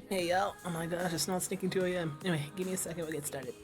Hey yo, oh my gosh, it's not sneaking 2 a.m. Anyway, give me a second, we'll get started.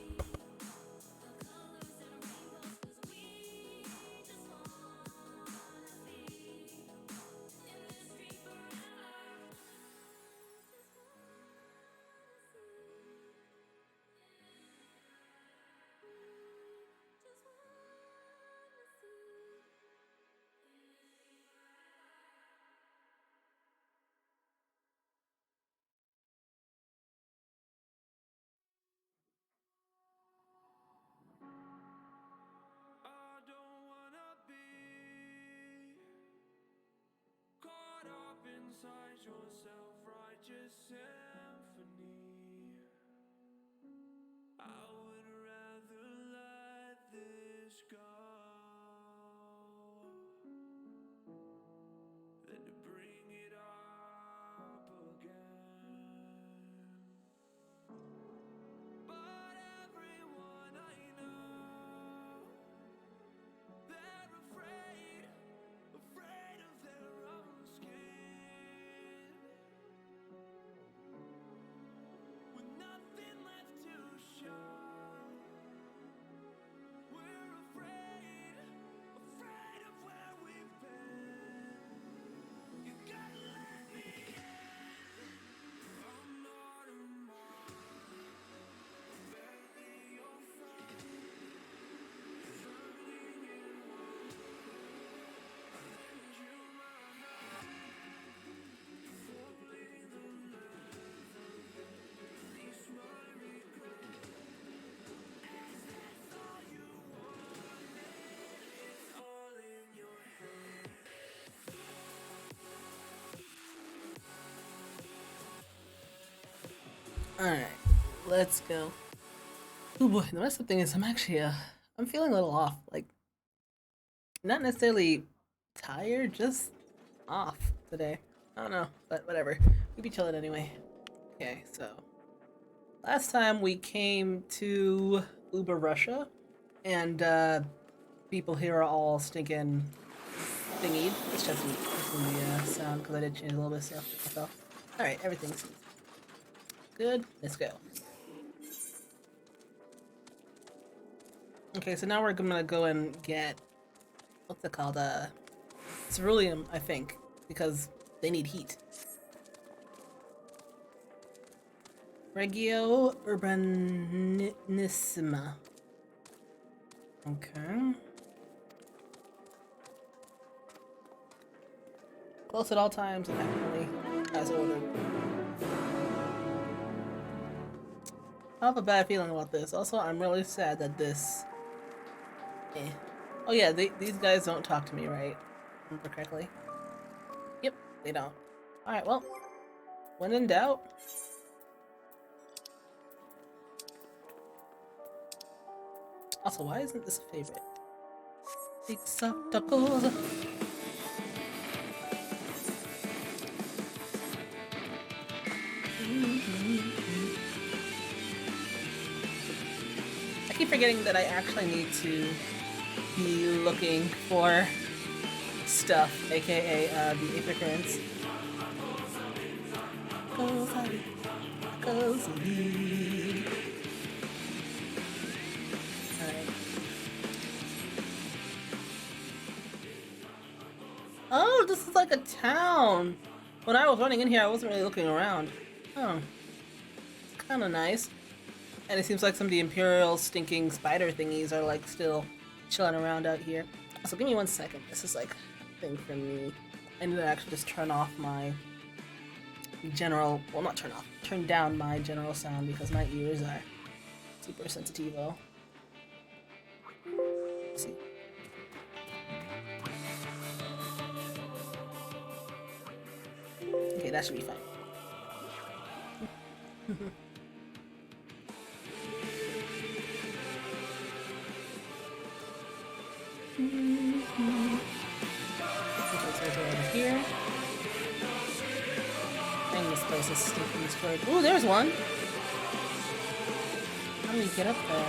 I don't wanna be caught up inside your self-righteous symphony. I would rather let this go than to bring it up again. But everyone I know, they're afraid of their own skin, with nothing left to show. We're afraid of where we've been. You gotta let me in. I'm not a mark, barely your friend, burning in one. You might not fully the leather, release my regret. Is this all you wanted? It's all in your head. Alright, let's go. Oh boy, the messed up thing is I'm feeling a little off. Like, not necessarily tired, just off today. I don't know, but whatever. We be chilling anyway. Okay, so last time we came to Uber Russia, and people here are all stinking thingied. It's just the sound because I did change a little bit of stuff. Alright, everything's good. Let's go. Okay, so now we're gonna go and get what's it called? Ceruleum, I think, because they need heat. Regio Urbanissima. Okay. Close at all times, definitely, as ordered. I have a bad feeling about this. Also, I'm really sad that this. Eh. Oh yeah, these guys don't talk to me, right? Remember correctly? Yep, they don't. All right, well, when in doubt. Also, why isn't this a favorite? Big soft tacos. I keep forgetting that I actually need to be looking for stuff, aka the apricorns. Cozy. Alright. Oh, this is like a town. When I was running in here, I wasn't really looking around. Oh, it's kind of nice. And it seems like some of the imperial stinking spider thingies are like still chilling around out here. So give me 1 second. This is like a thing for me. I need to actually just turn off my general, well, not turn off, turn down my general sound because my ears are super sensitivo. Let's see. Okay, that should be fine. Okay, so let's go over here. Dang, this place is stinking destroyed. Ooh, there's one! How do we get up there?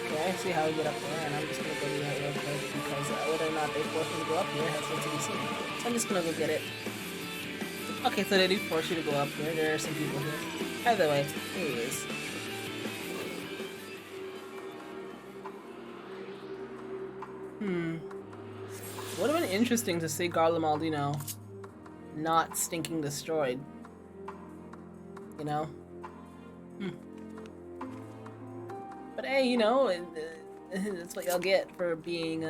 Okay, I see how we get up there, and I'm just gonna go do that real quick because whether or not they force me to go up here has yet to be seen. So I'm just gonna go get it. Okay, so they do force you to go up here. There are some people here. Either way, here he is. Would have been interesting to see Garlemald, you know, not stinking destroyed. You know? Hmm. But hey, you know, that's what y'all get for being,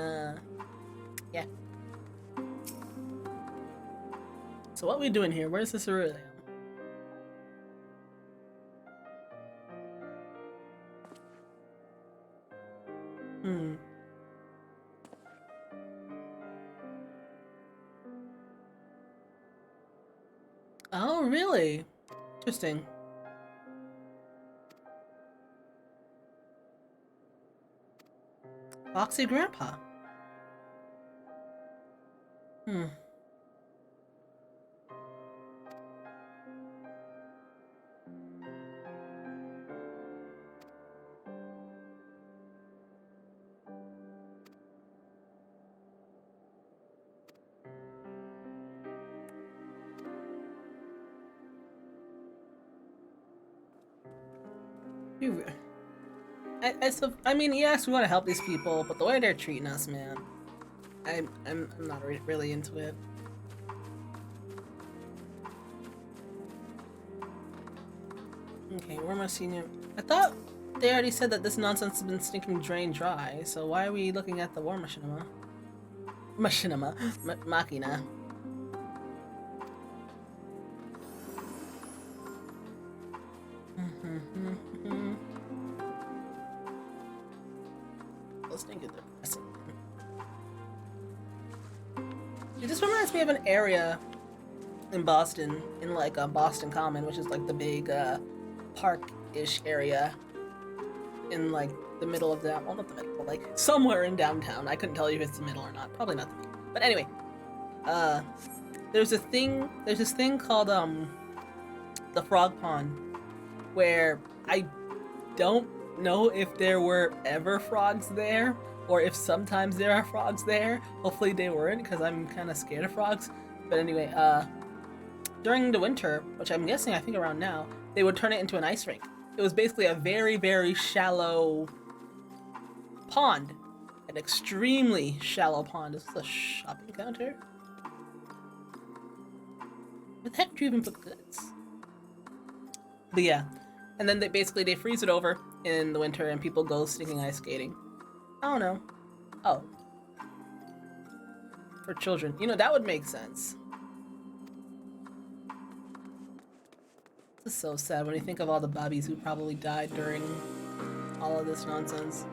yeah. So what we doing here? Where's this Aurelium? Hmm. Oh, really? Interesting. Foxy Grandpa. Hmm. You- I mean, yes, we want to help these people, but the way they're treating us, man, I'm not really into it. Okay, where am I seeing you? I thought they already said that this nonsense has been stinking drained dry, so why are we looking at the war machinima? Machinima. Machina. Those things are depressing. It just reminds me of an area in Boston, in like Boston Common, which is like the big park-ish area in like the middle of that. Well, not the middle, but like somewhere in downtown. I couldn't tell you if it's the middle or not. Probably not the middle. But anyway, uh, there's a thing. There's this thing called the Frog Pond, where I don't know if there were ever frogs there or if sometimes there are frogs there. Hopefully they weren't, because I'm kind of scared of frogs. But anyway, during the winter, which I'm guessing I think around now, they would turn it into an ice rink. It was basically a very, very shallow pond. An extremely shallow pond. Is this a shopping counter? Where the heck do you even put goods? But yeah. And then they freeze it over in the winter and people go sneaking ice skating. I don't know. Oh. For children. You know, that would make sense. This is so sad when you think of all the Bobbies who probably died during all of this nonsense.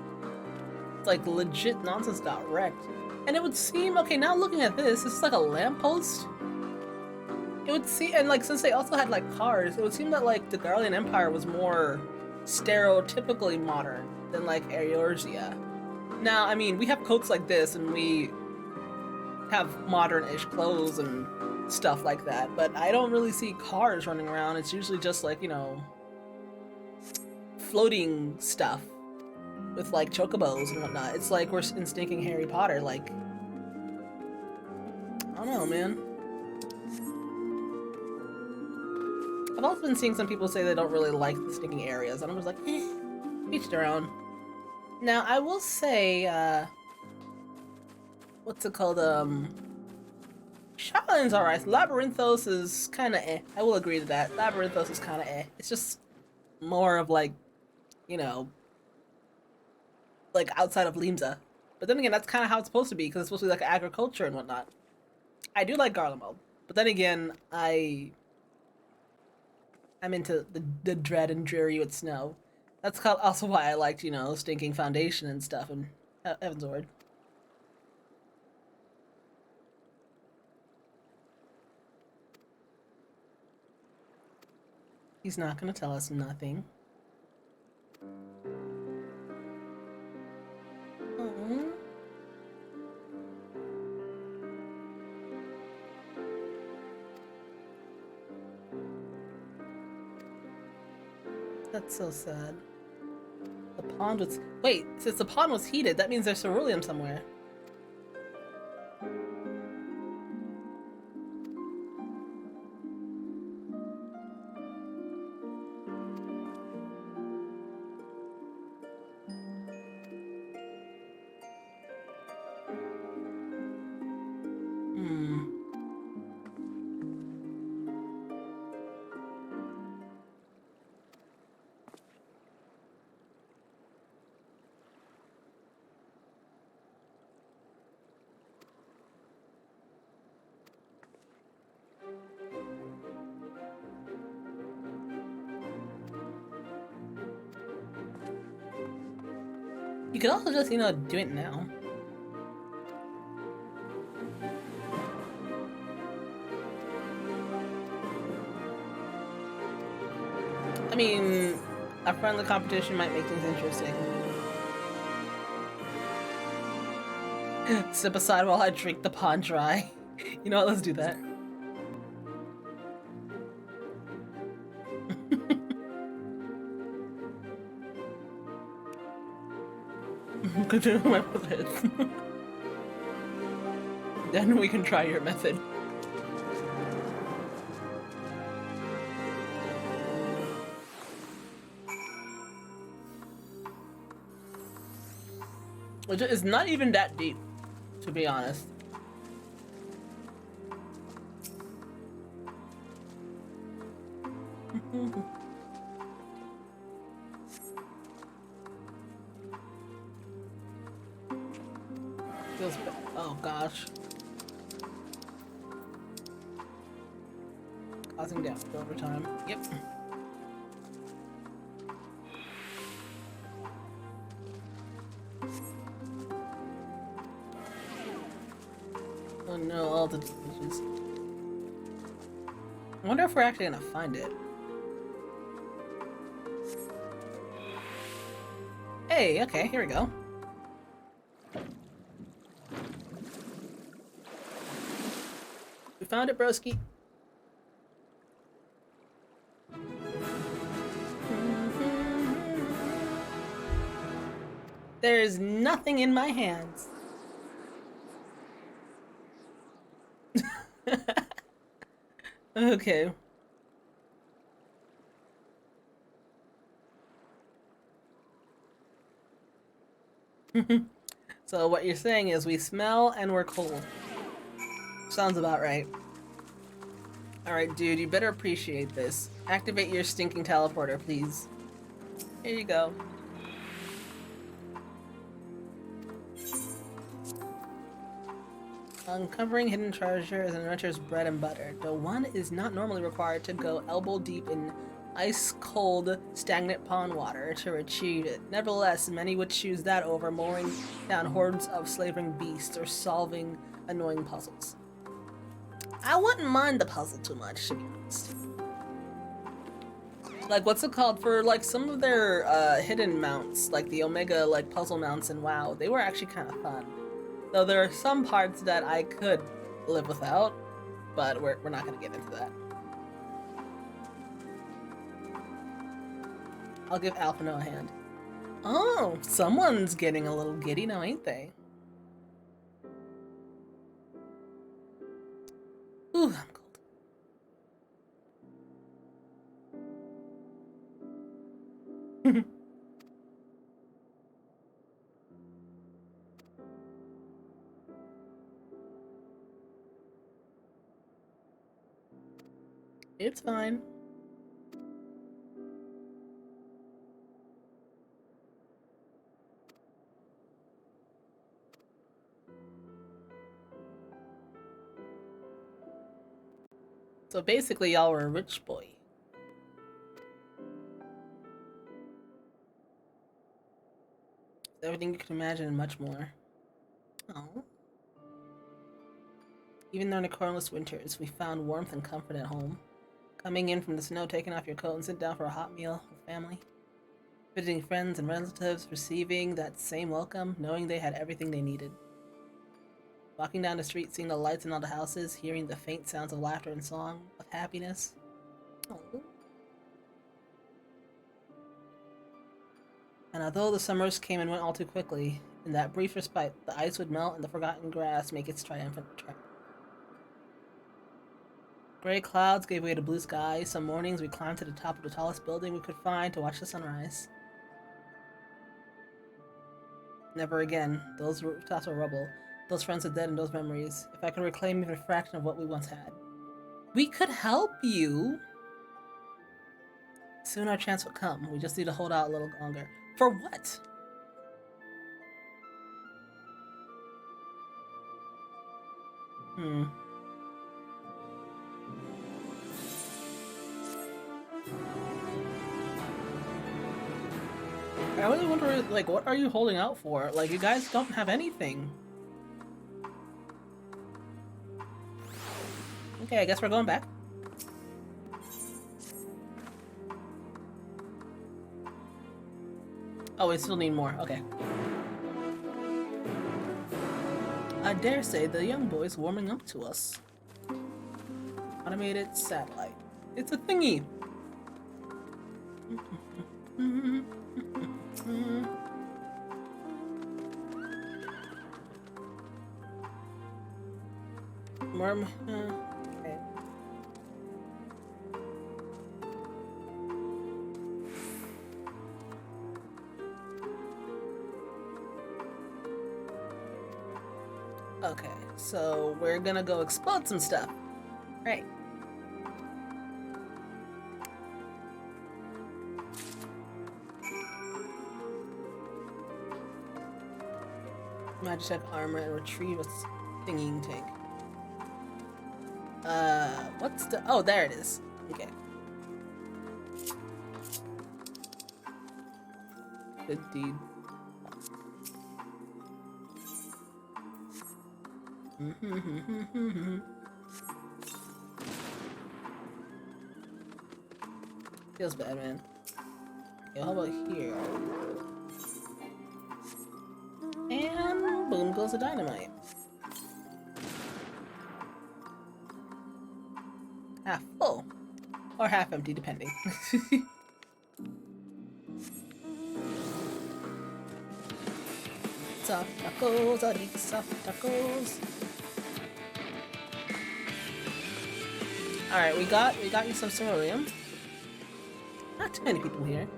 It's like legit nonsense got wrecked. And it would seem, okay, now looking at this is like a lamppost. It would seem, and like since they also had like cars, it would seem that like the Garlean Empire was more stereotypically modern than like Eorzea. Now, I mean, we have coats like this and we have modern-ish clothes and stuff like that, but I don't really see cars running around. It's usually just like, you know, floating stuff with like chocobos and whatnot. It's like we're in stinking Harry Potter. Like, I don't know, man. I've also been seeing some people say they don't really like the stinking areas, and I'm just like, each their own. Now, I will say, what's it called? Shadowland's alright. Labyrinthos is kind of eh. I will agree to that. Labyrinthos is kind of eh. It's just more of like, you know, like outside of Limsa. But then again, that's kind of how it's supposed to be, because it's supposed to be like agriculture and whatnot. I do like Garlemald, but then again, I'm into the dread and dreary with snow. That's also why I liked, you know, Stinking Foundation and stuff and Heavensward. He's not gonna tell us nothing. Aww. That's so sad. The pond was... Wait, since the pond was heated, that means there's ceruleum somewhere. You could also just, do it now. I mean, a friendly competition might make things interesting. Step aside while I drink the pond dry. You know what? Let's do that. Continue my methods. Then we can try your method. Which is not even that deep, to be honest. Feels. Oh gosh. Causing damage over time. Yep. Oh no, all the damages. I wonder if we're actually gonna find it. Hey, okay, here we go. We found it, broski. There's nothing in my hands. Okay. So what you're saying is we smell and we're cold. Sounds about right. Alright, dude, you better appreciate this. Activate your stinking teleporter, please. Here you go. Uncovering hidden treasure is an adventure's bread and butter, though one is not normally required to go elbow deep in ice-cold, stagnant pond water to achieve it. Nevertheless, many would choose that over mowing down hordes of slavering beasts or solving annoying puzzles. I wouldn't mind the puzzle too much, to be honest. Like, what's it called? For, like, some of their hidden mounts, like the Omega, like, puzzle mounts in WoW, they were actually kind of fun. Though there are some parts that I could live without, but we're not gonna get into that. I'll give Alphino a hand. Oh, someone's getting a little giddy now, ain't they? Ooh, I'm cold. It's fine. So basically, y'all were a rich boy. Everything you can imagine and much more. Oh. Even during the coldest winters, we found warmth and comfort at home. Coming in from the snow, taking off your coat, and sit down for a hot meal with family. Visiting friends and relatives, receiving that same welcome, knowing they had everything they needed. Walking down the street, seeing the lights in all the houses, hearing the faint sounds of laughter and song of happiness. Oh. And although the summers came and went all too quickly, in that brief respite, the ice would melt and the forgotten grass make its triumphant return. Gray clouds gave way to blue skies. Some mornings we climbed to the top of the tallest building we could find to watch the sunrise. Never again. Those rooftops were rubble. Those friends are dead and those memories. If I could reclaim even a fraction of what we once had. We could help you! Soon our chance will come. We just need to hold out a little longer. For what? Hmm. I really wonder, like, what are you holding out for? Like, you guys don't have anything. Okay, I guess we're going back. Oh, we still need more. Okay. I dare say the young boy's warming up to us. Automated satellite. It's a thingy. Okay. Okay, so we're gonna go explode some stuff. Right. Magitech armor and retrieve a stinging tank. What's the... Oh, there it is. Okay. Good deed. Feels bad, man. Okay, how about here? And boom goes the dynamite. Half full. Or half empty, depending. Soft tacos, I need soft tacos. Alright, we got you some ceruleum. Not too many people here.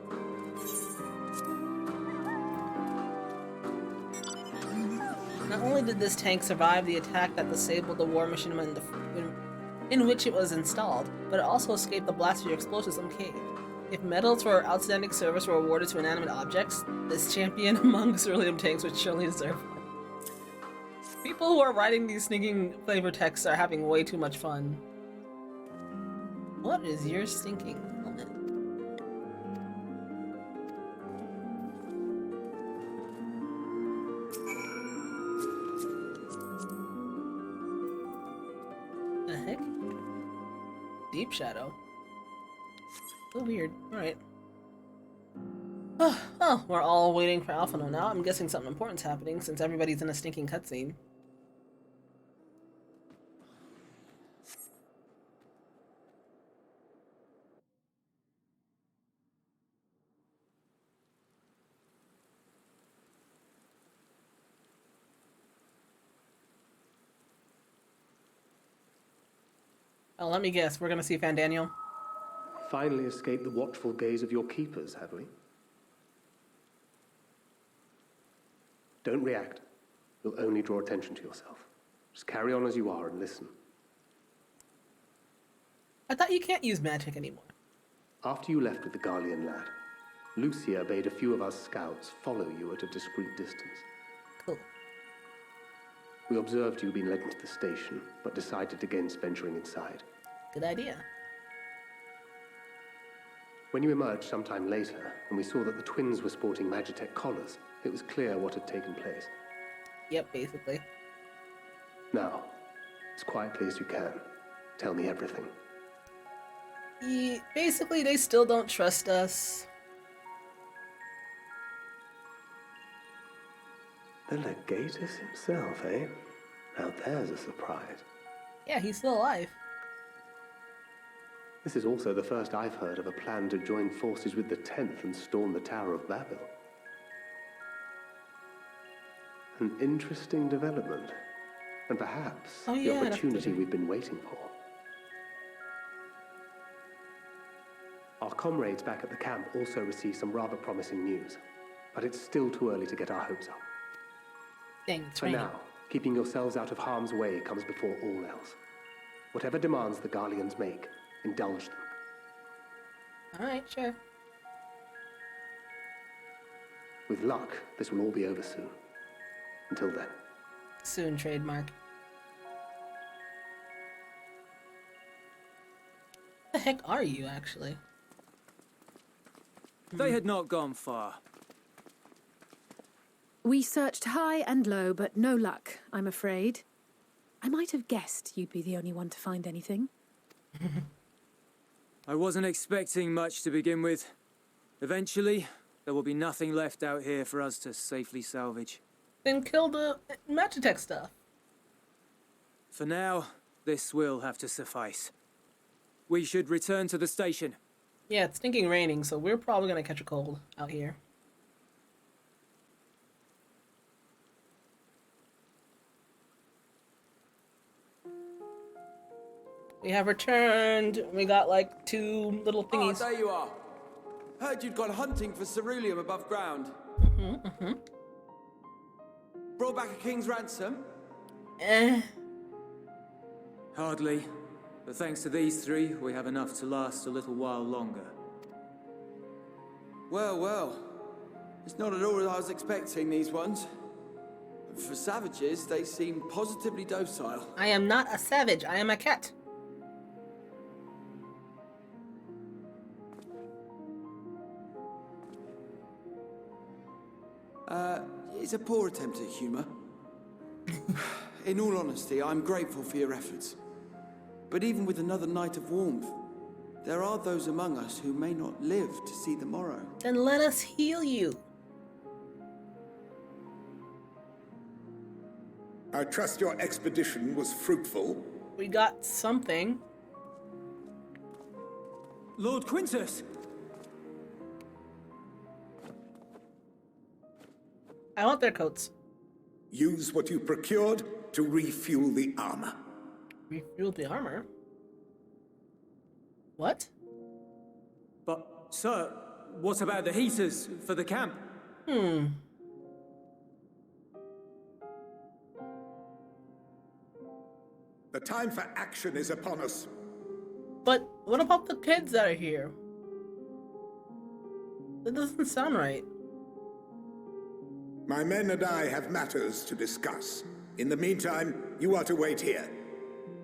Not only did this tank survive the attack that disabled the war machine in which it was installed, but it also escaped the blast of your explosives unscathed. If medals for outstanding service were awarded to inanimate objects, this champion among ceruleum tanks would surely deserve one. People who are writing these sneaking flavor texts are having way too much fun. What is your stinking helmet? The heck? Deep Shadow. So weird. Alright. Oh, well, we're all waiting for Alphano now. I'm guessing something important's happening since everybody's in a stinking cutscene. Oh, let me guess. We're gonna see Fandaniel. Finally escaped the watchful gaze of your keepers, have we? Don't react. You'll only draw attention to yourself. Just carry on as you are and listen. I thought you can't use magic anymore. After you left with the Garlean lad, Lucia bade a few of us scouts follow you at a discreet distance. Cool. We observed you being led into the station, but decided against venturing inside. Good idea. When you emerged sometime later, and we saw that the twins were sporting Magitech collars, it was clear what had taken place. Yep, basically. Now, as quietly as you can, tell me everything. Basically, they still don't trust us. The Legatus himself, eh? Now there's a surprise. Yeah, he's still alive. This is also the first I've heard of a plan to join forces with the 10th and storm the Tower of Babel. An interesting development, and perhaps the opportunity we've been waiting for. Our comrades back at the camp also received some rather promising news, but it's still too early to get our hopes up. Dang, it's For raining. now, keeping yourselves out of harm's way comes before all else. Whatever demands the Garleans make, indulge them. Alright, sure. With luck, this will all be over soon. Until then. Soon, trademark. What the heck are you, actually? They had not gone far. We searched high and low, but no luck, I'm afraid. I might have guessed you'd be the only one to find anything. I wasn't expecting much to begin with. Eventually, there will be nothing left out here for us to safely salvage. Then kill the Magitech stuff. For now, this will have to suffice. We should return to the station. Yeah, it's stinking raining, so we're probably gonna catch a cold out here. We have returned. We got like 2 little Ah, thingies. there you are. Heard you'd gone hunting for ceruleum above ground. Brought back a king's ransom? Eh. Hardly. But thanks to these 3, we have enough to last a little while longer. Well, well. It's not at all as I was expecting, these ones. For savages, they seem positively docile. I am not a savage. I am a cat. It's a poor attempt at humor. In all honesty, I'm grateful for your efforts. But even with another night of warmth, there are those among us who may not live to see the morrow. Then let us heal you. I trust your expedition was fruitful. We got something. Lord Quintus! I want their coats. Use what you procured to refuel the armor. Refuel the armor? What? But, sir, what about the heaters for the camp? The time for action is upon us. But what about the kids that are here? That doesn't sound right. My men and I have matters to discuss. In the meantime, you are to wait here.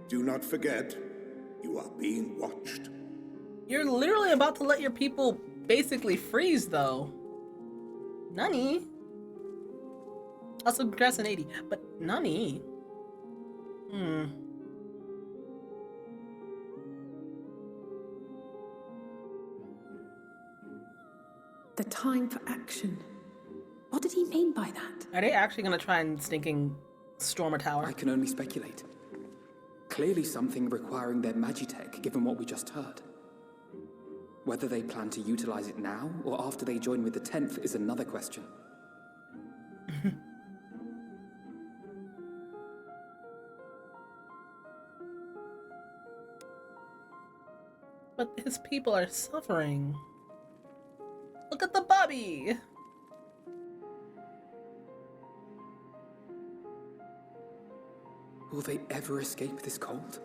Do not forget, you are being watched. You're literally about to let your people basically freeze, though. Nani? Also, congrats on 80, but Nani? The time for action. What did he mean by that? Are they actually gonna try and stinking storm a I tower? can only speculate. Clearly something requiring their magitech, given what we just heard. Whether they plan to utilize it now, or after they join with the 10th, is another question. But his people are suffering. Look at the Bobby! Will they ever escape this cold?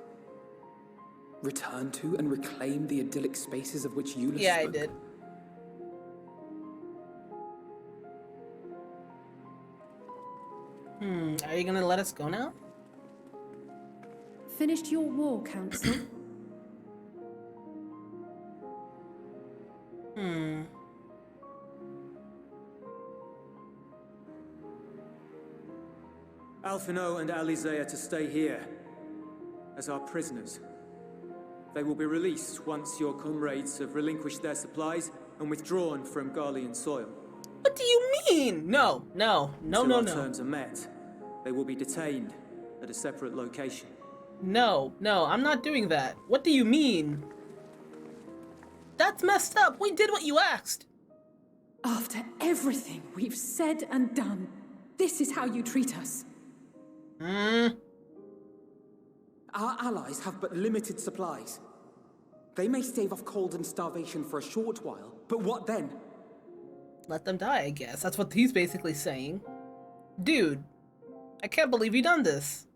Return to and reclaim the idyllic spaces of which Euless Yeah, spoke? I did. Are you gonna let us go now? Finished your war, Council? Alphino and Alizé are to stay here as our prisoners. They will be released once your comrades have relinquished their supplies and withdrawn from Garlean soil. What do you mean? No. Till our terms are met, they will be detained at a separate location. No, I'm not doing that. What do you mean? That's messed up. We did what you asked. After everything we've said and done, this is how you treat us. Our allies have but limited supplies. They may stave off cold and starvation for a short while, but what then? Let them die, I guess. That's what he's basically saying. Dude, I can't believe you done this.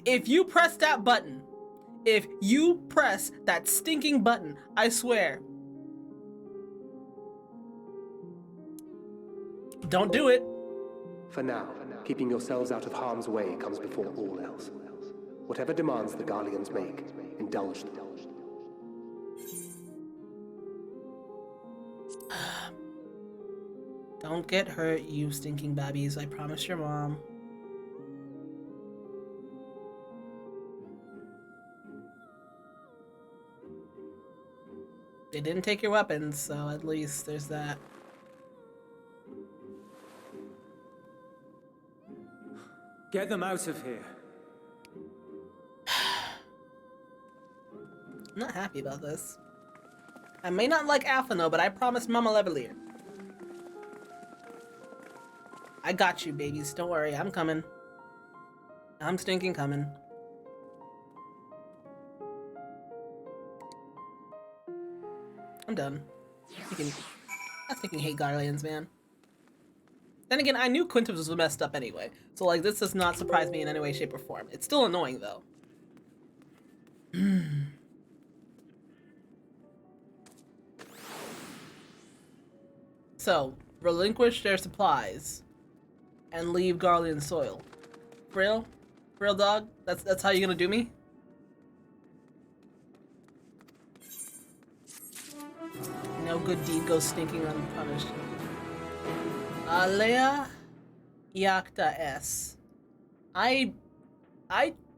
If you press that button, if you press that stinking button, I swear. Don't do it. For now, keeping yourselves out of harm's way comes before all else. Whatever demands the Garleans make, indulge them. Don't get hurt, you stinking babbies. I promise your mom. They didn't take your weapons, so at least there's that. Get them out of here. I'm not happy about this. I may not like Alphino, but I promised Mama Levelier. I got you, babies. Don't worry, I'm coming. I'm stinking coming. I'm done. I fucking hate Garleans, man. Then again, I knew Quintus was messed up anyway, so like this does not surprise me in any way, shape, or form. It's still annoying though. So, relinquish their supplies and leave Garlean soil. For real? For real, dog? That's how you're gonna do me? No good deed goes stinking unpunished. Alea Iacta S. I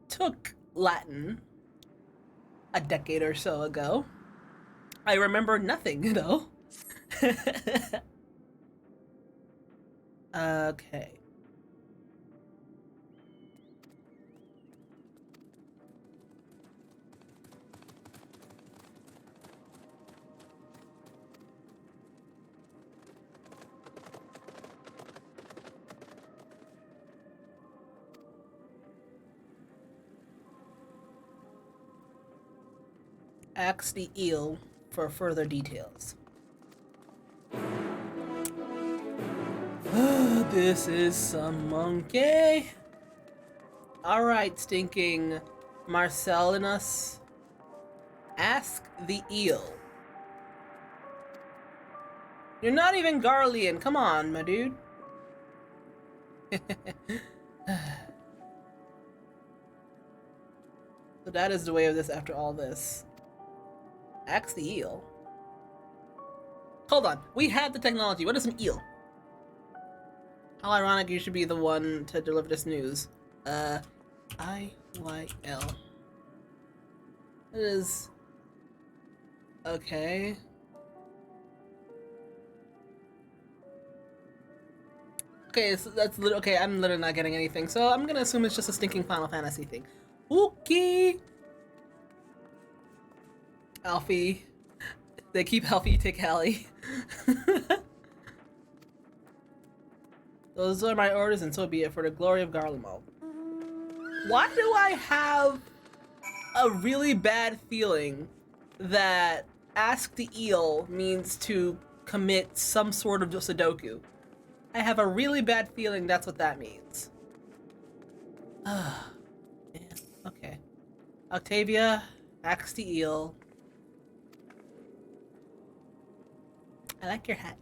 took Latin a decade or so ago. I remember nothing, though. Okay. Ask the eel for further details. This is some monkey. Alright, stinking Marcellinus. Ask the eel. You're not even Garlean. Come on, my dude. So that is the way of this after all this. Ask the eel. Hold on. We had the technology. What is an eel? How ironic you should be the one to deliver this news. I-Y-L. It is... Okay. Okay, so that's okay, I'm literally not getting anything, so I'm gonna assume it's just a stinking Final Fantasy thing. Okay! Alfie. They keep Alfie, take Allie. Those are my orders, and so be it, for the glory of Garlemald. Why do I have a really bad feeling that ask the eel means to commit some sort of Sudoku? I have a really bad feeling that's what that means. Yeah, okay. Octavia, ask the eel. I like your hat.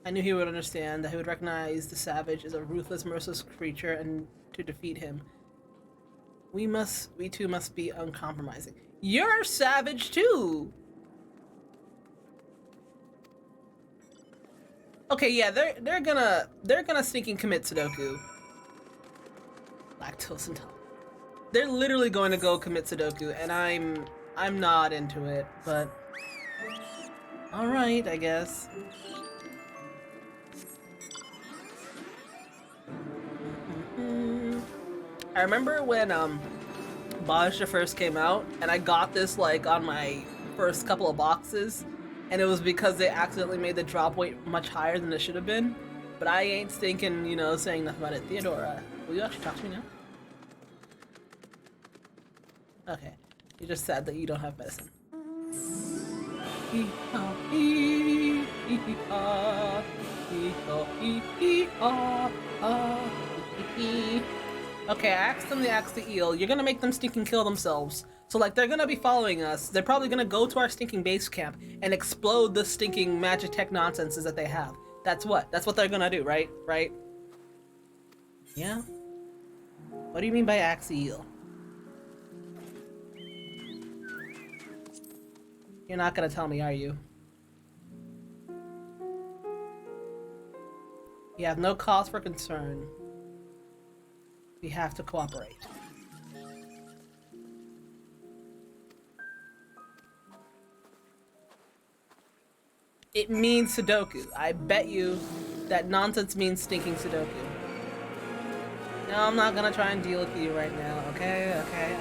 I knew he would understand, that he would recognize the savage as a ruthless, merciless creature, and to defeat him, we too must be uncompromising. You're savage too! Okay, yeah, they're gonna sneaking commit Sudoku. Lactose intolerant. They're literally going to go commit Sudoku, and I'm not into it, but alright, I guess. I remember when Bajra first came out, and I got this like on my first couple of boxes, and it was because they accidentally made the drop weight much higher than it should have been. But I ain't stinking, you know, saying nothing about it. Theodora, will you actually talk to me now? Okay. You just said that you don't have medicine. Okay, I asked them to ask the eel. You're gonna make them stinking kill themselves. So like they're gonna be following us. They're probably gonna go to our stinking base camp and explode the stinking magic tech nonsenses that they have. That's what they're gonna do, right? Right? Yeah? What do you mean by axe the eel? You're not gonna tell me, are you? You have no cause for concern. We have to cooperate. It means Sudoku. I bet you that nonsense means stinking Sudoku. No, I'm not gonna try and deal with you right now, okay? Okay.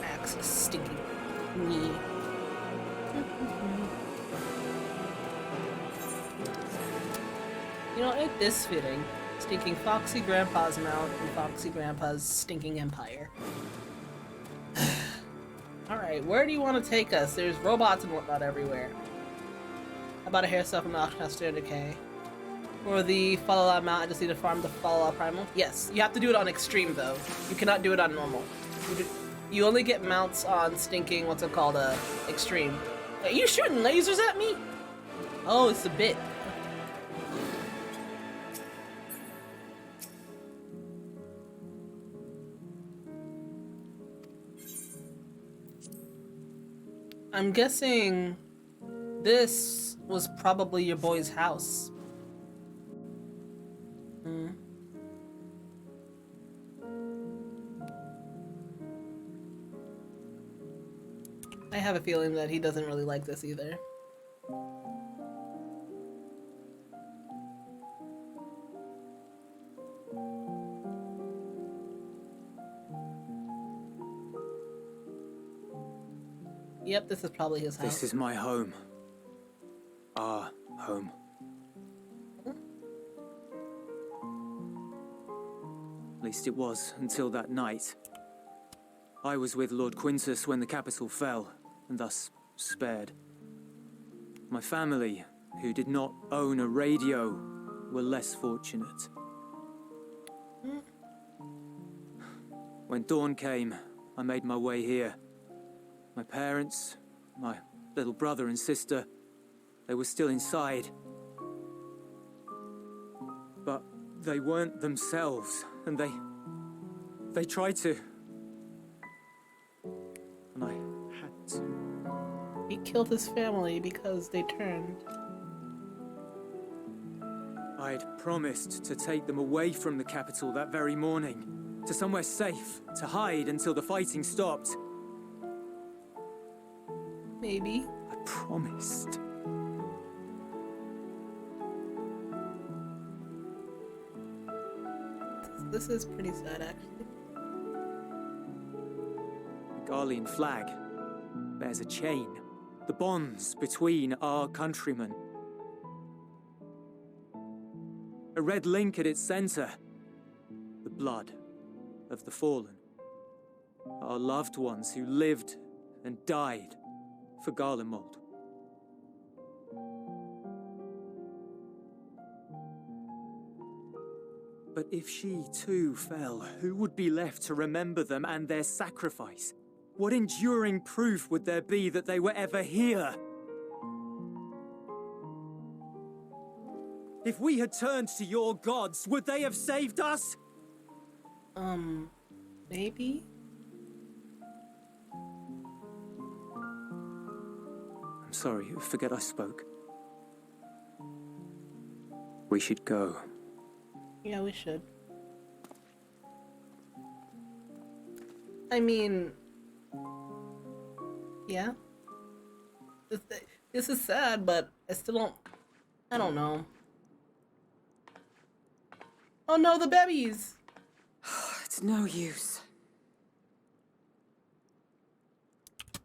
Axe is stinking me. You know, it is fitting. Stinking Foxy Grandpa's mouth and Foxy Grandpa's stinking empire. Alright, where do you want to take us? There's robots and whatnot everywhere. How about a hairstyle from Alchemaster Decay? For the Fallout mount, I just need to farm the Fallout Primal. Yes, you have to do it on extreme though. You cannot do it on normal. You only get mounts on stinking, what's it called, extreme. Are you shooting lasers at me? Oh, it's a bit. I'm guessing this was probably your boy's house. I have a feeling that he doesn't really like this either. Yep, this is probably his house. This is my home. Our home. At least it was until that night. I was with Lord Quintus when the capital fell, and thus spared. My family, who did not own a radio, were less fortunate. When dawn came, I made my way here. My parents, my little brother and sister, they were still inside. But they weren't themselves, and they tried to. And I had to. He killed his family because they turned. I'd promised to take them away from the capital that very morning, to somewhere safe, to hide until the fighting stopped. Maybe. I promised. This is pretty sad, actually. The Garlean flag bears a chain, the bonds between our countrymen. A red link at its center, the blood of the fallen. Our loved ones who lived and died for Garlemald. But if she too fell, who would be left to remember them and their sacrifice? What enduring proof would there be that they were ever here? If we had turned to your gods, would they have saved us? Maybe? I'm sorry, forget I spoke. We should go. Yeah, we should. I mean... Yeah? This is sad, but I still don't... I don't know. Oh no, the babies! It's no use.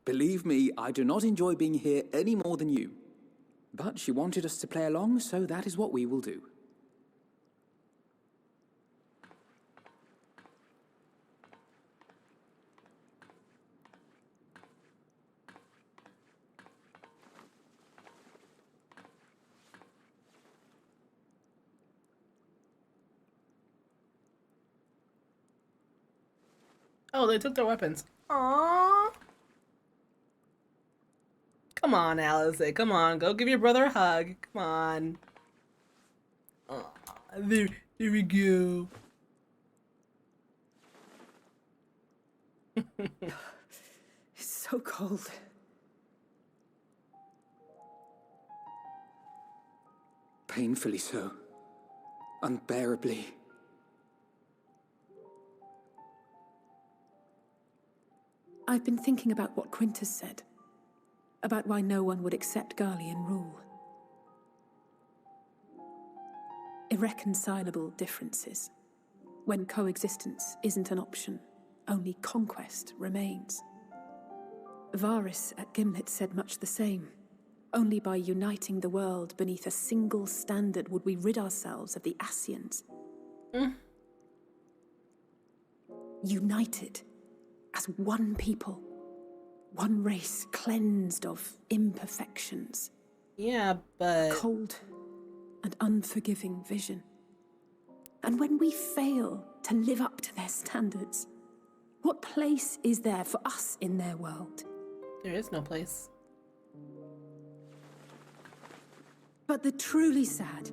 Believe me, I do not enjoy being here any more than you. But she wanted us to play along, so that is what we will do. Oh, they took their weapons. Aww. Come on, Alice. Come on, go give your brother a hug. Come on. Aww, there we go. It's so cold. Painfully so. Unbearably. I've been thinking about what Quintus said. About why no one would accept Garlean rule. Irreconcilable differences. When coexistence isn't an option, only conquest remains. Varys at Gimlet said much the same. Only by uniting the world beneath a single standard would we rid ourselves of the Ascians. United as one people, one race cleansed of imperfections. Yeah, but... Cold and unforgiving vision. And when we fail to live up to their standards, what place is there for us in their world? There is no place. But the truly sad,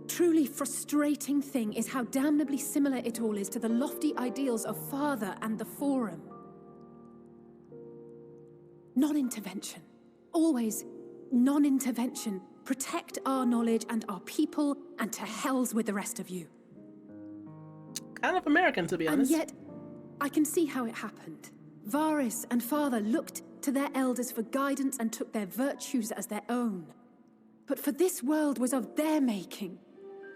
truly frustrating thing is how damnably similar it all is to the lofty ideals of Father and the Forum. Non-intervention. Always non-intervention. Protect our knowledge and our people, and to hells with the rest of you. Kind of American, to be honest. And yet, I can see how it happened. Varys and Father looked to their elders for guidance and took their virtues as their own. But for this world was of their making.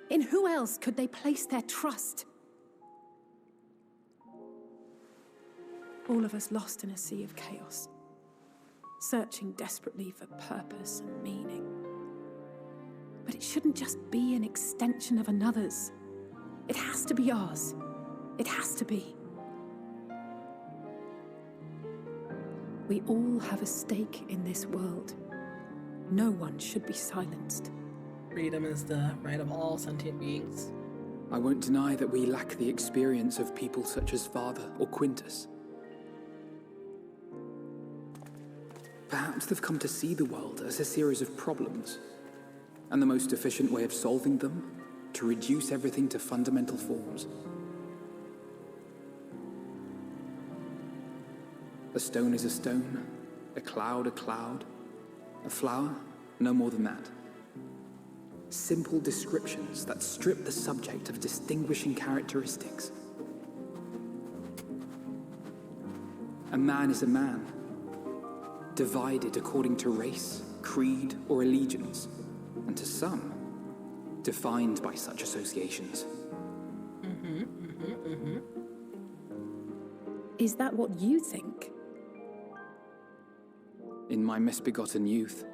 In who else could they place their trust? All of us lost in a sea of chaos, searching desperately for purpose and meaning. But it shouldn't just be an extension of another's. It has to be ours. It has to be. We all have a stake in this world. No one should be silenced. Freedom is the right of all sentient beings. I won't deny that we lack the experience of people such as Father or Quintus. Perhaps they've come to see the world as a series of problems, and the most efficient way of solving them, to reduce everything to fundamental forms. A stone is a stone, a cloud, a flower, no more than that. Simple descriptions that strip the subject of distinguishing characteristics. A man is a man, divided according to race, creed, or allegiance, and to some, defined by such associations. Is that what you think? In my misbegotten youth.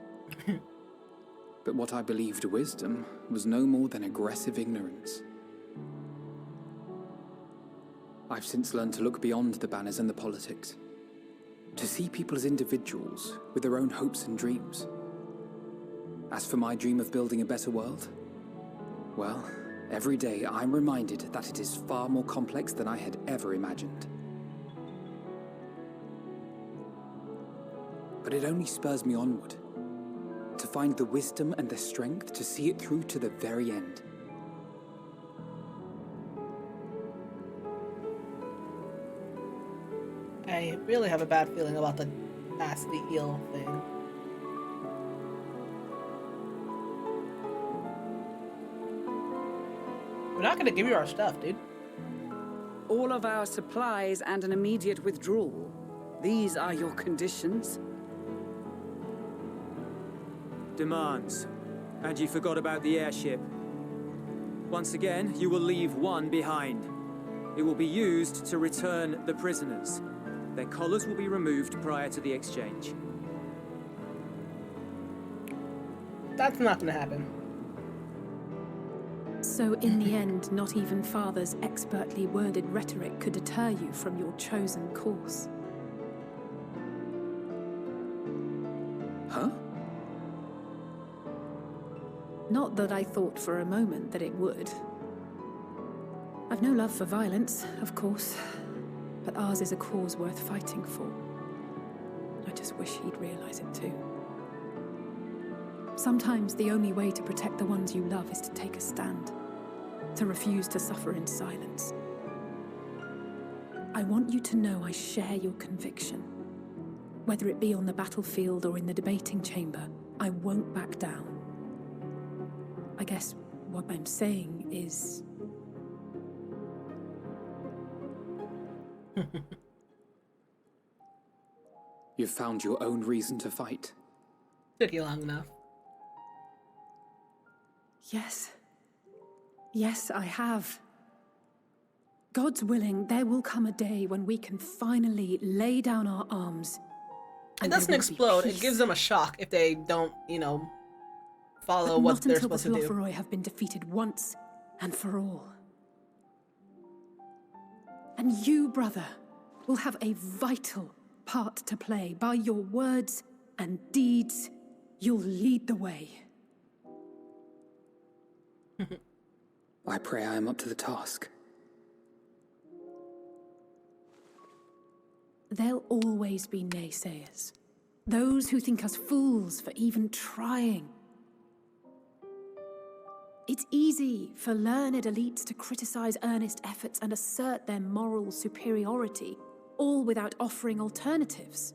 But what I believed wisdom was no more than aggressive ignorance. I've since learned to look beyond the banners and the politics, to see people as individuals with their own hopes and dreams. As for my dream of building a better world, well, every day I'm reminded that it is far more complex than I had ever imagined. But it only spurs me onward, to find the wisdom and the strength to see it through to the very end. I really have a bad feeling about the Ask the Eel thing. We're not gonna give you our stuff, dude. All of our supplies and an immediate withdrawal. These are your conditions? Demands. And you forgot about the airship. Once again, you will leave one behind. It will be used to return the prisoners. Their collars will be removed prior to the exchange. That's not gonna happen. So in the end, not even Father's expertly worded rhetoric could deter you from your chosen course. Huh? Not that I thought for a moment that it would. I've no love for violence, of course, but ours is a cause worth fighting for. I just wish he'd realize it too. Sometimes the only way to protect the ones you love is to take a stand, to refuse to suffer in silence. I want you to know I share your conviction. Whether it be on the battlefield or in the debating chamber, I won't back down. I guess what I'm saying is... You've found your own reason to fight. Took you long enough. Yes. Yes, I have. God's willing, there will come a day when we can finally lay down our arms. It doesn't explode. It gives them a shock if they don't, follow what they're supposed to do. Not until the Slotheroi have been defeated once and for all. And you, brother, will have a vital part to play. By your words and deeds, you'll lead the way. I pray I am up to the task. There'll always be naysayers. Those who think us fools for even trying. It's easy for learned elites to criticize earnest efforts and assert their moral superiority, all without offering alternatives.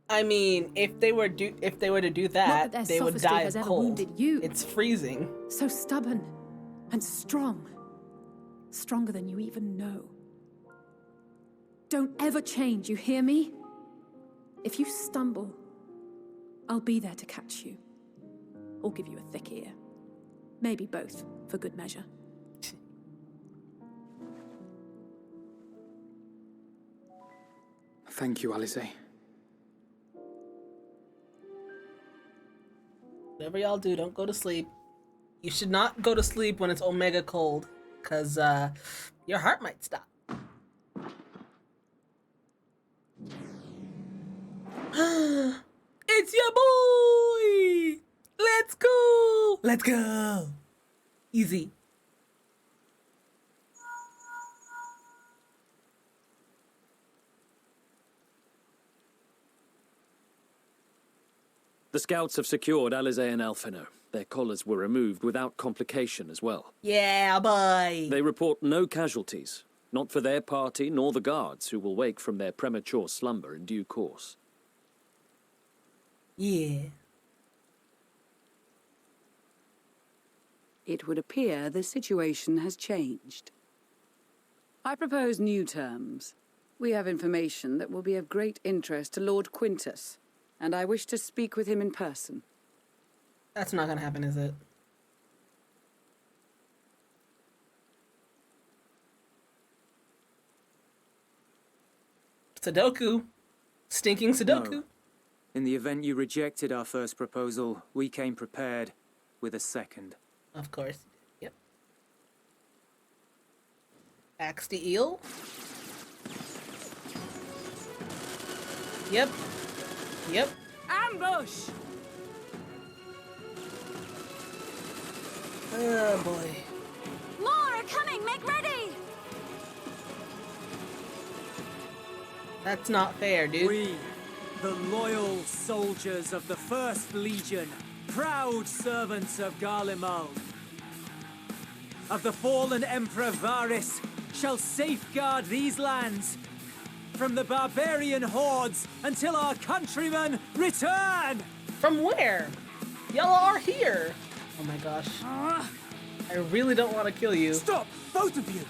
I mean, if they were to do that, they would die of cold. It's freezing. So stubborn and strong. Stronger than you even know. Don't ever change, you hear me? If you stumble, I'll be there to catch you. Or give you a thick ear. Maybe both, for good measure. Thank you, Alice. Whatever y'all do, don't go to sleep. You should not go to sleep when it's omega cold, because your heart might stop. It's your boy! Let's go! Let's go! Easy. The scouts have secured Alizé and Alphino. Their collars were removed without complication as well. Yeah, boy! They report no casualties, not for their party nor the guards, who will wake from their premature slumber in due course. Yeah. It would appear the situation has changed. I propose new terms. We have information that will be of great interest to Lord Quintus, and I wish to speak with him in person. That's not gonna happen, is it? Sudoku. Stinking Sudoku. No. In the event you rejected our first proposal, we came prepared with a second. Of course. Yep. Axe the eel. Yep. Yep. Ambush! Oh boy. More are coming! Make ready! That's not fair, dude. We, the loyal soldiers of the First Legion, proud servants of Garlemald, of the fallen Emperor Varys, shall safeguard these lands from the barbarian hordes until our countrymen return! From where? Y'all are here. Oh my gosh. I really don't want to kill you. Stop! Both of you!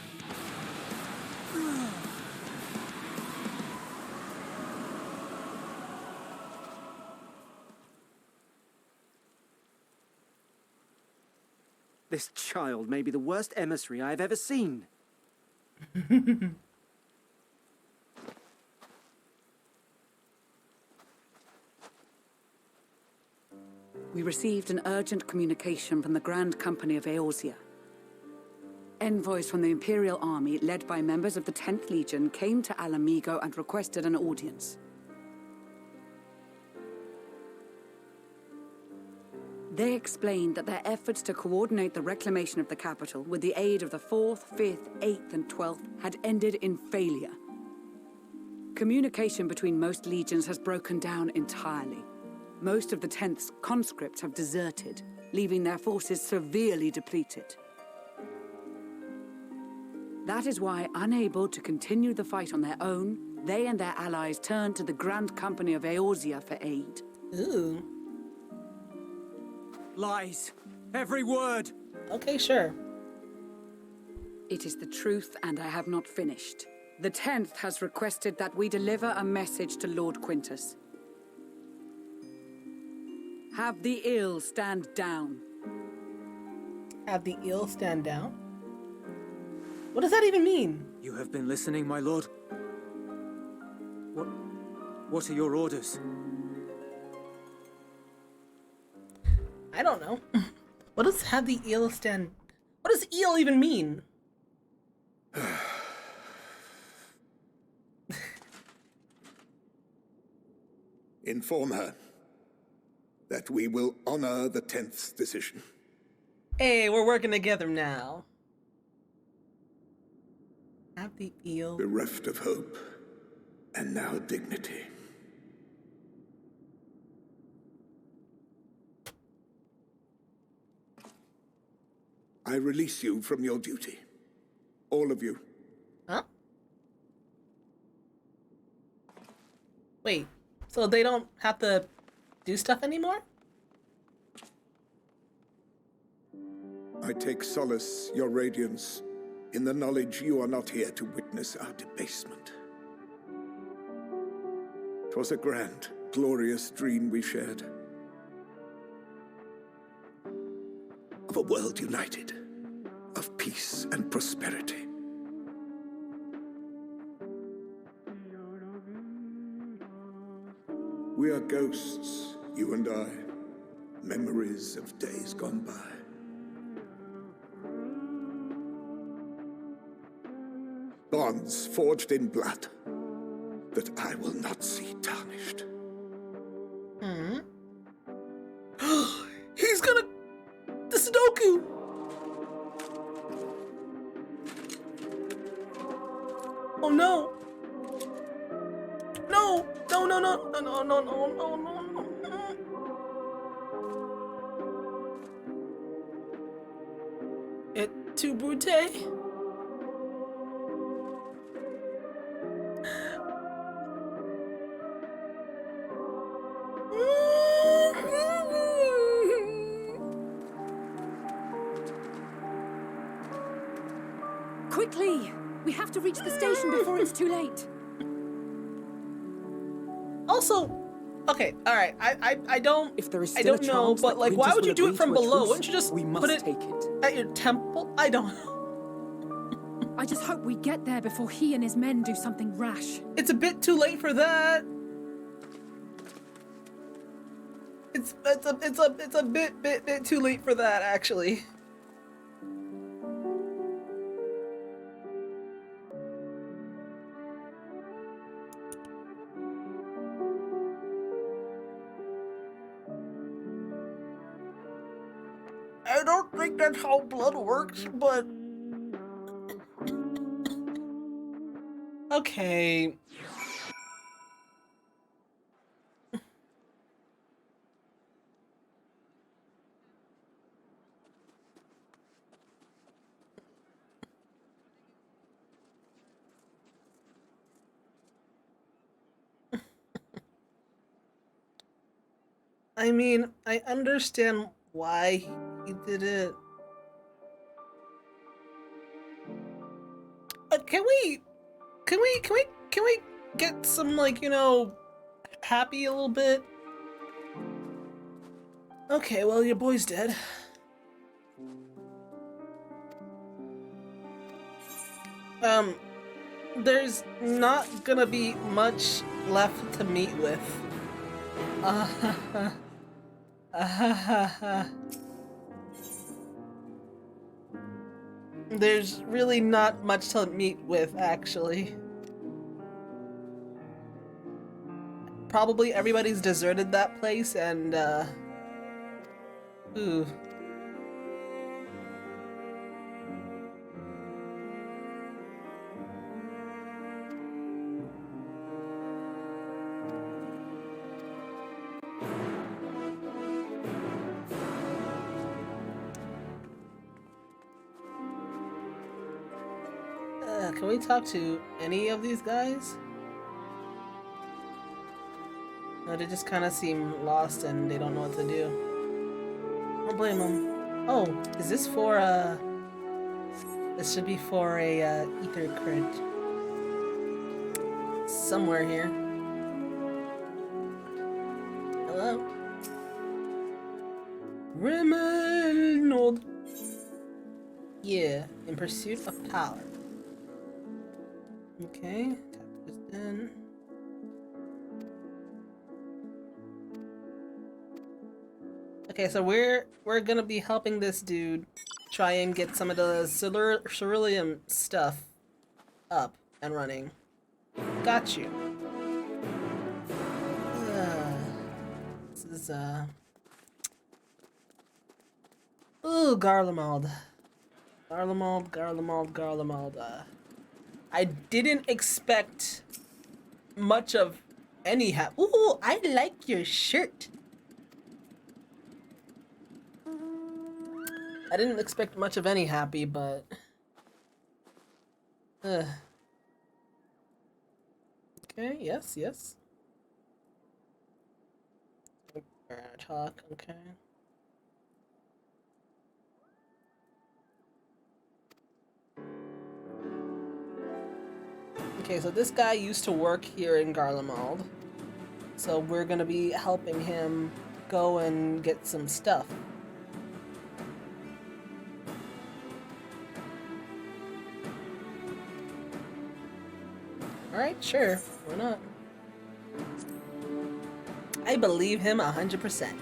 This child may be the worst emissary I have ever seen. We received an urgent communication from the Grand Company of Eorzea. Envoys from the Imperial Army, led by members of the 10th Legion, came to Alamigo and requested an audience. They explained that their efforts to coordinate the reclamation of the capital with the aid of the 4th, 5th, 8th, and 12th had ended in failure. Communication between most legions has broken down entirely. Most of the 10th's conscripts have deserted, leaving their forces severely depleted. That is why, unable to continue the fight on their own, they and their allies turned to the Grand Company of Eorzea for aid. Ooh. Lies. Every word. Okay, sure. It is the truth, and I have not finished. The 10th has requested that we deliver a message to Lord Quintus. Have the ill stand down. Have the ill stand down? What does that even mean? You have been listening, my lord? What are your orders? I don't know. What does have the ill stand... What does ill even mean? Inform her that we will honor the 10th's decision. Hey, we're working together now. Have the eel. Bereft of hope, and now dignity. I release you from your duty. All of you. Huh? Wait, so they don't have to do stuff anymore? I take solace, your radiance, in the knowledge you are not here to witness our debasement. 'Twas a grand, glorious dream we shared. Of a world united, of peace and prosperity. We are ghosts, you and I, memories of days gone by. Bonds forged in blood that I will not see tarnished. Hmm. He's gonna... The Sudoku! Oh no! No! No, no, no, no, no, no, no, no, no, no. Et tu brute? Quickly! We have to reach the station before it's too late. Also, okay, all right. I don't. If there is I still don't a know, chance but that like, why Quintus would will you do agree it from to a below? truce, Wouldn't you just we put must it take it. at your temple? I don't know. I just hope we get there before he and his men do something rash. It's a bit too late for that. It's a bit too late for that, actually. I don't think that's how blood works, but okay. I mean, I understand why he did it. Can we get some, like, you know, happy a little bit? Okay, well, your boy's dead. There's not gonna be much left to meet with. There's really not much to meet with, actually. Probably everybody's deserted that place, and, ooh. Can we talk to any of these guys? No, they just kind of seem lost and they don't know what to do. don't blame him. Oh, is this for this should be for a ether crit. Somewhere here. Hello? Reynolds. Yeah, in pursuit of power. Okay, tap this in. Okay, so we're gonna be helping this dude try and get some of the ceruleum stuff up and running. Got you. This is ooh, Garlemald. Garlemald. I didn't expect much of any ooh, I like your shirt. I didn't expect much of any happy, but okay, yes. We're gonna talk, okay. Okay, so this guy used to work here in Garlemald. So we're gonna be helping him go and get some stuff. Alright, sure. Why not? I believe him 100%.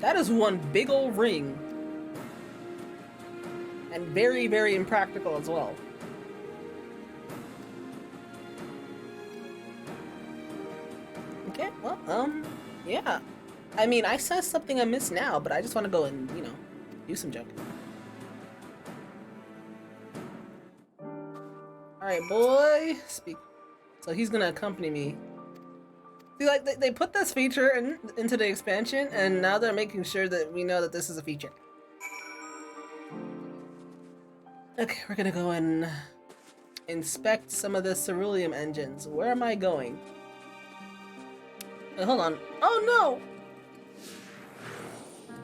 That is one big old ring. And very, very impractical as well. Okay, well, yeah. I mean, I saw something I missed now, but I just want to go and, you know, do some junk. Alright, boy. Speak. So he's gonna accompany me. See, like, they put this feature into the expansion, and now they're making sure that we know that this is a feature. Okay, we're gonna go and inspect some of the ceruleum engines. Where am I going? Hold on. Oh no!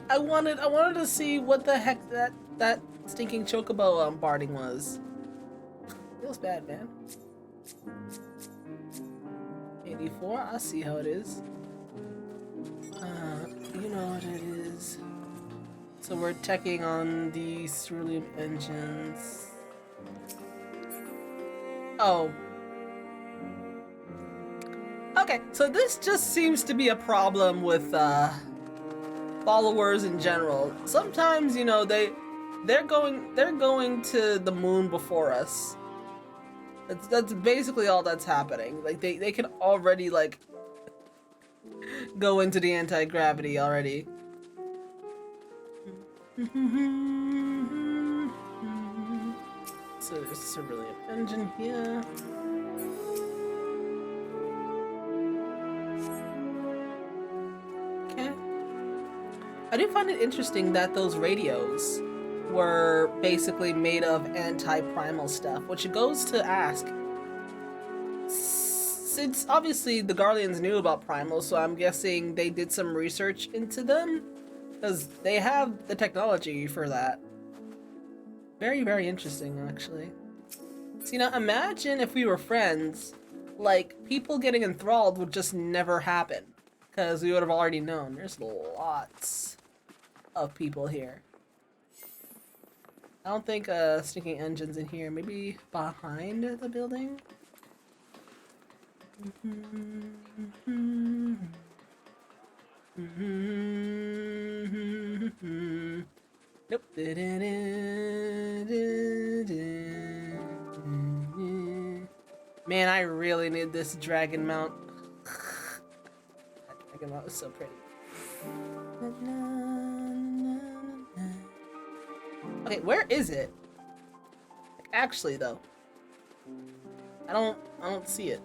I wanted to see what the heck that stinking chocobo barding was. Feels bad, man. 84, I see how it is. You know what it is. So we're checking on the ceruleum engines. Oh. Okay, so this just seems to be a problem with followers in general. Sometimes, you know, they're going to the moon before us. That's basically all that's happening. Like they can already like go into the anti-gravity already. So there's a ceruleum engine here. Okay. I do find it interesting that those radios were basically made of anti-primal stuff, which goes to ask, since obviously the Guardians knew about primal, so I'm guessing they did some research into them, because they have the technology for that. Very, very interesting, actually. So, you know, imagine if we were friends, like, people getting enthralled would just never happen, because we would have already known. There's lots of people here. I don't think stinking engines in here. Maybe behind the building? Nope. Man, I really need this dragon mount. That dragon mount is so pretty. Okay, where is it? Like, actually, though, I don't see it.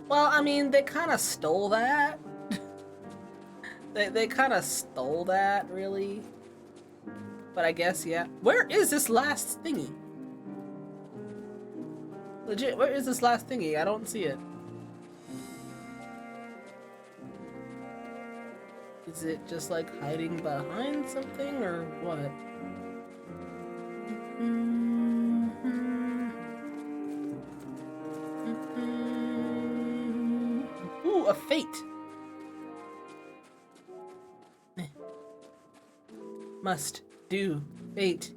Well, I mean, they kind of stole that. they kind of stole that, really. But I guess, yeah. Where is this last thingy? Legit, where is this last thingy? I don't see it. Is it just like hiding behind something or what? Ooh, a fate. Must do fate.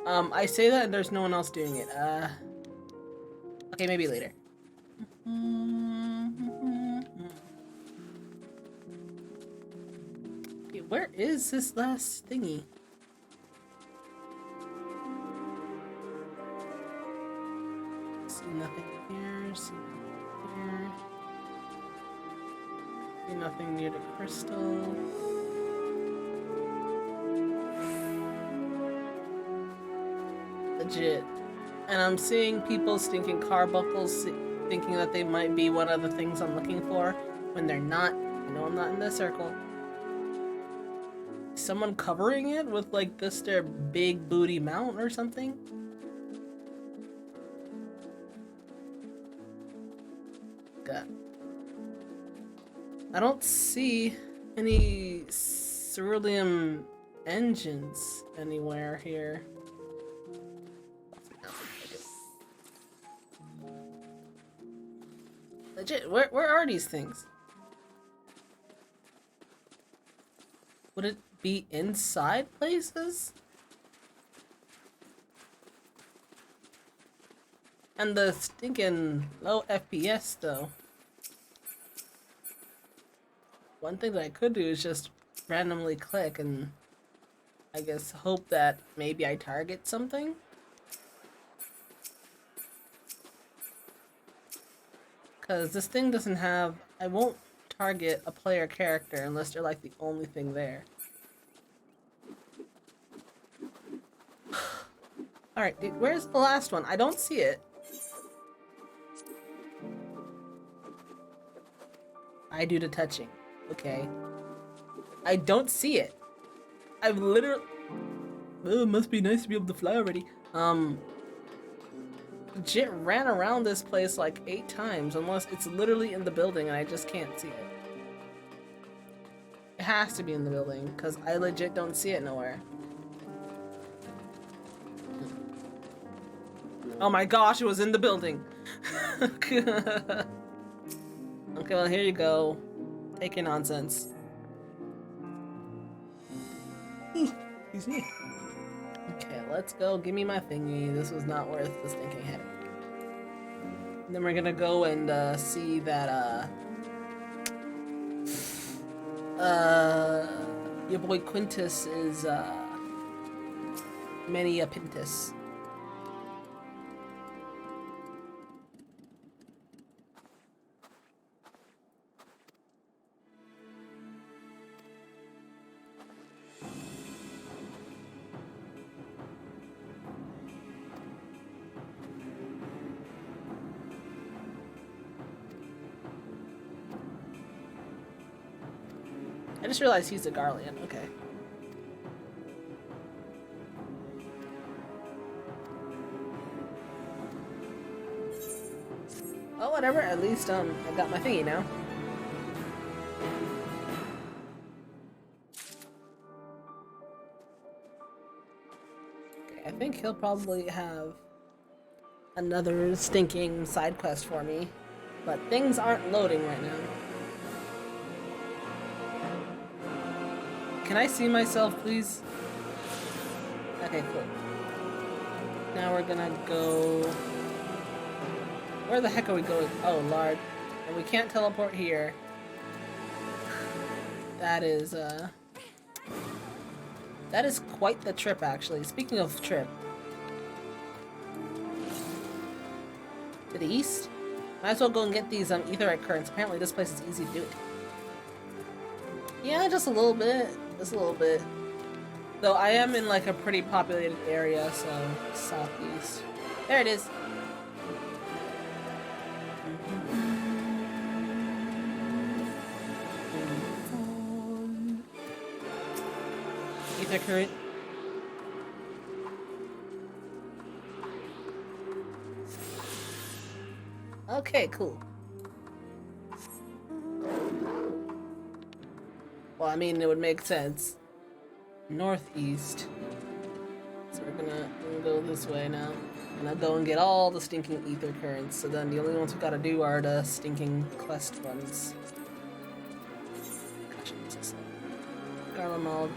I say that and there's no one else doing it. Okay, maybe later. Okay, where is this last thingy? See nothing here, see nothing here. See nothing near the crystal. Legit. And I'm seeing people stinking car buckles, thinking that they might be one of the things I'm looking for, when they're not. I know I'm not in the circle. Is someone covering it with like this their big booty mount or something? God. I don't see any cerulean engines anywhere here. Legit, where are these things? Would it be inside places? And the stinking low FPS though. One thing that I could do is just randomly click and I guess hope that maybe I target something. Because this thing doesn't have... I won't target a player character unless they're like the only thing there. Alright, dude, where's the last one? I don't see it. I do the touching. Okay. I don't see it. I've literally... Oh, it must be nice to be able to fly already. Legit ran around this place like 8 times, unless it's literally in the building and I just can't see it. It has to be in the building, because I legit don't see it nowhere. Oh my gosh, it was in the building! Okay, well here you go. Take your nonsense. Excuse me. Okay, let's go. Give me my thingy. This was not worth the stinking headache. Then we're gonna go and see that your boy Quintus is many a pintus. I just realized he's a Garlean. Okay. Oh, whatever. At least, I got my thingy now. Okay, I think he'll probably have another stinking side quest for me. But things aren't loading right now. Can I see myself, please? Okay, cool. Now we're gonna go... Where the heck are we going? Oh, Lord. And we can't teleport here. That is quite the trip, actually. Speaking of trip. To the east? Might as well go and get these etherite currents. Apparently this place is easy to do it. Yeah, just a little bit. Just a little bit. Though I am in like a pretty populated area, so southeast. There it is. Ether current. Okay, cool. Well, I mean, it would make sense. Northeast. So we're gonna go this way now. And I'll go and get all the stinking ether currents. So then the only ones we gotta do are the stinking quest ones. Gosh, what's this? Garlemald.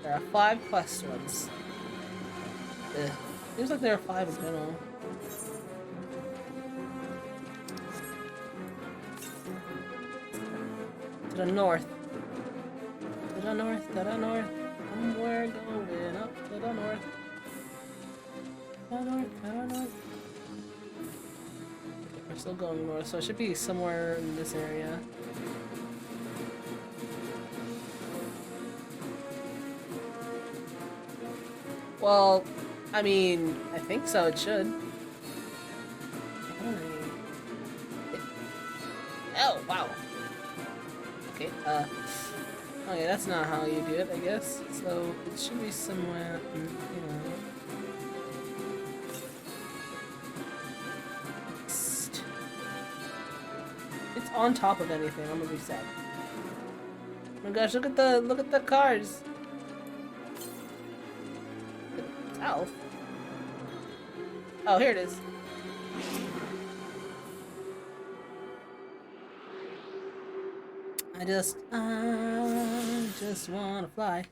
There are 5 quest ones. Seems like there are 5 in general. To the north. To the north, to the north. Somewhere going up to the north. To the north, to the north. We're still going north, so it should be somewhere in this area. Well, I mean, I think so, it should. Oh, wow. Okay, oh yeah, that's not how you do it, I guess. So, it should be somewhere, you know. It's on top of anything, I'm gonna be sad. Oh my gosh, look at the cars! South? Oh, here it is. I just wanna fly.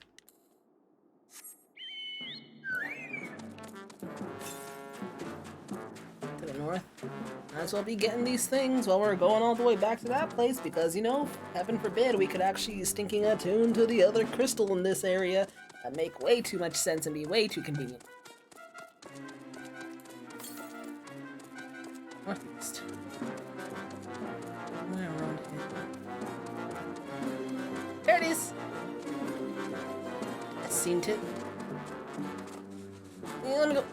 To the north. Might as well be getting these things while we're going all the way back to that place because, you know, heaven forbid we could actually stinking attune to the other crystal in this area. That'd make way too much sense and be way too convenient. Northeast. Somewhere around here. There it is! I seen it. Yeah, let me go.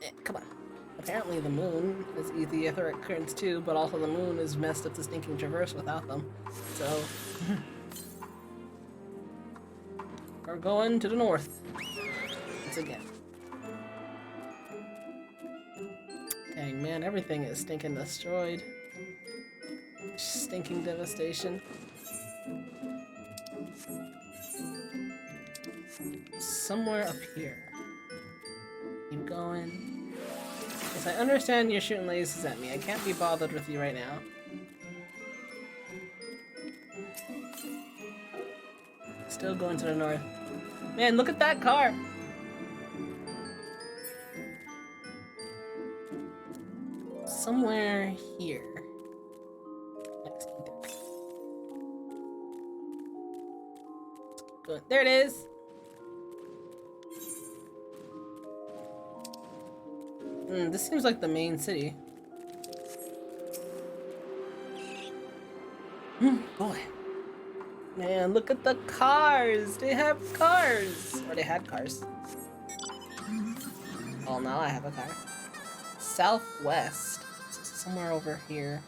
Yeah, come on. Apparently the moon is the etheric currents too, but also the moon is messed up the stinking traverse without them. So we're going to the north. Once again. Dang man, everything is stinking destroyed. Stinking devastation. Somewhere up here. Keep going. Yes, I understand you're shooting lasers at me. I can't be bothered with you right now. Still going to the north. Man, look at that car! Somewhere here. Next ether. Good. There it is! This seems like the main city. Boy. Man, look at the cars! They have cars! Or they had cars. Well, now I have a car. Southwest. Somewhere over here.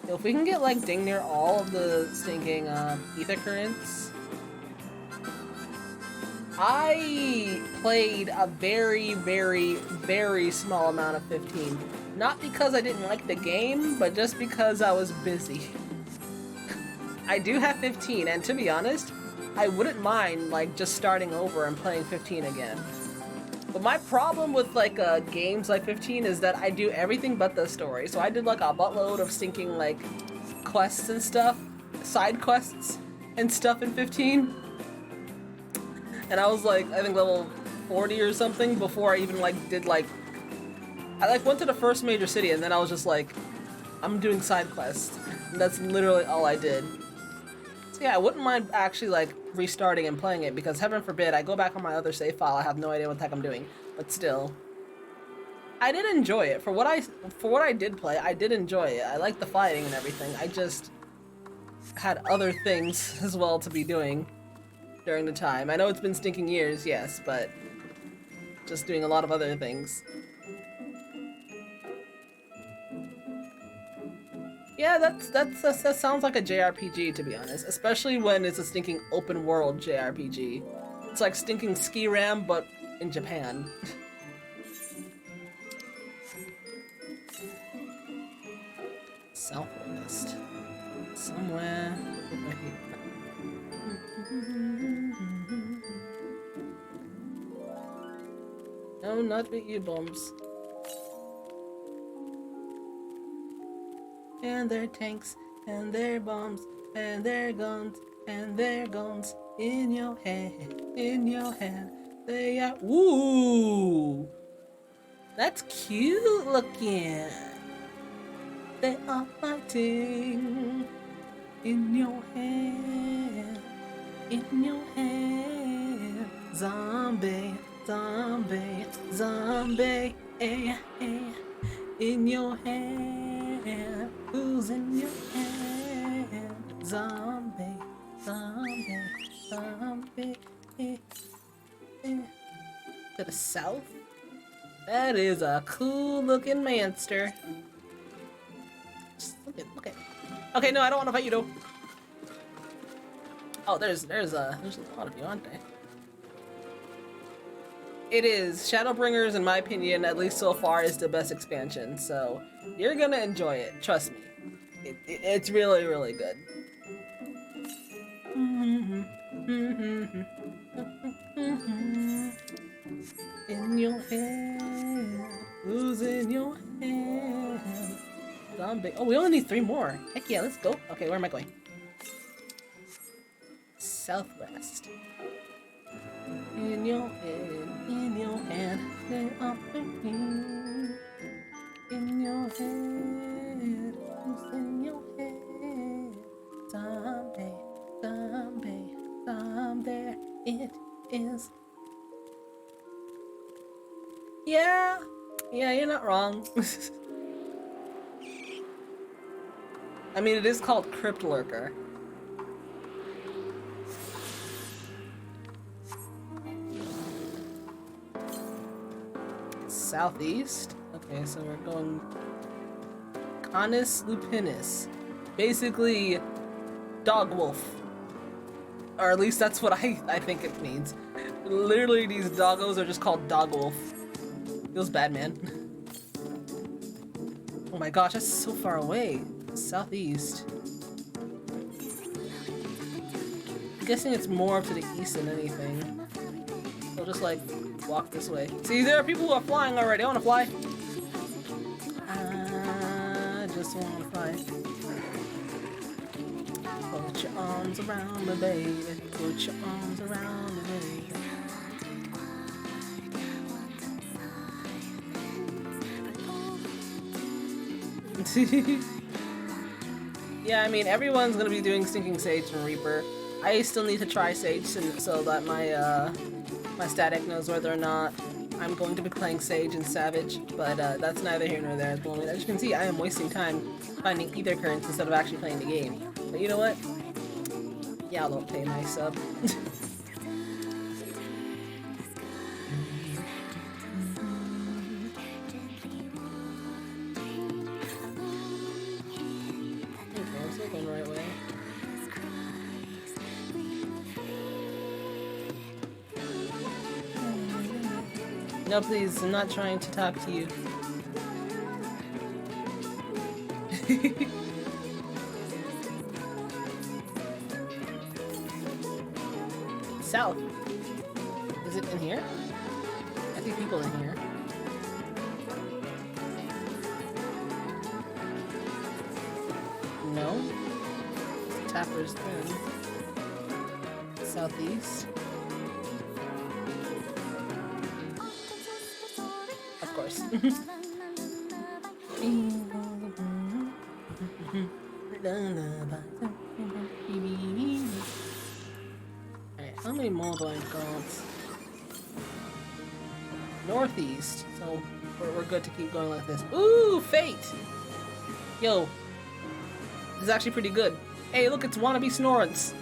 Yo, if we can get, like, dang near all of the stinking, ether currents. I played a very, very, very small amount of 15. Not because I didn't like the game, but just because I was busy. I do have 15, and to be honest, I wouldn't mind, like, just starting over and playing 15 again. But my problem with, like, games like 15 is that I do everything but the story. So I did, like, a buttload of stinking, like, quests and stuff, side quests and stuff in 15. And I was, like, I think level 40 or something before I even, like, did, like... I, like, went to the first major city, and then I was just like, I'm doing side quests. And that's literally all I did. So yeah, I wouldn't mind actually, like, restarting and playing it, because heaven forbid, I go back on my other save file, I have no idea what the heck I'm doing. But still. I did enjoy it. For what I did play, I did enjoy it. I liked the fighting and everything. I just had other things as well to be doing during the time. I know it's been stinking years, yes, but just doing a lot of other things. Yeah, that sounds like a JRPG, to be honest. Especially when it's a stinking open world JRPG. It's like stinking Ski Ram, but in Japan. Southwest. Somewhere over here. No, not with you bombs. And their tanks, and their bombs, and their guns, and their guns in your hand, in your hand. They are. Ooh! That's cute looking. They are fighting in your hand, in your hand. Zombie, zombie, zombie, eh, eh. In your hand, who's in your hand? Zombie, zombie, zombie, eh, eh. To the south? That is a cool looking monster. Just look at. Okay, no, I don't want to fight you though. Oh, there's a lot of you, aren't there? It is. Shadowbringers, in my opinion, at least so far, is the best expansion. So you're gonna enjoy it. Trust me. It's really, really good. In your hand, who's in your hand? Zombie. Oh, we only need 3 more. Heck yeah, let's go. Okay, where am I going? Southwest. In your hand, they are thinking. In your hand, who's in your hand? Zombie, zombie, zombie, it is. Yeah, you're not wrong. I mean, it is called Crypt Lurker. Southeast? Okay, so we're going Canis lupinus. Basically, dog wolf. Or at least that's what I think it means. Literally, these doggos are just called dog wolf. Feels bad, man. Oh my gosh, that's so far away. Southeast. I'm guessing it's more to the east than anything. So just like walk this way. See, there are people who are flying already. I want to fly. I just want to fly. Put your arms around me, baby. Put your arms around me, baby. Yeah, I mean, everyone's gonna be doing Stinking Sage and Reaper. I still need to try Sage so that my static knows whether or not I'm going to be playing Sage and Savage, but that's neither here nor there at the moment. As you can see, I am wasting time finding ether currents instead of actually playing the game. But you know what? Y'all don't pay my sub. No, please, I'm not trying to talk to you. South. Is it in here? I see people in here. No. Tapper's Den. Southeast. Of course. Alright, how many more do I got? Northeast. So we're good to keep going like this. Ooh, Fate! Yo. This is actually pretty good. Hey, look, it's Wannabe Snorrance.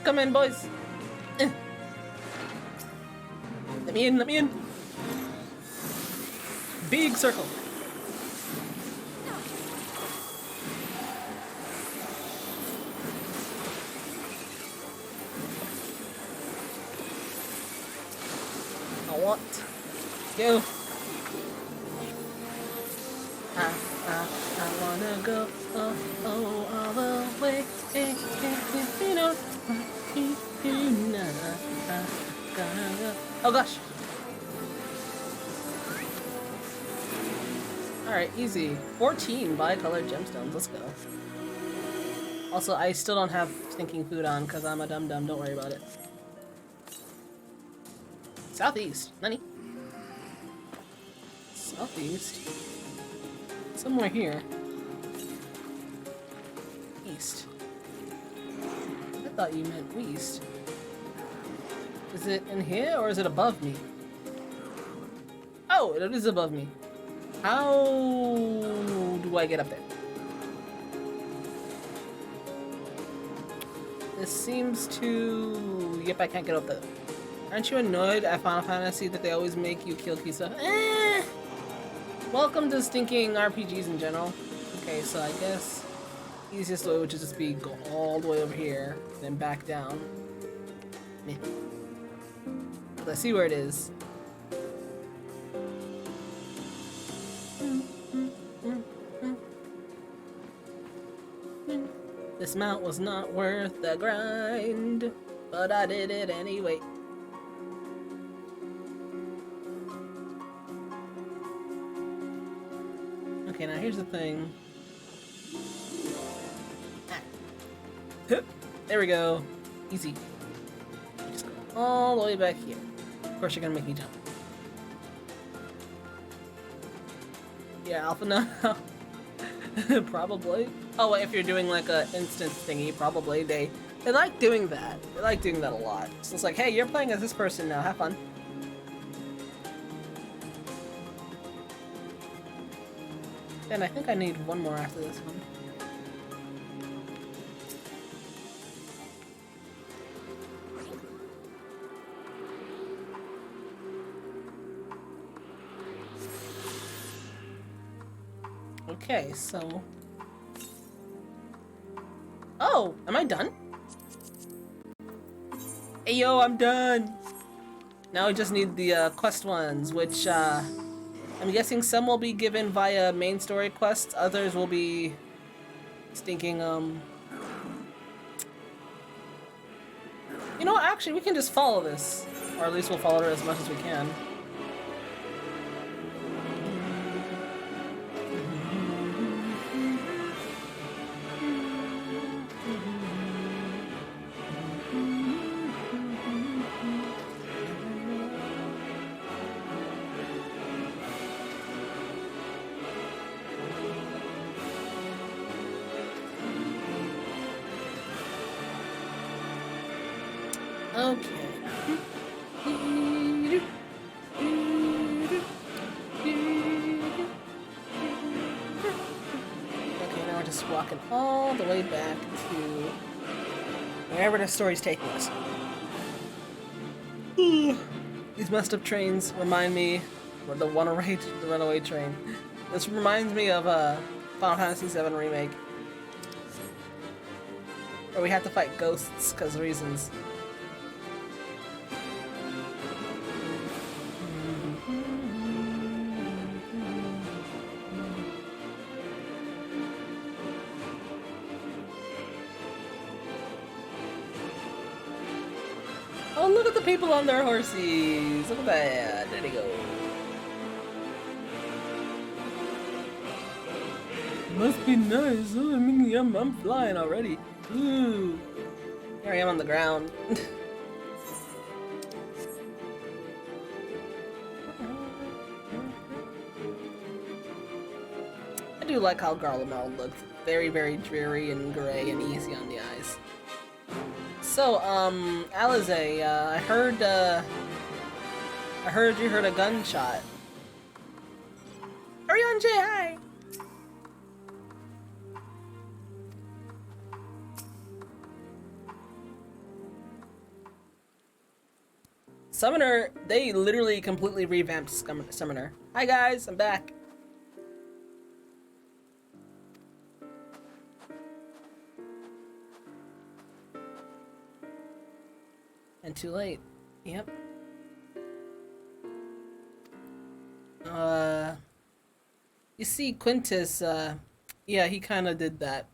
Come in, boys. Let me in, let me in. Big circle. want. Go. I wanna go all the way. Oh gosh. Alright, easy. 14 bi-colored gemstones. Let's go. Also, I still don't have stinking food on because I'm a dum-dum. Don't worry about it. Southeast. Nani? Southeast? Somewhere here. East. I thought you meant west. Is it in here or is it above me? Oh, it is above me. How do I get up there? This seems to... Yep, I can't get up there. Aren't you annoyed at Final Fantasy that they always make you kill Kisa? Welcome to stinking RPGs in general. Okay, so I guess easiest way would just be go all the way over here, then back down. Meh. Let's see where it is. This mount was not worth the grind, but I did it anyway. Okay, now here's the thing. There we go. Easy. Just go all the way back here. Of course you're gonna make me jump. Yeah, Alpha now. Probably. Oh, if you're doing like a instance thingy, probably. They like doing that. They like doing that a lot. So it's like, hey, you're playing as this person now. Have fun. And I think I need one more after this one. Okay, so... Oh, am I done? Hey yo, I'm done! Now we just need the quest ones, which I'm guessing some will be given via main story quests, others will be stinking, You know what, actually we can just follow this. Or at least we'll follow it as much as we can. Okay. Okay, now we're just walking all the way back to wherever the story's taking us. These messed up trains remind me of the runaway train. This reminds me of Final Fantasy VII Remake, where we had to fight ghosts because of reasons. Oh, look at the people on their horses. Look at that. There they go. Must be nice. Oh, I mean, I'm flying already. Ooh. Here I am on the ground. I do like how Garlemald looks. Very, very dreary and gray and easy on the eyes. So, Alize, I heard you heard a gunshot. Ariane J, hi! Summoner, they literally completely revamped Summoner. Hi guys, I'm back. And too late. Yep. Uh, you see, Quintus, yeah, he kind of did that.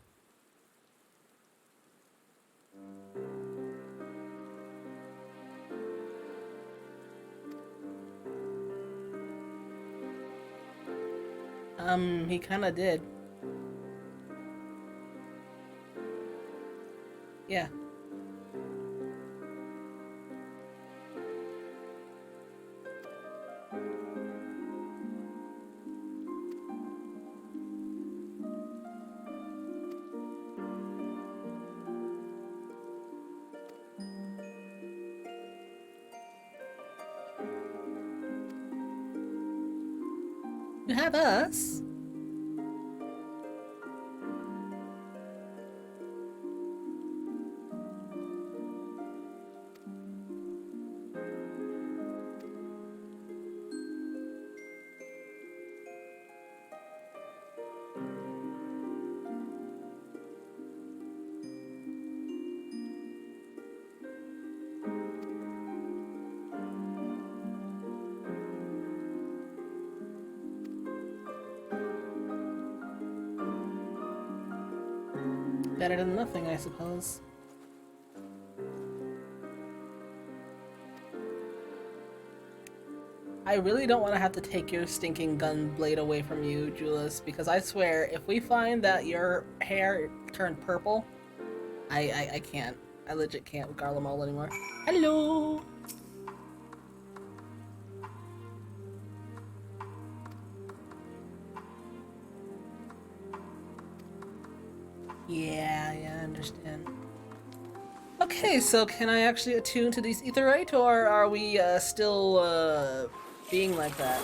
He kind of did. Yeah. You have us. Better than nothing, I suppose. I really don't want to have to take your stinking gun blade away from you, Julius, because I swear, if we find that your hair turned purple, I can't. I legit can't with Garlemald anymore. Hello! Yeah, I understand. Okay, so can I actually attune to these Aetheryte, or are we still being like that?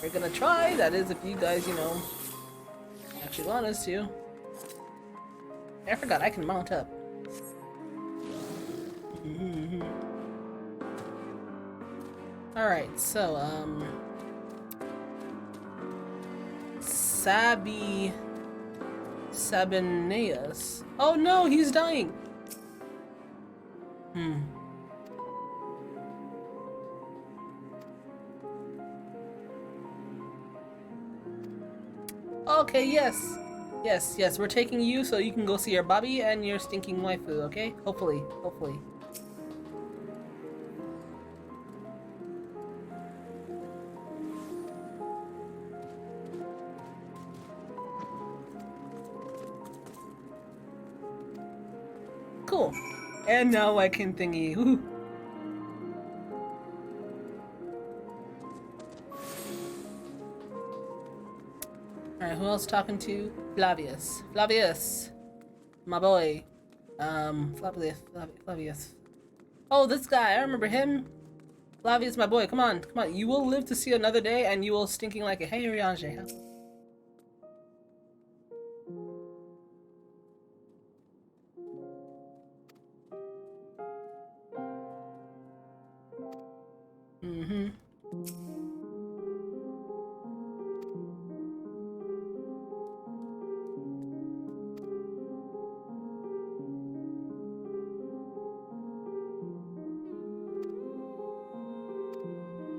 We're gonna try, that is if you guys, you know, actually want us to. I forgot I can mount up. Alright, so, Sabineus. Oh no, he's dying! Okay, yes! Yes, we're taking you so you can go see your Bobby and your stinking waifu, okay? Hopefully. Cool. And now I can thingy. Woo. Alright, who else talking to? Flavius. Flavius! My boy. Flavius. Oh, this guy, I remember him. Flavius, my boy, come on. You will live to see another day and you will stinking like a hey, Riange.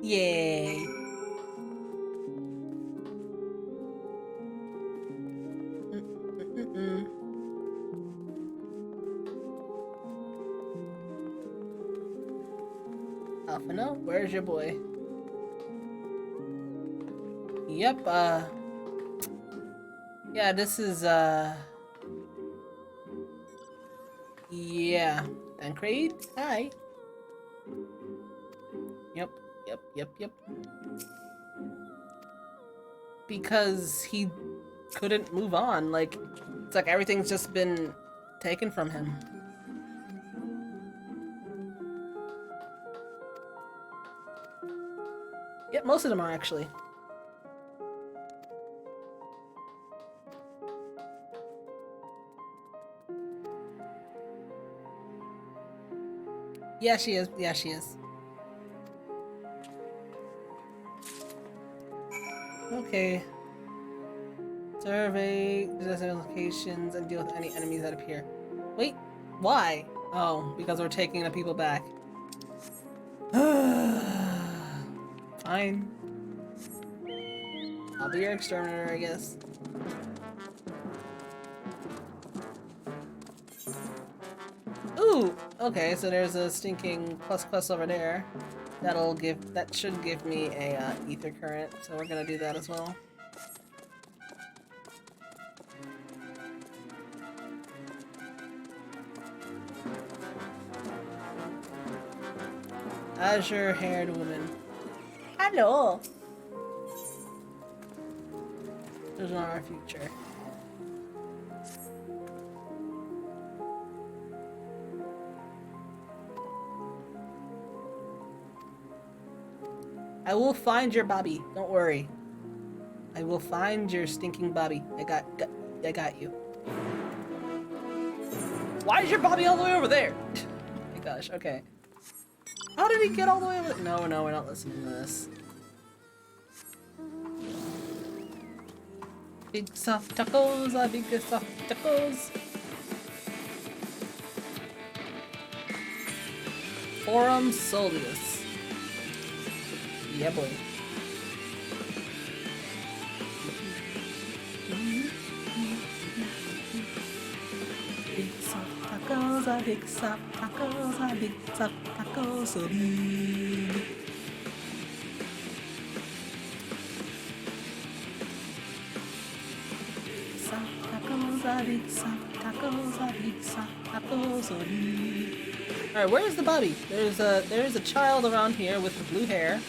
Yay. Alphino, where's your boy? Yep, yeah, this is, yeah. Tancred? Hi. Yep. Because he couldn't move on, like, it's like everything's just been taken from him. Yep, most of them are actually. Yeah, she is. Okay. Survey possessive locations and deal with any enemies that appear. Wait, Why? Oh, because we're taking the people back. Fine. I'll be your exterminator, I guess. Ooh! Okay, so there's a stinking plus quest over there. That should give me a ether current, so we're gonna do that as well. Azure-haired woman. Hello! There's not our future. I will find your Bobby. Don't worry. I will find your stinking Bobby. I got you. Why is your Bobby all the way over there? Oh my gosh. Okay. How did he get all the way over there? No, we're not listening to this. Big soft tacos, big soft tacos. Forum Solius. Yeah, boy. Big soft tacos, big soft tacos, big soft tacos, so big. Soft tacos, big soft tacos, big soft tacos, so big. All right, where's the Bobby? There's a child around here with blue hair.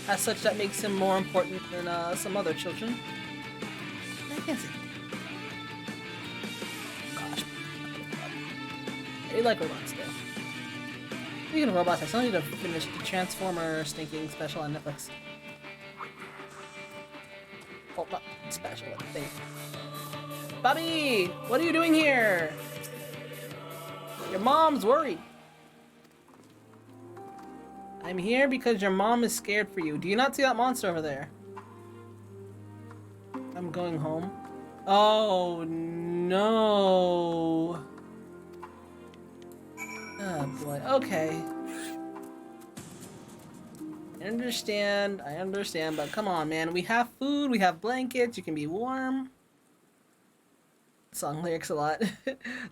As such, that makes him more important than some other children. I can't see. Gosh. I do like robots, though. Speaking of robots, I still need to finish the Transformer stinking special on Netflix. Oh, not special, I think. Bobby! What are you doing here? Your mom's worried. I'm here because your mom is scared for you. Do you not see that monster over there? I'm going home. Oh no. Oh boy. Okay. I understand, but come on, man. We have food, we have blankets, you can be warm. Song lyrics a lot.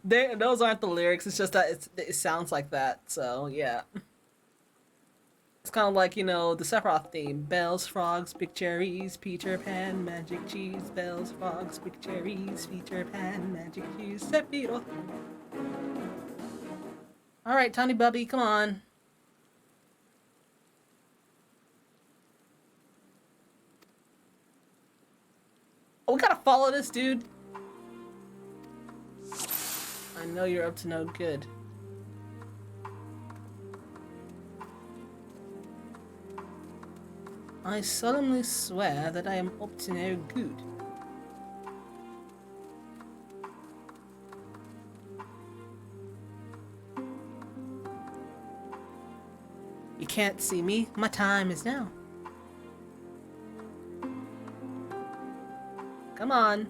Those aren't the lyrics, it's just that it sounds like that, so yeah. It's kind of like, you know, the Sephiroth theme. Bells, frogs, big cherries, Peter Pan, magic cheese. Bells, frogs, big cherries, Peter Pan, magic cheese. Sephiroth. Alright, Tiny Bubby, come on. Oh, we gotta follow this dude. I know you're up to no good. I solemnly swear that I am up to no good. You can't see me. My time is now. Come on.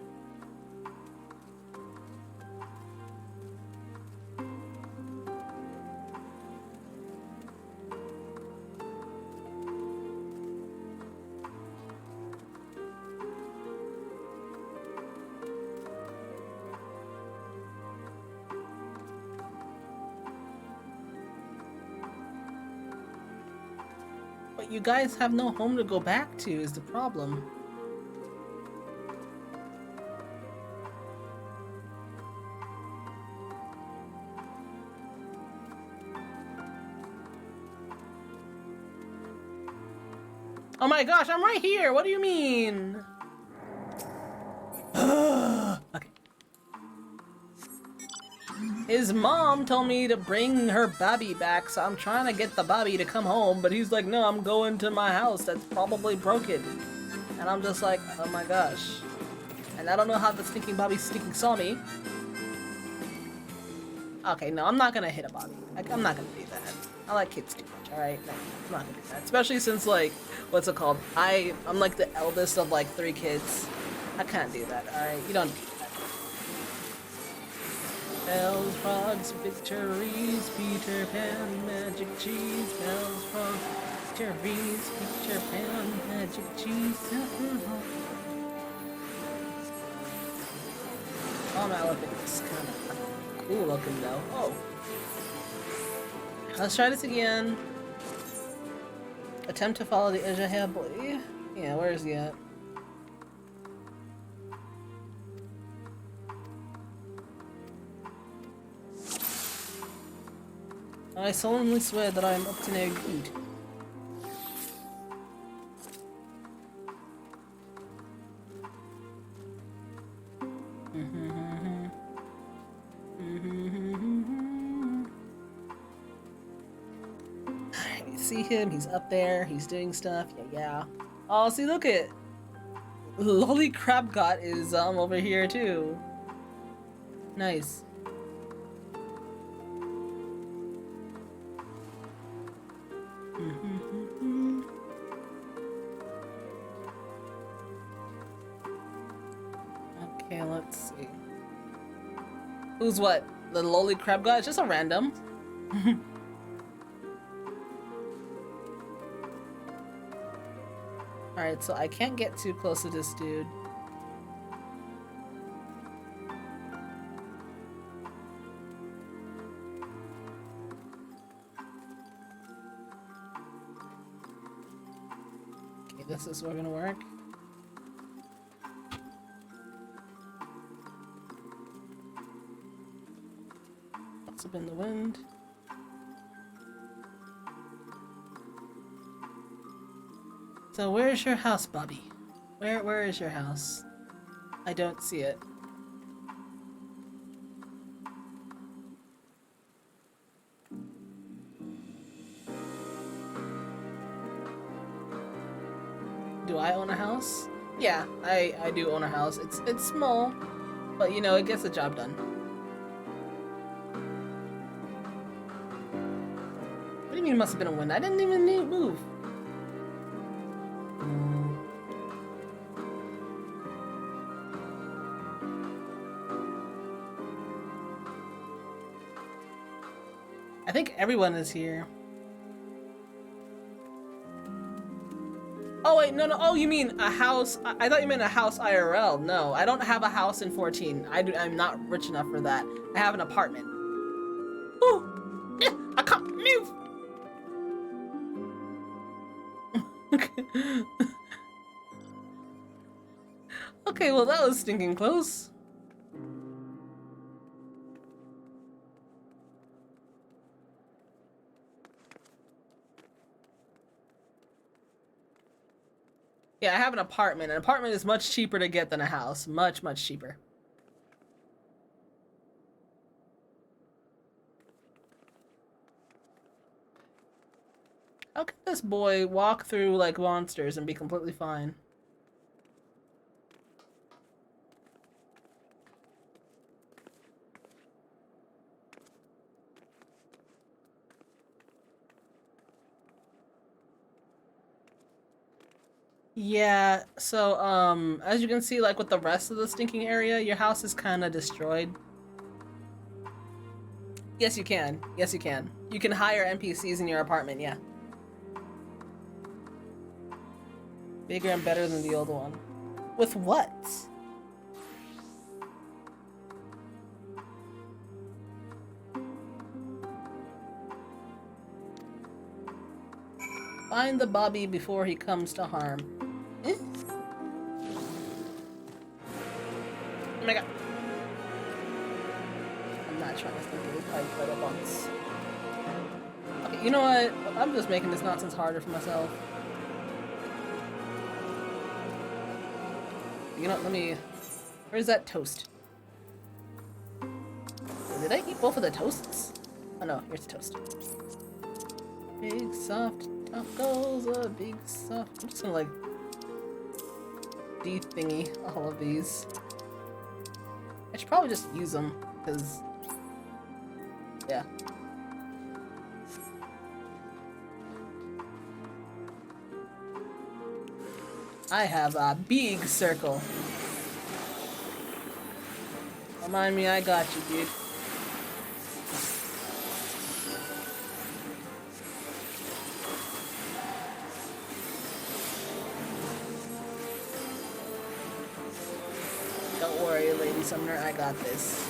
But you guys have no home to go back to is the problem. Oh my gosh, I'm right here! What do you mean? Okay. His mom told me to bring her Bobby back, so I'm trying to get the Bobby to come home, but he's like, no, I'm going to my house that's probably broken. And I'm just like, oh my gosh. And I don't know how the stinking Bobby stinking saw me. Okay, no, I'm not gonna hit a Bobby. I'm not gonna do that. I like kids too much, alright? No, I'm not gonna do that. Especially since, like, what's it called? I'm like the eldest of like 3 kids. I can't do that, alright? You don't do that. Bells, frogs, victories, Peter Pan, magic cheese. Bells, frogs, victories, Peter Pan, magic cheese. Oh, my elephant's kind of cool looking though. Oh. Let's try this again. Attempt to follow the edge ahead, boy. Yeah, where is he at? I solemnly swear that I am up to no good. Alright, you see him? He's up there. He's doing stuff. Yeah. Oh, see, look at Lolly Crabgot is over here too. Nice. Okay, let's see. Who's what? The lowly crab guy? It's just a random. Alright, so I can't get too close to this dude. Okay, this is what's gonna work. Up in the wind. So where's your house, Bobby? Where is your house? I don't see it. Do I own a house? Yeah, I do own a house. It's small, but you know, it gets the job done. What do you mean it must have been a wind? I didn't even need to move. I think everyone is here. Oh wait, no. Oh, you mean a house? I thought you meant a house IRL. No, I don't have a house in 14. I'm not rich enough for that. I have an apartment. Ooh, yeah, I can't move. Okay. Okay, well that was stinking close. Yeah, I have an apartment. An apartment is much cheaper to get than a house. Much, much cheaper. How can this boy walk through like monsters and be completely fine? Yeah, so, as you can see, like, with the rest of the stinking area, your house is kind of destroyed. Yes, you can. Yes, you can. You can hire NPCs in your apartment, yeah. Bigger and better than the old one. With what? Find the Bobby before he comes to harm. Eh? Oh my god. I'm not trying to sneakily fight little bunks. Okay, you know what? I'm just making this nonsense harder for myself. You know, let me... Where's that toast? Did I eat both of the toasts? Oh no, here's the toast. Big soft tacos, a big soft... I'm just gonna like... de-thingy all of these. I should probably just use them, because... yeah. I have a big circle. Remind me, I got you, dude. worry, Lady Summoner. I got this.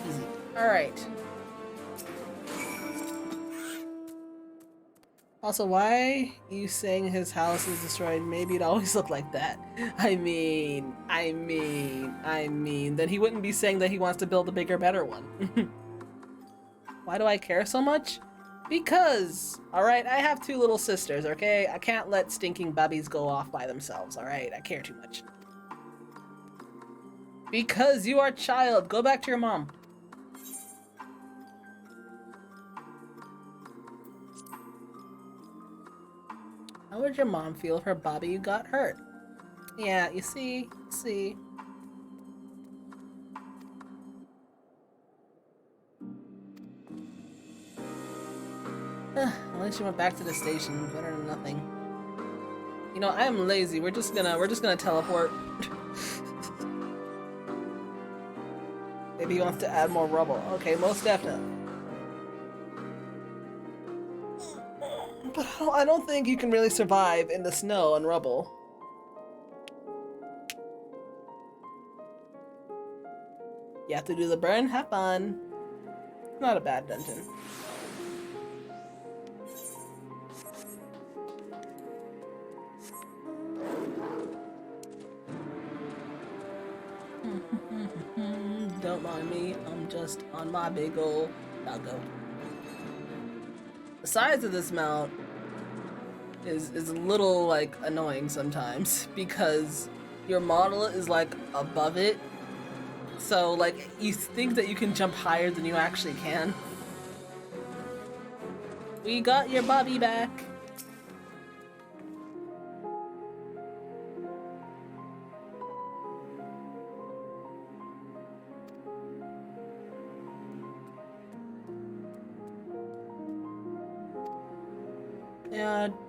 Easy. Alright. Also, why you saying his house is destroyed? Maybe it always looked like that. I mean, then he wouldn't be saying that he wants to build a bigger, better one. Why do I care so much? Because, alright, I have 2 little sisters, okay? I can't let stinking bubbies go off by themselves, alright? I care too much. Because you are a child. Go back to your mom. How would your mom feel if her Bobby got hurt? Yeah, you see. At least she went back to the station. Better than nothing. You know, I am lazy. We're just gonna teleport. Maybe he wants to add more rubble. Okay, most definitely. But I don't think you can really survive in the snow and rubble. You have to do the burn, have fun. Not a bad dungeon. Don't mind me, I'm just on my big ol' doggo. The size of this mount is a little like annoying sometimes because your model is like above it, so like you think that you can jump higher than you actually can. We got your Bobby back.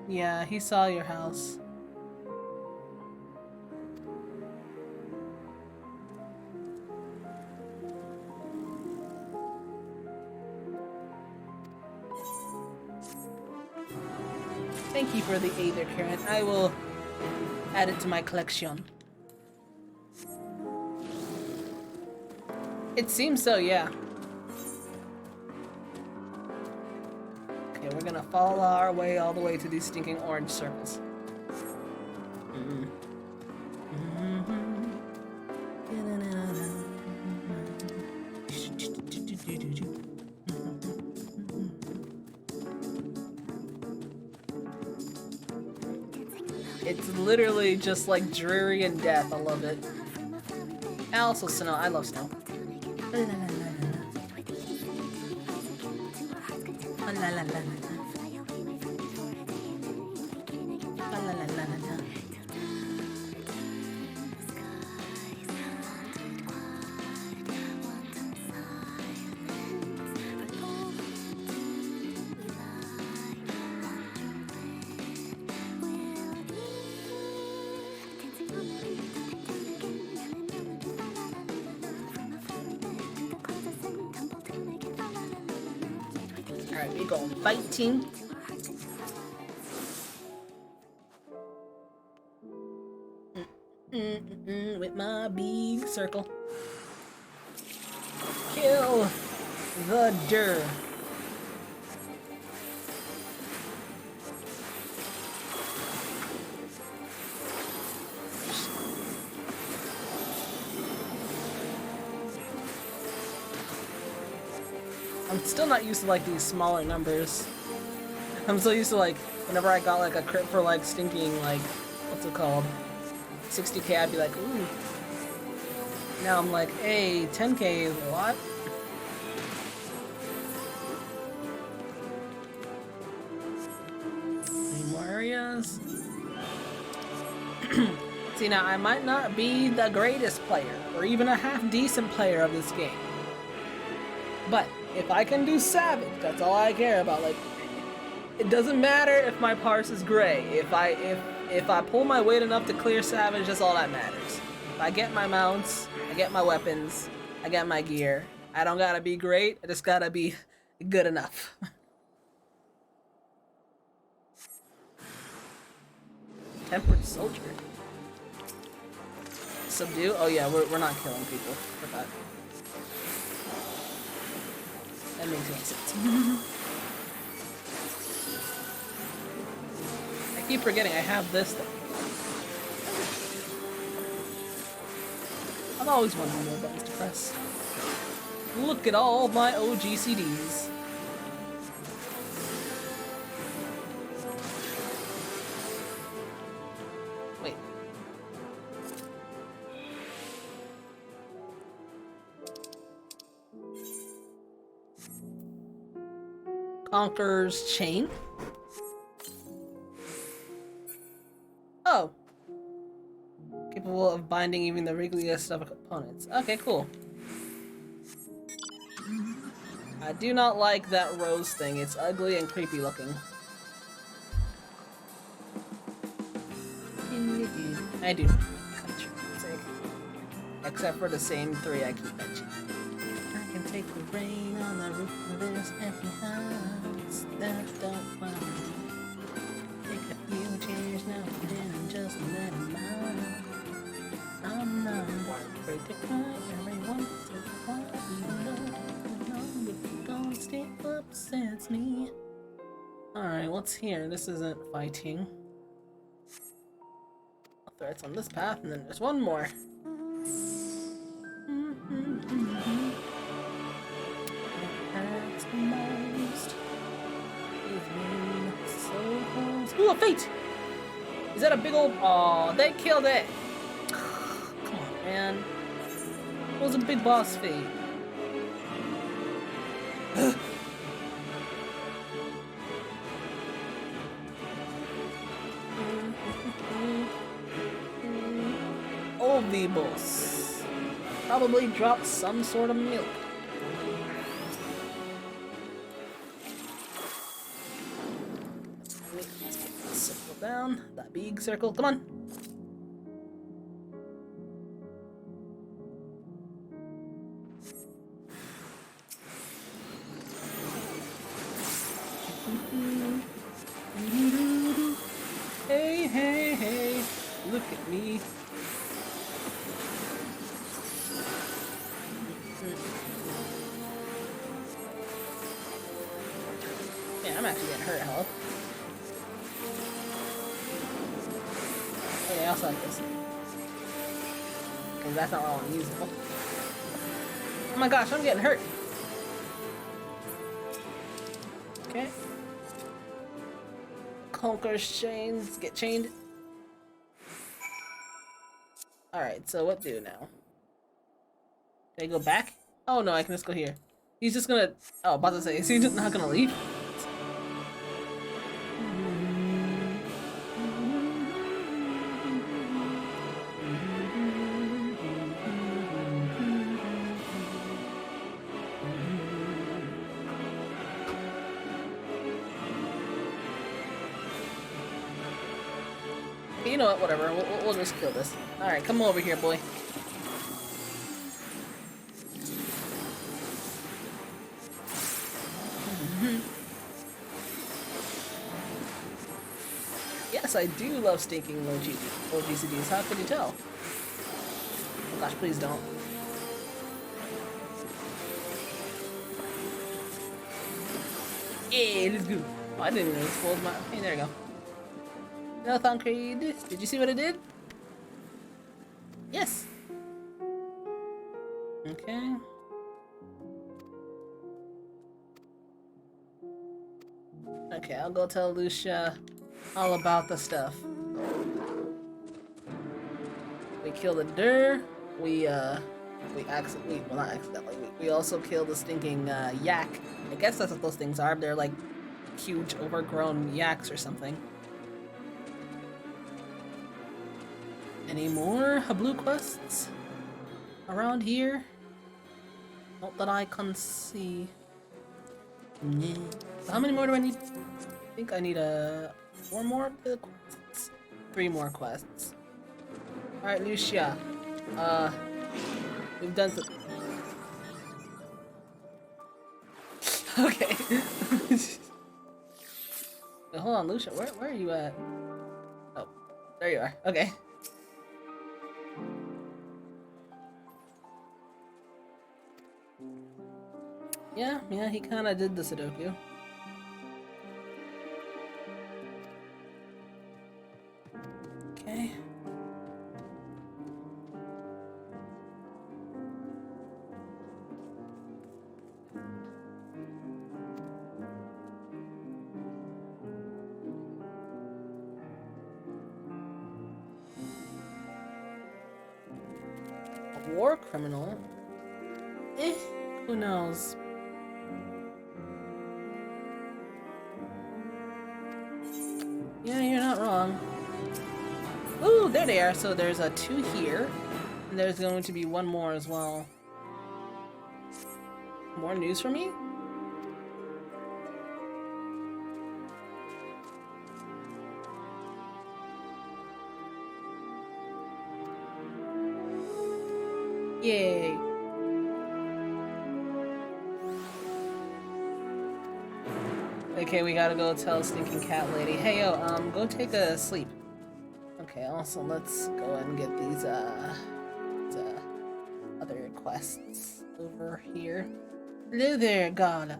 Yeah, he saw your house. Thank you for the Aether Current. I will add it to my collection. It seems so, yeah. Okay, we're gonna follow our way all the way to these stinking orange circles. It's literally just like dreary and death. I love it. And also snow. I love snow. Alright, we go fighting. With my big circle. Kill the dir. I'm still not used to like these smaller numbers. I'm so used to like whenever I got like a crit for like stinking like what's it called? 60k, I'd be like, ooh. Now I'm like, hey, 10k is a lot. Any more areas? See, now I might not be the greatest player or even a half decent player of this game, but if I can do Savage, that's all I care about. Like, it doesn't matter if my parse is gray. If I pull my weight enough to clear Savage, that's all that matters. If I get my mounts, I get my weapons, I get my gear. I don't gotta be great, I just gotta be good enough. Tempered Soldier. subdue? Oh yeah, we're not killing people. Forgot. That makes no sense. I keep forgetting I have this thing. I've always wanted more buttons to press. Look at all my OGCDs. Wait. Conqueror's Chain? Oh. Capable of binding even the wriggliest of opponents. Okay, cool. I do not like that rose thing. It's ugly and creepy looking. I do. Except for the same three I keep mentioning. I can take the rain on the roof of this empty house that don't want me. Take a few chairs now and then and just let them out. I'm not afraid to cry every once in a while, even though the ghost stay upsets me. Alright, what's here? This isn't fighting. Threats on this path, and then there's one more. Ooh, a fate! Is that a big old... Aw, they killed it! Come on, man. It was a big boss fate. Ovibos. Probably dropped some sort of milk. Let's get this circle down. That big circle. Come on. Hey, hey, hey. Look at me. Yeah, I'm actually getting hurt, hello. Okay, I also like this. Because that's not all I'm using. Oh my gosh, I'm getting hurt. Okay. Conqueror's chains, get chained. Alright, so what do now? Can I go back? Oh no, I can just go here. He's just gonna... Oh, about to say, is he just not gonna leave? You know what, whatever, we'll just kill this. Alright, come over here, boy. Yes, I do love stinking low GCDs. How could you tell? Oh gosh, please don't. Hey, let's go. Oh, I didn't even expose my... Hey, there you go. No, Concrete. Did you see what I did? Yes. Okay. Okay, I'll go tell Lucia all about the stuff. We killed the Dur. We accidentally, well, not accidentally, we also killed the stinking yak. I guess that's what those things are. They're like huge overgrown yaks or something. Any more blue quests around here? Not that I can see. Yeah. So how many more do I need? I think I need 4 more quests. 3 more quests. Alright, Lucia. We've done some... Okay. Wait, hold on, Lucia. Where are you at? Oh, there you are. Okay. Yeah, he kind of did the Sudoku. Okay. A war criminal? Who knows? Yeah, you're not wrong. Ooh, there they are. So there's a 2 here. And there's going to be 1 more as well. More news for me? Yay. Okay, we gotta go tell Stinking Cat Lady, hey yo, go take a sleep. Okay, also let's go ahead and get these other quests over here. Hello there, God.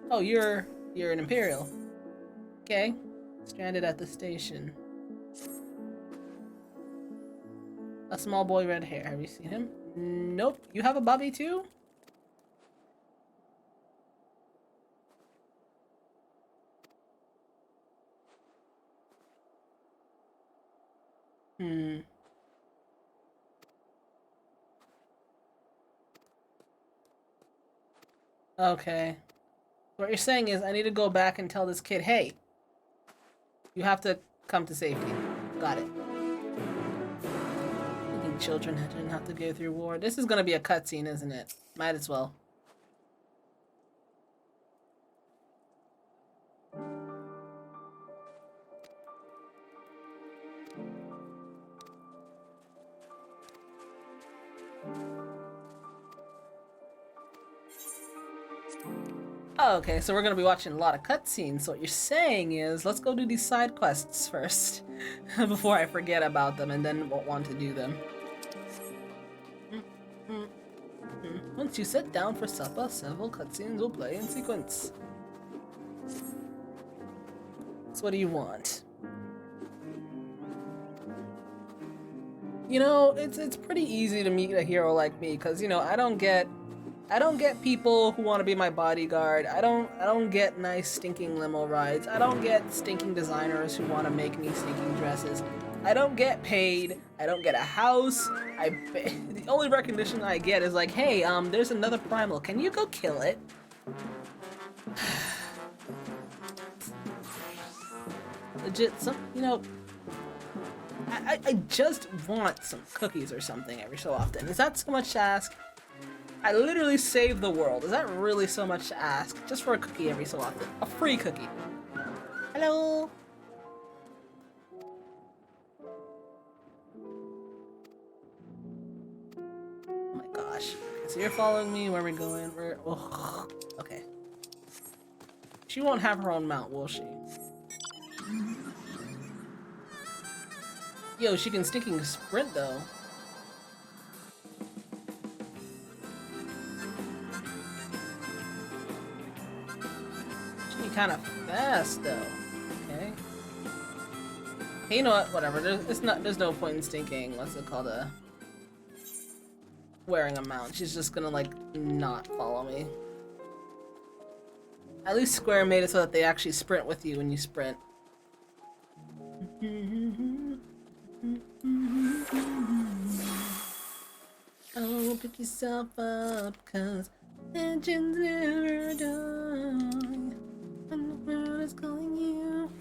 Oh, you're an Imperial. Okay. Stranded at the station. A small boy, red hair. Have you seen him? Nope. You have a bobby too? Okay. What you're saying is I need to go back and tell this kid, hey, you have to come to safety. Got it. Thinking children shouldn't have to go through war. This is gonna be a cutscene, isn't it? Might as well. Oh, okay, so we're gonna be watching a lot of cutscenes. So what you're saying is, let's go do these side quests first, before I forget about them and then won't want to do them. Once you sit down for supper, several cutscenes will play in sequence. So what do you want? You know, it's pretty easy to meet a hero like me, because you know I don't get people who want to be my bodyguard. I don't get nice stinking limo rides. I don't get stinking designers who want to make me stinking dresses. I don't get paid. I don't get a house. The only recognition I get is like, hey, there's another primal. Can you go kill it? Legit, you know, I just want some cookies or something every so often. Is that so much to ask? I literally saved the world. Is that really so much to ask? Just for a cookie every so often. A free cookie. Hello? Oh my gosh. So you're following me? Where are we going? Oh, okay. She won't have her own mount, will she? Yo, she can stinking sprint though. Kind of fast though. Okay. Hey, you know what? Whatever. There's no point in stinking. What's it called? Wearing a mount. She's just gonna like not follow me. At least Square made it so that they actually sprint with you when you sprint. Oh, pick yourself up, 'cause legends never die. And the world is calling you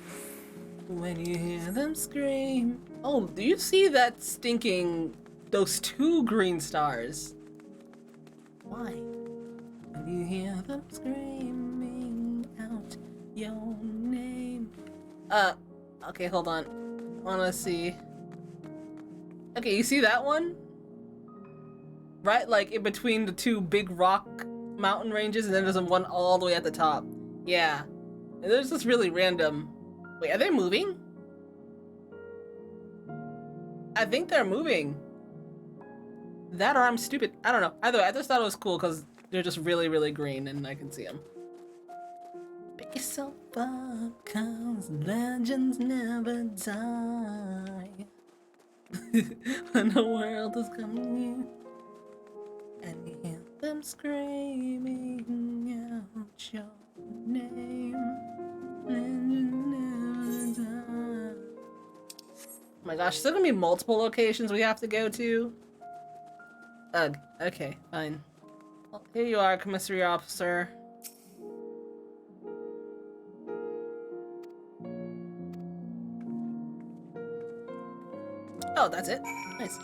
when you hear them scream. Oh, do you see that those 2 green stars? Why? When you hear them screaming out your name. Okay, hold on. I wanna see. Okay, you see that one? Right, like in between the 2 big rock mountain ranges, and then there's one all the way at the top. Yeah. And there's this really random... Wait, are they moving? I think they're moving. That or I'm stupid. I don't know. Either way, I just thought it was cool because They're just really, really green, and I can see them. Pick yourself up, 'cause legends never die. When the world is coming in, and you hear them screaming out your name. Legends never die. Oh my gosh, is there gonna be multiple locations we have to go to? Ugh, okay, fine. Well, here you are, commissary officer. Oh, that's it? Nice.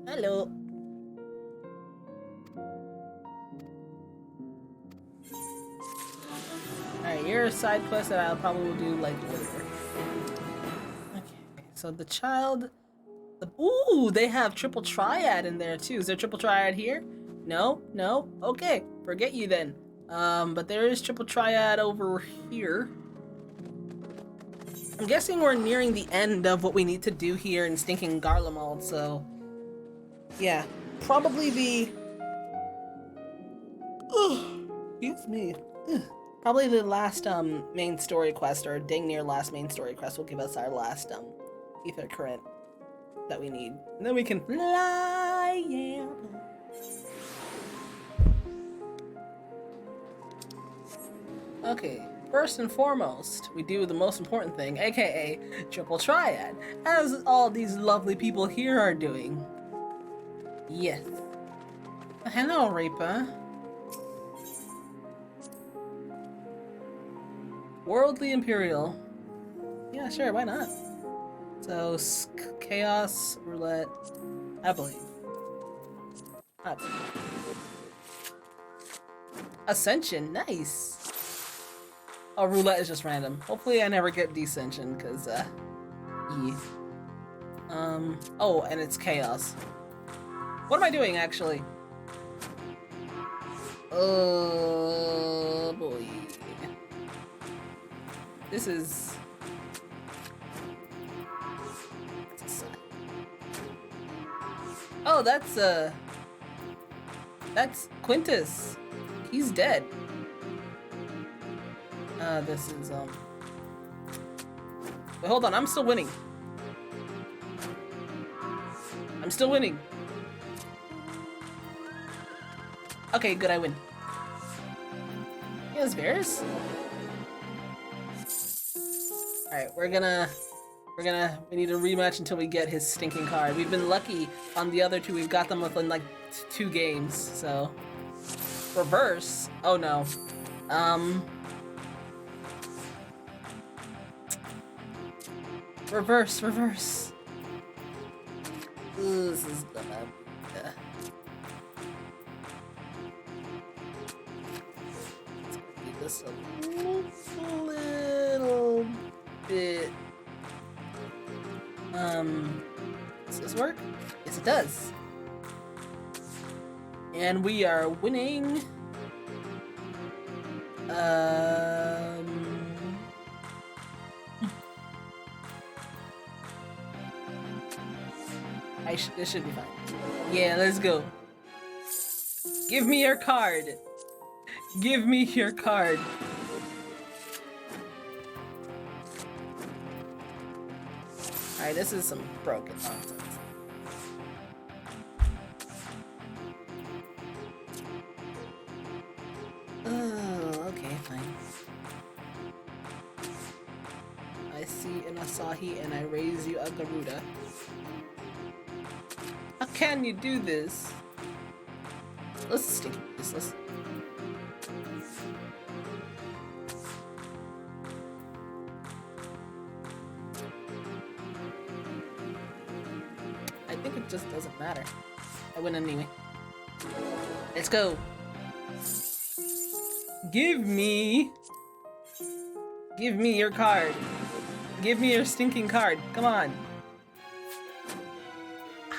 Hello. Alright, you're a side quest that I'll probably do like later. Okay, so the child. Ooh, they have triple triad in there too. Is there triple triad here? No, no. Okay, forget you then. But there is triple triad over here. I'm guessing we're nearing the end of what we need to do here in Stinking Garlemald, so yeah, probably the. Excuse me. Ugh. Probably the last main story quest, or dang near last main story quest, will give us our last ether current that we need. And then we can fly, yeah. Okay, first and foremost, we do the most important thing, aka triple triad, as all these lovely people here are doing. Yes. Hello, Reaper. Worldly Imperial. Yeah, sure, why not? So, Chaos, Roulette, I believe. Ascension, nice! Oh, Roulette is just random. Hopefully I never get Descension, because, yeah. Oh, and it's Chaos. What am I doing, actually? Oh, boy. This is... Oh, that's Quintus. He's dead. This is, Wait, hold on, I'm still winning. I'm still winning. Okay, good, I win. He has Varus? Alright, we need a rematch until we get his stinking card. We've been lucky on the other two. We've got them within like 2 games, so. Reverse? Oh no. Reverse. Ooh, this is gonna be, let's do this a little bit. Does this work? Yes, it does. And we are winning. This should be fine. Yeah, let's go. Give me your card. Give me your card. Alright, this is some broken nonsense. Oh, okay, fine. I see an Asahi and I raise you a Garuda. How can you do this? Let's stick with this. Let's... I think it just doesn't matter. I win anyway. Let's go. Give me your card. Give me your stinking card. Come on.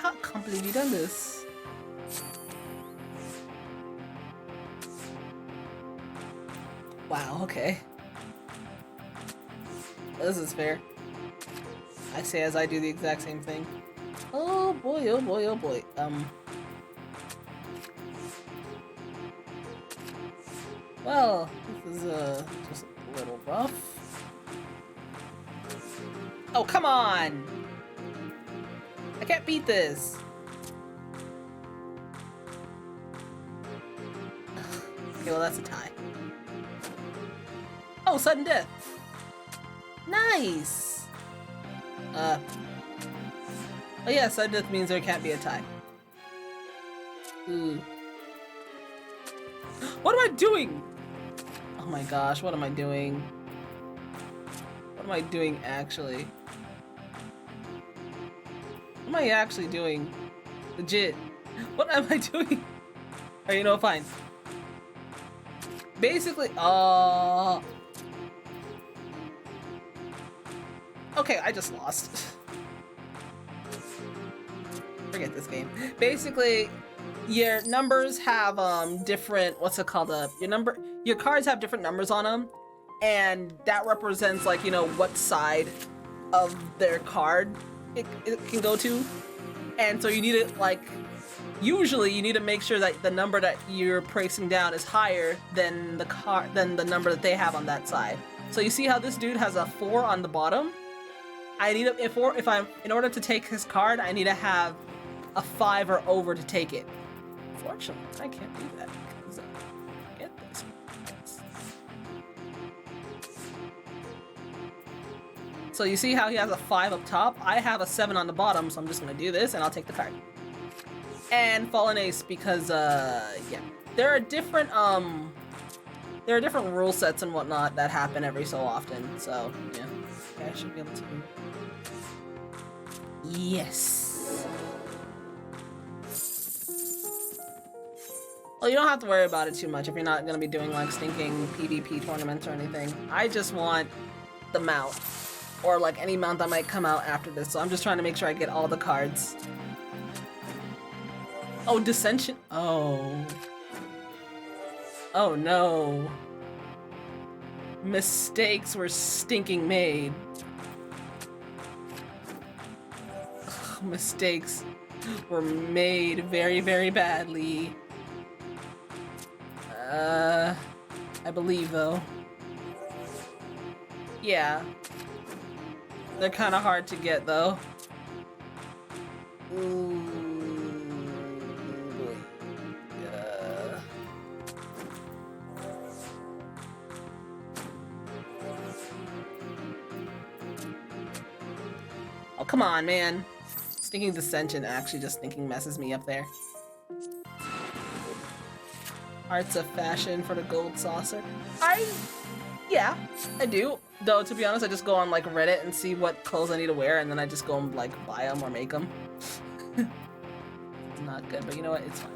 I can't believe you done this. Wow, okay. This is fair. I say as I do the exact same thing. Oh boy, oh boy, oh boy. Well, this is just a little rough. Oh, come on! I can't beat this. Okay, well that's a tie. Oh, sudden death. Nice. Oh yeah, sudden death means there can't be a tie. Ooh. What am I doing? Oh my gosh, what am I doing? What am I doing actually? What am I actually doing? Legit. What am I doing? Alright, you know, fine. Basically, okay, I just lost. Forget this game. Basically, your numbers have different, what's it called? Your cards have different numbers on them, and that represents, like, you know, what side of their card it can go to. And so you need to, like, usually you need to make sure that the number that you're placing down is higher than the number that they have on that side. So you see how this dude has a 4 on the bottom? I need in order to take his card, I need to have a 5 or over to take it. Unfortunately, I can't do that because I get this. So you see how he has a 5 up top? I have a 7 on the bottom, so I'm just gonna do this and I'll take the card. And Fallen Ace because yeah. There are different rule sets and whatnot that happen every so often, so yeah. Okay, I should be able to. Yes. Well, you don't have to worry about it too much if you're not gonna be doing like stinking PvP tournaments or anything. I just want the mount, or like any mount that might come out after this, so I'm just trying to make sure I get all the cards. Oh, Dissension. Oh. Oh no. Mistakes were stinking made. Ugh, mistakes were made very, very badly. I believe though. Yeah. They're kind of hard to get though. Ooh. Oh, come on, man. Stinking Dissension actually just thinking messes me up there. Arts of fashion for the gold saucer. Yeah, I do. Though, to be honest, I just go on like Reddit and see what clothes I need to wear, and then I just go and like buy them or make them. It's not good, but you know what? It's fine.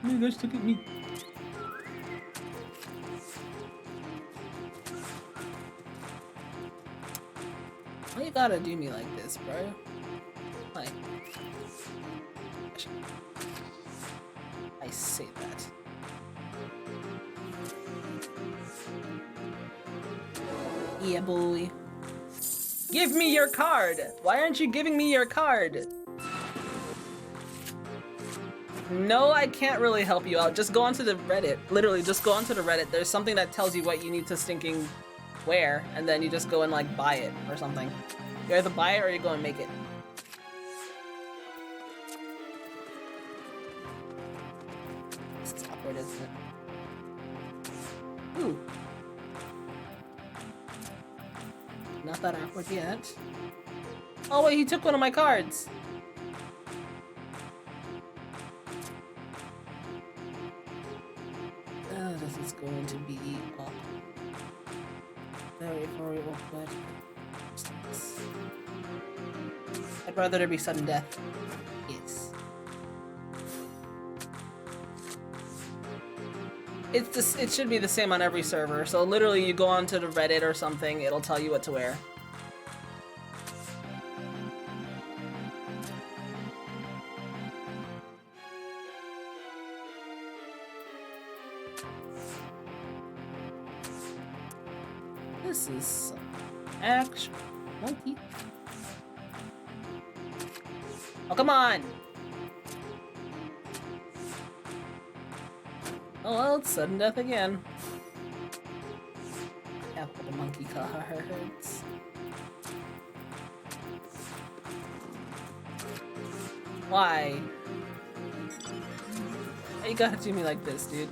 Oh my gosh, look at me. Why you gotta do me like this, bro? Like, I say that. Yeah, boy. Give me your card! Why aren't you giving me your card? No, I can't really help you out. Just go onto the Reddit. Literally, just go onto the Reddit. There's something that tells you what you need to stinking wear, and then you just go and like buy it or something. You either buy it or you go and make it. This is awkward, isn't it? Ooh. Not that awkward yet. Oh wait, he took one of my cards. Oh, this is going to be awkward. Very, very awkward. I'd rather there be sudden death. Yes. It should be the same on every server. So literally you go onto the Reddit or something, it'll tell you what to wear. This is some actual monkey. Oh, come on! Oh well, it's sudden death again. I have all the monkey cards. Why? Why you gotta do me like this, dude?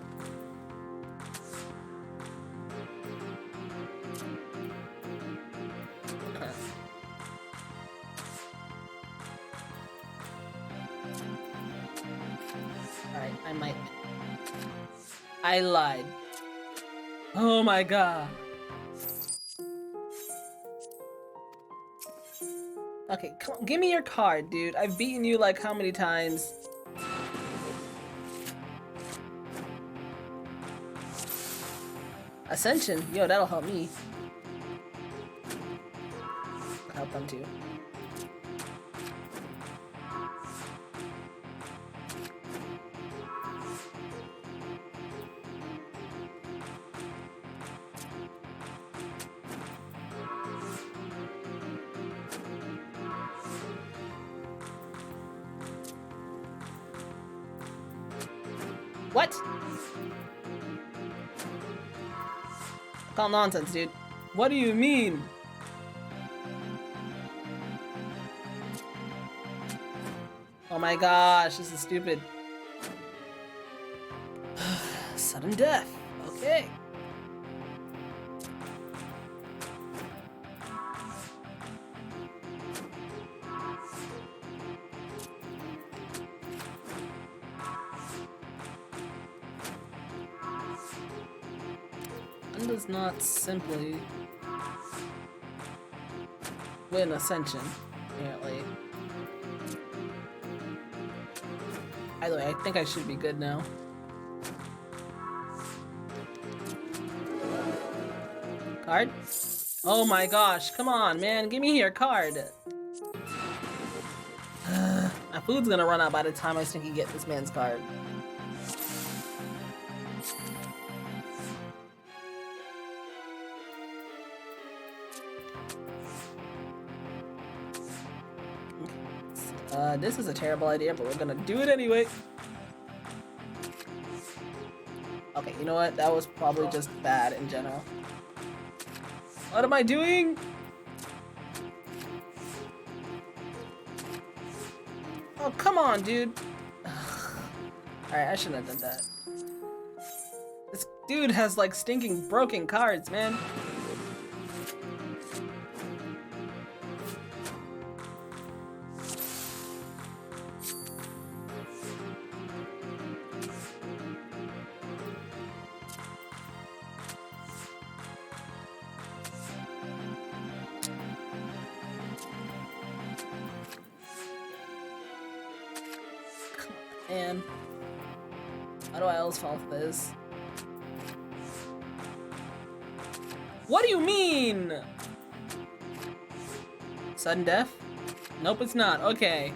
Alright, I might. I lied. Oh my god. Okay, come on, give me your card, dude. I've beaten you like how many times? Ascension? Yo, that'll help me. Help them too. What? Call nonsense, dude. What do you mean? Oh my gosh, this is stupid. Sudden death. Okay. One does not simply win Ascension, apparently. Either way, I think I should be good now. Card? Oh my gosh, come on, man, give me your card. My food's gonna run out by the time I think you get this man's card. This is a terrible idea, but we're gonna do it anyway. Okay, you know what? That was probably just bad in general. What am I doing? Oh, come on, dude. Alright, I shouldn't have done that. This dude has like stinking broken cards, man. And how do I else fall for this? What do you mean? Sudden death? Nope, it's not. Okay.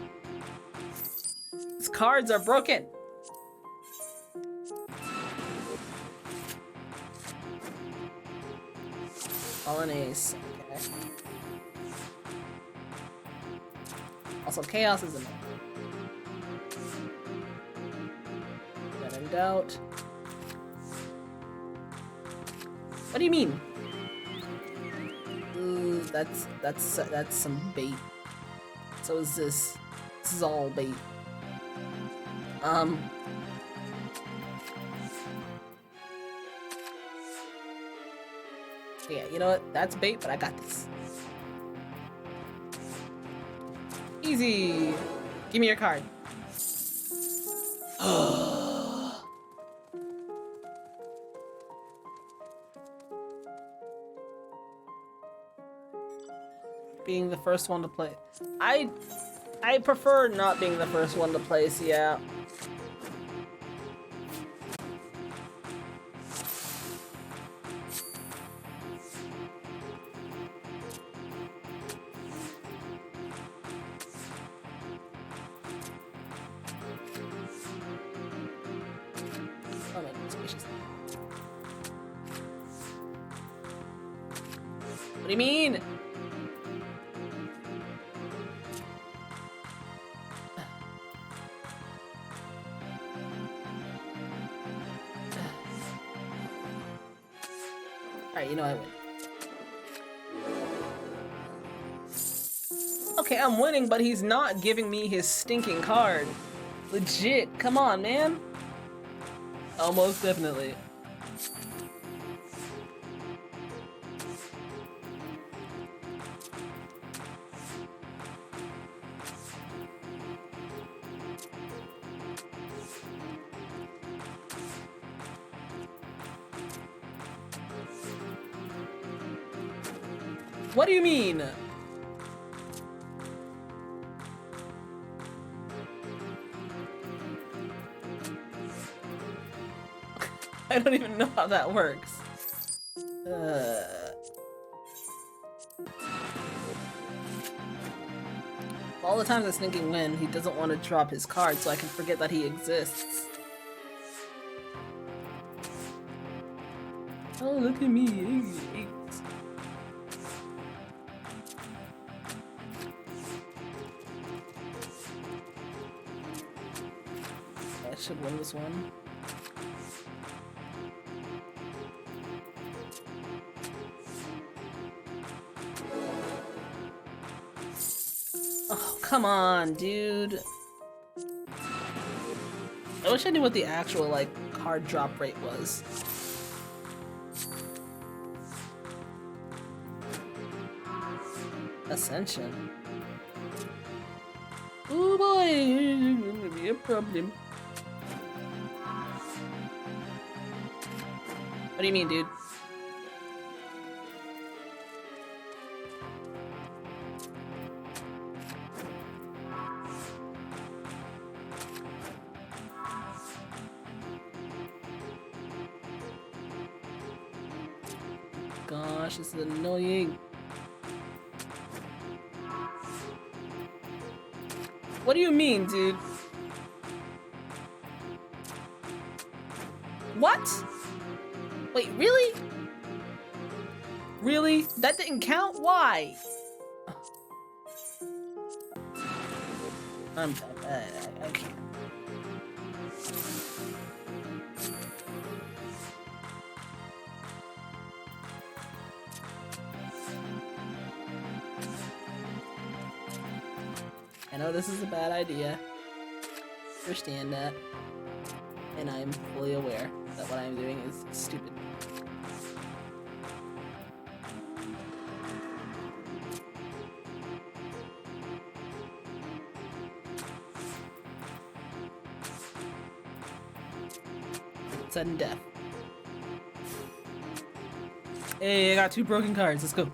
These cards are broken. Fallen ace. Okay. Also, chaos is in there. Doubt. What do you mean? Ooh, that's some bait. So is this. This is all bait. Yeah, you know what? That's bait, but I got this. Easy. Give me your card. Being the first one to play. I prefer not being the first one to place, yeah. Oh my goodness gracious. What do you mean? Alright, you know I win. Okay, I'm winning, but he's not giving me his stinking card. Legit, come on, man. Almost definitely. What do you mean? I don't even know how that works. All the times I sneaking win, he doesn't want to drop his card so I can forget that he exists. Oh, look at me. I should win this one. Oh, come on, dude. I wish I knew what the actual, like, card drop rate was. Ascension. Oh boy, it's gonna be a problem. What do you mean, dude? Gosh, this is annoying. What do you mean, dude? What? Wait, really? Really? That didn't count? Why? I'm done. I can't. I know this is a bad idea. Understand that. And I'm fully aware that what I'm doing is stupid. Sudden death. Hey, I got 2 broken cards. Let's go.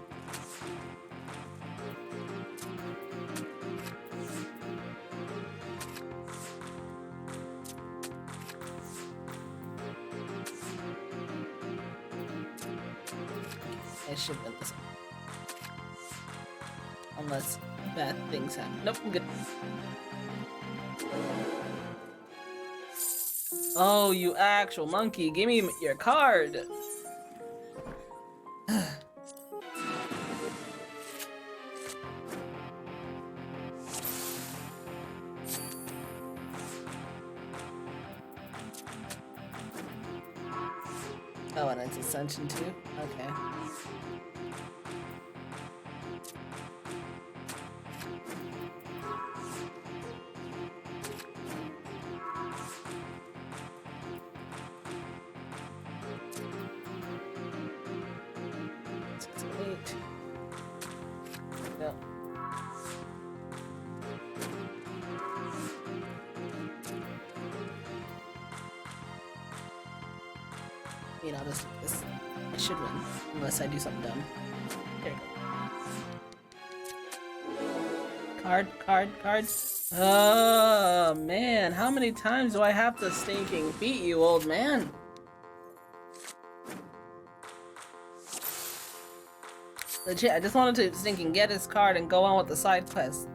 I should win this one. Unless bad things happen. Nope, I'm good. Oh, you actual monkey. Give me your card. Oh, and it's Ascension too? Okay. Yep. You know, this I should win, unless I do something dumb. There you go. Card. Oh man, how many times do I have to stinking beat you, old man? Legit, I just wanted to stinking get his card and go on with the side quest.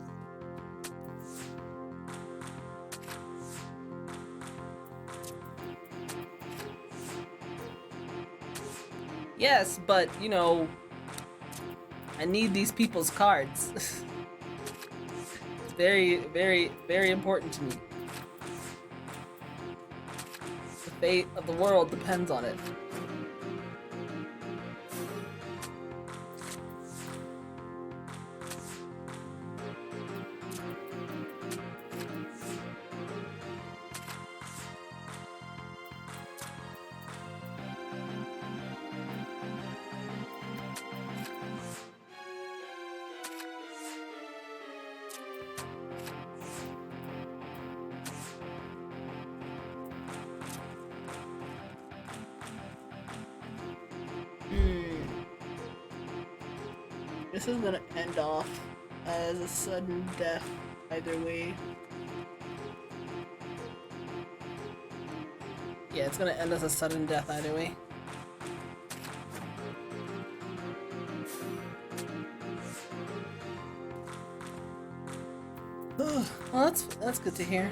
Yes, but, you know, I need these people's cards. It's very, very, very important to me. The fate of the world depends on it. This is gonna end off as a sudden death either way. Yeah, it's gonna end as a sudden death either way. Well, that's good to hear.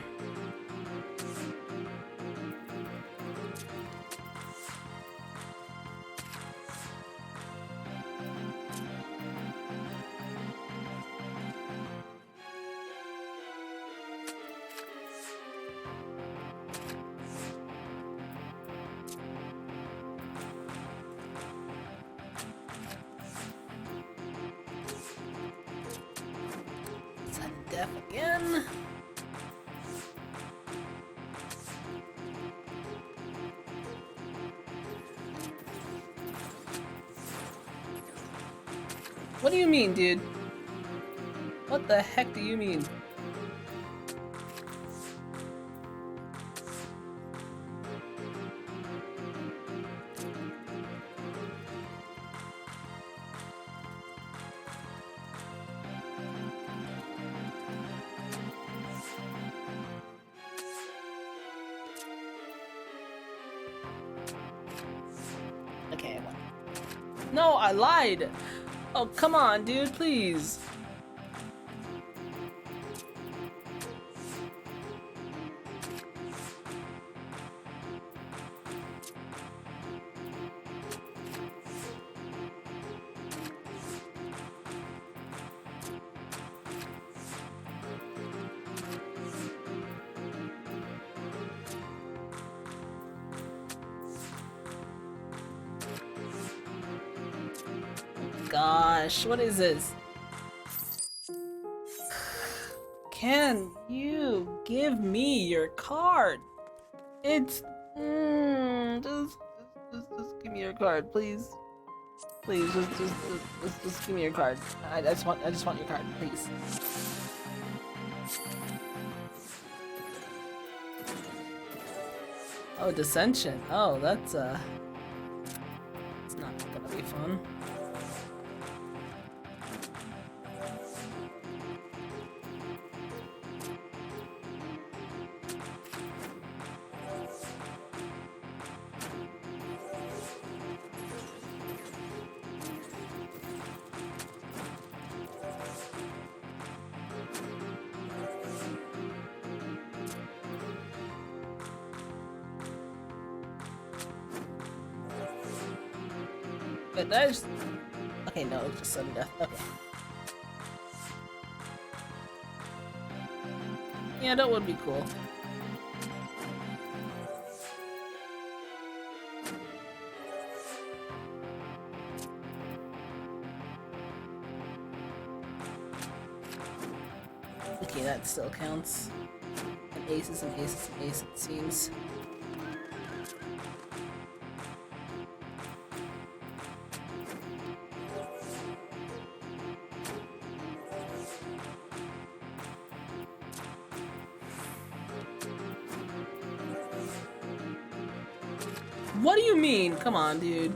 Death again. What do you mean, dude? What the heck do you mean? Okay, I won. No, I lied! Oh, come on, dude, please. Gosh, what is this? Can you give me your card? It's just give me your card, please. Please, just give me your card. I just want your card, please. Oh, dissension. Oh, that's it's not gonna be fun. But there's... Okay, no, it's just sudden death. Okay. Yeah, that would be cool. Okay, that still counts. An ace is an ace is an ace, it seems. What do you mean? Come on, dude.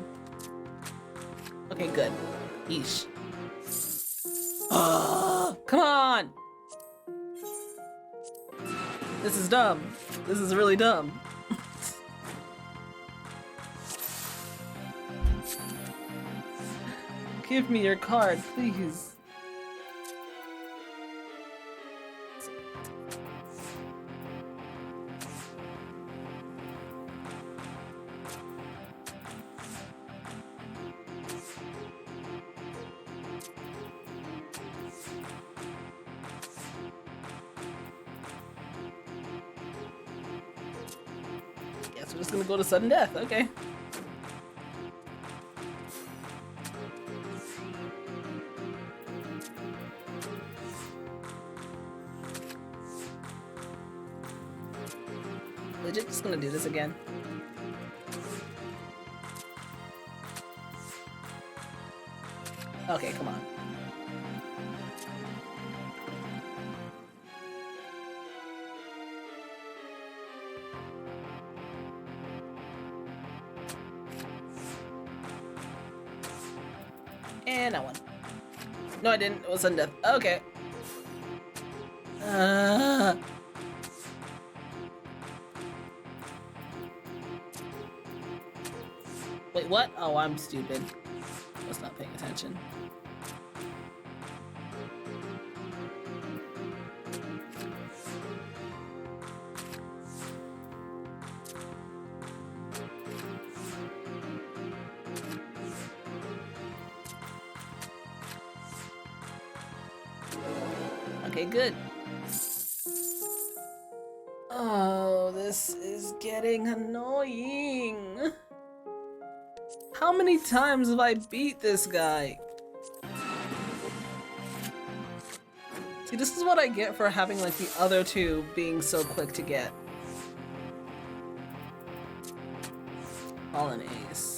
Okay, good. Yeesh. Come on! This is dumb. This is really dumb. Give me your card, please. Guess we're just gonna go to sudden death. Okay. Legit just gonna do this again. Okay, come on. And I won. No, I didn't. It was sudden death. Okay. Wait, what? Oh, I'm stupid. I was not paying attention. Okay, good. Oh, this is getting annoying. How many times have I beat this guy? See, this is what I get for having like the other two being so quick to get. All an ace.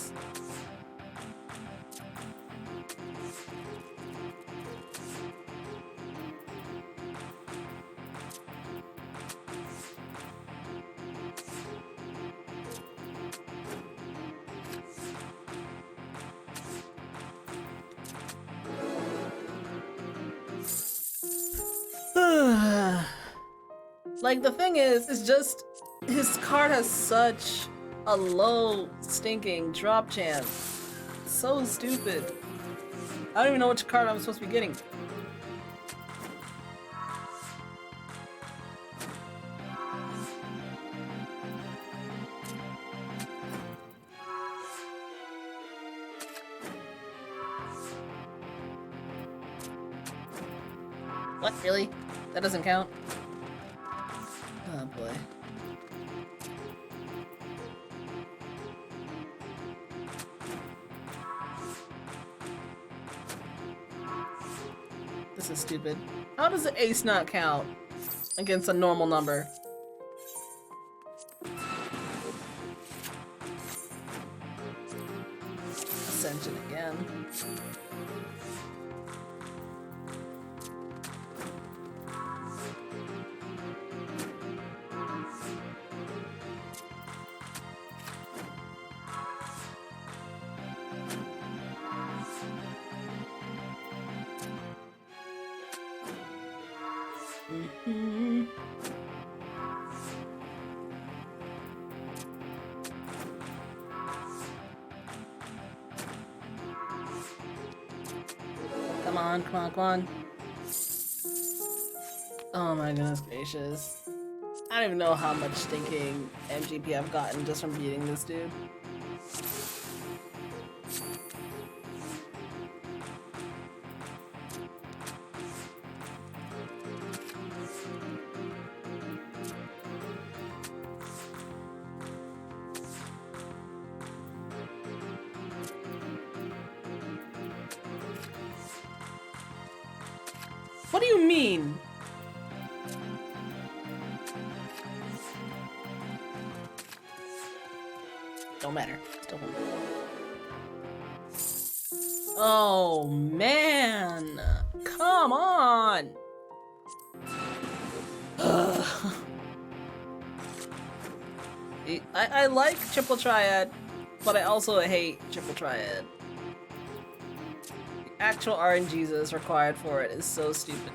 Like, the thing is, it's just his card has such a low stinking drop chance. So stupid. I don't even know which card I'm supposed to be getting. What, really? That doesn't count? Oh boy. This is stupid. How does the ace not count against a normal number? Ascension again. Come on, come on, come on. Oh my goodness gracious. I don't even know how much stinking MGP I've gotten just from beating this dude. What do you mean? Don't matter. Still won. Oh man! Come on! I like Triple Triad, but I also hate Triple Triad. The actual RNGs required for it is so stupid.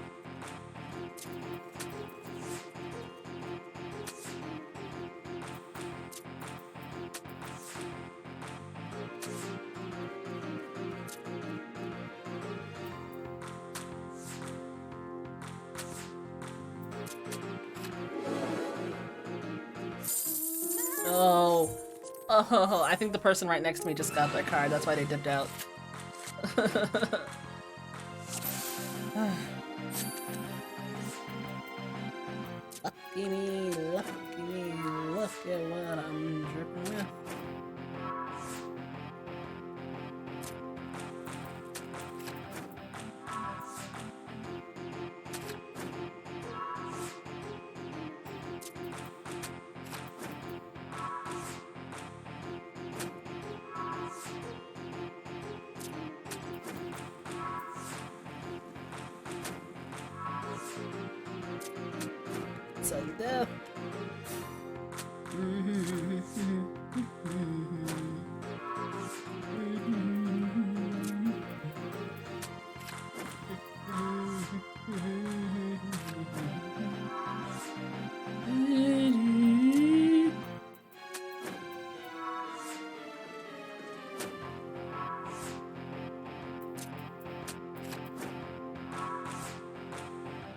Oh, I think the person right next to me just got their card. That's why they dipped out. Fuck. Lucky me, lucky me, look at what I'm dripping with. Sudden death.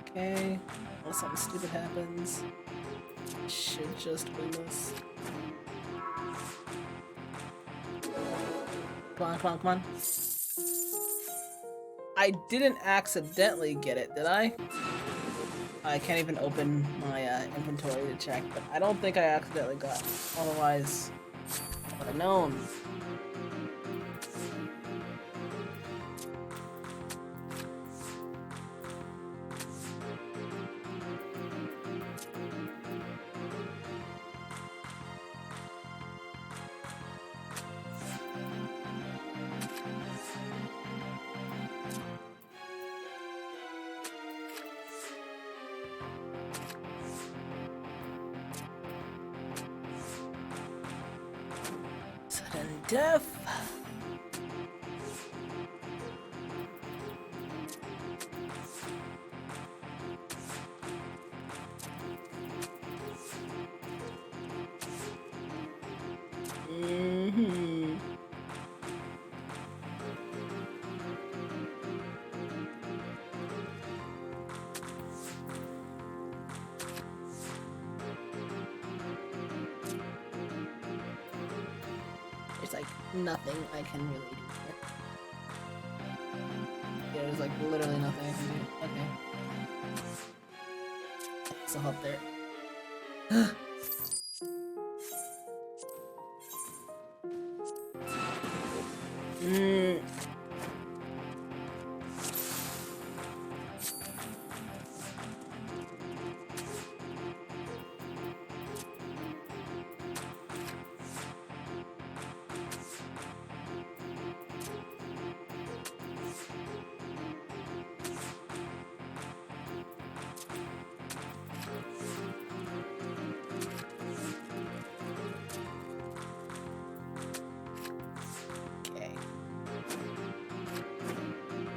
Okay, unless something stupid happens. Should just win this. Come on, come on, come on. I didn't accidentally get it, did I? I can't even open my inventory to check, but I don't think I accidentally got it. Otherwise, I would have known. Sudden death. There's like nothing I can really do here. There's like literally nothing I can do. Okay. So help there.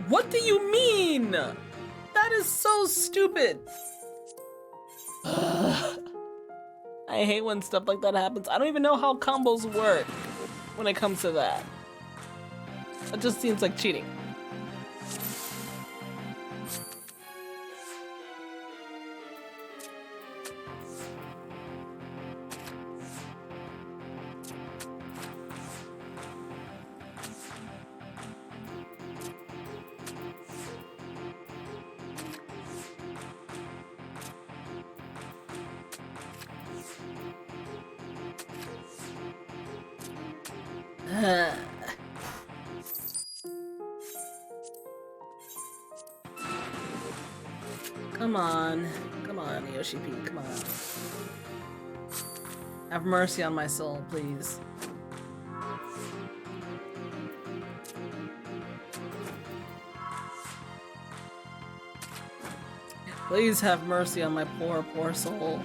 What do you mean? That is so stupid. I hate when stuff like that happens. I don't even know how combos work when it comes to that. It just seems like cheating. Come on, Yoshi P, come on. Have mercy on my soul, please. Please have mercy on my poor, poor soul.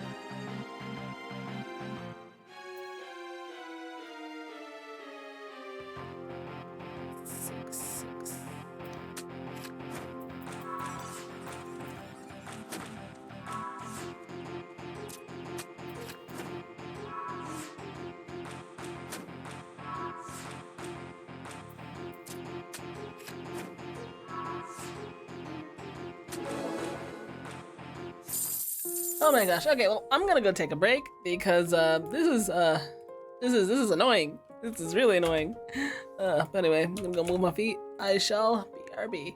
Oh my gosh. Okay, well, I'm gonna go take a break because this is annoying. This is really annoying. But anyway, I'm gonna go move my feet. I shall BRB.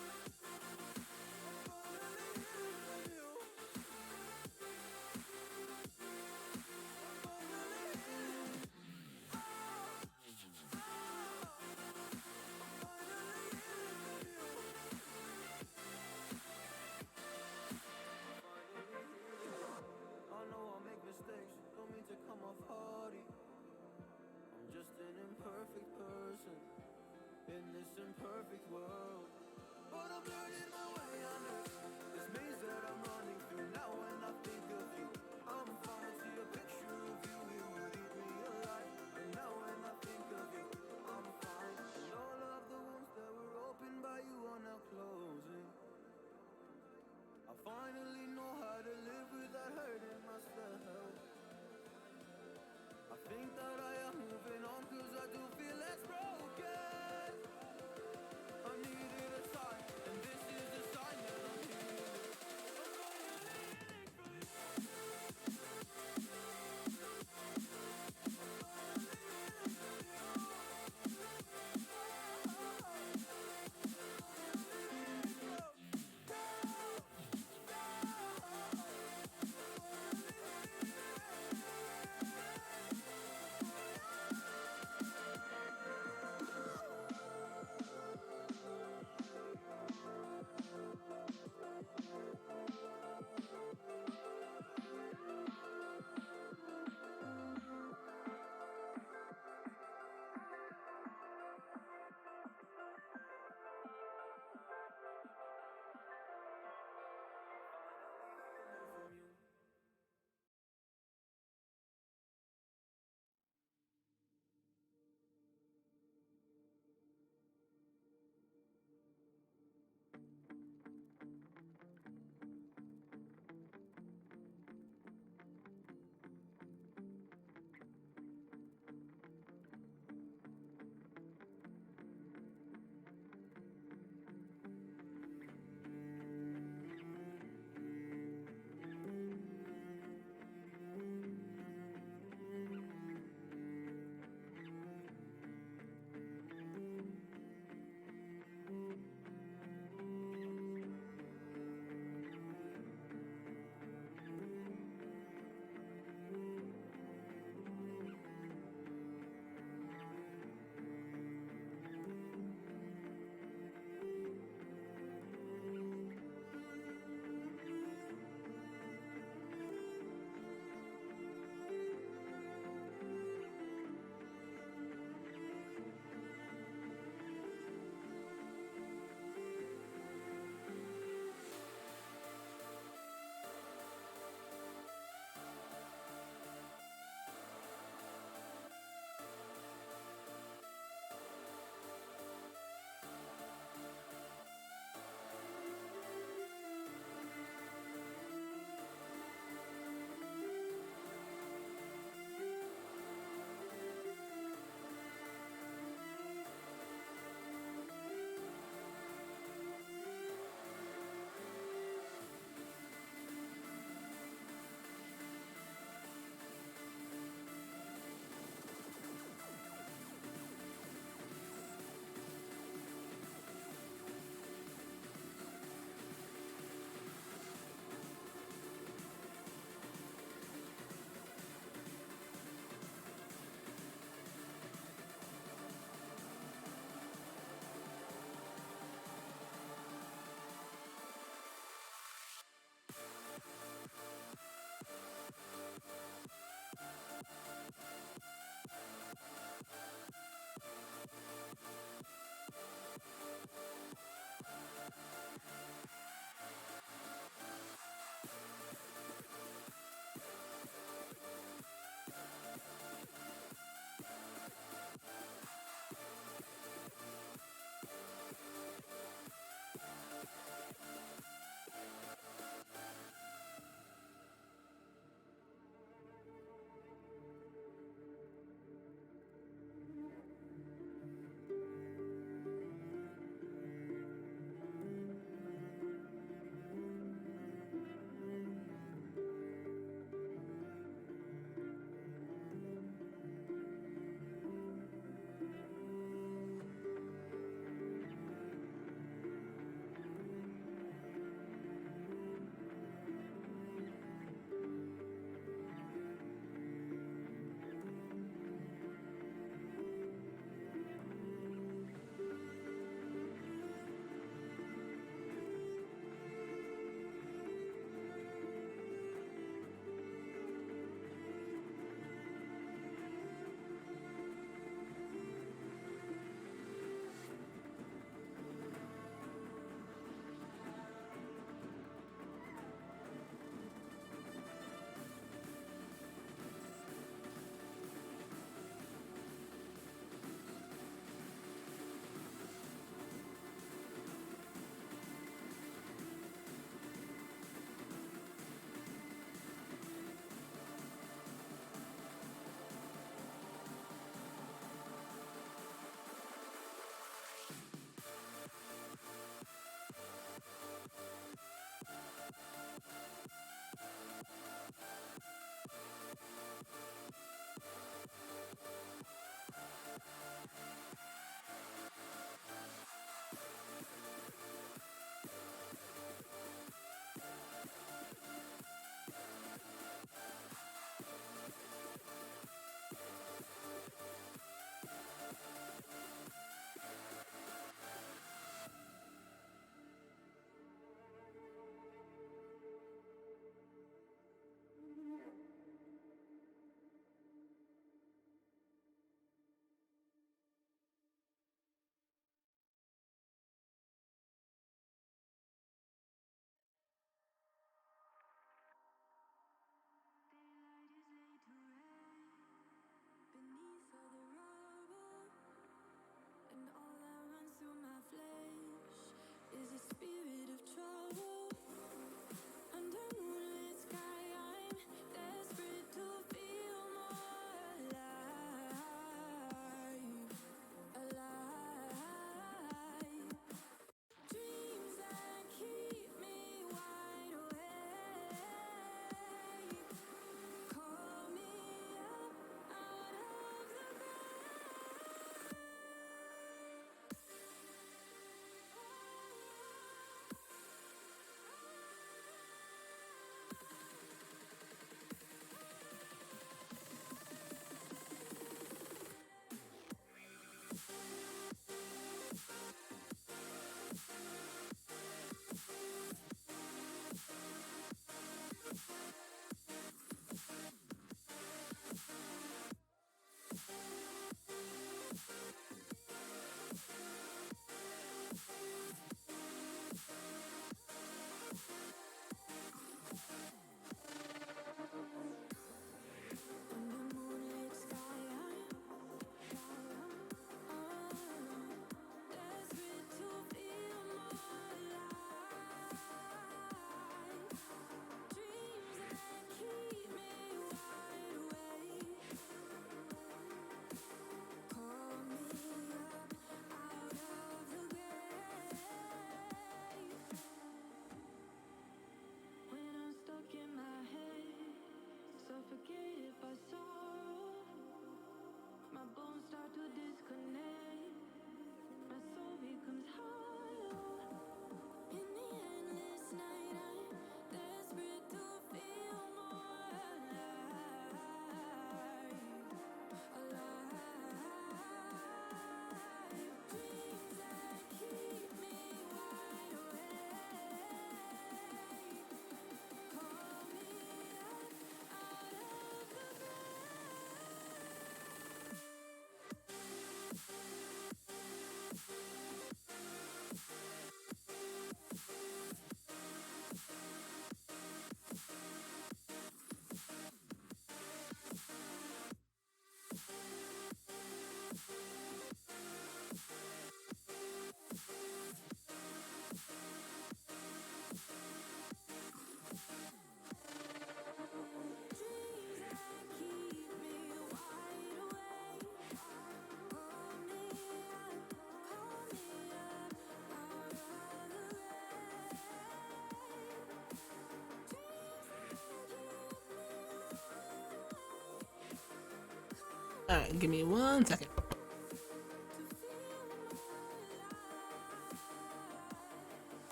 I'm finally hearing from you. Alright, give me 1 second.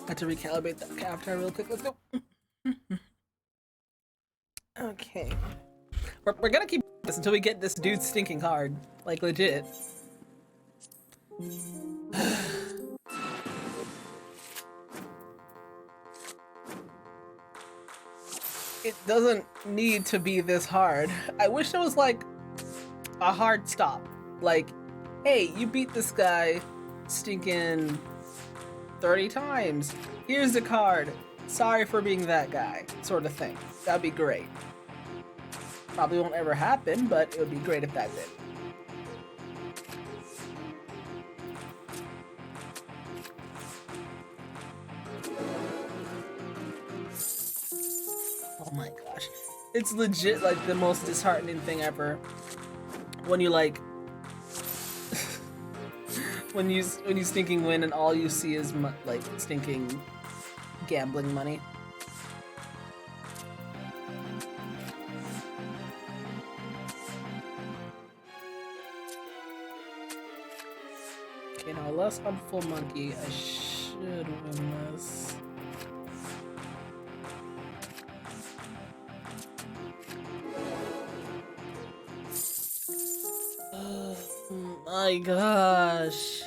Had to recalibrate that avatar real quick. Let's go. Okay. We're gonna keep this until we get this dude's stinking card. Like, legit. It doesn't need to be this hard. I wish it was like a hard stop. Like, hey, you beat this guy stinking 30 times. Here's the card. Sorry for being that guy. Sort of thing. That'd be great. Probably won't ever happen, but it would be great if that did. Oh my gosh. It's legit like the most disheartening thing ever. When you like when you stinking win and all you see is like stinking gambling money. Okay, now less harmful monkey. I should win this. Oh my gosh.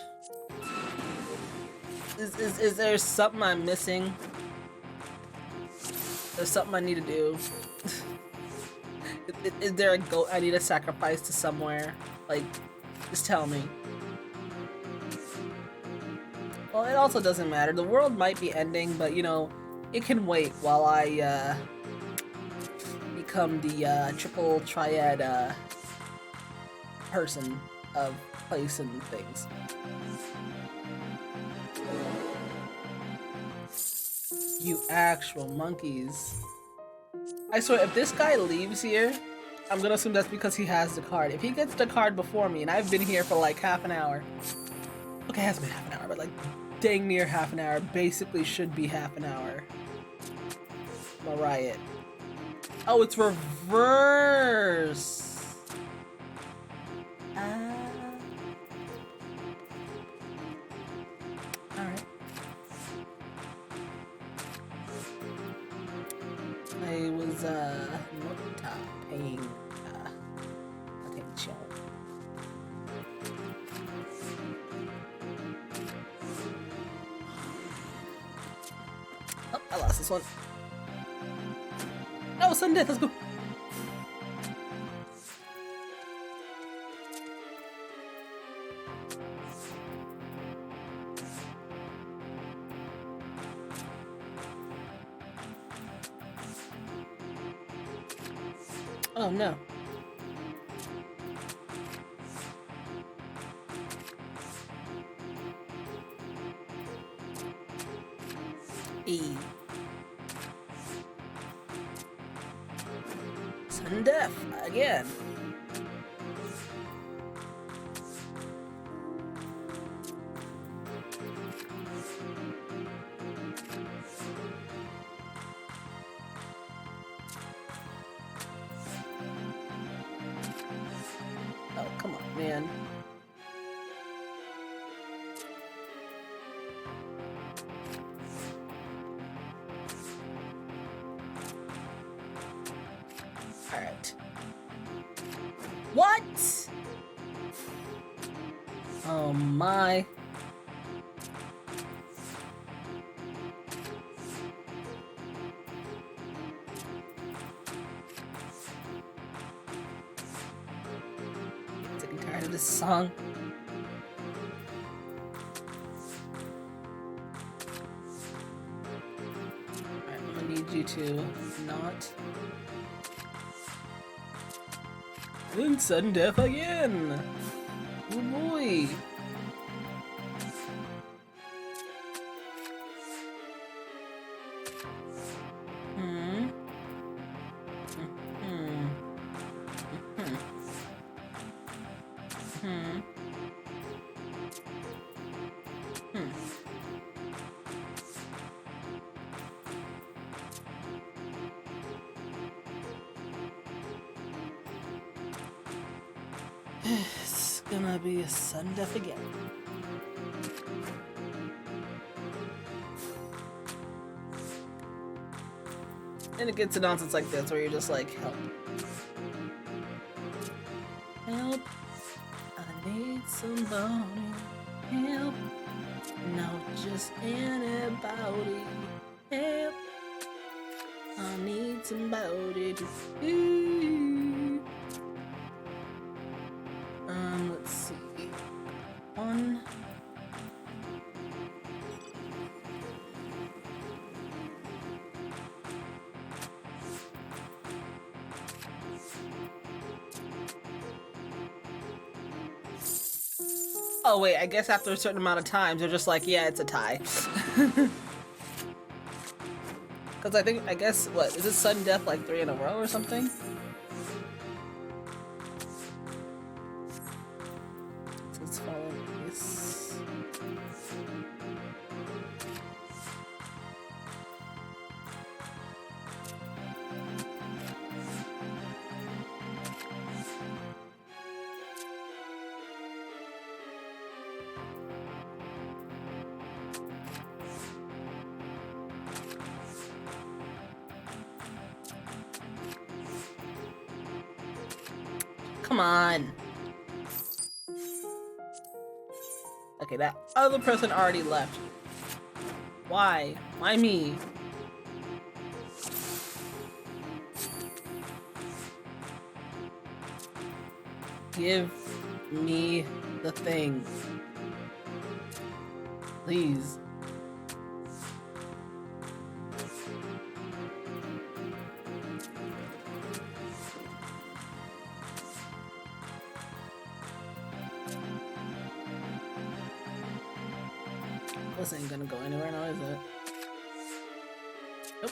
Is there something I'm missing? There's something I need to do. Is there a goat I need to sacrifice to somewhere? Like, just tell me. Well, it also doesn't matter. The world might be ending, but you know, it can wait while I become the triple triad person of place and things. You actual monkeys. I swear, if this guy leaves here, I'm gonna assume that's because he has the card. If he gets the card before me, and I've been here for like half an hour. Okay, it hasn't been half an hour, but like dang near half an hour. Basically should be half an hour. My riot. Oh, it's reverse. Alright. I was not paying attention. Oh, I lost this one. No, sudden death, let's go. Oh no. E. Sudden death again. Oh, come on, man. Alright. What? Oh my. of this song. Alright, I'm gonna need you to not... And sudden death again! Oh boy! It's gonna be a sudden death again. And it gets to nonsense like this where you're just like, help. Help. I need somebody. Help. Not just anybody. Help. I need somebody to let's see. One. Oh wait, I guess after a certain amount of times, they're just like, yeah, it's a tie. Because I guess, what, is it sudden death like 3 in a row or something? So let's follow this. Come on. Okay, that other person already left. Why? Why me? Give me the thing. Please. This ain't gonna go anywhere now, is it? Nope.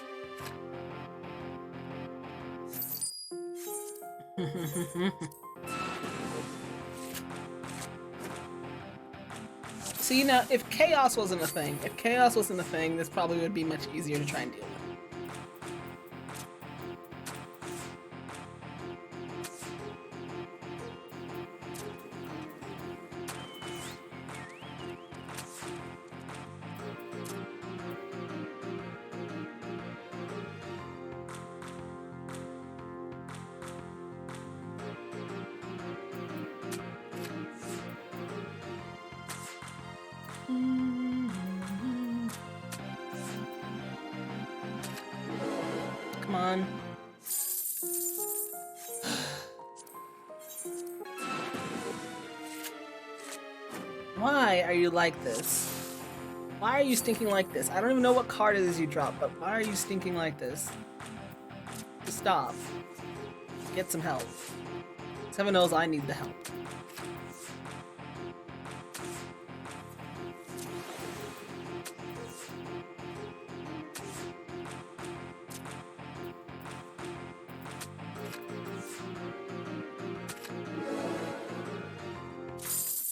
See, now, if chaos wasn't a thing, this probably would be much easier to try and deal with. Come on. Why are you like this? Why are you stinking like this? I don't even know what card it is you dropped, but why are you stinking like this? Just stop. Get some help. Heaven knows I need the help.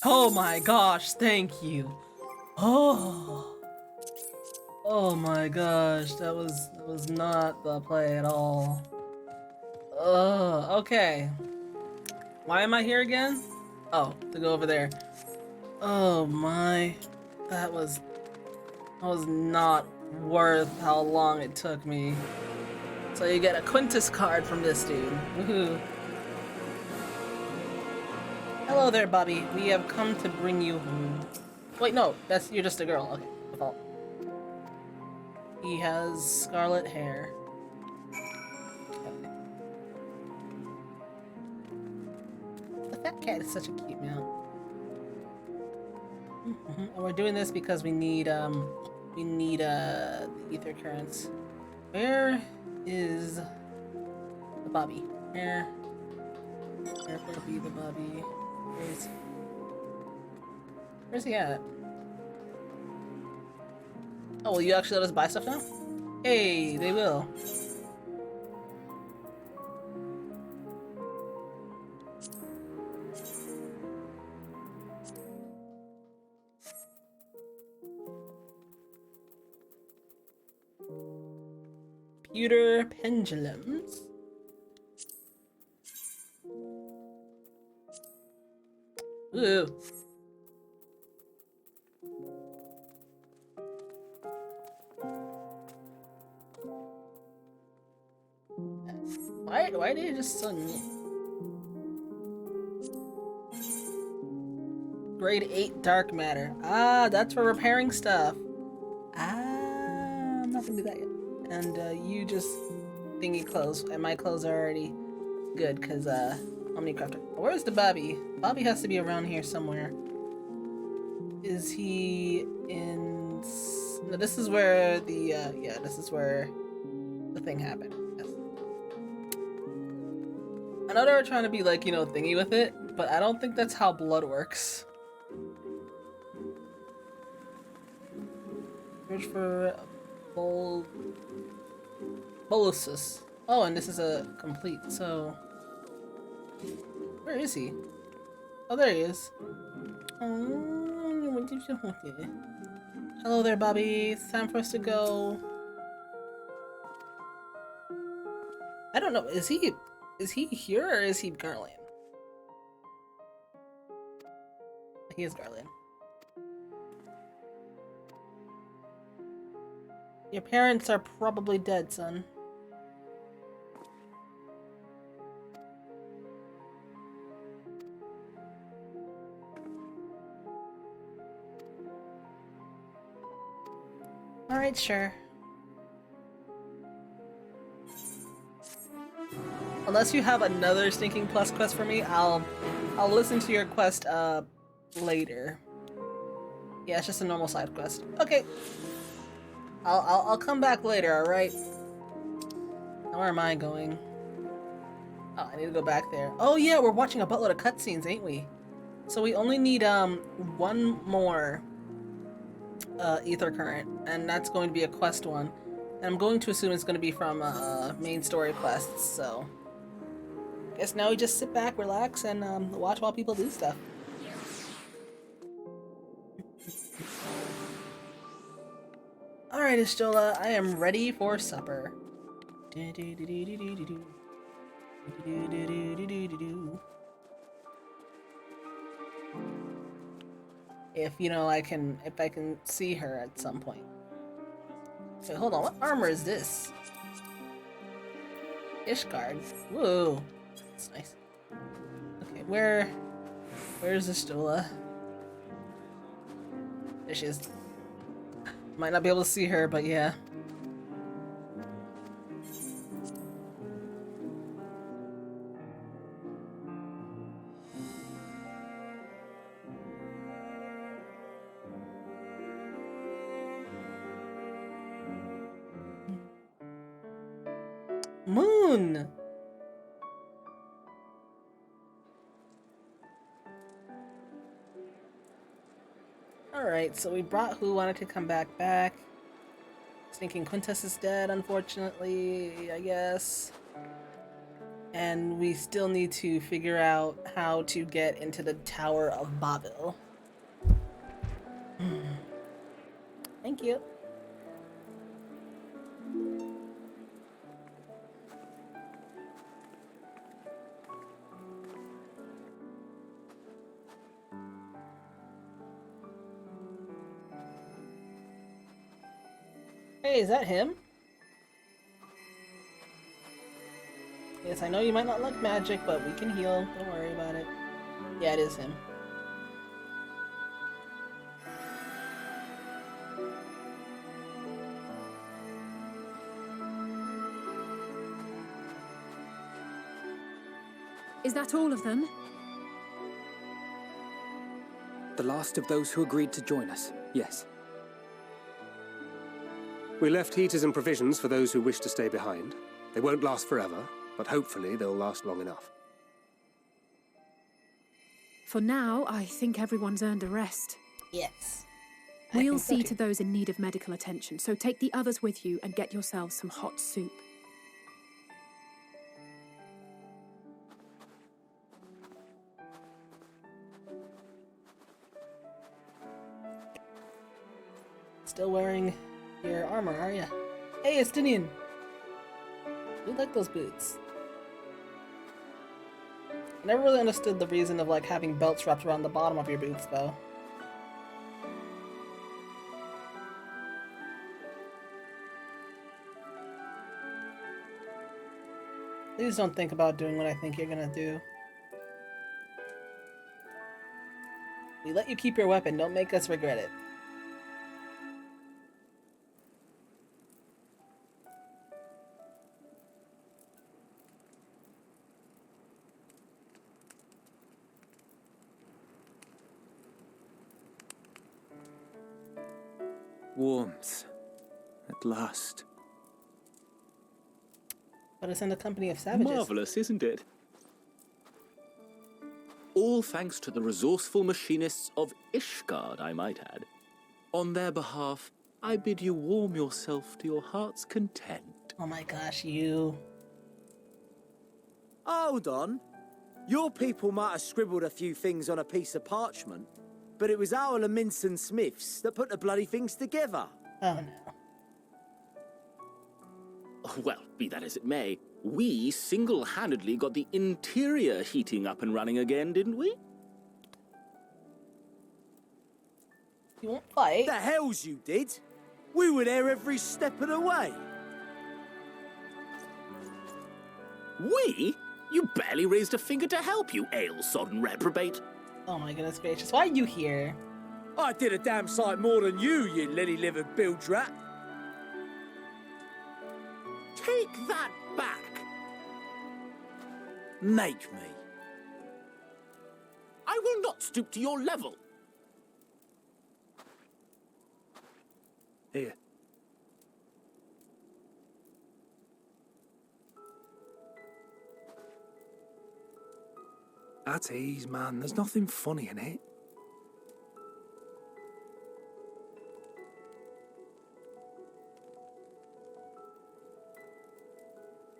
Oh my gosh, thank you. Oh. Oh my gosh, that was not the play at all. Okay. Why am I here again? Oh, to go over there. Oh my. That was not worth how long it took me. So you get a Quintus card from this dude. Woohoo. Hello there, Bobby. We have come to bring you home. Wait, no, you're just a girl. Okay, my fault. He has scarlet hair. Okay. That cat is such a cute mount. And we're doing this because we need the ether currents. Where is the Bobby? Where will be the Bobby? Where's he at? Oh, will you actually let us buy stuff now? Hey, they will. Pewter pendulums. Ooh. Why did it just suddenly? Grade 8 dark matter. Ah, that's for repairing stuff. Ah, I'm not gonna do that yet. And you just thingy clothes, and my clothes are already good because Omnicrafter. Where's the Bobby? Bobby has to be around here somewhere. Is he in? No, this is where the yeah, this is where the thing happened. Yes. I know they were trying to be like, you know, thingy with it, but I don't think that's how blood works. Search for boluses. Oh, and this is a complete, so where is he? Oh, there he is. Hello there, Bobby. It's time for us to go. I don't know. Is he here or is he Garland? He is Garland. Your parents are probably dead, son. Alright, sure. Unless you have another stinking plus quest for me, I'll listen to your quest later. Yeah, it's just a normal side quest. Okay. I'll come back later, alright? Now where am I going? Oh, I need to go back there. Oh yeah, we're watching a buttload of cutscenes, ain't we? So we only need one more ether current, and that's going to be a quest one. And I'm going to assume it's going to be from main story quests, so guess now we just sit back, relax, and watch while people do stuff. Alright, Istola, I am ready for supper. If, you know, if I can see her at some point. Wait, hold on, what armor is this? Ishgard. Whoa. That's nice. Okay, where's Istola? There she is. Might not be able to see her, but yeah. Moon! Alright, so we brought who wanted to come back. Thinking Quintus is dead, unfortunately, I guess. And we still need to figure out how to get into the Tower of Babel. Thank you. Hey, is that him? Yes, I know you might not like magic, but we can heal. Don't worry about it. Yeah, it is him. Is that all of them? The last of those who agreed to join us, yes. We left heaters and provisions for those who wish to stay behind. They won't last forever, but hopefully they'll last long enough. For now, I think everyone's earned a rest. Yes. We'll see to those in need of medical attention, so take the others with you and get yourselves some hot soup. Still wearing your armor, are ya? Hey, Estinian! You like those boots. I never really understood the reason of like having belts wrapped around the bottom of your boots, though. Please don't think about doing what I think you're gonna do. We let you keep your weapon, don't make us regret it. Warmth. At last. But it's in the company of savages. Marvelous, isn't it? All thanks to the resourceful machinists of Ishgard, I might add. On their behalf, I bid you warm yourself to your heart's content. Oh my gosh, you. Hold on. Your people might have scribbled a few things on a piece of parchment, but it was our Leminson Smiths that put the bloody things together. Oh no. Well, be that as it may, we single-handedly got the interior heating up and running again, didn't we? You won't fight. The hells you did! We were there every step of the way. We? You barely raised a finger to help, you ale-sodden reprobate. Oh my goodness gracious, why are you here? I did a damn sight more than you lily-livered bilge rat. Take that back! Make me. I will not stoop to your level. Here. At ease, man. There's nothing funny in it.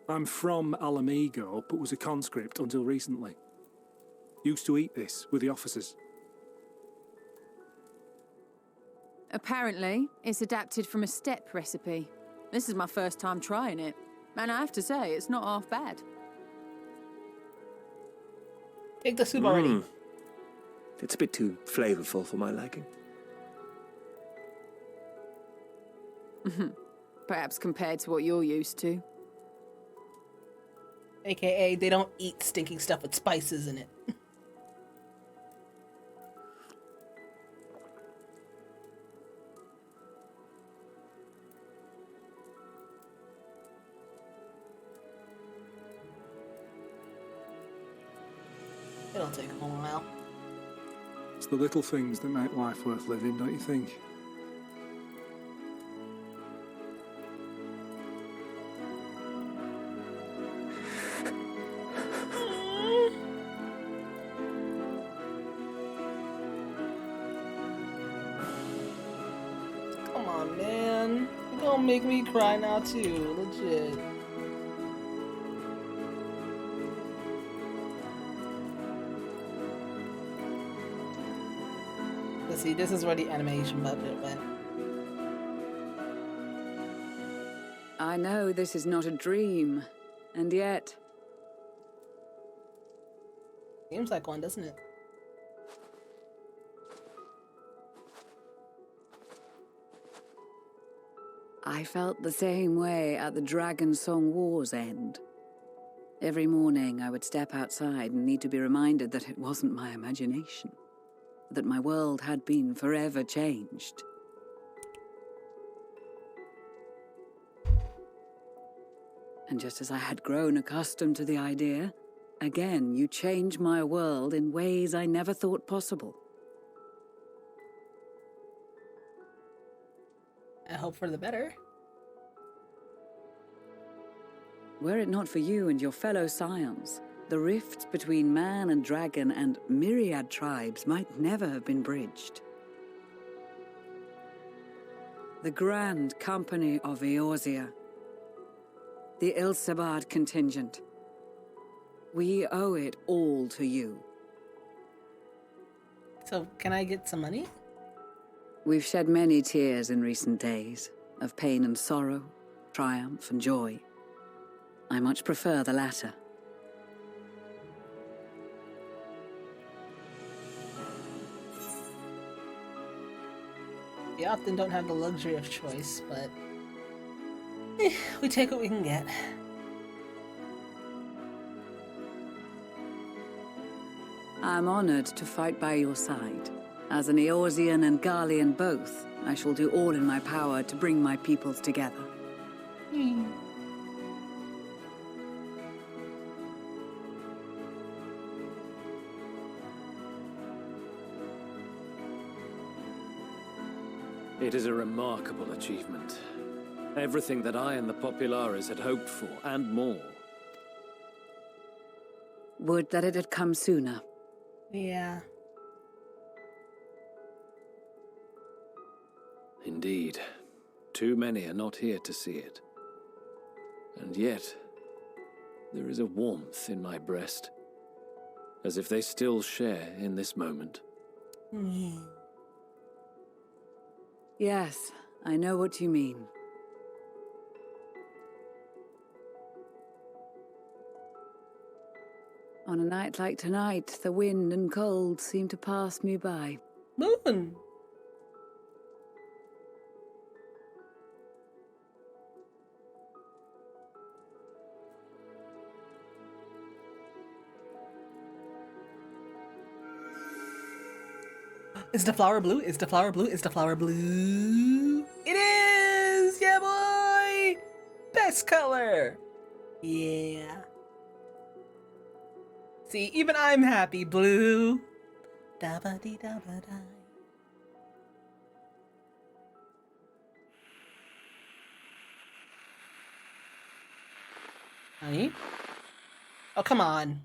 I'm from Alamigo, but was a conscript until recently. Used to eat this with the officers. Apparently, it's adapted from a steppe recipe. This is my first time trying it, and I have to say, it's not half bad. Take the soup already. It's a bit too flavorful for my liking. Perhaps compared to what you're used to. AKA, they don't eat stinking stuff with spices in it. It'll take them a while. It's the little things that make life worth living, don't you think? Come on, man. You're gonna make me cry now too, legit. Let's see, this is where the animation budget went. I know this is not a dream, and yet... Seems like one, doesn't it? I felt the same way at the Dragon Song War's end. Every morning I would step outside and need to be reminded that it wasn't my imagination, that my world had been forever changed. And just as I had grown accustomed to the idea, again you change my world in ways I never thought possible. I hope for the better. Were it not for you and your fellow scions, the rift between man and dragon and myriad tribes might never have been bridged. The Grand Company of Eorzea. The Ilsabard contingent. We owe it all to you. So, can I get some money? We've shed many tears in recent days, of pain and sorrow, triumph and joy. I much prefer the latter. We often don't have the luxury of choice, but we take what we can get. I'm honored to fight by your side. As an Eorzean and Garlean both, I shall do all in my power to bring my peoples together. It is a remarkable achievement. Everything that I and the Populares had hoped for, and more. Would that it had come sooner. Yeah. Indeed. Too many are not here to see it. And yet, there is a warmth in my breast, as if they still share in this moment. Yes, I know what you mean. On a night like tonight, the wind and cold seem to pass me by. Moon! Is the flower blue? Is the flower blue? Is the flower blue? It is! Yeah, boy! Best color! Yeah. See, even I'm happy, blue. Da ba dee da ba da. Honey? Oh, come on.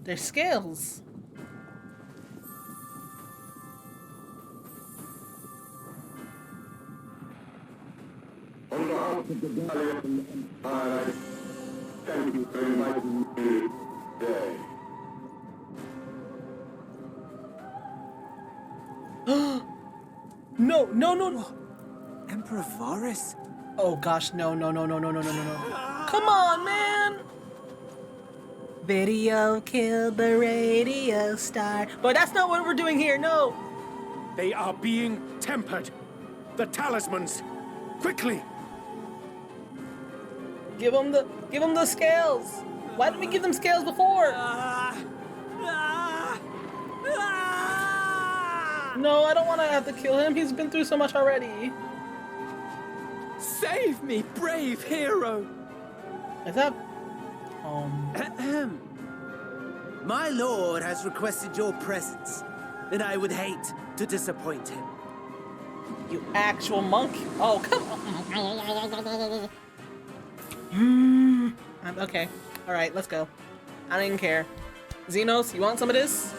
They're scales. On behalf of the Gallian Empire, thank you for inviting me today. No, no, no, no. Emperor Varys? Oh gosh, no, no, no, no, no, no, no, no, no. Come on, man! Video killed the radio star. But that's not what we're doing here, no! They are being tempered. The talismans. Quickly! Give them the scales. Why didn't we give them scales before? No, I don't want to have to kill him. He's been through so much already. Save me, brave hero! Is that... My lord has requested your presence, and I would hate to disappoint him. You actual monk? Oh, come on. Okay. Alright, let's go. I don't even care. Xenos, you want some of this?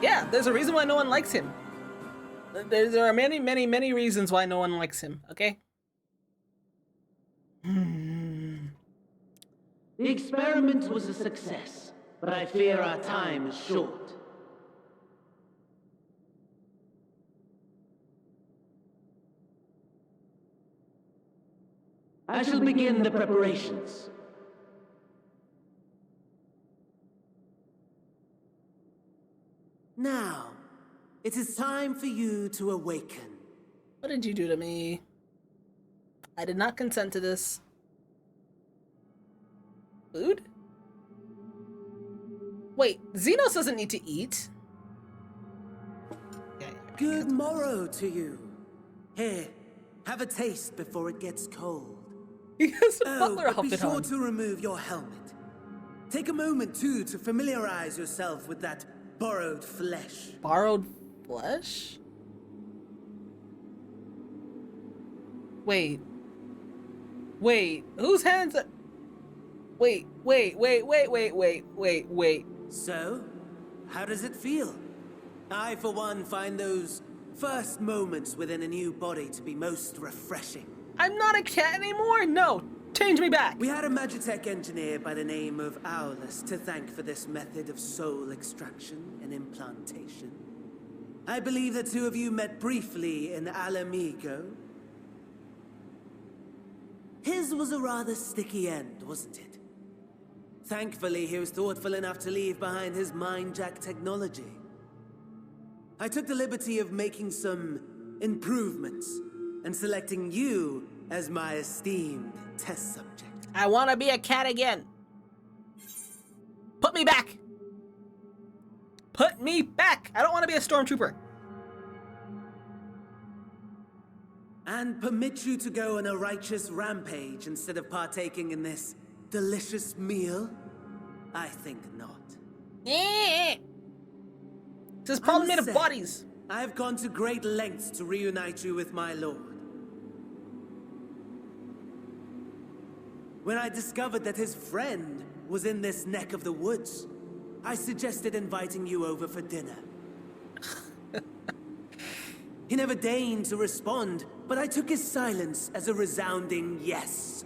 Yeah, there's a reason why no one likes him. There are many, many, many reasons why no one likes him, okay? The experiment was a success, but I fear our time is short. I shall begin the preparations. Now, it is time for you to awaken. What did you do to me? I did not consent to this. Food? Wait, Xenos doesn't need to eat. Good morrow to you. Here, have a taste before it gets cold. He has a Oh, butler but be outfit sure on. to remove your helmet. Take a moment, too, to familiarize yourself with that borrowed flesh. Borrowed flesh? Wait. Wait, whose hands are... Wait. So, how does it feel? I, for one, find those first moments within a new body to be most refreshing. I'm not a cat anymore? No, change me back. We had a Magitech engineer by the name of Owlus to thank for this method of soul extraction and implantation. I believe the two of you met briefly in Alamigo. His was a rather sticky end, wasn't it? Thankfully, he was thoughtful enough to leave behind his mind-jack technology. I took the liberty of making some improvements and selecting you as my esteemed test subject. I want to be a cat again. Put me back. Put me back. I don't want to be a stormtrooper. And permit you to go on a righteous rampage instead of partaking in this delicious meal? I think not. This is probably made of bodies. I've gone to great lengths to reunite you with my lord. When I discovered that his friend was in this neck of the woods, I suggested inviting you over for dinner. He never deigned to respond, but I took his silence as a resounding yes.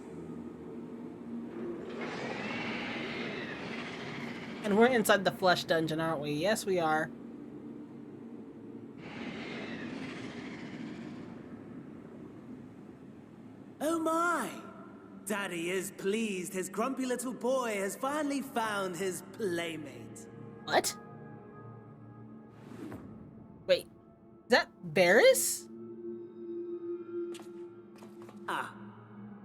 And we're inside the flesh dungeon, aren't we? Yes, we are. Oh my! Daddy is pleased his grumpy little boy has finally found his playmate. What? Wait, is that Barris? Ah,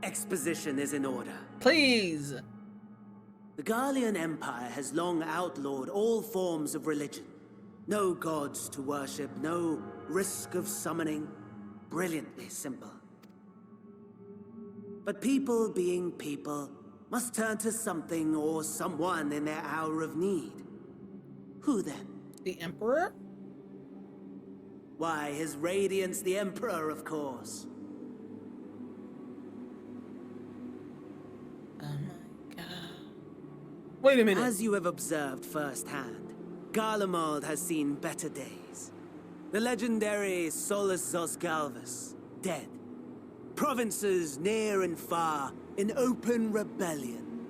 exposition is in order. Please. The Garlean Empire has long outlawed all forms of religion. No gods to worship, no risk of summoning. Brilliantly simple. But people being people must turn to something or someone in their hour of need. Who then? The Emperor? Why, His Radiance the Emperor, of course. Oh my god. Wait a minute. As you have observed firsthand, Garlemald has seen better days. The legendary Solus Zosgalvus, dead. Provinces near and far in open rebellion.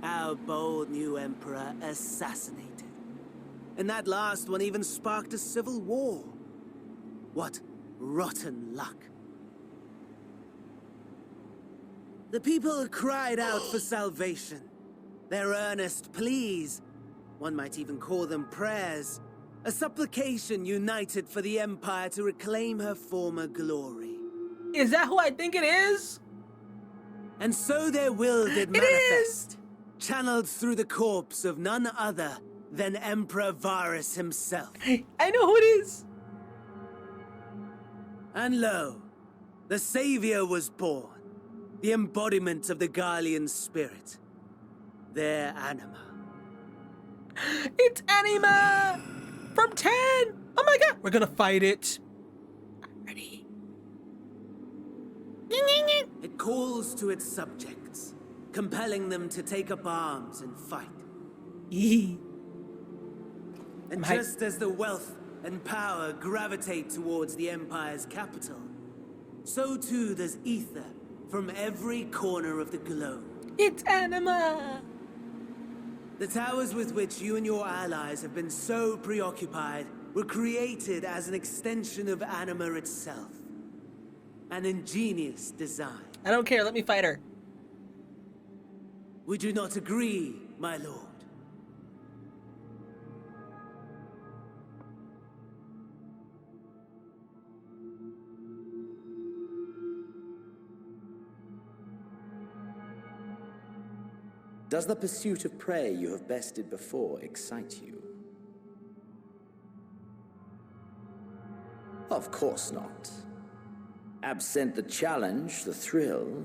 Our bold new emperor assassinated. And that last one even sparked a civil war. What rotten luck. The people cried out for salvation. Their earnest pleas, one might even call them prayers, a supplication united for the Empire to reclaim her former glory. Is that who I think it is? And so their will did manifest, channeled through the corpse of none other than Emperor Varus himself. I know who it is! And lo, the Savior was born, the embodiment of the Garlean spirit, their anima. It's Anima! From 10! Oh my god! We're gonna fight it. I'm ready. It calls to its subjects, compelling them to take up arms and fight. And just as the wealth and power gravitate towards the Empire's capital, so too does ether from every corner of the globe. It's Anima! The towers with which you and your allies have been so preoccupied were created as an extension of Anima itself. An ingenious design. I don't care, let me fight her. Would you not agree, my lord? Does the pursuit of prey you have bested before excite you? Of course not. Absent the challenge, the thrill,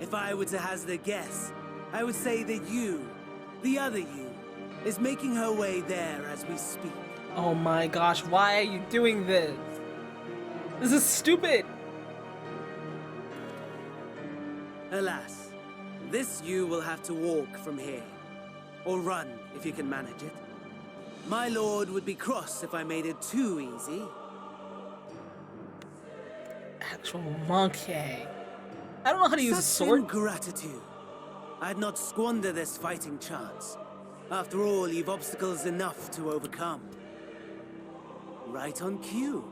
If I were to hazard a guess, I would say that you, the other you, is making her way there as we speak. Oh my gosh, why are you doing this? This is stupid! Alas, this you will have to walk from here. Or run, if you can manage it. My lord would be cross if I made it too easy. Actual monkey. I don't know how to use a Such sword. ingratitude. I'd not squander this fighting chance. After all, you've obstacles enough to overcome. Right on cue.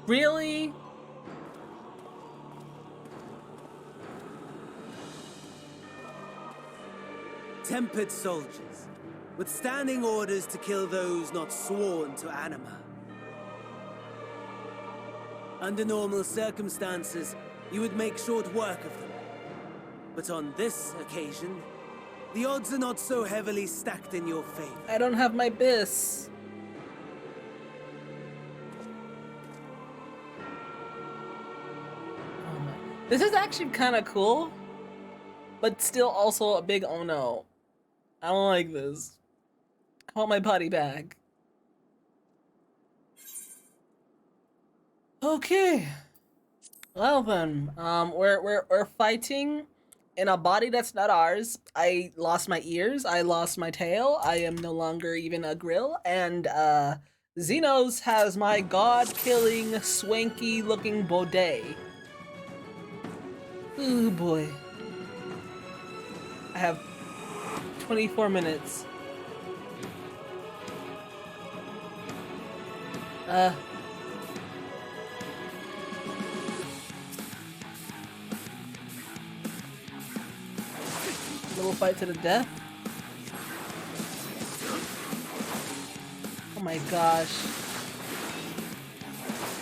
Really? Tempered soldiers, with standing orders to kill those not sworn to anima. Under normal circumstances, you would make short work of them. But on this occasion, the odds are not so heavily stacked in your favor. I don't have my bis. Oh my. This is actually kind of cool, but still also a big oh no. I don't like this. I want my body back. Okay. Well then, we're fighting in a body that's not ours. I lost my ears, I lost my tail, I am no longer even a grill, and Xenos has my god-killing, swanky-looking bode. Ooh boy. I have 24 minutes. Little fight to the death. Oh my gosh.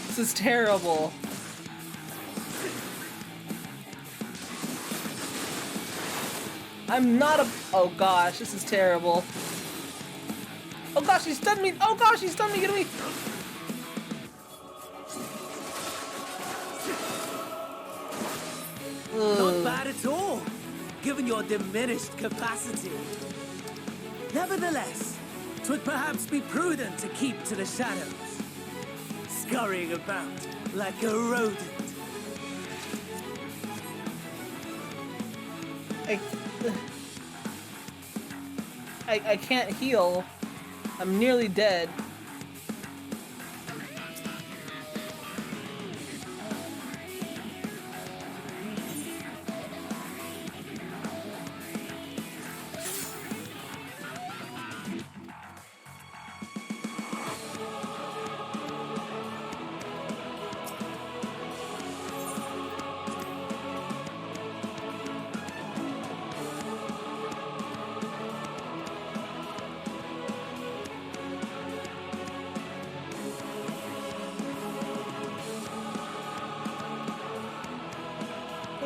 This is terrible. I'm not a- oh gosh, this is terrible. Oh gosh, he stunned me! Oh gosh, he stunned me! Get away! Not bad at all, given your diminished capacity. Nevertheless, 'twould perhaps be prudent to keep to the shadows, scurrying about like a rodent. I can't heal. I'm nearly dead.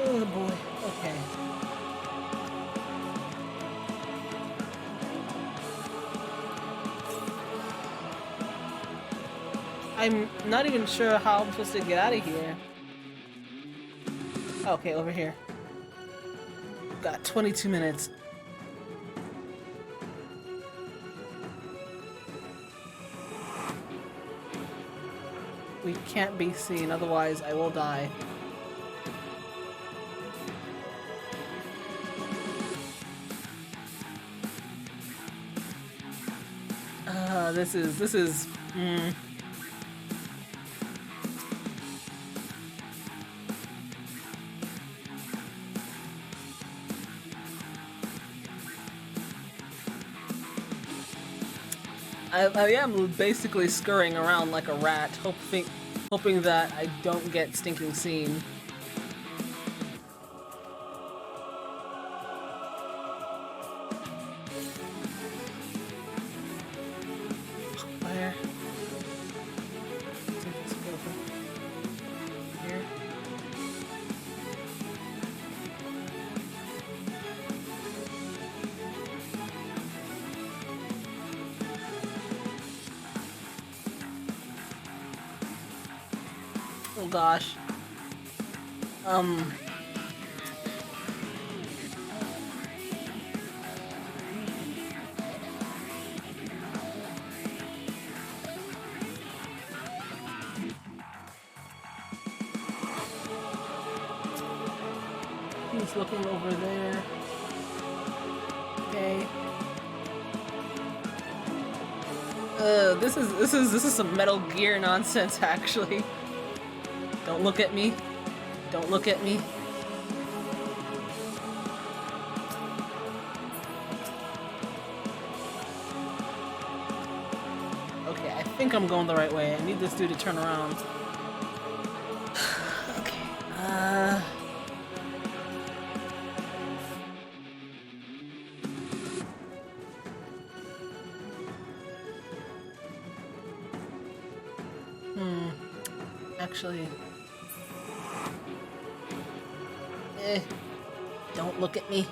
Oh boy, okay. I'm not even sure how I'm supposed to get out of here. Okay, over here. Got 22 minutes. We can't be seen, otherwise I will die. This is, I am basically scurrying around like a rat, hoping that I don't get stinking seen. Where? Here. Oh gosh. He's looking over there. Okay. This is some Metal Gear nonsense, actually. Don't look at me. Don't look at me. Okay, I think I'm going the right way. I need this dude to turn around. Okay. Actually, don't look at me.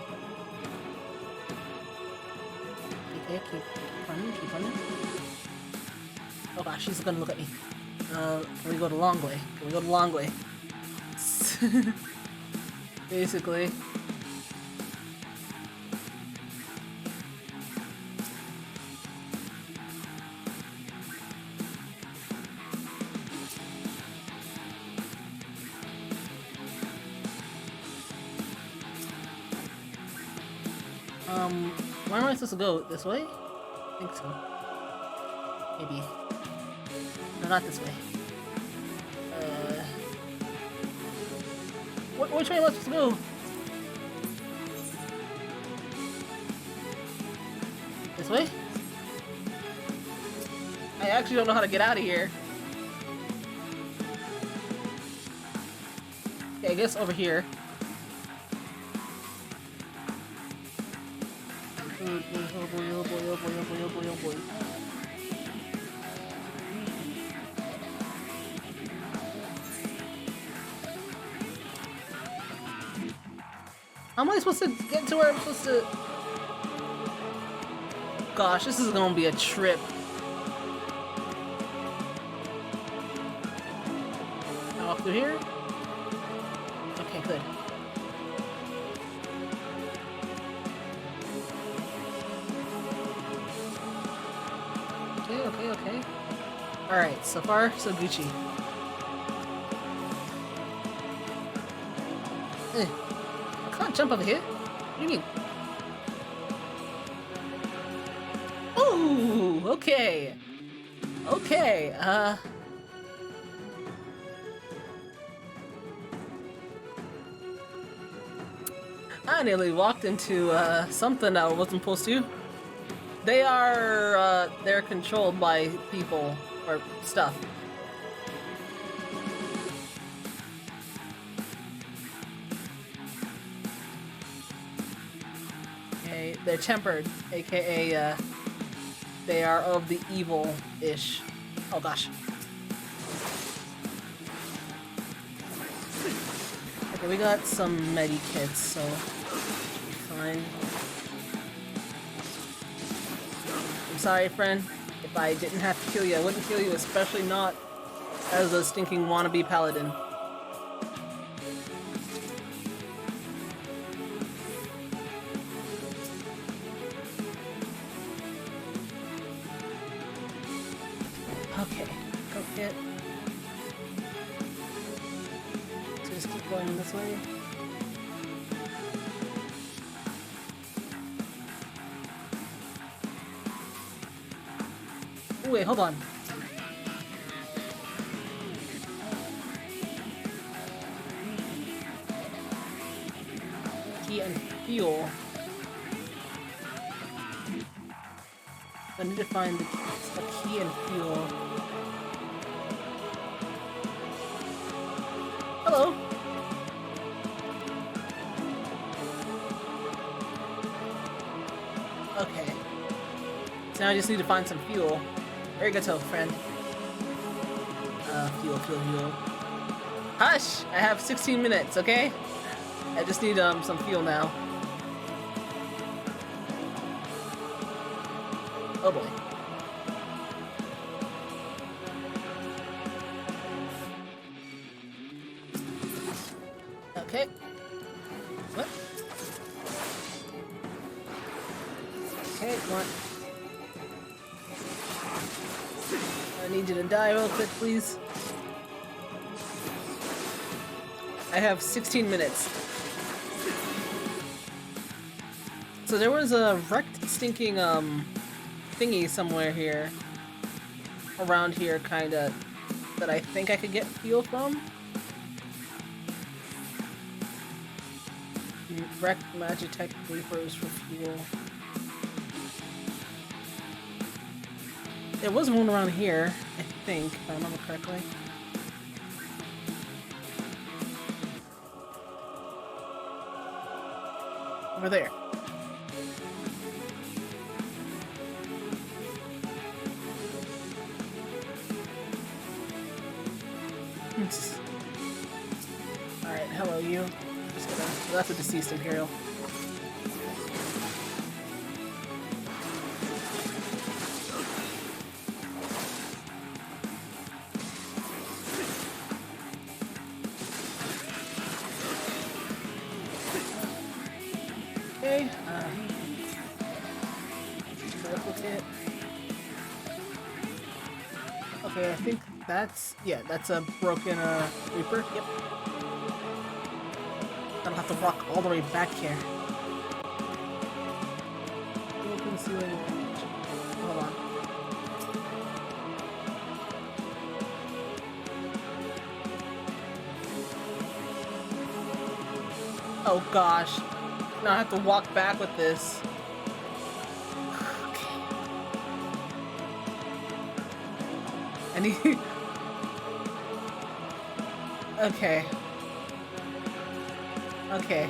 Okay, keep running, keep running. Oh gosh, she's gonna look at me. Can we go the long way? Can we go the long way? Basically. Where am I supposed to go? This way? I think so. Maybe. No, not this way. Which way am I supposed to go? This way? I actually don't know how to get out of here. Okay, I guess over here. Oh boy, oh boy, oh boy, oh boy, oh boy, oh boy. How am I supposed to get to where I'm supposed to? Gosh, this is gonna be a trip. Can I walk through here? Okay, good. Okay. Alright, so far, so Gucci. I can't jump over here. What do you mean? Ooh, okay. Okay, I nearly walked into, something I wasn't supposed to. They are, they're controlled by people or stuff. Okay, they're tempered, aka, they are of the evil-ish. Oh gosh. Okay, we got some medikits, so fine. Sorry, friend. If I didn't have to kill you, I wouldn't kill you, especially not as a stinking wannabe paladin. Okay, go get. So just keep going this way. Wait, hold on. Key and fuel. I need to find a key and fuel. Hello. Okay. So now I just need to find some fuel. Arigato, friend. Fuel. Hush! I have 16 minutes, okay? I just need, some fuel now. Oh boy. Okay, come on. I need you to die real quick, please. I have 16 minutes. So there was a wrecked stinking thingy somewhere here. Around here, kinda, that I think I could get fuel from. Wrecked Magitech Vapors for fuel. There was one around here, I think, if I remember correctly. Over there. Alright, hello you. Just gonna, well, that's a deceased Imperial. Okay, replicate. Okay, I think that's, yeah, that's a broken, Reaper. Yep. I'll have to walk all the way back here. Open ceiling. Hold on. Oh gosh. Now I have to walk back with this. Okay. I need... Okay. Okay.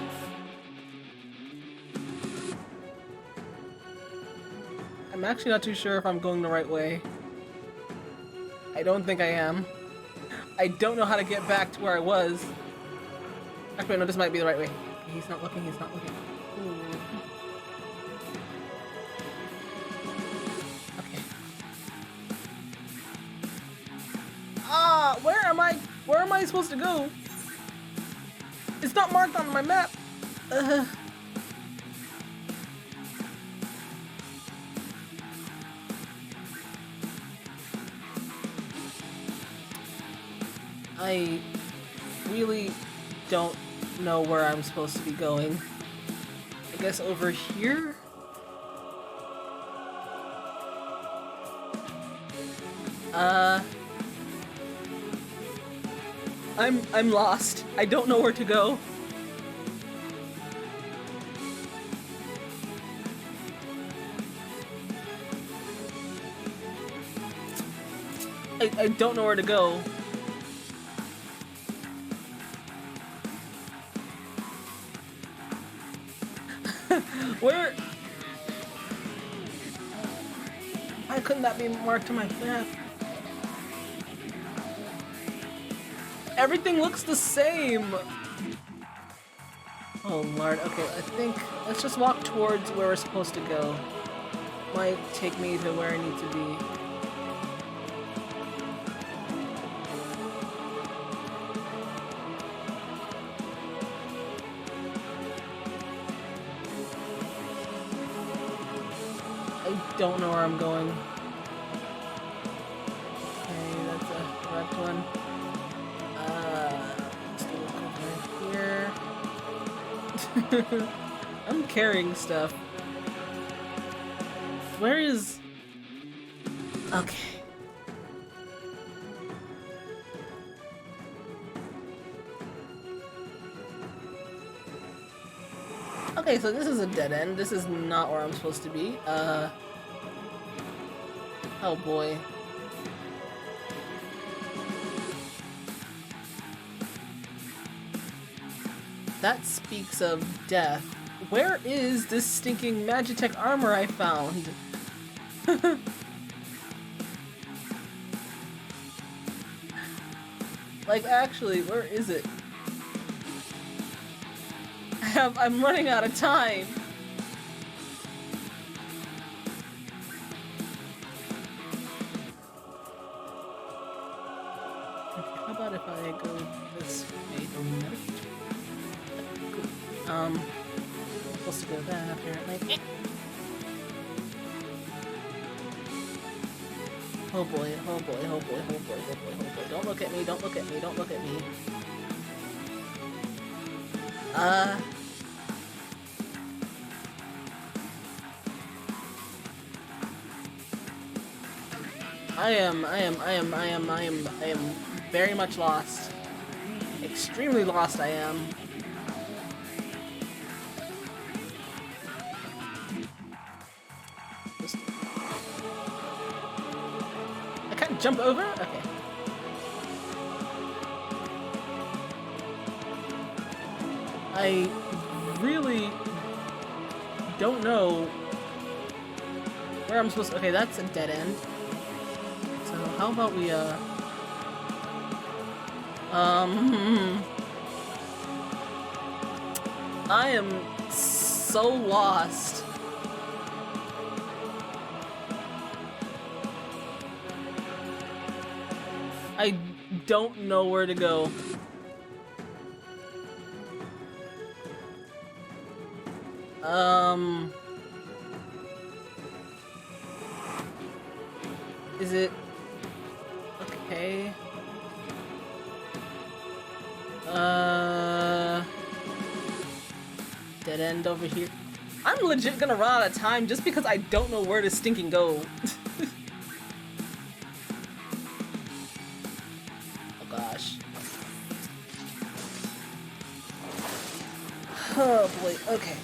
I'm actually not too sure if I'm going the right way. I don't think I am. I don't know how to get back to where I was. Actually, no, this might be the right way. Okay, he's not looking, he's not looking. Ooh. Okay. Ah, where am I? Where am I supposed to go? It's not marked on my map. I really don't know where I'm supposed to be going. I guess over here? I'm lost. I don't know where to go. I don't know where to go. Where? Why couldn't that be marked on my map? Everything looks the same. Oh lord. Okay, I think let's just walk towards where we're supposed to go. Might take me to where I need to be. I don't know where I'm going. Okay, that's a correct one. Let's go over here. I'm carrying stuff. Where is... Okay. Okay, so this is a dead end. This is not where I'm supposed to be. Oh boy. That speaks of death. Where is this stinking Magitech armor I found? Like, actually, where is it? I'm running out of time. Okay, how about if I go this way? Cool. Supposed to go that apparently. Oh boy, oh boy, oh boy, oh boy, oh boy, oh boy. Don't look at me, don't look at me, don't look at me. I am very much lost. Extremely lost I am. I can't jump over? Okay. I really don't know where I'm supposed to. Okay, that's a dead end. So how about we I am so lost. I don't know where to go. Is it okay? Dead end over here. I'm legit gonna run out of time just because I don't know where to stinking go. Oh gosh. Oh boy, okay.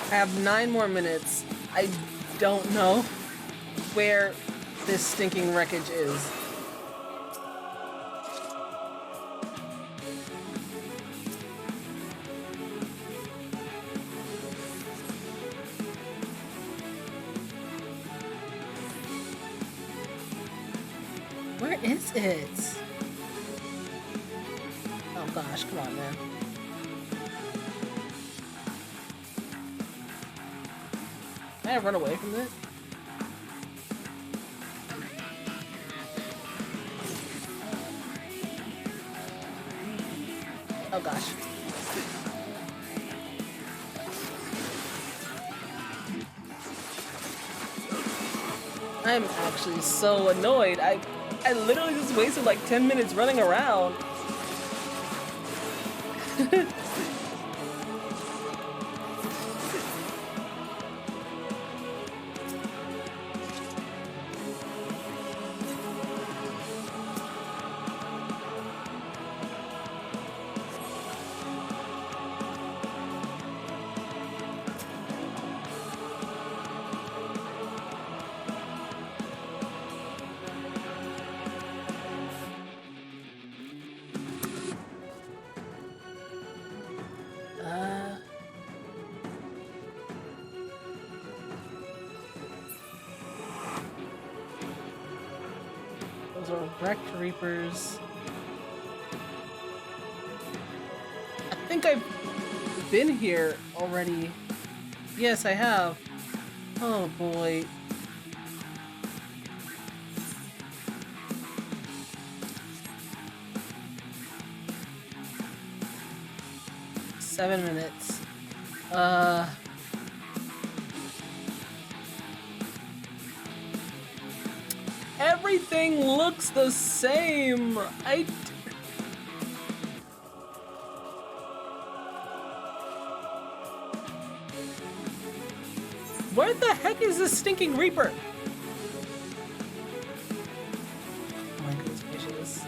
I have 9 more minutes. I don't know where this stinking wreckage is. Where is it? Oh gosh, come on, man. Can I run away from this? Oh gosh. I'm actually so annoyed. I literally just wasted like 10 minutes running around. Those are wrecked reapers. I think I've been here already. Yes, I have. Oh boy. Seven minutes. Everything looks the same. Where the heck is this stinking reaper? Oh my goodness gracious.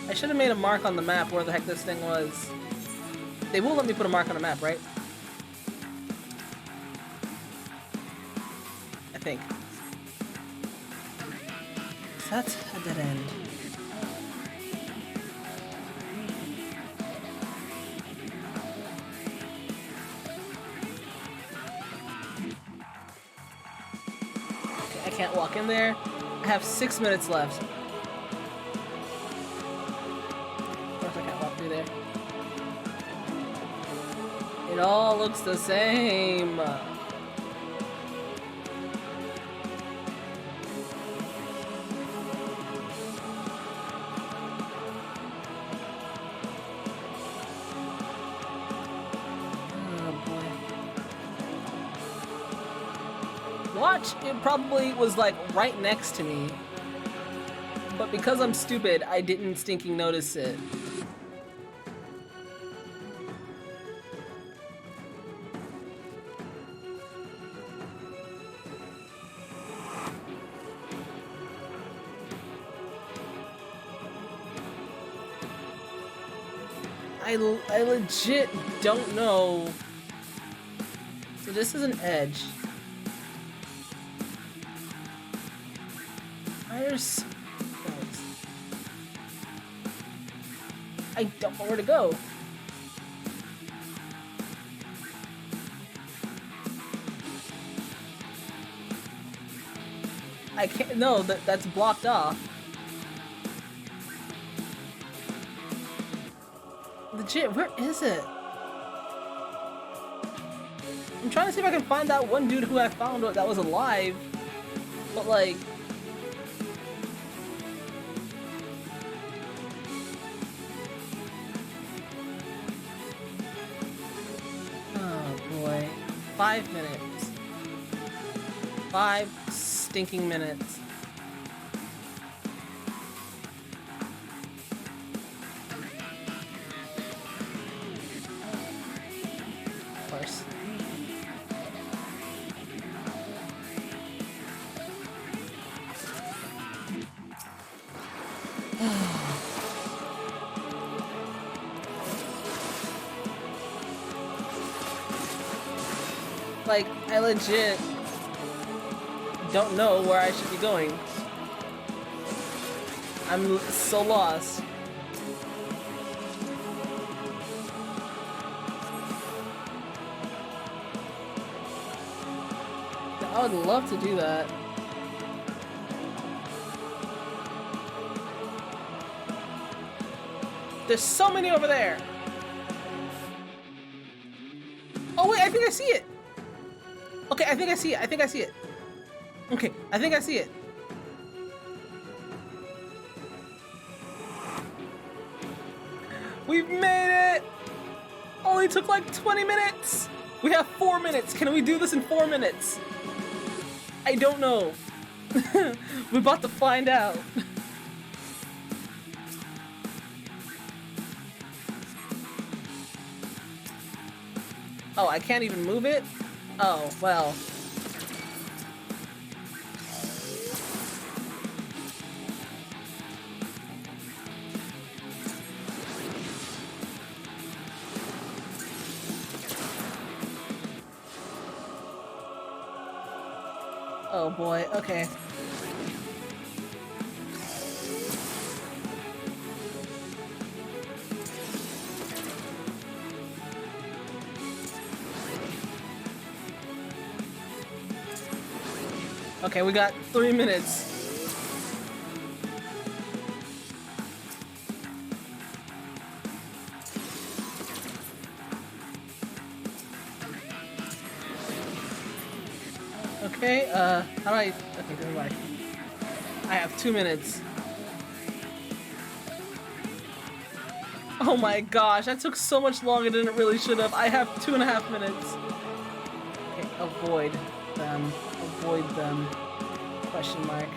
I should have made a mark on the map where the heck this thing was. They will let me put a mark on the map, right? I think. That's a dead end. Okay, I can't walk in there. I have 6 minutes left. Of course I can't walk through there. It all looks the same. Watch, it probably was like right next to me. But because I'm stupid, I didn't stinking notice it. I legit don't know. So this is an edge. Where's... I don't know where to go. I can't... No, that's blocked off. Legit, where is it? I'm trying to see if I can find that one dude who I found that was alive. But like... Oh boy. 5 minutes. 5 stinking minutes. Of course. Like, I legit don't know where I should be going. I'm so lost. I would love to do that. There's so many over there. Oh wait, I think I see it. Okay, I think I see it. I think I see it. Okay, I think I see it. We've made it! Only took like 20 minutes! We have 4 minutes. Can we do this in 4 minutes? I don't know. We're about to find out. Oh, I can't even move it? Oh, well. Oh boy, okay. Okay, we got 3 minutes. Okay, how do I... Okay, never mind. I have 2 minutes. Oh my gosh, that took so much longer than it really should have. I have 2.5 minutes. Okay, avoid them. Avoid them. Question mark.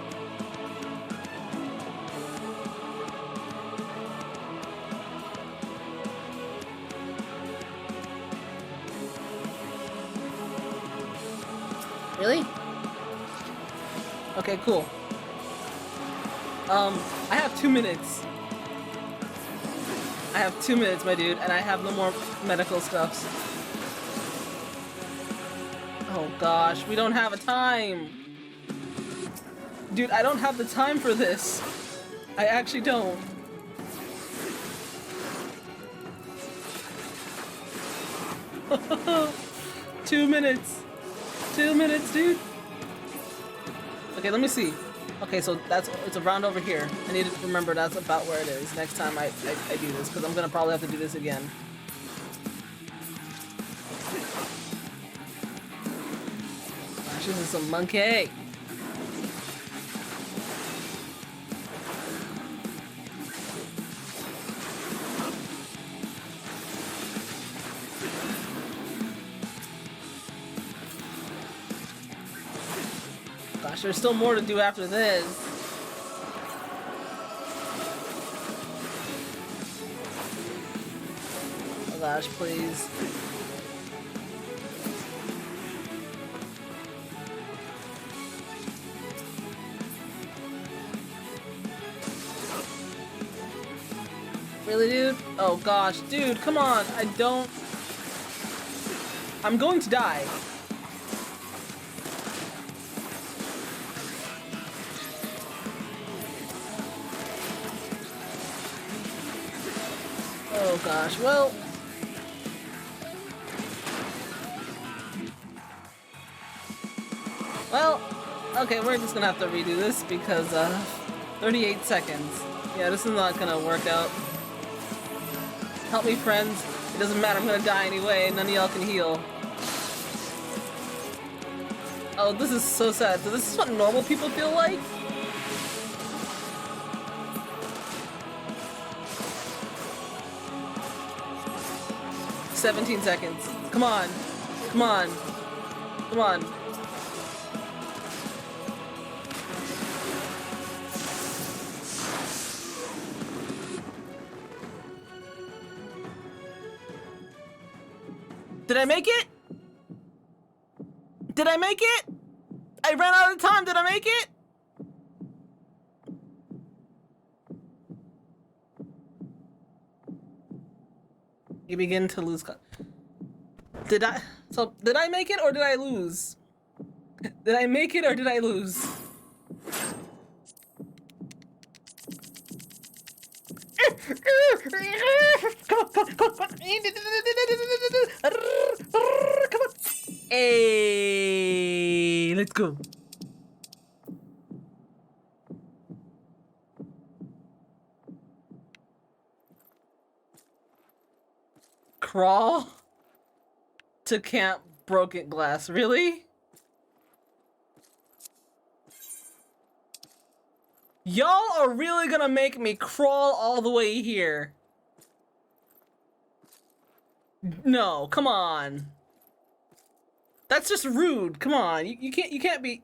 Really? Okay, cool. I have 2 minutes. I have 2 minutes, my dude, and I have no more medical stuffs. Oh gosh, we don't have a time. Dude, I don't have the time for this. I actually don't. Two minutes. 2 minutes, dude. Okay, let me see. Okay, so it's around over here. I need to remember that's about where it is next time I do this, because I'm gonna probably have to do this again. Gosh, this is some monkey. gosh, there's still more to do after this. Oh gosh, please. Really, dude? Oh gosh, dude, come on. I'm going to die. Oh gosh, well. Well, okay, we're just gonna have to redo this because, 38 seconds. Yeah, this is not gonna work out. Help me, friends. It doesn't matter, I'm gonna die anyway. None of y'all can heal. Oh, this is so sad. So this is what normal people feel like? "17 seconds. Come on. Come on. Come on. Did I make it? Did I make it? I ran out of time. Did I make it? You begin to lose. Did I make it or did I lose? Did I make it or did I lose? Come on, come on, come on. Come on. Hey, let's go. Crawl to Camp Broken Glass, really? Y'all are really gonna make me crawl all the way here? No, come on. That's just rude. Come on, you can't be.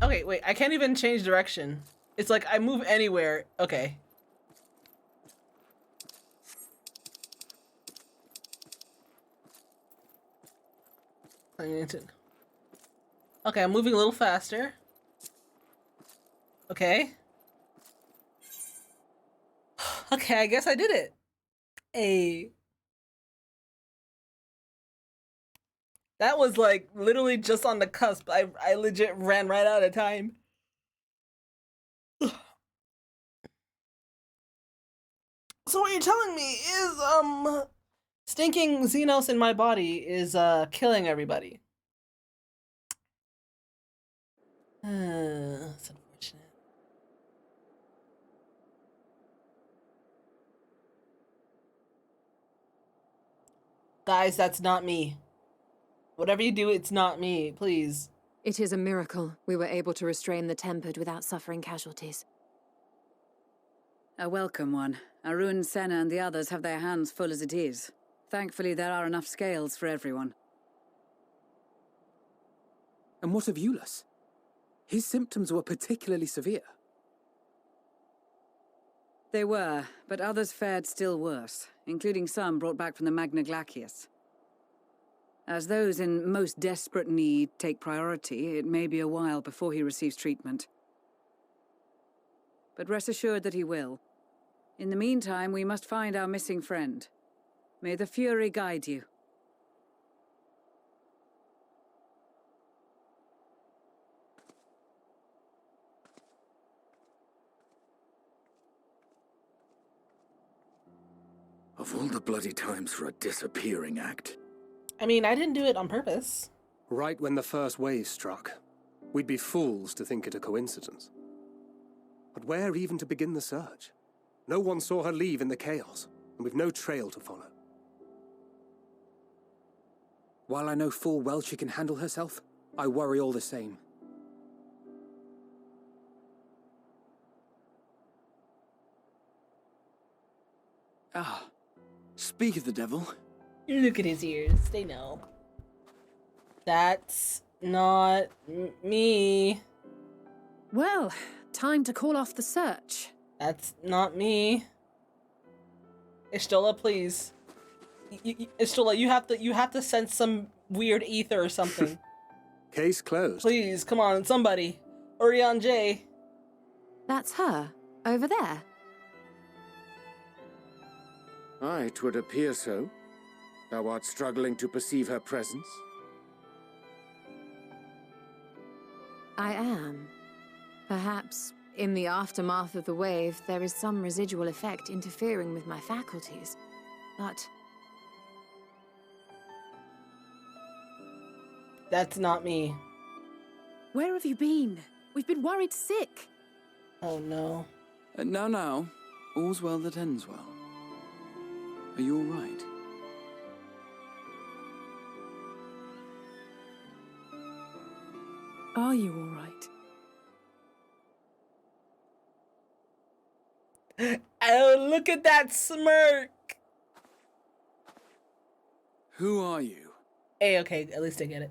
Okay, wait, I can't even change direction. It's like I move anywhere. Okay. Okay, I'm moving a little faster. Okay. Okay, I guess I did it. Hey. That was like literally just on the cusp. I legit ran right out of time. So what you're telling me is stinking Xenos in my body is killing everybody. That's unfortunate. Guys, that's not me. Whatever you do, it's not me, please. It is a miracle we were able to restrain the Tempered without suffering casualties. A welcome one. Arun, Senna, and the others have their hands full as it is. Thankfully, there are enough scales for everyone. And what of Euless? His symptoms were particularly severe. They were, but others fared still worse, including some brought back from the Magna Glacius. As those in most desperate need take priority, it may be a while before he receives treatment. But rest assured that he will. In the meantime, we must find our missing friend. May the Fury guide you. Of all the bloody times for a disappearing act. I mean, I didn't do it on purpose. Right when the first wave struck, we'd be fools to think it a coincidence. But where even to begin the search? No one saw her leave in the chaos, and we've no trail to follow. While I know full well she can handle herself, I worry all the same. Ah, speak of the devil. Look at his ears. They know. That's not me. Well, time to call off the search. That's not me. Ishtola, please. Ishtola, you have to sense some weird ether or something. Case closed. Please, come on, somebody. Urian J. That's her, over there. Aye, 'twould appear so. Thou art struggling to perceive her presence? I am. Perhaps, in the aftermath of the wave, there is some residual effect interfering with my faculties. But... That's not me. Where have you been? We've been worried sick. Oh no. Now. All's well that ends well. Are you all right? Are you all right? Oh, look at that smirk! Who are you? Hey, okay, at least I get it.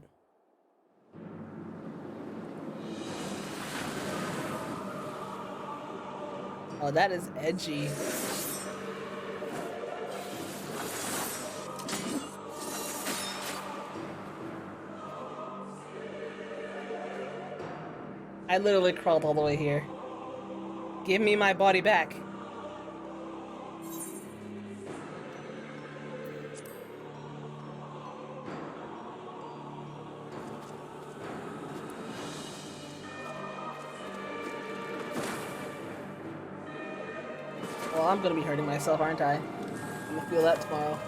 Oh, that is edgy. I literally crawled all the way here. Give me my body back. Well, I'm gonna be hurting myself, aren't I? I'm gonna feel that tomorrow.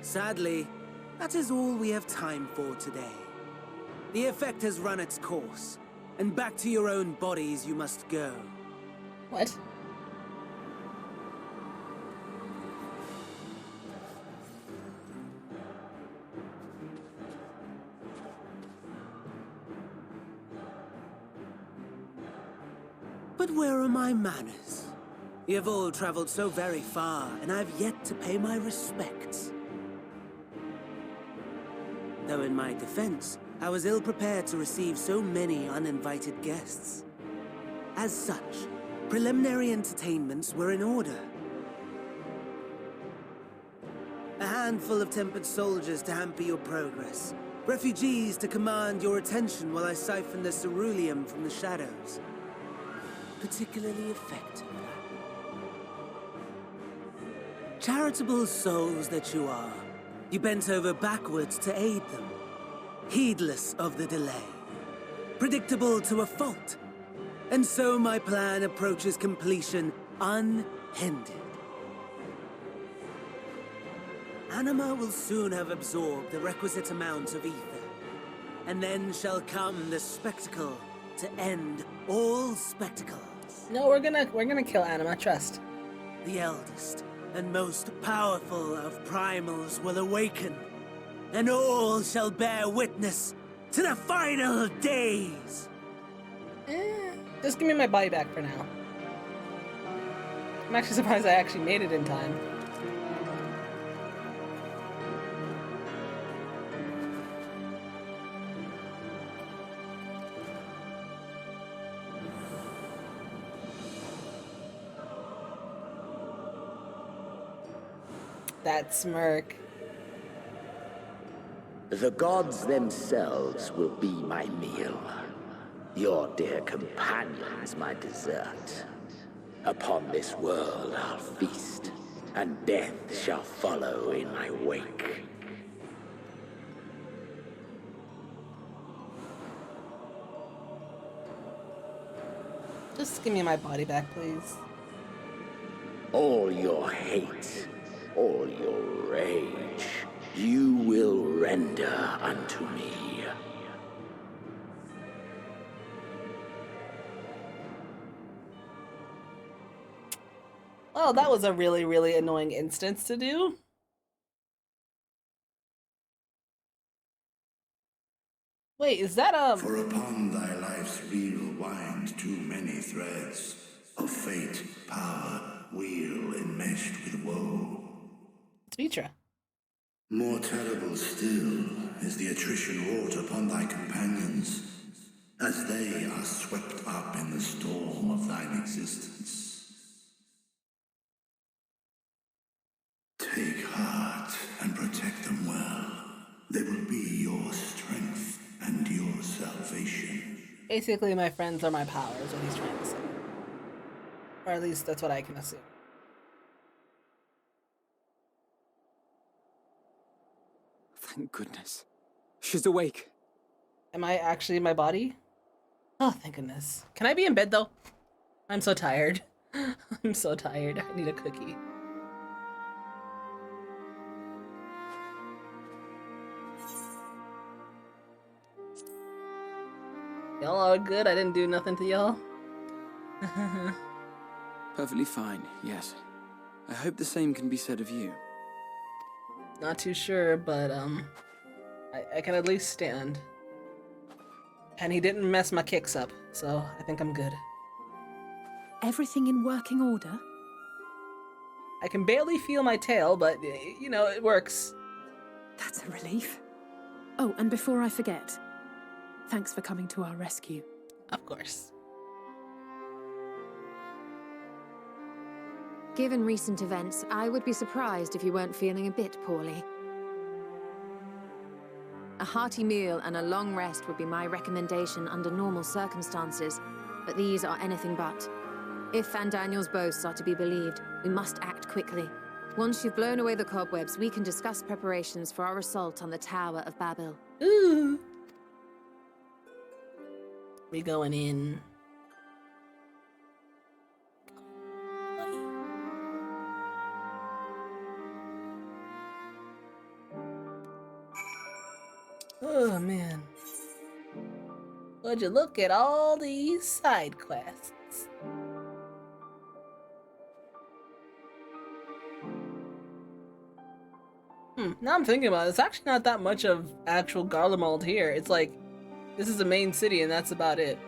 Sadly, that is all we have time for today. The effect has run its course, and back to your own bodies you must go. What? But where are my manners? You have all traveled so very far, and I've yet to pay my respects. Though in my defense, I was ill-prepared to receive so many uninvited guests. As such, preliminary entertainments were in order. A handful of tempered soldiers to hamper your progress. Refugees to command your attention while I siphon the ceruleum from the shadows. Particularly effective. Charitable souls that you are, you bent over backwards to aid them, heedless of the delay, predictable to a fault. And so my plan approaches completion unhindered. Anima will soon have absorbed the requisite amount of ether, and then shall come the spectacle to end all spectacles. No, we're gonna kill Anima, trust. The eldest and most powerful of primals will awaken, and all shall bear witness to the final days. Just give me my body back for now. I'm actually surprised I actually made it in time. That smirk. The gods themselves will be my meal. Your dear companions my dessert. Upon this world I'll feast, and death shall follow in my wake. Just give me my body back, please. All your hate, all your rage, you will render unto me. Well, that was a really, really annoying instance to do. Wait, is that For upon thy life's reel wind too many threads of fate, power, wheel enmeshed with woe. It's Mitra. More terrible still is the attrition wrought upon thy companions, as they are swept up in the storm of thine existence. Take heart and protect them well. They will be your strength and your salvation. Basically, my friends are my powers, what he's trying to say. Or at least that's what I can assume. Thank goodness. She's awake. Am I actually in my body? Oh, thank goodness. Can I be in bed, though? I'm so tired. I'm so tired. I need a cookie. Y'all are good? I didn't do nothing to y'all? Perfectly fine, yes. I hope the same can be said of you. Not too sure, but, I can at least stand. And he didn't mess my kicks up, so I think I'm good. Everything in working order? I can barely feel my tail, but, you know, it works. That's a relief. Oh, and before I forget, thanks for coming to our rescue. Of course. Given recent events, I would be surprised if you weren't feeling a bit poorly. A hearty meal and a long rest would be my recommendation under normal circumstances, but these are anything but. If Van Daniel's boasts are to be believed, we must act quickly. Once you've blown away the cobwebs, we can discuss preparations for our assault on the Tower of Babel. Ooh. We going in. Oh man. Would you look at all these side quests? Now I'm thinking about it, it's actually not that much of actual Garlemald here. It's like, this is the main city and that's about it.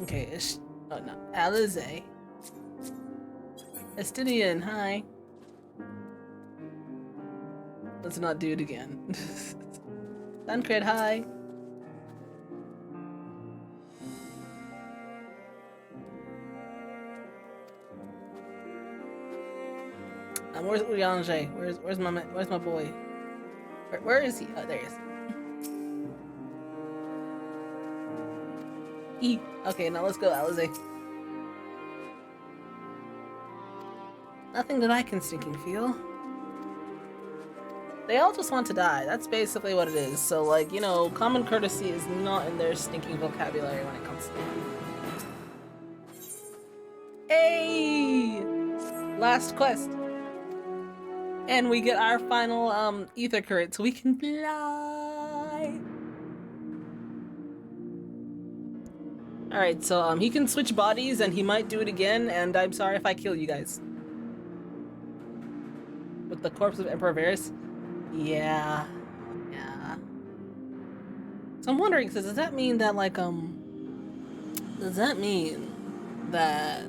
Okay, oh no, Alizé. Estidian, hi. Let's not do it again. Suncred, hi. Where's Uyanje? Where's my boy? Where is he? Oh, there he is. Okay, now let's go, Alizé. Nothing that I can stinking feel. They all just want to die. That's basically what it is. So, like, you know, common courtesy is not in their stinking vocabulary when it comes to that. Hey! Last quest. And we get our final, ether current, so we can fly! Alright, so, he can switch bodies, and he might do it again, and I'm sorry if I kill you guys. With the corpse of Emperor Varys? Yeah. So I'm wondering, does that mean that, like, does that mean that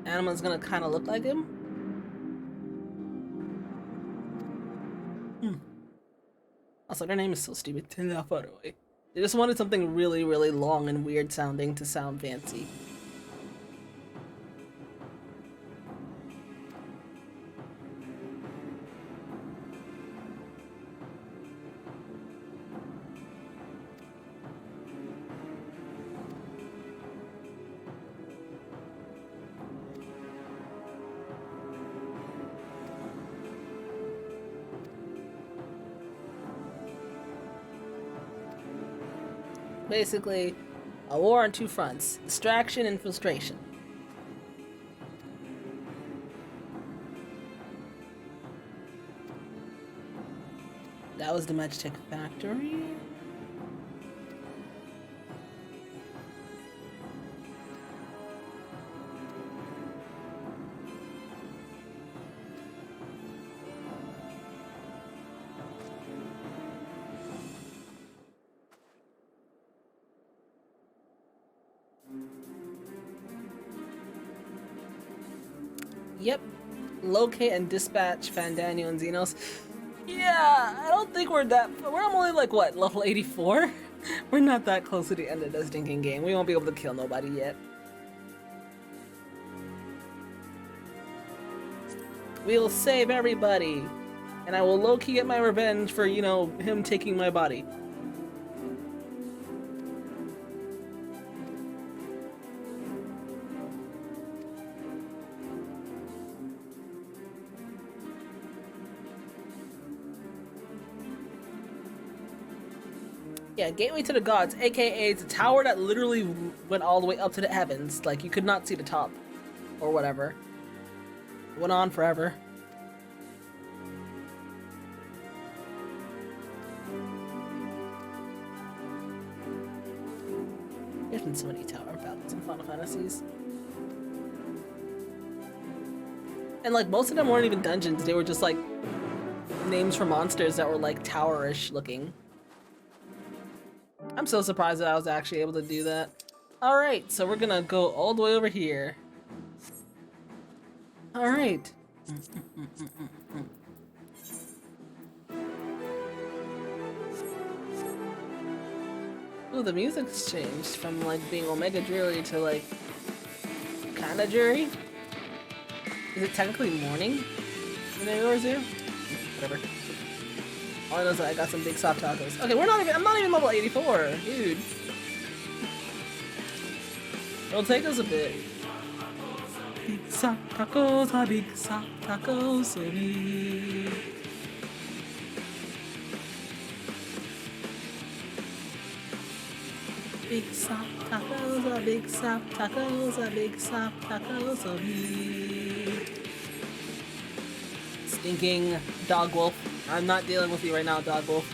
Anima's gonna kind of look like him? Also, their name is so stupid. They just wanted something really, really long and weird sounding to sound fancy. Basically, a war on two fronts. Distraction and frustration. That was the Magitech factory. Yep. Locate and dispatch Fandaniel and Xenos. Yeah, I don't think we're only like, what, level 84? We're not that close to the end of the stinking game. We won't be able to kill nobody yet. We'll save everybody. And I will low-key get my revenge for, you know, him taking my body. Yeah, Gateway to the Gods, aka it's a tower that literally went all the way up to the heavens. Like, you could not see the top. Or whatever. It went on forever. There's been so many tower battles in Final Fantasies. And like, most of them weren't even dungeons, they were just like names for monsters that were like tower-ish looking. I'm so surprised that I was actually able to do that. Alright, so we're gonna go all the way over here. Alright. Ooh, the music's changed from like being Omega dreary to like kinda dreary. Is it technically morning in Eorzea? Whatever. All I know is that I got some big soft tacos. Okay, I'm not even level 84, dude. It'll take us a bit. Big soft tacos, big soft tacos, so big. Big soft tacos, big soft tacos, big soft tacos, so big. Stinking dog wolf. I'm not dealing with you right now, dog wolf.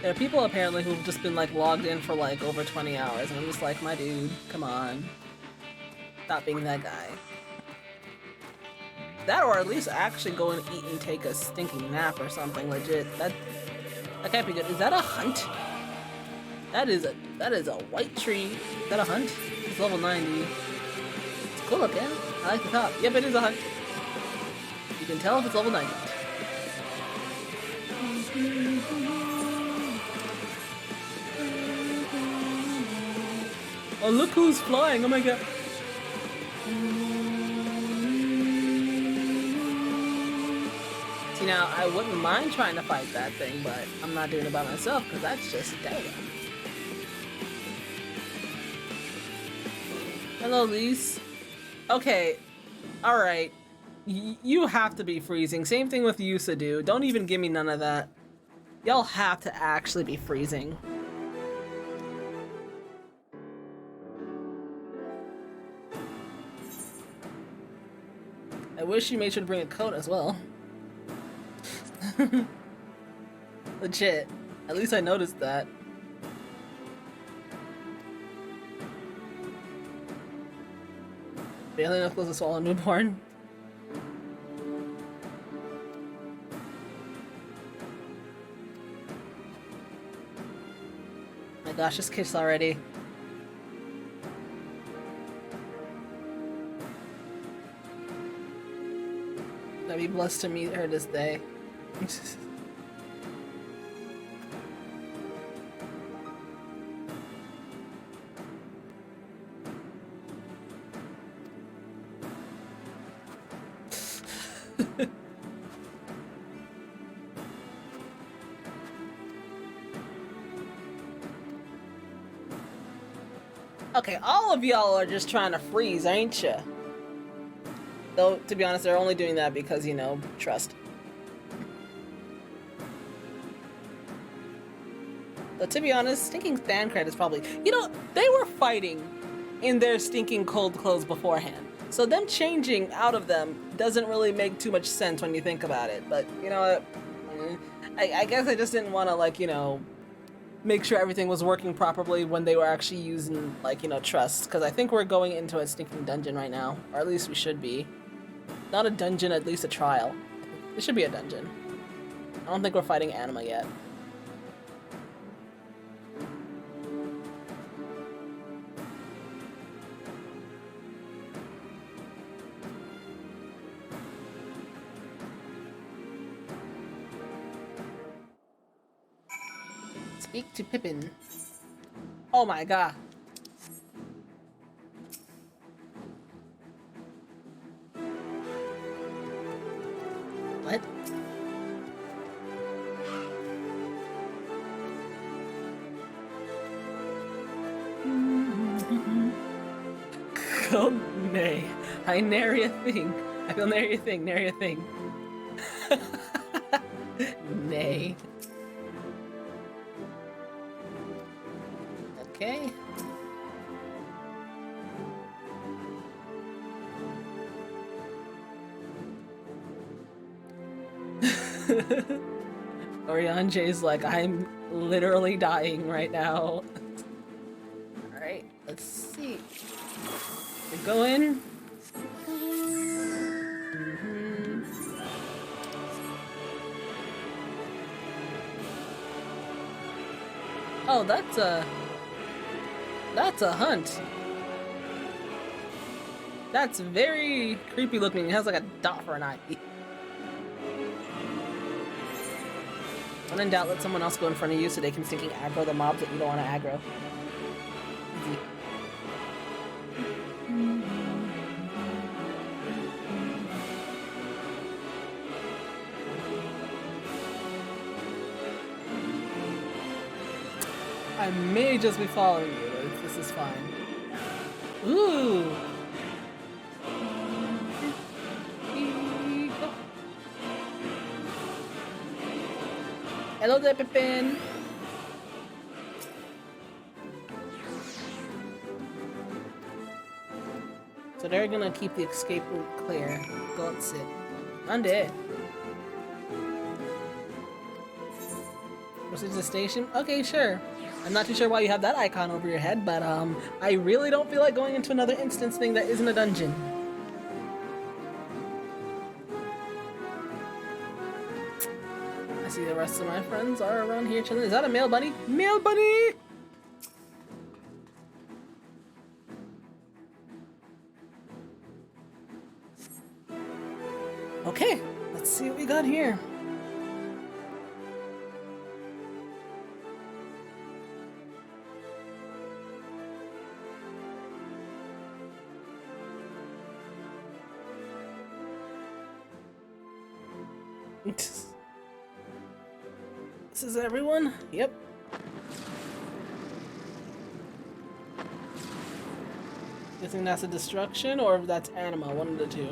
There are people apparently who've just been like logged in for like over 20 hours, and I'm just like, my dude, come on. Stop being that guy. That, or at least actually go and eat and take a stinking nap or something legit. That can't be good. Is that a hunt? That is a white tree. Is that a hunt? It's level 90. It's cool looking. I like the top. Yep, it is a hunt. You can tell if it's level 90. Oh, look who's flying. Oh my god. See, now, I wouldn't mind trying to fight that thing, but I'm not doing it by myself, because that's just damn. Hello, Lise. Okay. Alright. You have to be freezing. Same thing with Yusa, dude. Don't even give me none of that. Y'all have to actually be freezing. I wish you made sure to bring a coat as well. Legit. At least I noticed that. Barely enough close to swallow a newborn. My gosh, just kiss already. I'd be blessed to meet her this day. Okay, all of y'all are just trying to freeze, ain't ya? Though, to be honest, they're only doing that because, you know, trust. But to be honest, stinking Thancred is probably... You know, they were fighting in their stinking cold clothes beforehand. So them changing out of them doesn't really make too much sense when you think about it. But, you know what? I guess I just didn't want to, like, you know, make sure everything was working properly when they were actually using, like, you know, trust. Because I think we're going into a stinking dungeon right now. Or at least we should be. Not a dungeon, at least a trial. It should be a dungeon. I don't think we're fighting Anima yet. Speak to Pippin. Oh my god. What? Oh, nay. I nary a thing. I feel nary a thing, nary a thing. Nay. Okay. Orianje's like, I'm literally dying right now. Alright, let's see. We go in. Oh, that's a hunt. That's very creepy looking. It has like a dot for an eye. When in doubt, let someone else go in front of you so they can stinking aggro the mobs that you don't want to aggro. Easy. I may just be following you, but this is fine. Ooh! Hello there, Pippin! So they're gonna keep the escape route clear. Go and sit. I'm dead. Proceed to the station? Okay, sure. I'm not too sure why you have that icon over your head, but I really don't feel like going into another instance thing that isn't a dungeon. I see the rest of my friends are around here chilling. Is that a male bunny? Male bunny! Okay, let's see what we got here. This is everyone? Yep. You think that's a destruction or if that's anima? One of the two.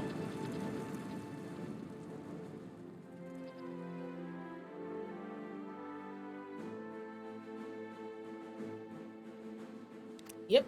Yep.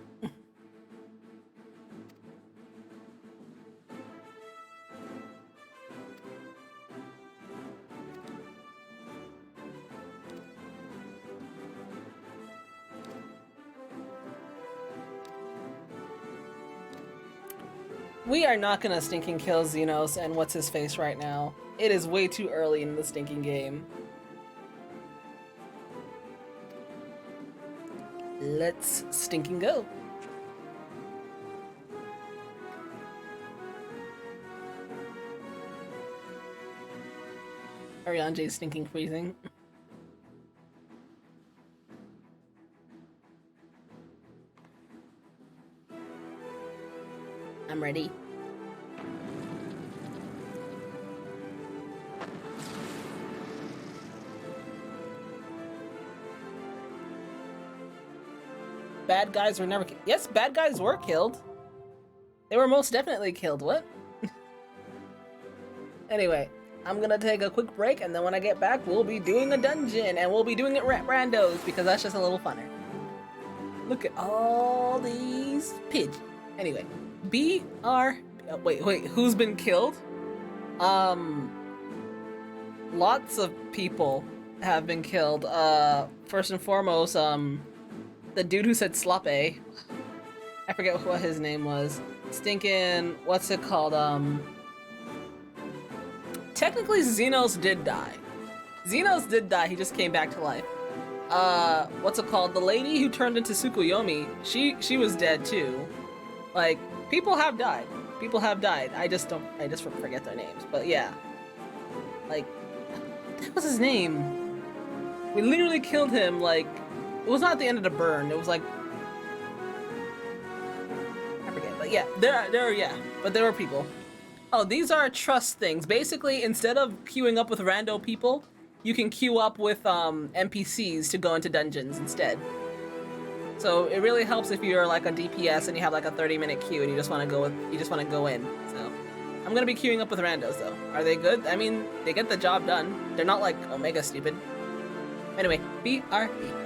We are not gonna stinking kill Xenos and what's his face right now. It is way too early in the stinking game. Let's stinking go. Arianje's stinking freezing. I'm ready. Bad guys were never killed. Yes, bad guys were killed. They were most definitely killed. What? Anyway, I'm gonna take a quick break, and then when I get back, we'll be doing a dungeon, and we'll be doing it randos, because that's just a little funner. Look at all these pigeons. Anyway, wait, who's been killed? Lots of people have been killed. First and foremost, the dude who said slope. I forget what his name was. Stinking, what's it called? Technically Xenos did die. Xenos did die, he just came back to life. What's it called? The lady who turned into Tsukuyomi, she was dead too. Like, people have died. People have died. I just forget their names. But yeah. Like, what was his name? We literally killed him, like, it was not at the end of the burn, it was like, I forget, but yeah, there were people. Oh, these are trust things. Basically, instead of queuing up with rando people, you can queue up with NPCs to go into dungeons instead. So it really helps if you're like a DPS and you have like a 30-minute queue and you just want to go in. So I'm gonna be queuing up with randos though. Are they good? I mean, they get the job done. They're not like Omega stupid. Anyway, BRB.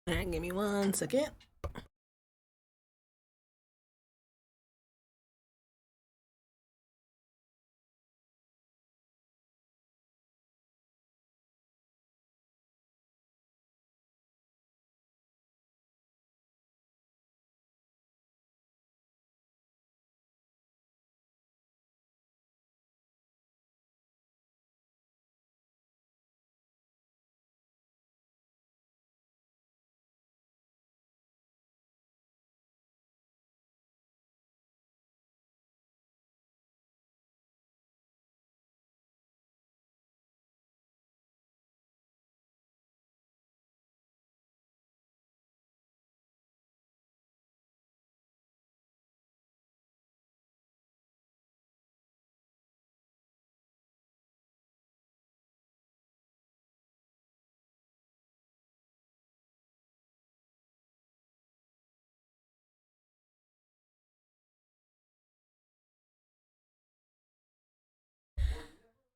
Alright, give me 1 second.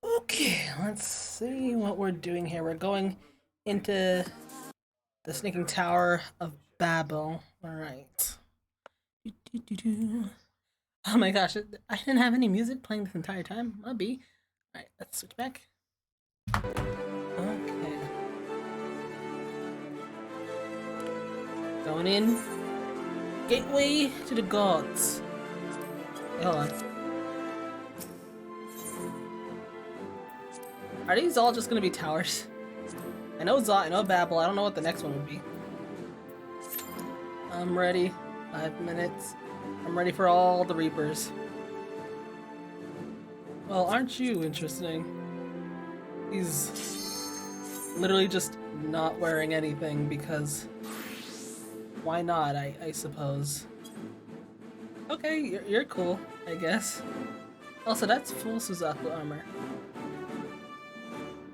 Okay, let's see what we're doing here. We're going into the Sneaking Tower of Babel. Alright. Oh my gosh, I didn't have any music playing this entire time. I'll be. Alright, let's switch back. Okay. Going in. Gateway to the gods. Okay, hold on. Are these all just gonna be towers? I know Zot, I know Babel, I don't know what the next one would be. I'm ready. 5 minutes. I'm ready for all the Reapers. Well, aren't you interesting? He's literally just not wearing anything because why not, I suppose. Okay, you're cool, I guess. Also, that's full Suzaku armor.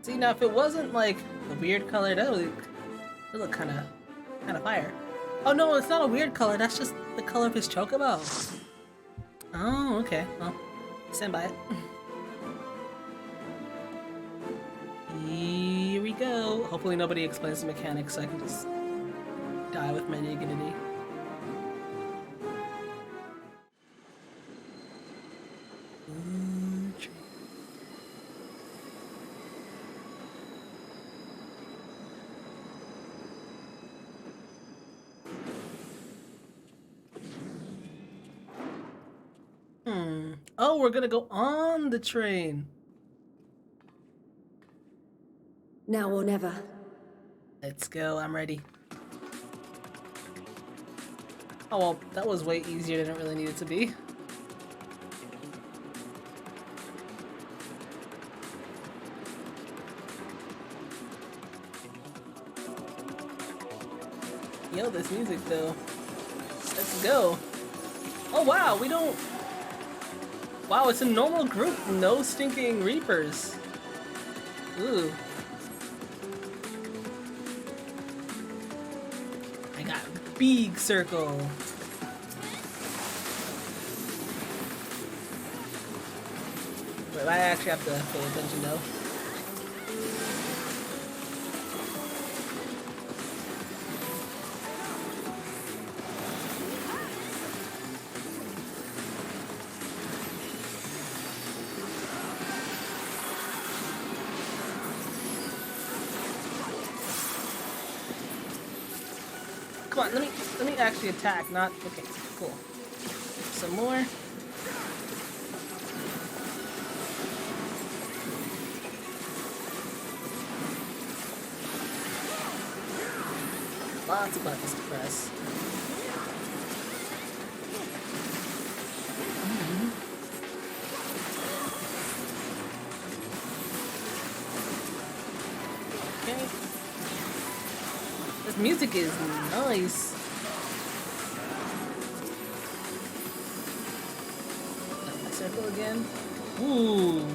See, now if it wasn't like a weird color, that would look kind of fire. Oh no, it's not a weird color. That's just the color of his chocobo. Oh, okay. Well, stand by it. Here we go. Hopefully nobody explains the mechanics so I can just die with my dignity. Oh, we're gonna go on the train. Now or never. Let's go, I'm ready. Oh well, that was way easier than it really needed to be. Yo, this music though. Let's go. Oh wow, we don't... Wow, it's a normal group. No stinking Reapers. Ooh. I got big circle. Wait, I actually have to pay attention though. Come on, let me actually attack, not... Okay, cool. Some more. Lots of buttons to press. Okay. This music is nice. Circle again. Ooh.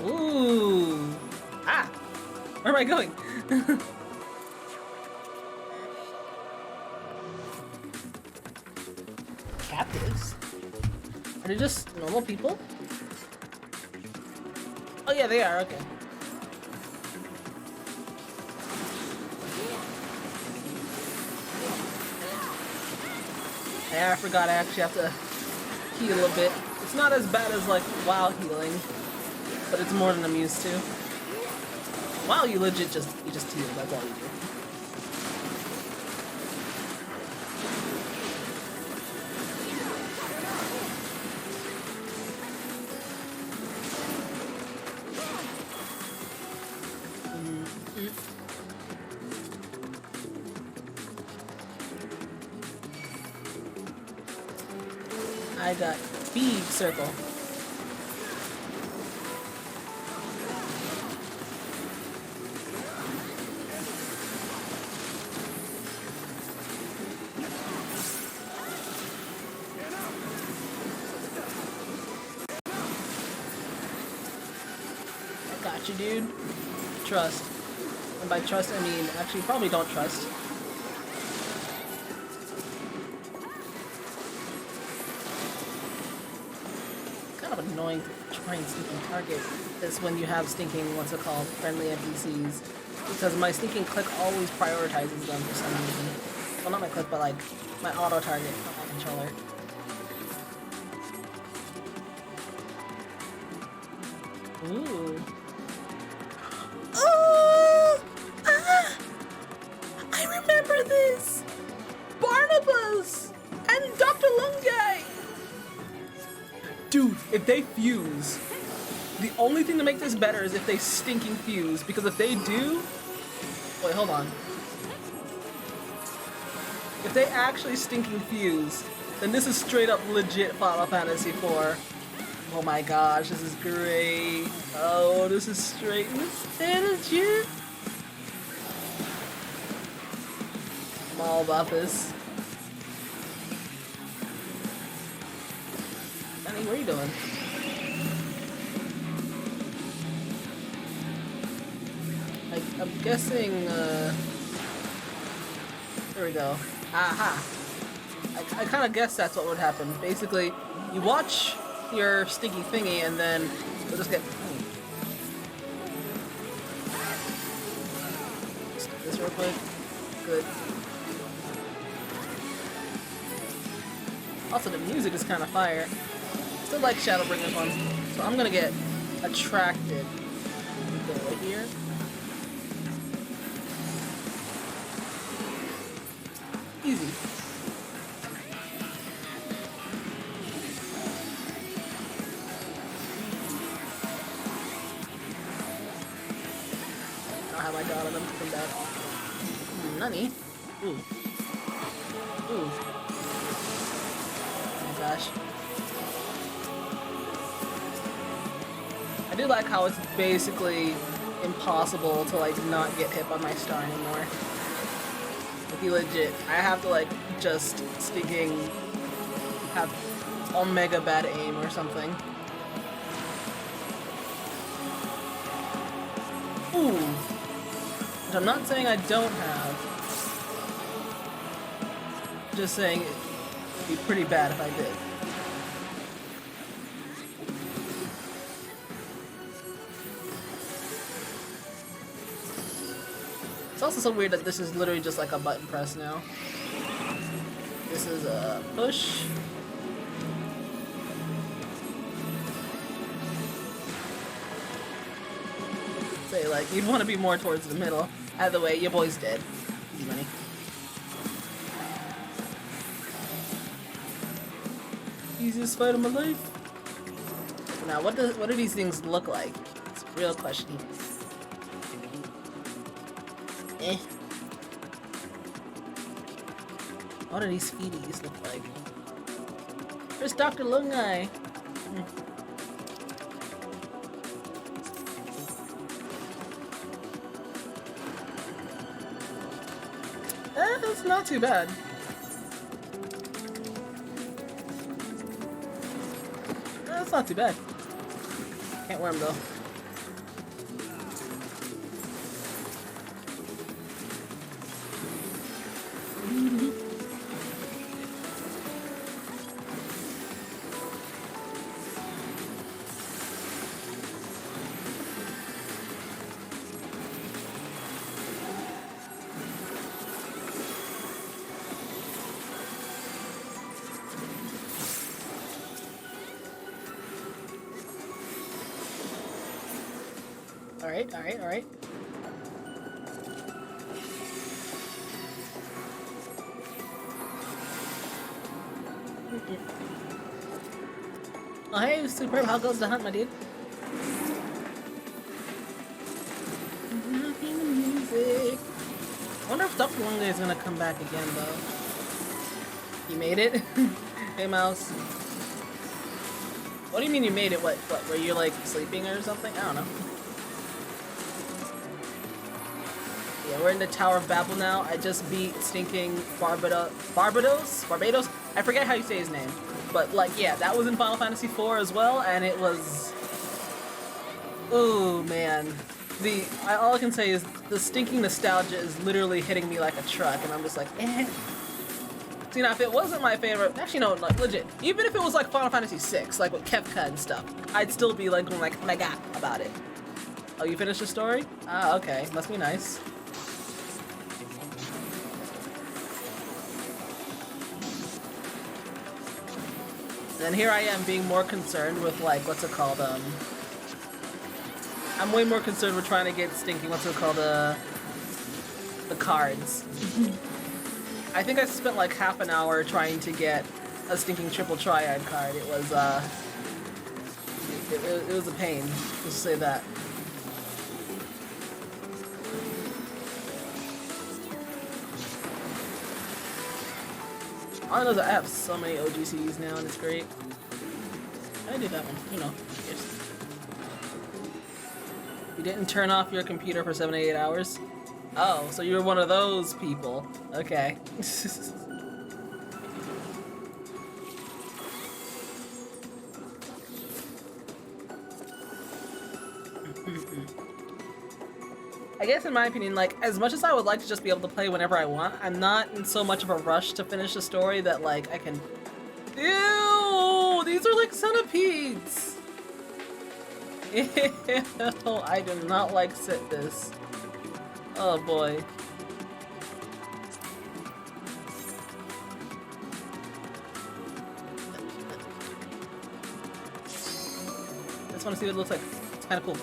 Ooh. Ah! Where am I going? Captives? Are they just normal people? Oh yeah, they are, okay. Yeah, I forgot I actually have to heal a bit. It's not as bad as like WoW healing, but it's more than I'm used to. WoW, you legit just heal. That's all you do. I got big circle. I got you, dude. Trust. And by trust, I mean, actually, you probably don't trust. Annoying to try and stinking target is when you have stinking, what's it called, friendly NPCs. Because my stinking click always prioritizes them for some reason. Well, not my click, but like my auto target, not my controller. Ooh. Oh! Ah! I remember this! Barnabas! And Dr. Lungai! Dude, if they fuse, the only thing to make this better is if they stinking fuse, because if they do... Wait, hold on. If they actually stinking fuse, then this is straight up legit Final Fantasy IV. Oh my gosh, this is great. Oh, this is straight legit. I'm all about this. Danny, what are you doing? I'm guessing, there we go. Aha! I kind of guessed that's what would happen. Basically, you watch your stinky thingy and then you'll just get... Let's do this real quick. Good. Also, the music is kind of fire. Still like Shadowbringers ones, so I'm gonna get attracted. Go right here. Easy. I don't have my dot on them to come back. Nani? Ooh. Ooh. Oh my gosh. I do like how it's basically impossible to like not get hit by my star anymore. Like you legit, I have to like just stinking have omega bad aim or something. Ooh. Which I'm not saying I don't have. Just saying it'd be pretty bad if I did. It's also so weird that this is literally just like a button press now. This is a push. Say like you'd want to be more towards the middle. Either way, your boy's dead. Easy money. Easiest fight of my life. Now, what do these things look like? It's a real question. Eh. What do these feeties look like? There's Dr. Lungai. That's not too bad. That's not too bad. Can't wear them though. Alright, alright, alright. Oh, hey, superb. How goes the hunt, my dude? Music. I wonder if Dr. Lunga is gonna come back again, though. You made it? Hey, Mouse. What do you mean you made it? What, were you, like, sleeping or something? I don't know. Yeah, we're in the Tower of Babel now. I just beat stinking Barbados? I forget how you say his name. But, like, yeah, that was in Final Fantasy IV as well, and it was... Ooh, man. All I can say is the stinking nostalgia is literally hitting me like a truck, and I'm just like, eh. See, now, if it wasn't my favorite... Actually, no, like, legit. Even if it was, like, Final Fantasy VI, like, with Kefka and stuff, I'd still be, like, going, like, oh my god, about it. Oh, you finished the story? Ah, okay. Must be nice. And here I am being more concerned with, like, what's it called, I'm way more concerned with trying to get stinking, what's it called, the cards. I think I spent like half an hour trying to get a stinking triple triad card. It was, it was a pain, let's say that. All I know is that I have so many OGCs now, and it's great. I did that one, you know. Yes. You didn't turn off your computer for 7 to 8 hours? Oh, so you're one of those people. Okay. I guess in my opinion, like, as much as I would like to just be able to play whenever I want, I'm not in so much of a rush to finish the story that, like, I can... Ew! These are like centipedes! Ew! I do not like this. Oh boy. I just want to see what it looks like. It's kind of cool.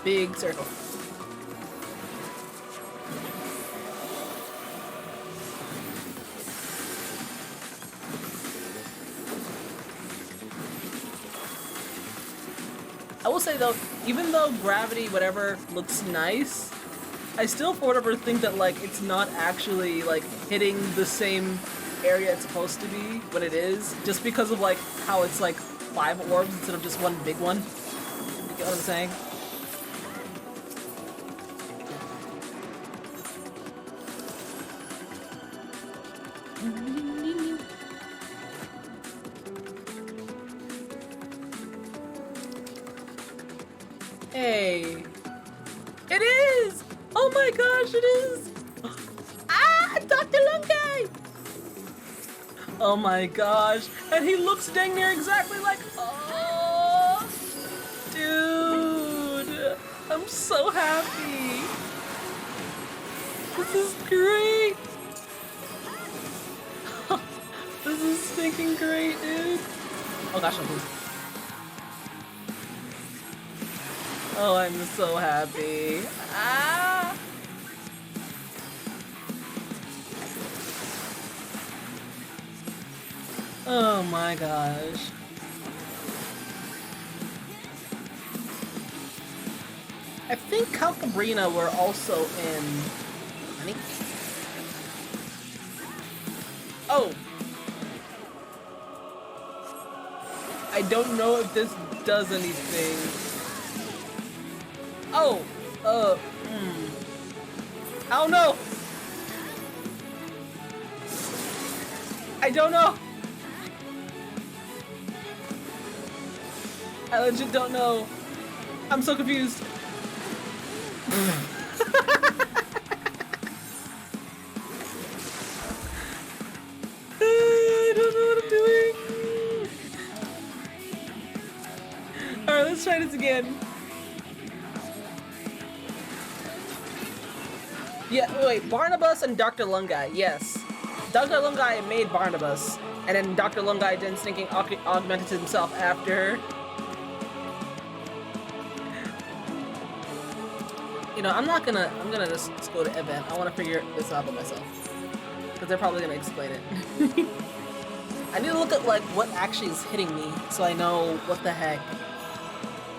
Big circle. I will say though, even though gravity, whatever, looks nice, I still for whatever think that like it's not actually like hitting the same area it's supposed to be when it is, just because of like how it's like 5 orbs instead of just one big one. You get what I'm saying? Hey. It is! Oh my gosh, it is! Ah! Dr. Lunke! Oh my gosh. And he looks dang near exactly like... Oh! Dude! I'm so happy! This is great! This is stinking great, dude! Oh gosh, I'm losing. Oh, I'm so happy. Ah! Oh my gosh. I think Calcabrina were also in... Honey? Oh! I don't know if this does anything. Oh! I don't know! I don't know! I legit don't know. I'm so confused. I don't know what I'm doing. Alright, let's try this again. Yeah, wait, Barnabas and Dr. Lungai, yes. Dr. Lungai made Barnabas. And then Dr. Lungai then stinking augmented himself after. You know, I'm gonna just go to event. I want to figure this out by myself. Because they're probably gonna explain it. I need to look at like what actually is hitting me so I know what the heck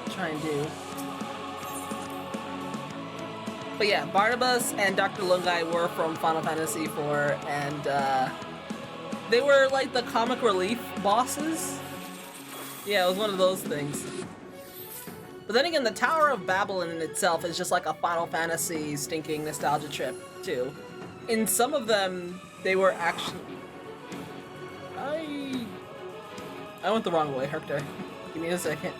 to try and do. But yeah, Barnabas and Dr. Lungai were from Final Fantasy IV, and they were like the comic relief bosses. Yeah, it was one of those things. But then again, the Tower of Babylon in itself is just like a Final Fantasy stinking nostalgia trip, too. In some of them, they were actually... I went the wrong way, Hector. Give me a second.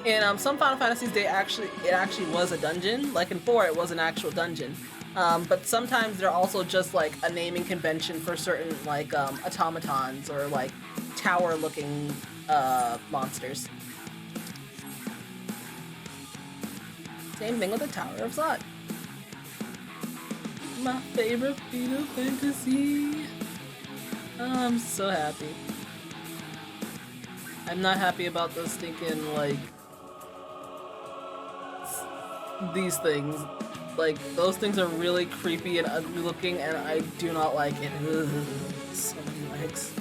In some Final Fantasies, it actually was a dungeon. Like in 4, it was an actual dungeon. But sometimes they're also just like a naming convention for certain like automatons or like tower-looking monsters. Same thing with the Tower of Zot. My favorite Final Fantasy. I'm so happy. I'm not happy about the stinking, like, these things. Like, those things are really creepy and ugly looking, and I do not like it. Ugh, so many legs.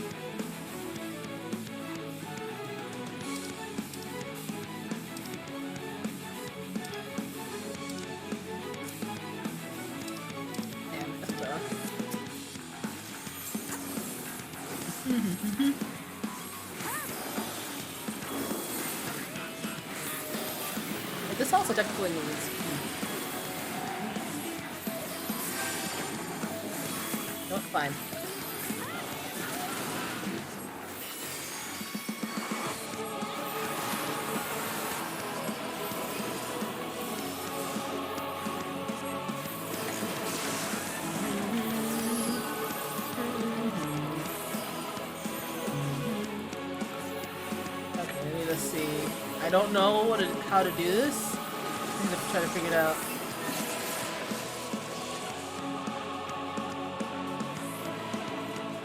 This also technically means. No, fine. Okay, I need to see. I don't know how to do this. I need to try to figure it out.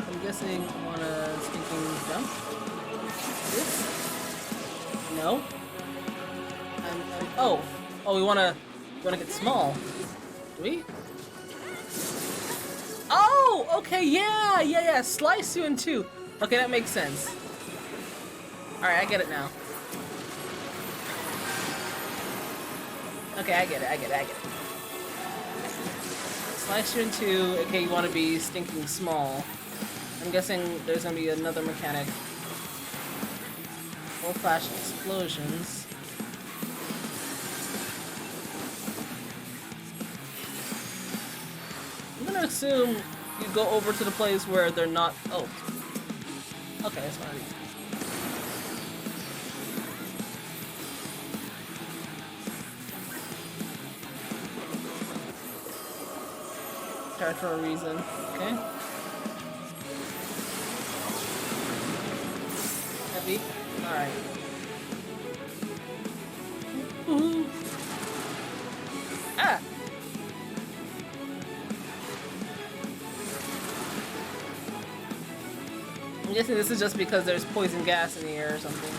I'm guessing I want a stinking jump. This? No. Oh, we wanna get small. Do we? Oh, okay, yeah. Slice you in two. Okay, that makes sense. All right, I get it now. Okay, I get it. Slice you in two. Okay, you want to be stinking small. I'm guessing there's gonna be another mechanic. Full flash explosions. I'm gonna assume you go over to the place where they're not. Oh. Okay, that's fine. Start for a reason. Okay. Heavy. Alright. Ah! I'm guessing this is just because there's poison gas in the air or something.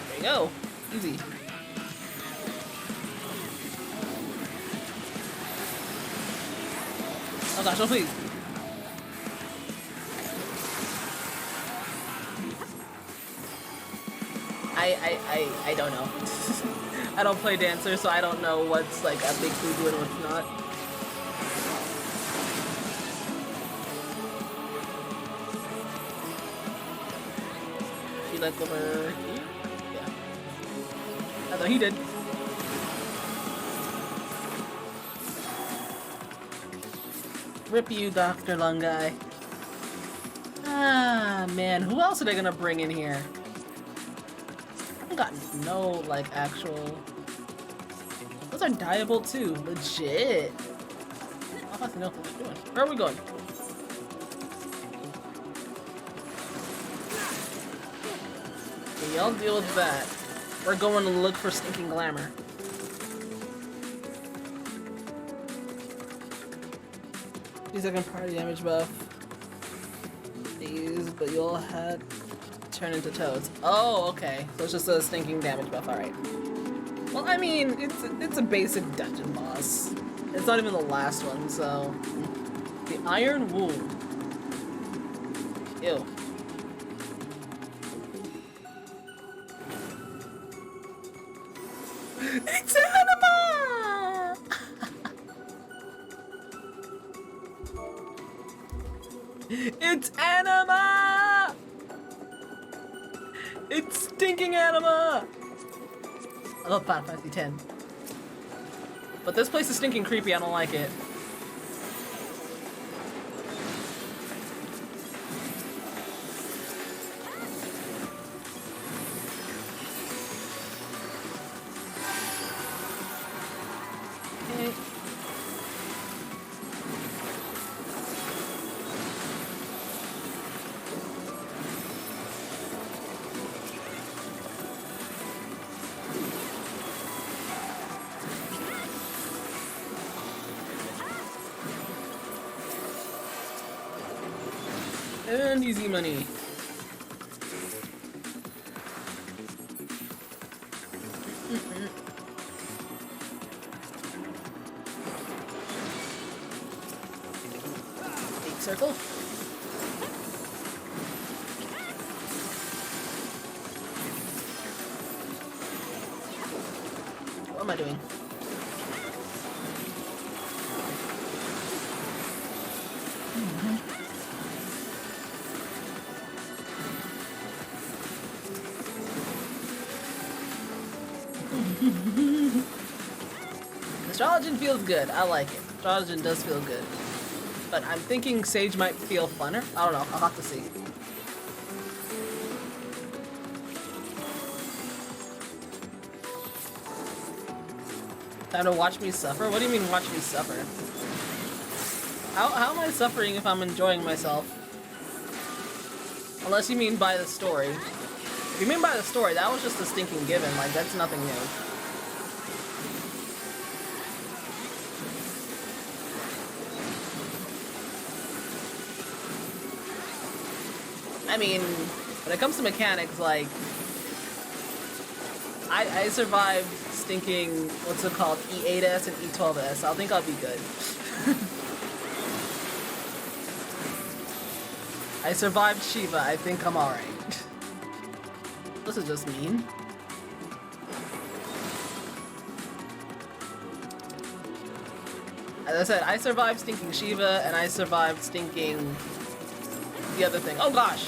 There you go. Easy. Oh gosh, oh please. I don't know. I don't play Dancer, so I don't know what's like a big boo-boo and what's not. He like over here? Yeah. I thought he did. Rip you, Dr. Lungai. Ah, man. Who else are they gonna bring in here? I haven't gotten no, like, actual... Those are dyeable, too. Legit. I'll have to know what we're doing. Where are we going? Okay, y'all deal with that. We're going to look for stinking glamour. 2-second party damage buff. These, but you'll have turn into toads. Oh, okay. So it's just a stinking damage buff. All right. Well, I mean, it's a basic dungeon boss. It's not even the last one, so the Iron Wound. Ew. It's Anima! It's Anima! It's stinking Anima! I love Final Fantasy X. But this place is stinking creepy, I don't like it. Okay. And easy money. Big circle. What am I doing? Astrologian feels good. I like it. Astrologian does feel good. But I'm thinking Sage might feel funner. I don't know. I'll have to see. Time to watch me suffer? What do you mean watch me suffer? How am I suffering if I'm enjoying myself? Unless you mean by the story. If you mean by the story, that was just a stinking given. Like, that's nothing new. I mean, when it comes to mechanics, like, I survived stinking, what's it called, E8S and E12S. I think I'll be good. I survived Shiva. I think I'm alright. This is just mean. As I said, I survived stinking Shiva, and I survived stinking the other thing. Oh gosh!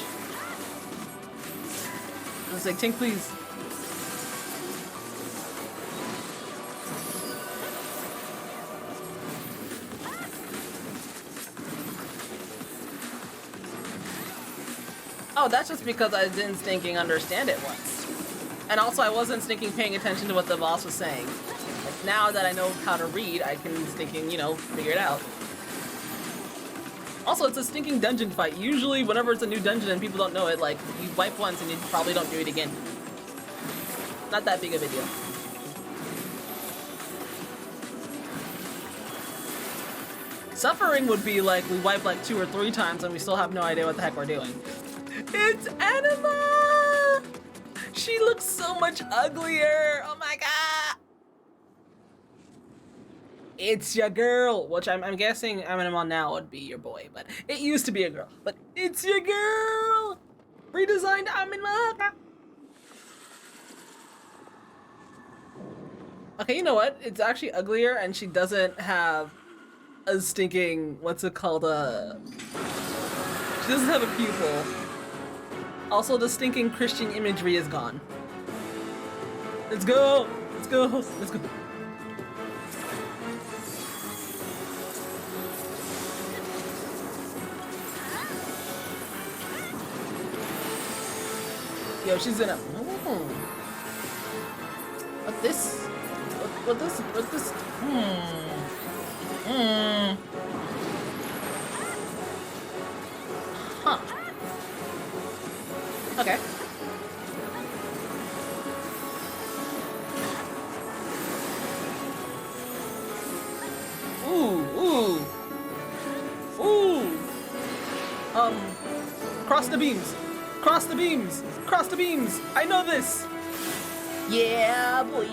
I was like, Tink, please. Oh, that's just because I didn't stinking understand it once. And also I wasn't stinking paying attention to what the boss was saying. Like, now that I know how to read, I can stinking, you know, figure it out. Also, it's a stinking dungeon fight. Usually, whenever it's a new dungeon and people don't know it, like, you wipe once and you probably don't do it again. Not that big of a deal. Suffering would be like, we wipe like 2 or 3 times and we still have no idea what the heck we're doing. It's Anima! She looks so much uglier! Oh my god! It's your girl! Which I'm guessing Anima now would be your boy, but it used to be a girl. But it's your girl! Redesigned Anima! Okay, you know what? It's actually uglier and she doesn't have a stinking, what's it called, she doesn't have a pupil. Also, the stinking Christian imagery is gone. Let's go! Let's go! Let's go! Yo, she's gonna... What this? What this? What this? Huh. Okay. Ooh, ooh. Cross the beams! Cross the beams! Cross the beams! I know this! Yeah, boy!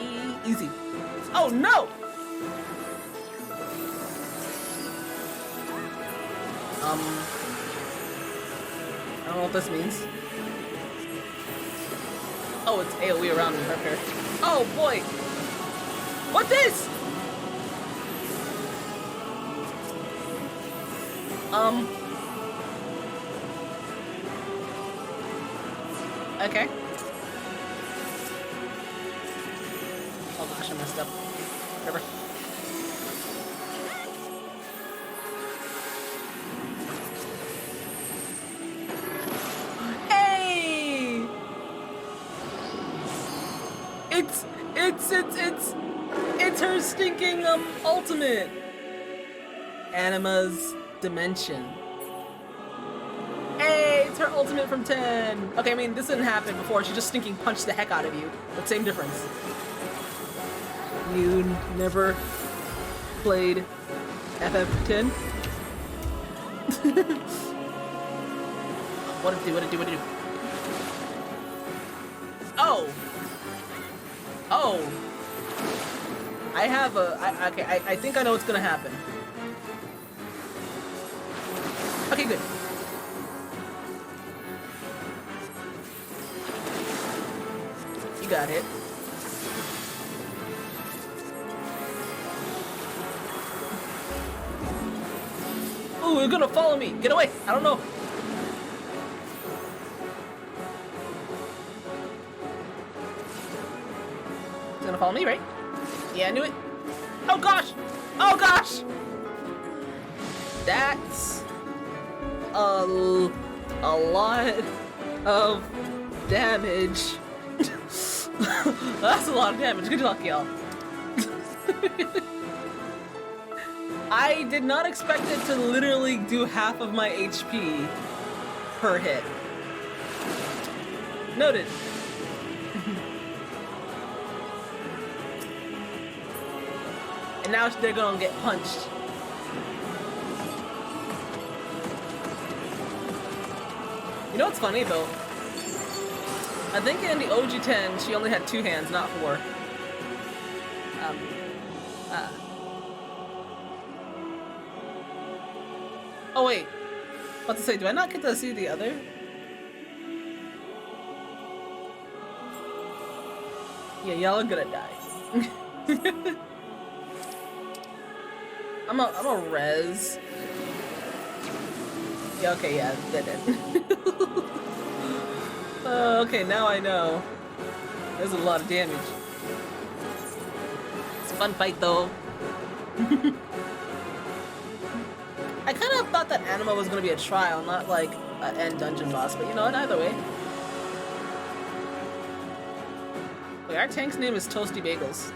Easy. Oh no! I don't know what this means. Oh, it's AoE around me. Okay. Oh boy! What this? Okay. Oh gosh, I messed up. Whatever. Hey! It's her stinking ultimate. Anima's Dimension. Hey, it's her ultimate from 10. Okay, I mean, this didn't happen before. She just stinking punched the heck out of you. But same difference. You never played FF10? What'd it do? What'd it do? What'd it do? Oh! Oh! I have a... I think I know what's gonna happen. Okay, good. You got hit. Ooh, you're gonna follow me. Get away. I don't know. It's gonna follow me, right? Yeah, I knew it. Oh gosh! Oh gosh! That's a lot of damage. That's a lot of damage. Good luck, y'all. I did not expect it to literally do half of my HP per hit. Noted. And now they're gonna get punched. You know what's funny though? I think in the OG10 she only had 2 hands, not 4. Oh wait, about to say, do I not get to see the other? Yeah, y'all are gonna die. I'm a res. Yeah, okay, yeah, dead. Okay, now I know. There's a lot of damage. It's a fun fight though. I kind of thought that Anima was gonna be a trial, not like an end dungeon boss, but you know what, either way. Wait, our tank's name is Toasty Bagels.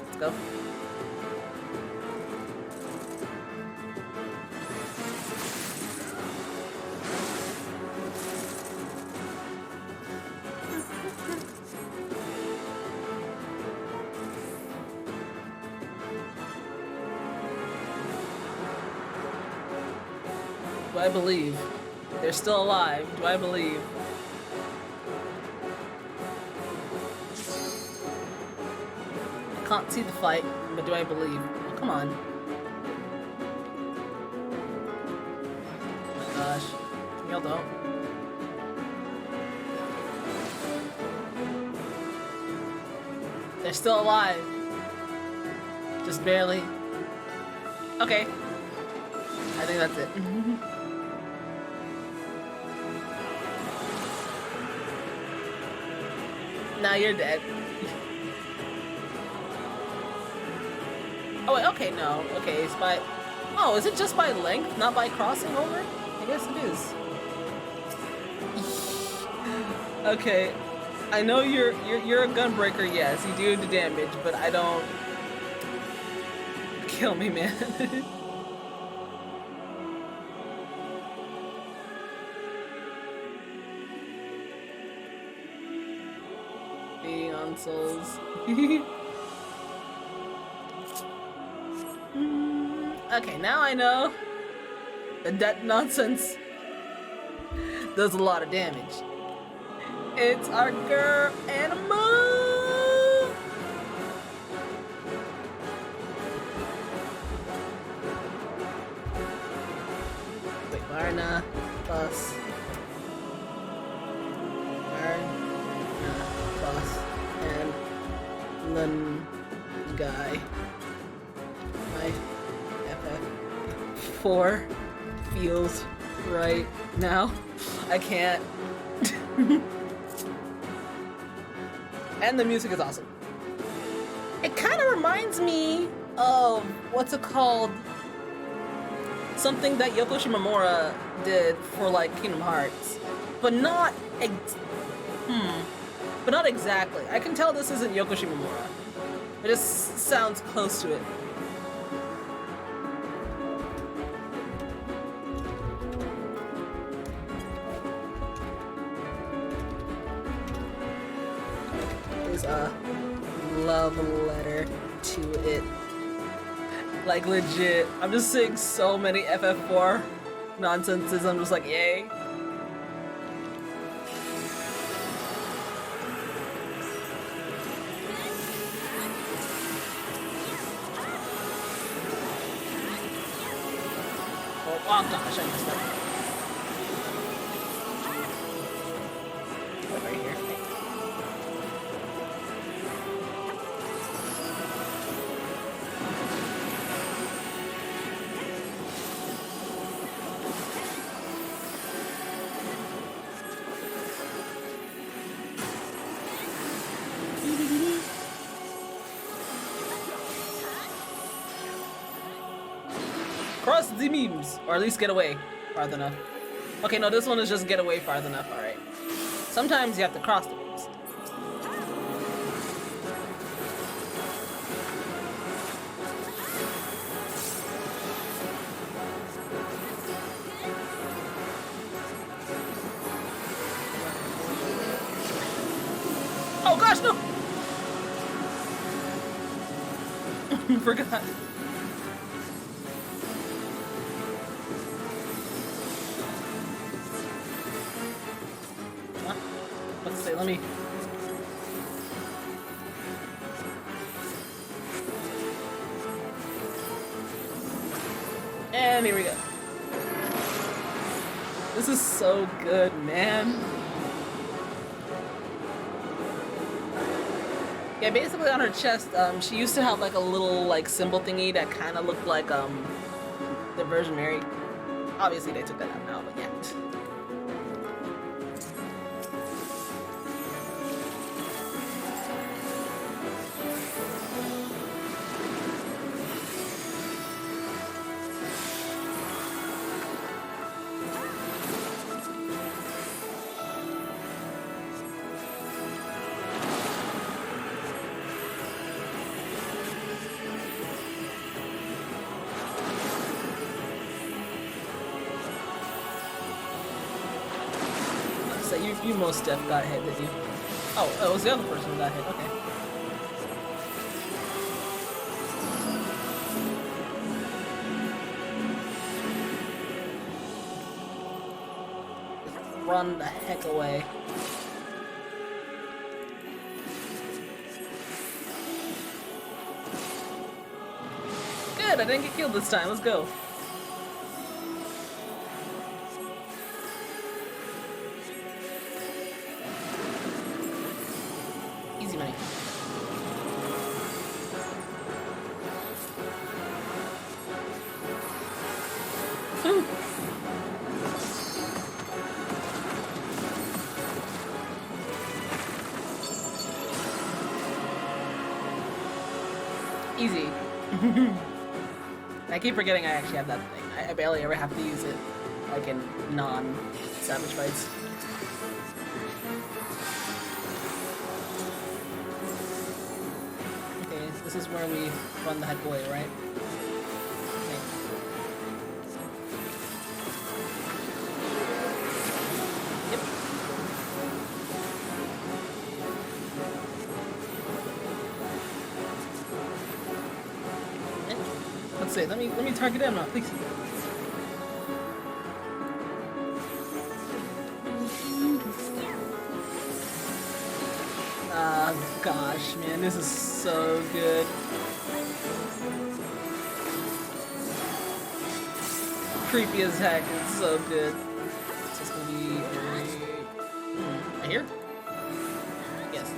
Let's go. Do I believe? They're still alive. Do I believe? I can't see the fight, but do I believe? Oh, come on. Oh my gosh. Y'all don't. They're still alive. Just barely. Okay. I think that's it. Now you're dead. Oh wait, okay, no. Okay, it's by... Oh, is it just by length, not by crossing over? I guess it is. Okay. I know you're a gunbreaker, yes. You do the damage, but I don't... Kill me, man. On souls. Okay, now I know that nonsense. does a lot of damage. It's our girl Anima. Wait, Varna plus Varna plus and Lun guy. My FF4 feels right now. I can't. And the music is awesome. It kind of reminds me of what's it called? Something that Yoko Shimomura did for like Kingdom Hearts, but not but not exactly. I can tell this isn't Yoko Shimomura. It just sounds close to it. Is a love letter to it. Like legit. I'm just seeing so many FF4 nonsenses. I'm just like, yay. Oh gosh, I messed up. Oh, right here. Cross the memes, or at least get away far enough. Okay, no, this one is just get away far enough, alright. Sometimes you have to cross the memes. Oh gosh, no! Forgot. Let's see, let me... And here we go. This is so good, man. Yeah, basically on her chest, she used to have like a little like symbol thingy that kind of looked like the Virgin Mary. Obviously they took that out now, but yeah. So you most def got hit, didn't you? Oh, it was the other person who got hit, okay. Just run the heck away. Good, I didn't get killed this time, let's go. Easy money. Easy. I keep forgetting I actually have that thing. I barely ever have to use it, like in non-savage fights. Okay, this is where we run the heck away, right? Okay. Yep. Let's see. Let me target him now, please. Oh gosh, man, this is so good. Creepy as heck, it's so good. It's just gonna be right here? Yes.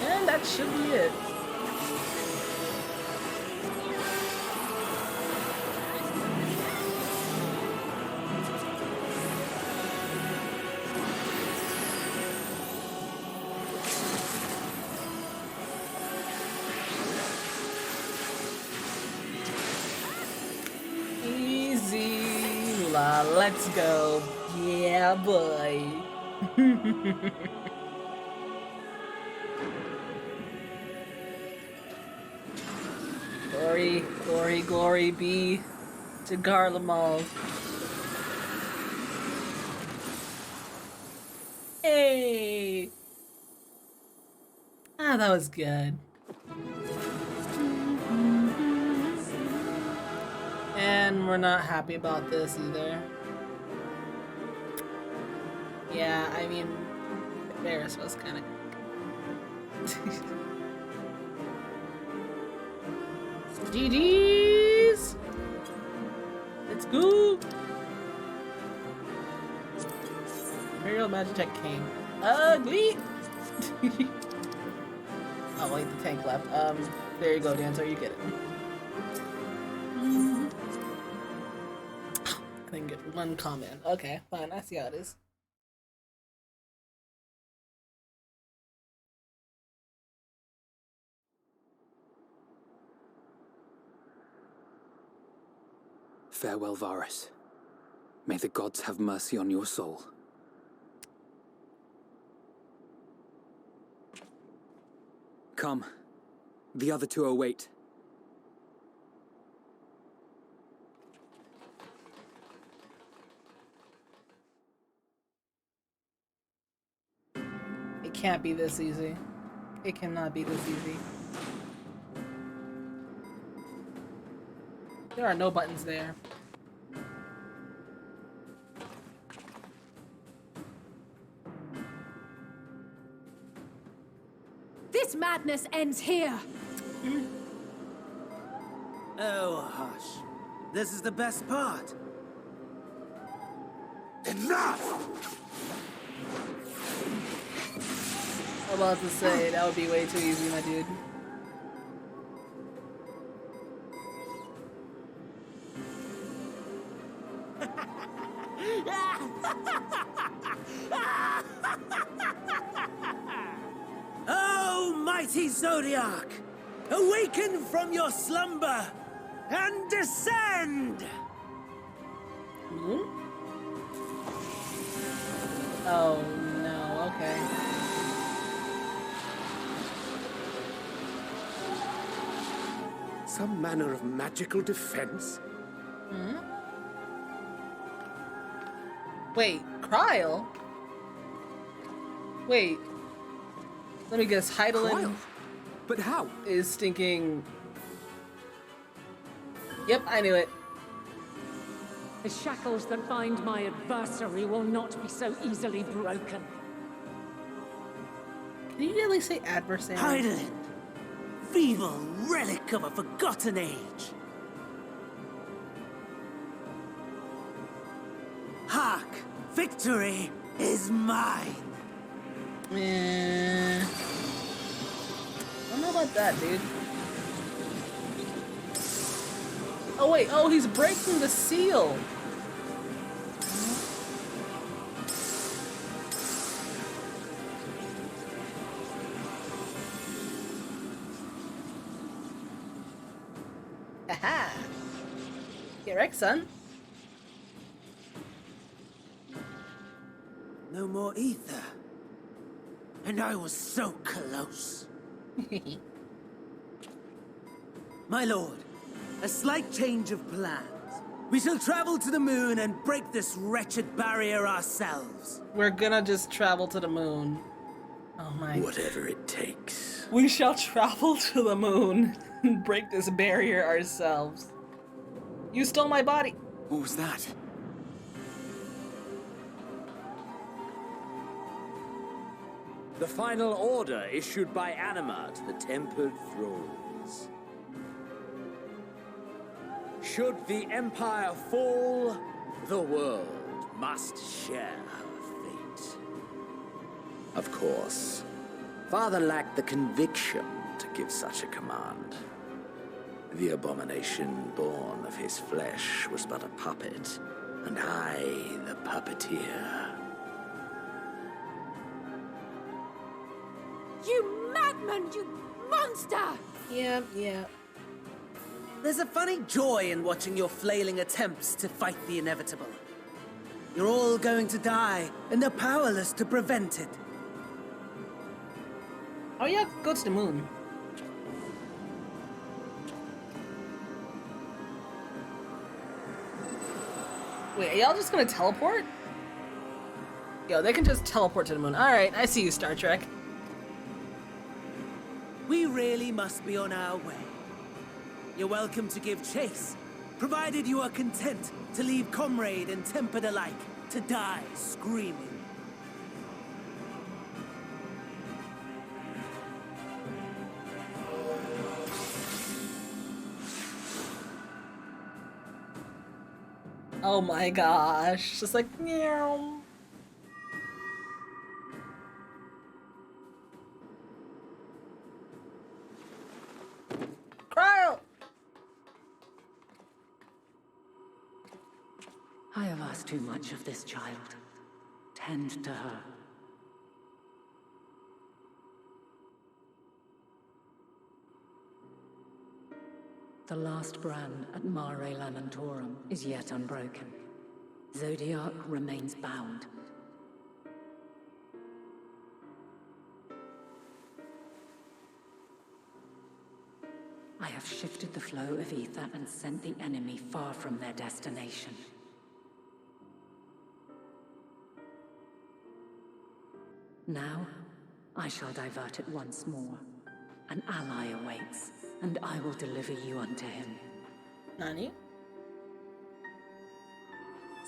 And that should be it. Easy, Lula, let's go. Yeah, boy. Glory, glory, glory be to Garlemald. Hey! Ah, that was good. And we're not happy about this either. Yeah, I mean, Varys was kind of... GG's! Let's go! Imperial Magitech King. Ugly! Oh, wait, the tank left. There you go, Dancer, you get it. I didn't get one comment. Okay, fine, I see how it is. Farewell, Varys. May the gods have mercy on your soul. Come. The other two await. It can't be this easy. It cannot be this easy. There are no buttons there. This madness ends here. Oh, hush. This is the best part. Enough! I'm about to say, that would be way too easy, my dude. Oh, mighty Zodiac! Awaken from your slumber and descend! Hmm? Oh, no, okay. Some manner of magical defense? Hmm? Wait, Kryl? Wait. Let me guess, Heidelin... But how? ...is stinking... Yep, I knew it. The shackles that bind my adversary will not be so easily broken. Can you really say adversary? Heidelin! Feeble relic of a forgotten age! Hark! Victory is mine! I don't know about that, dude. Oh wait, oh, he's breaking the seal! Haha! Get wrecked, son. No more ether. And I was so close. My lord, a slight change of plans. We shall travel to the moon and break this wretched barrier ourselves. We're gonna just travel to the moon. Oh my. Whatever it takes. We shall travel to the moon. break this barrier ourselves. You stole my body. What was that? The final order issued by Anima to the Tempered Thralls. Should the Empire fall, the world must share her fate. Of course, Father lacked the conviction to give such a command. The abomination born of his flesh was but a puppet, and I the puppeteer. You madman! You monster! Yeah. There's a funny joy in watching your flailing attempts to fight the inevitable. You're all going to die, and they're powerless to prevent it. Oh yeah, go to the moon. Wait, are y'all just gonna teleport? Yo, they can just teleport to the moon. Alright, I see you, Star Trek. We really must be on our way. You're welcome to give chase, provided you are content to leave comrade and tempered alike to die screaming. Oh my gosh, just like meow. Cryo! I have asked too much of this child. Tend to her. The last brand at Mare Lamentorum is yet unbroken. Zodiac remains bound. I have shifted the flow of ether and sent the enemy far from their destination. Now, I shall divert it once more. An ally awaits, and I will deliver you unto him. Nani?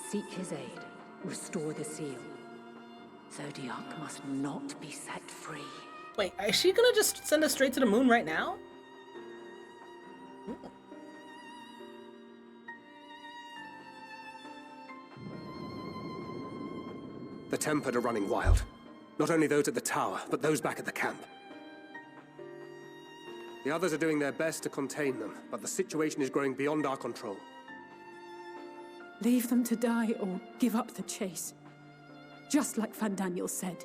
Seek his aid. Restore the seal. Zodiac must not be set free. Wait, is she gonna just send us straight to the moon right now? Ooh. The Tempered are running wild. Not only those at the tower, but those back at the camp. The others are doing their best to contain them, but the situation is growing beyond our control. Leave them to die or give up the chase. Just like Van Daniel said.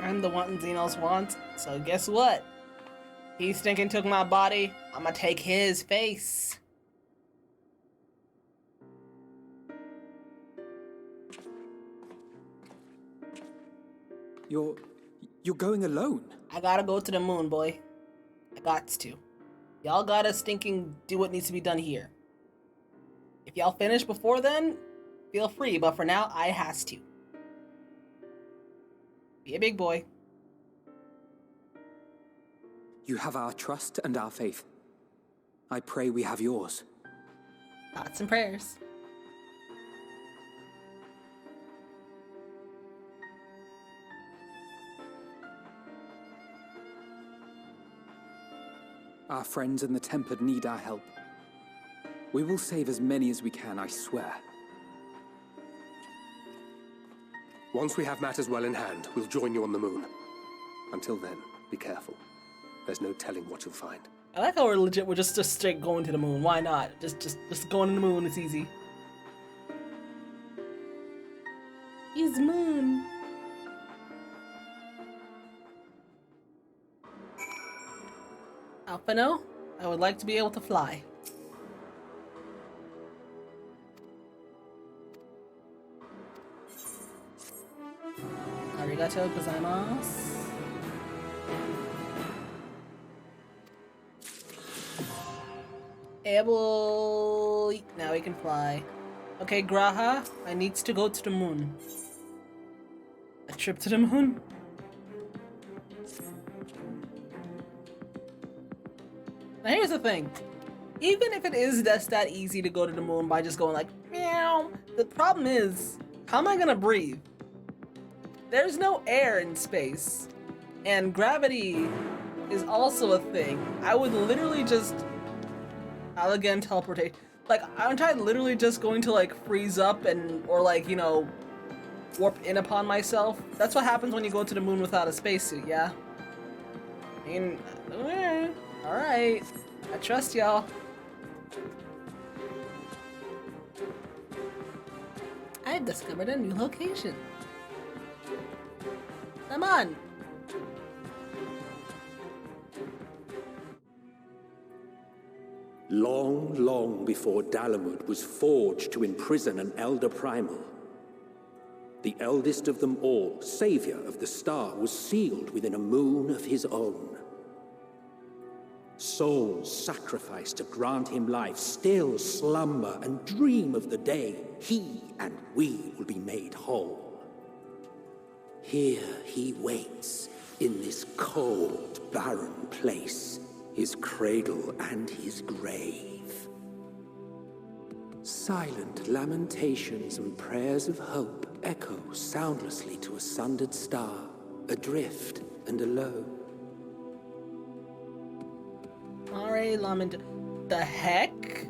I'm the one Xenos wants, so guess what? He stinking took my body, I'ma take his face. You're going alone? I gotta go to the moon, boy. I gots to. Y'all gotta stinking do what needs to be done here. If y'all finish before then, feel free, but for now, I has to. Be a big boy. You have our trust and our faith. I pray we have yours. Thoughts and prayers. Our friends in the Tempered need our help. We will save as many as we can, I swear. Once we have matters well in hand, we'll join you on the moon. Until then, be careful. There's no telling what you'll find. I like how we're just straight going to the moon. Why not? Just going to the moon, it's easy. Is moon. Alphino, I would like to be able to fly. Arigato gozaimasu. Able. Now we can fly. Okay, Graha, I need to go to the moon. A trip to the moon? Now here's the thing. Even if it is just that easy to go to the moon by just going like, meow, the problem is, how am I gonna breathe? There's no air in space. And gravity is also a thing. I would literally just, I'll again teleportate. Like, aren't I literally just going to like freeze up and, or like, you know, warp in upon myself? That's what happens when you go to the moon without a spacesuit, yeah? I mean, alright. I trust y'all. I've discovered a new location. Come on. Long, long before Dalamud was forged to imprison an Elder Primal, the eldest of them all, savior of the star, was sealed within a moon of his own. Souls sacrificed to grant him life still slumber and dream of the day he and we will be made whole. Here he waits in this cold, barren place, his cradle and his grave. Silent lamentations and prayers of hope echo soundlessly to a sundered star, adrift and alone. Alright, lament. The heck?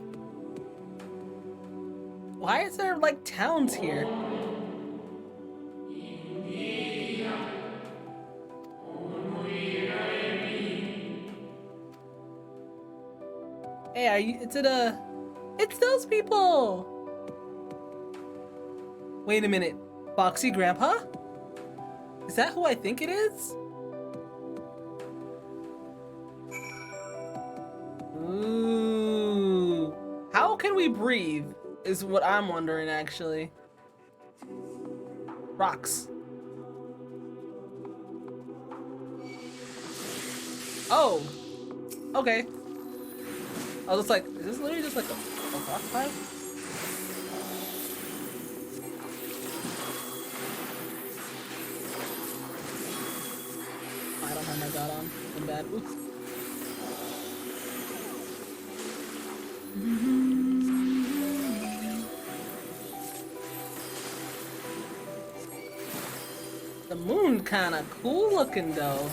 Why is there like towns here? Hey, are you? It's those people! Wait a minute. Foxy Grandpa? Is that who I think it is? Ooh. How can we breathe? Is what I'm wondering, actually. Rocks. Oh! Okay. I was just like, is this literally just like a rock pipe? I don't have my god on. I'm bad. Oops. The moon kinda cool looking though.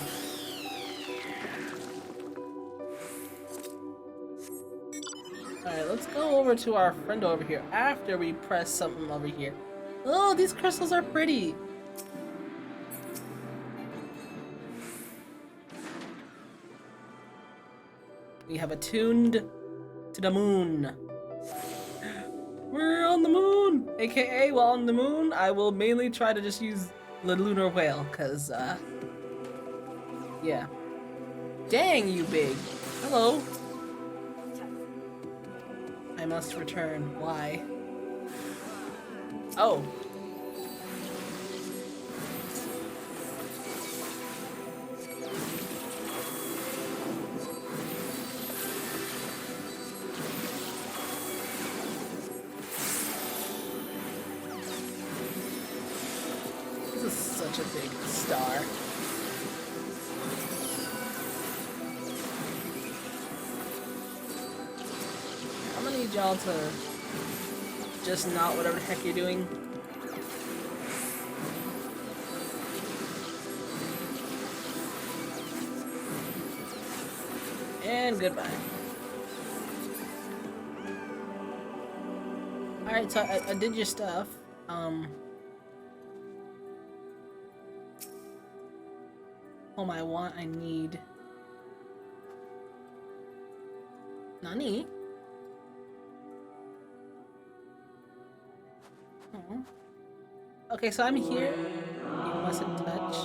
Alright, let's go over to our friend over here after we press something over here. Oh, these crystals are pretty. We have attuned to the moon. We're on the moon! AKA, while on the moon, I will mainly try to just use the lunar whale, cause, yeah. Dang, you big. Hello. I must return. Why? Oh. This is such a big star. I'm gonna need y'all to just not whatever the heck you're doing. And goodbye. Alright, so I did your stuff. I need... Nani? Oh. Okay, so I'm here. You mustn't touch.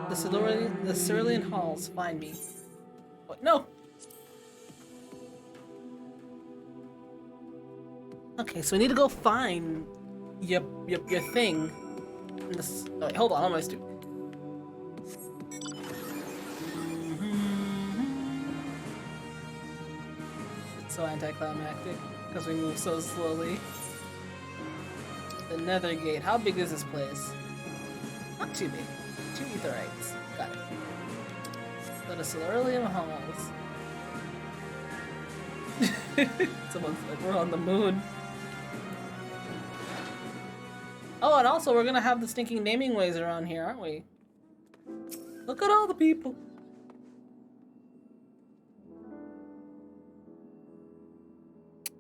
The Cerulean halls find me. What? No! Okay, so we need to go find your thing. This, oh, wait, hold on, what am I doing? So anticlimactic. because we move so slowly. The Nether Gate. How big is this place? Not too big. 2 Aetherites. Got it. So the Solarium Halls. Someone's like, we're on the moon. Oh, and also we're gonna have the stinking naming ways around here, aren't we? Look at all the people.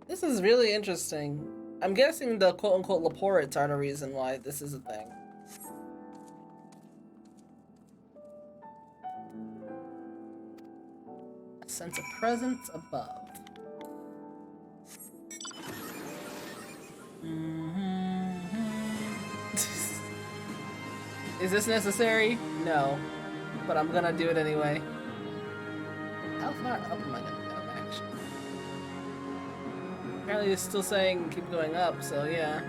This is really interesting. I'm guessing the quote-unquote Laporites are the reason why this is a thing. A sense of presence above. Is this necessary? No. But I'm gonna do it anyway. How far up am I gonna go, actually? Apparently it's still saying keep going up, so yeah.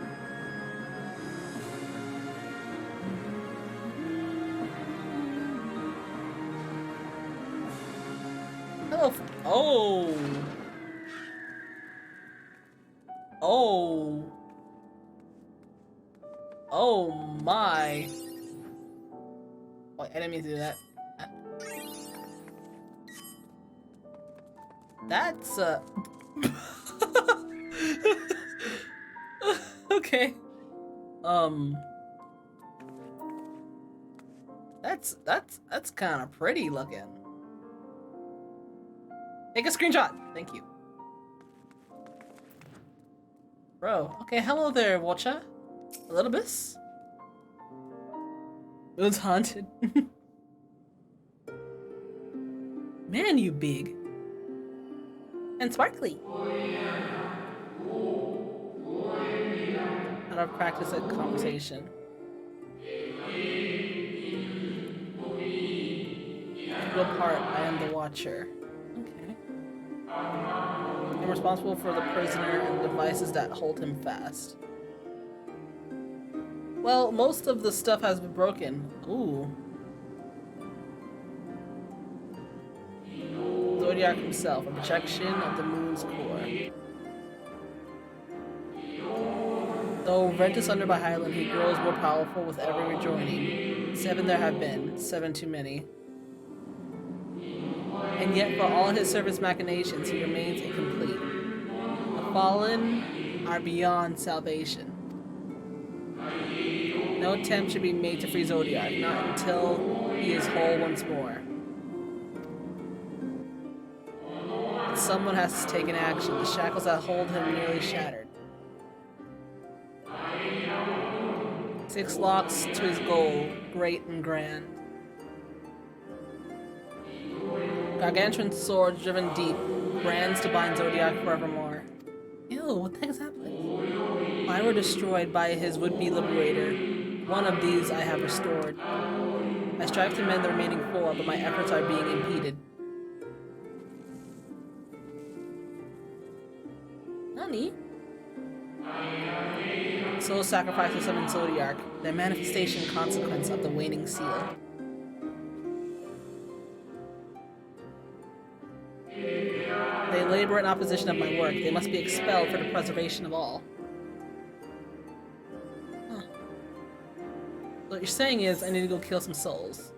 Hello. Oh. Oh. Oh my. Wait, I didn't mean to do that. That's okay. That's kind of pretty looking. Take a screenshot. Thank you. Bro. Okay, hello there, Watcha. A little bit. It was haunted. Man, you big. And sparkly. Out of practice at conversation. Integral part, I am the watcher. Okay. I'm responsible for the prisoner and the devices that hold him fast. Well, most of the stuff has been broken. Ooh. Zodiac himself, a projection of the moon's core. Though rent asunder by Highland, he grows more powerful with every rejoining. 7 there have been, 7 too many. And yet for all his service machinations, he remains incomplete. The fallen are beyond salvation. No attempt should be made to free Zodiac, not until he is whole once more. But someone has to take an action. The shackles that hold him nearly shattered. 6 locks to his goal, great and grand. Gargantuan swords driven deep, brands to bind Zodiac forevermore. Ew, what the heck is happening? Mine were destroyed by his would-be liberator. One of these I have restored. I strive to mend the remaining 4, but my efforts are being impeded. Nani? Soul sacrifices summon Zodiac, their manifestation consequence of the waning seal. They labor in opposition of my work. They must be expelled for the preservation of all. Huh. So what you're saying is I need to go kill some souls.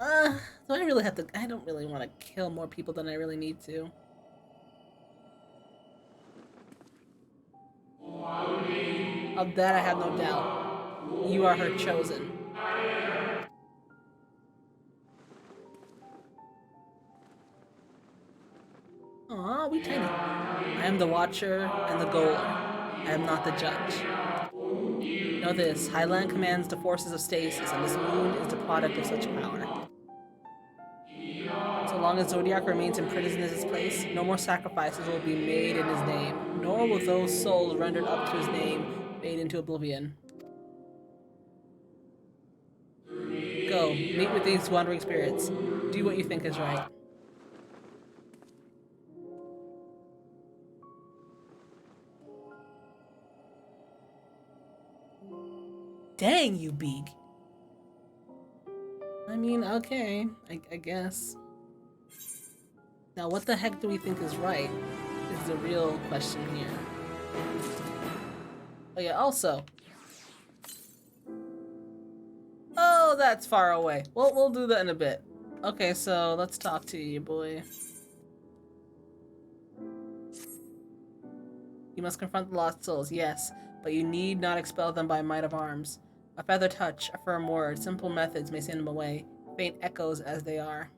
Do I really have to? I don't really want to kill more people than I really need to. Of that I have no doubt. You are her chosen. Aw, we tiny. I am the watcher and the goaler. I am not the judge. Know this, Highland commands the forces of stasis, and this moon is the product of such power. So long as Zodiac remains imprisoned in his place, no more sacrifices will be made in his name, nor will those souls rendered up to his name fade into oblivion. Go, meet with these wandering spirits. Do what you think is right. Dang, you big. I mean, okay, I guess. Now, what the heck do we think is right? Is the real question here. Oh yeah, also. Oh, that's far away. We'll do that in a bit. Okay, so let's talk to you, boy. You must confront the lost souls, yes, but you need not expel them by might of arms. A feather touch, a firm word, simple methods may send them away, faint echoes as they are.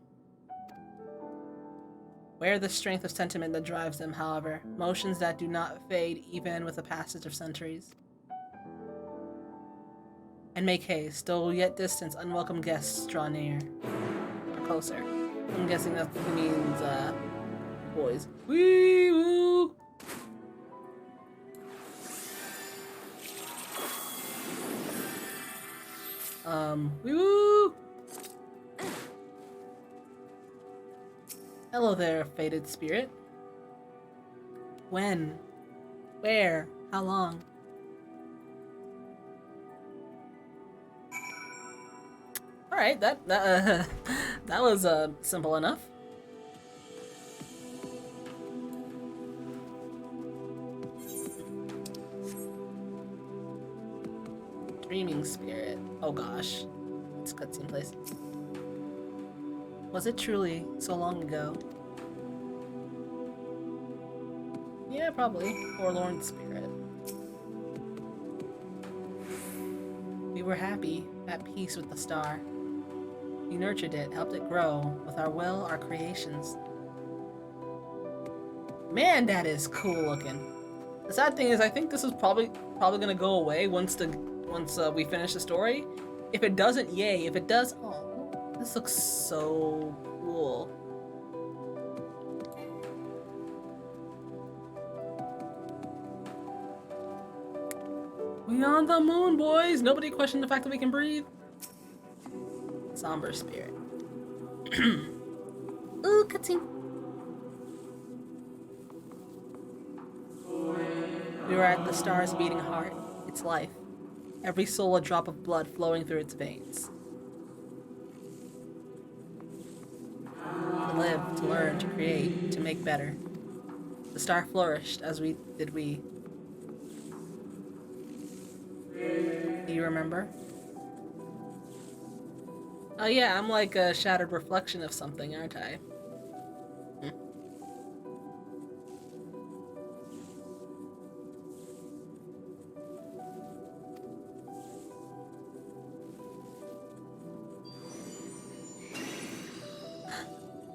Wear the strength of sentiment that drives them, however, motions that do not fade even with the passage of centuries. And make haste, though yet distance, unwelcome guests draw near. Or closer. I'm guessing that means, boys. Wee woo! Wee woo! Hello there, fated spirit. When? Where? How long? Alright, that was simple enough. Dreaming spirit. Oh gosh. It's cutscene place. Was it truly so long ago? Yeah, probably. Forlorn spirit. We were happy, at peace with the star. We nurtured it, helped it grow, with our will, our creations. Man, that is cool looking. The sad thing is, I think this is probably gonna go away once we finish the story. If it doesn't, yay. If it does, oh, this looks so cool. We on the moon, boys. Nobody questioned the fact that we can breathe. Somber spirit. Ooh, cutscene. We were at the star's beating heart, its life. Every soul a drop of blood flowing through its veins. To live, to learn, to create, to make better. The star flourished as did we. Do you remember? Oh yeah, I'm like a shattered reflection of something, aren't I?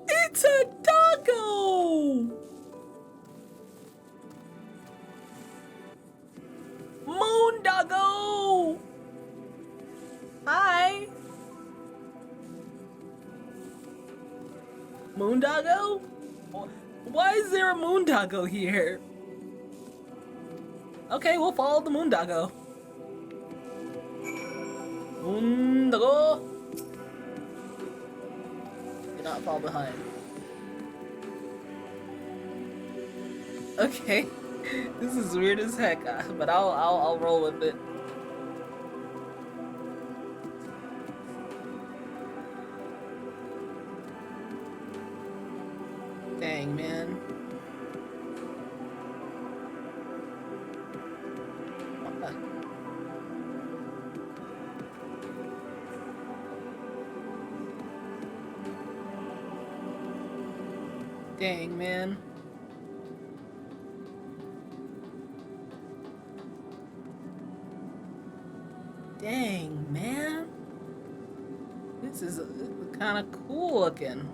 It's a doggo! Moon doggo! Hi! Moon doggo? Why is there a moon doggo here? Okay, we'll follow the moon doggo. Moon doggo! Do not fall behind. Okay, this is weird as heck, but I'll roll with it. Dang, man. What the? Dang, man. Dang, man. This is kind of cool looking.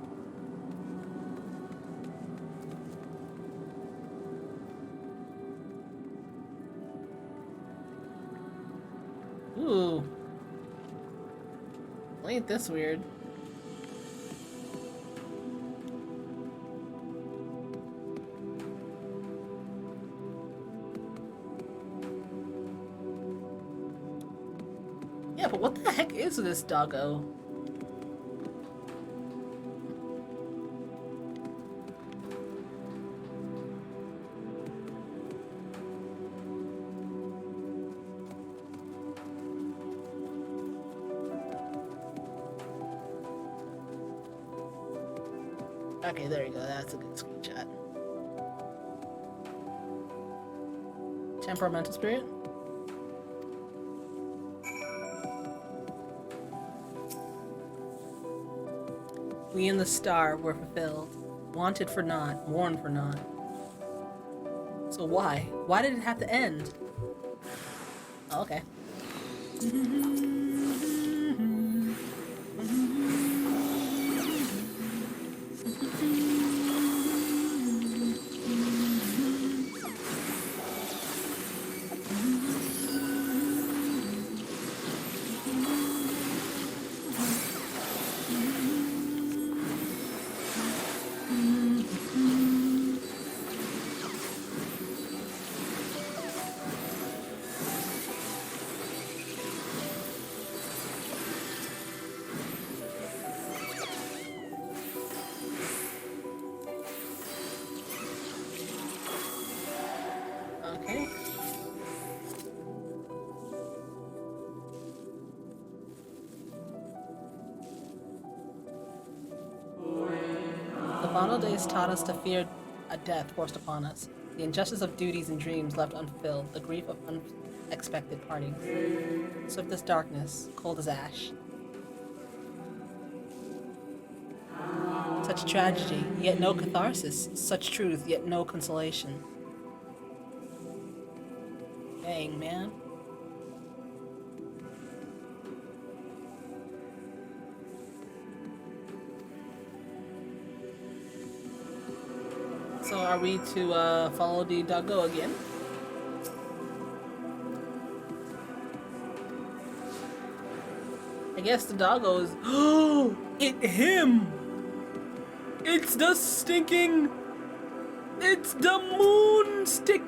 Ooh. Well, ain't this weird? Yeah, but what the heck is this doggo? Okay, there you go. That's a good screenshot. Temperamental spirit? We in the star were fulfilled. Wanted for naught, mourned for naught. So why? Why did it have to end? Oh, okay. Okay. The final days taught us to fear a death forced upon us, the injustice of duties and dreams left unfulfilled, the grief of unexpected partings. Swift as darkness, cold as ash. Such tragedy, yet no catharsis. Such truth, yet no consolation. Dang, man. So are we to follow the doggo again? I guess the doggo is... Oh! It's him! It's the stinking... It's the moon stick!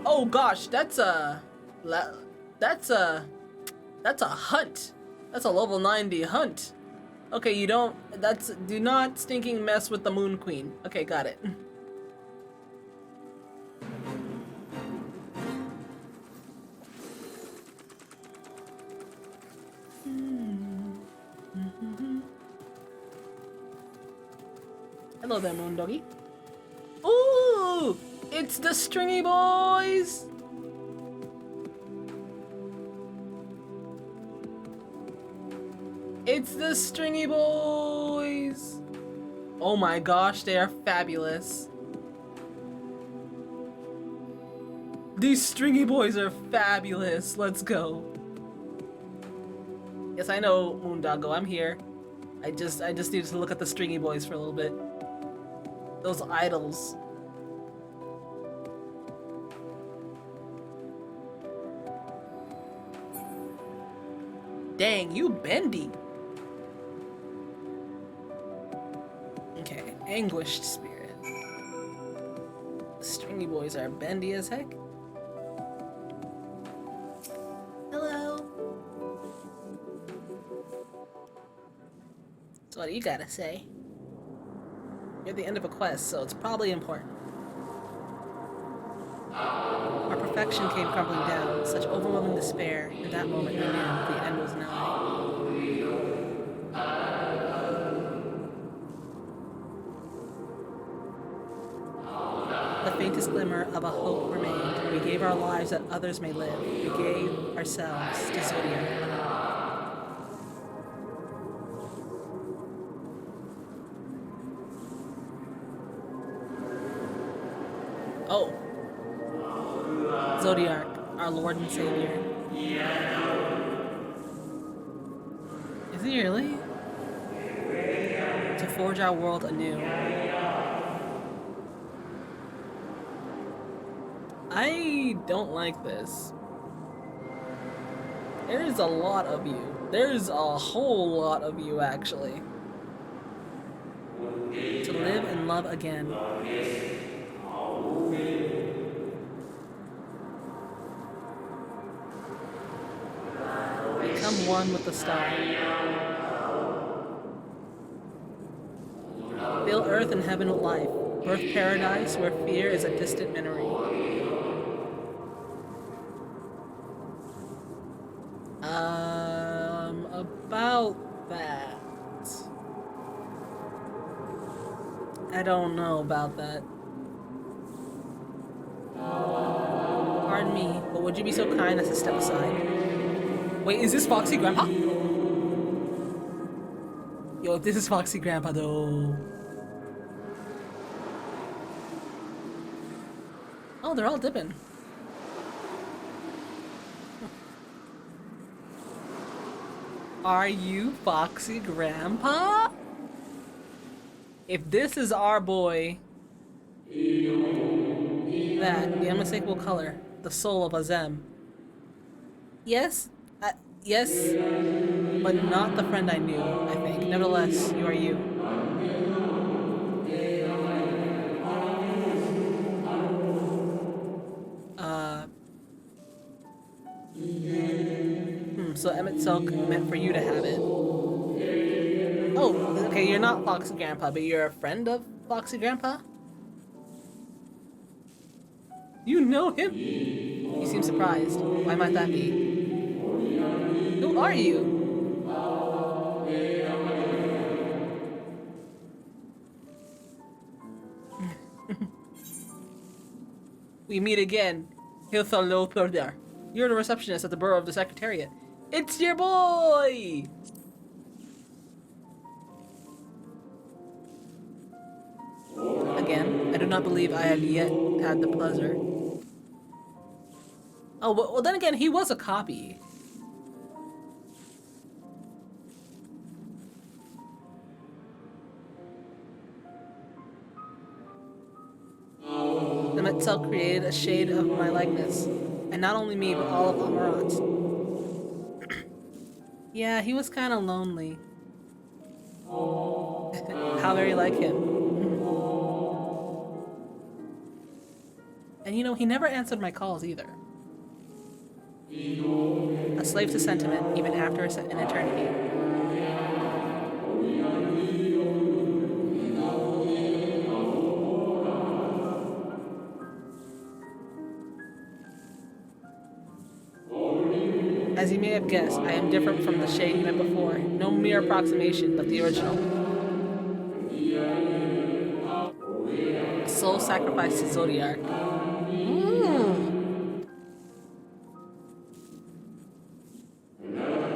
Oh gosh, that's a hunt. That's a level 90 hunt. Okay, you don't, do not stinking mess with the Moon Queen. Okay, got it. Hello there, Moon Doggy. Ooh! It's the Stringy Boys! It's the Stringy Boys! Oh my gosh, they are fabulous. These Stringy Boys are fabulous. Let's go. Yes, I know, Moondoggo, I'm here. I just needed to look at the Stringy Boys for a little bit. Those idols. Dang, you bendy. Okay, anguished spirit. The Stringy Boys are bendy as heck. Hello. So what do you gotta say? You're at the end of a quest, so it's probably important. Our perfection came crumbling down, such overwhelming despair. In that moment, we knew the end was nigh. The faintest glimmer of a hope remained. We gave our lives that others may live. We gave ourselves to Zodiac. Oh. Zodiac, our Lord and Savior. Is he really? To forge our world anew. I don't like this. There is a lot of you. There's a whole lot of you, actually. To live and love again. Become one with the star. Fill earth and heaven with life. Birth paradise where fear is a distant memory. I don't know about that. Pardon me, but would you be so kind as to step aside? Wait, is this Foxy Grandpa? Yo, if this is Foxy Grandpa though. Oh, they're all dipping. Are you Foxy Grandpa? If this is our boy, that, the unmistakable color, the soul of Azem. Yes, yes, but not the friend I knew, I think. Nevertheless, you are you. So Emmett Silk meant for you to have it. Oh, okay, you're not Foxy Grandpa, but you're a friend of Foxy Grandpa? You know him? You seem surprised. Why might that be? Who are you? We meet again. Hilthalothorder. You're the receptionist at the Borough of the Secretariat. It's your boy! Again, I do not believe I have yet had the pleasure. Oh, well then again, he was a copy. The Metzel created a shade of my likeness. And not only me, but all of Amarat. Yeah, he was kind of lonely. How very like him. And you know, he never answered my calls either. A slave to sentiment, even after an eternity. As you may have guessed, I am different from the shade you met before. No mere approximation, but the original. A soul sacrificed to Zodiac.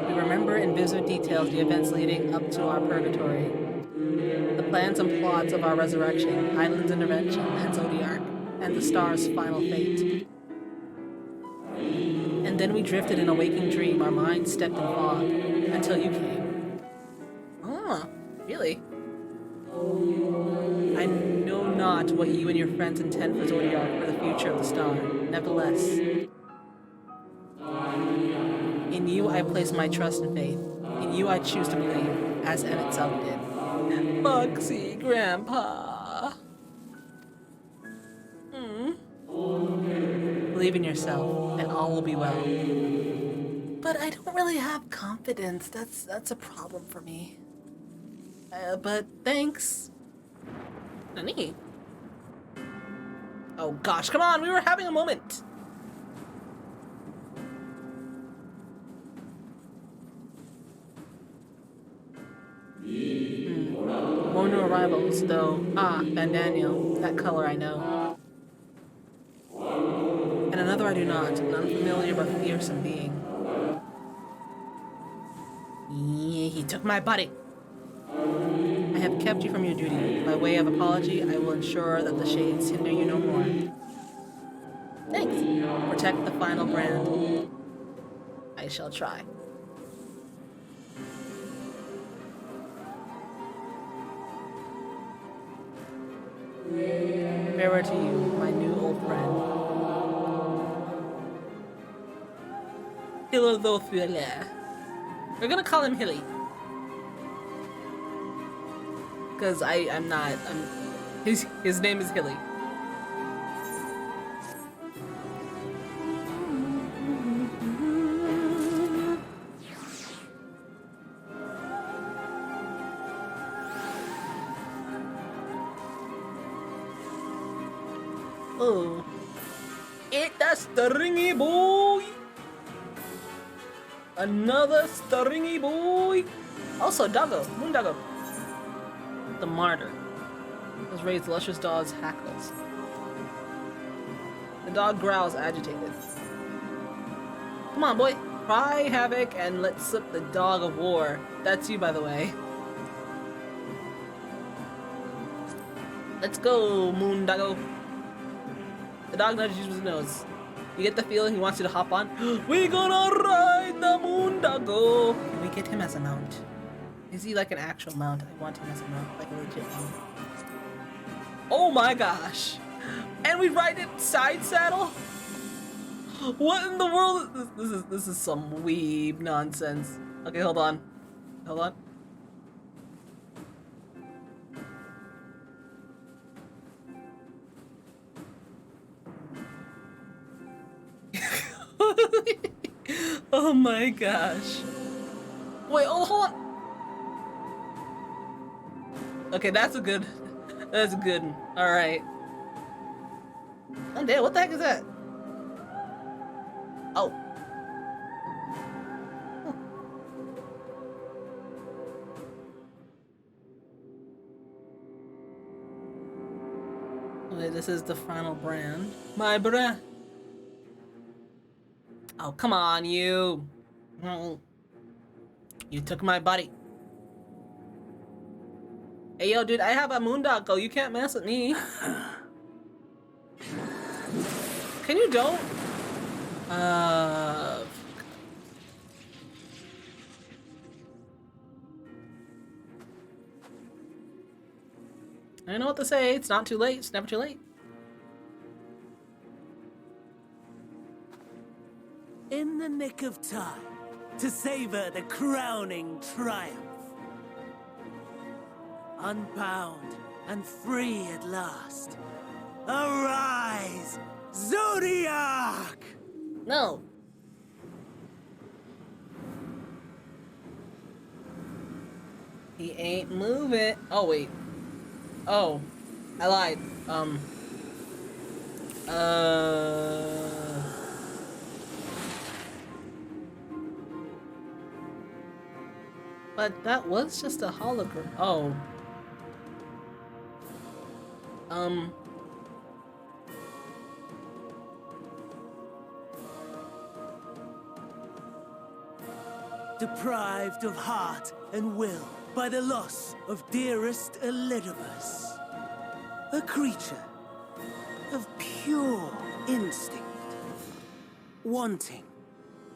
We remember in vivid details the events leading up to our purgatory. The plans and plots of our resurrection, Hyland's intervention, and Zodiac, and the star's final fate. And then we drifted in a waking dream, our minds stepped in fog, until you came. Ah, really? I know not what you and your friends intend for Zodiac or the future of the star. Nevertheless, in you I place my trust and faith. In you I choose to believe, as Emmett Selby did. Foxy Grandpa. Believe in yourself, and all will be well. But I don't really have confidence. That's a problem for me. But thanks. Nani? Oh gosh, come on, we were having a moment. More new arrivals, though. Ah, Van Daniel. That color I know. And another I do not. An unfamiliar but fearsome being. Yeah, he took my buddy. I have kept you from your duty. By way of apology, I will ensure that the shades hinder you no more. Thanks. Protect the final brand. I shall try. Farewell to you, my new old friend. Philadelphia. We're gonna call him Hilly. Because I'm not. His name is Hilly. Oh. It's the stringy boy! Another stringy boy! Also, Doggo, Moon Doggo. The martyr. Let's raise luscious dog's hackles. The dog growls agitated. Come on, boy. Cry havoc and let's slip the dog of war. That's you, by the way. Let's go, Moon Doggo. The dog nudges you with his nose. You get the feeling he wants you to hop on. We gonna ride the Moon Doggo. Can we get him as a mount? Is he like an actual mount? I want him as a mount, like a legit mount. Oh my gosh! And we ride it side saddle? What in the world? This is some weeb nonsense. Okay, hold on. Hold on. Oh my gosh. Wait, oh, hold on. Okay, that's a good one. Alright. Oh damn, what the heck is that? Oh. Okay, this is the final brand. My brand. Oh, come on, you. Oh. You took my buddy. Hey, yo, dude, I have a Moondoggo. You can't mess with me. Can you don't? I don't know what to say. It's not too late. It's never too late. In the nick of time to savor the crowning triumph. Unbound and free at last. Arise, Zodiac! No. He ain't moving. Oh, wait. Oh. I lied. But that was just a hologram. Oh. Deprived of heart and will by the loss of dearest Elidibus. A creature of pure instinct, wanting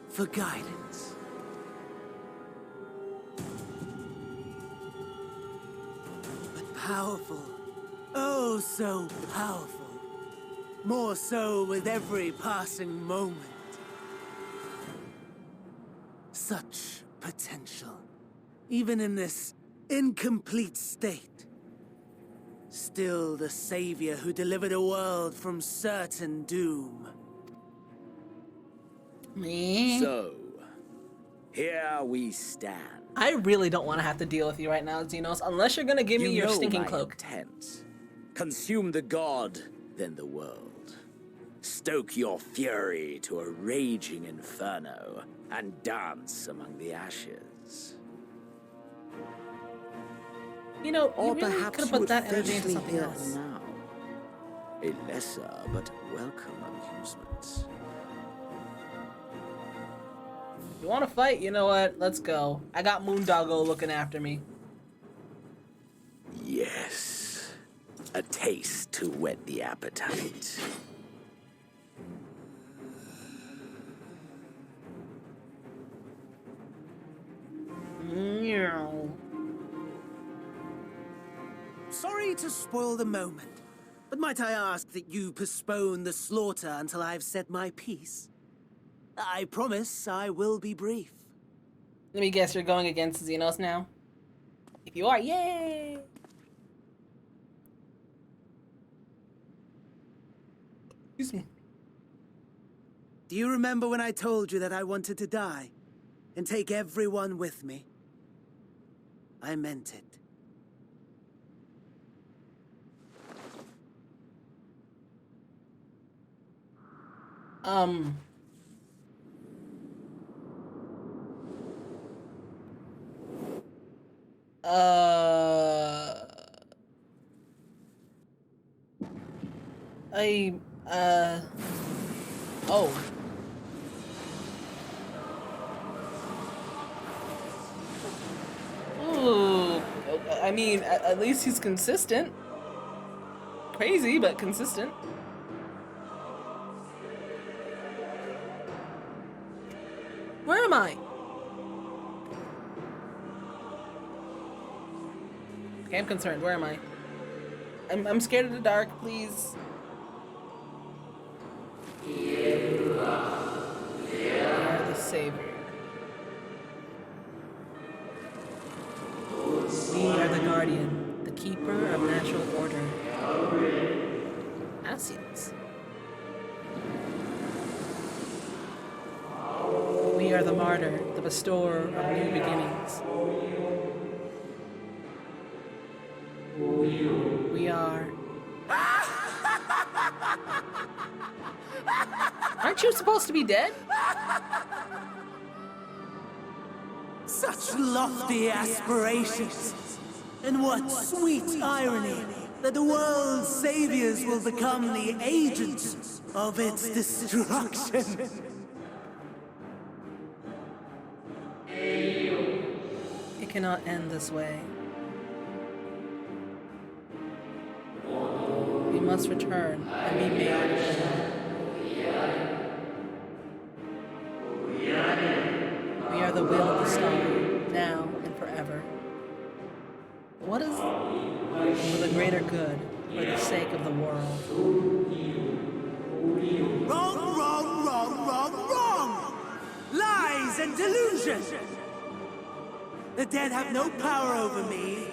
for guidance. But powerful, oh so powerful. More so with every passing moment. Such potential, even in this incomplete state. Still the savior who delivered a world from certain doom. Me? So, here we stand. I really don't want to have to deal with you right now, Xenos, unless you're gonna give me your stinking my cloak. Intent. Consume the god, then the world. Stoke your fury to a raging inferno, and dance among the ashes. You know, or you really perhaps could have you put would that energy into faintly something hear else. now. A lesser but welcome amusement. You want to fight? You know what? Let's go. I got Moondoggo looking after me. Yes. A taste to whet the appetite. Meow. Sorry to spoil the moment, but might I ask that you postpone the slaughter until I've said my piece? I promise I will be brief. Let me guess, you're going against Xenos now? If you are, yay! Excuse me. Do you remember when I told you that I wanted to die and take everyone with me? I meant it. Oh. Ooh. I mean, at least he's consistent. Crazy, but consistent. Where am I? Okay, I'm concerned. Where am I? I'm scared of the dark, please. You are the savior. We are the guardian, the keeper of natural order. Asians. We are the martyr, the bestower of new beginnings. We are. Aren't you supposed to be dead? Such lofty aspirations. And what sweet irony that the world's saviors will become the agents of its destruction. It cannot end this way. We must return and be made better. We are the will of the star, now and forever. What is for the greater good, for the sake of the world? Wrong, wrong, wrong, wrong, wrong! Lies and delusion! The dead have no power over me.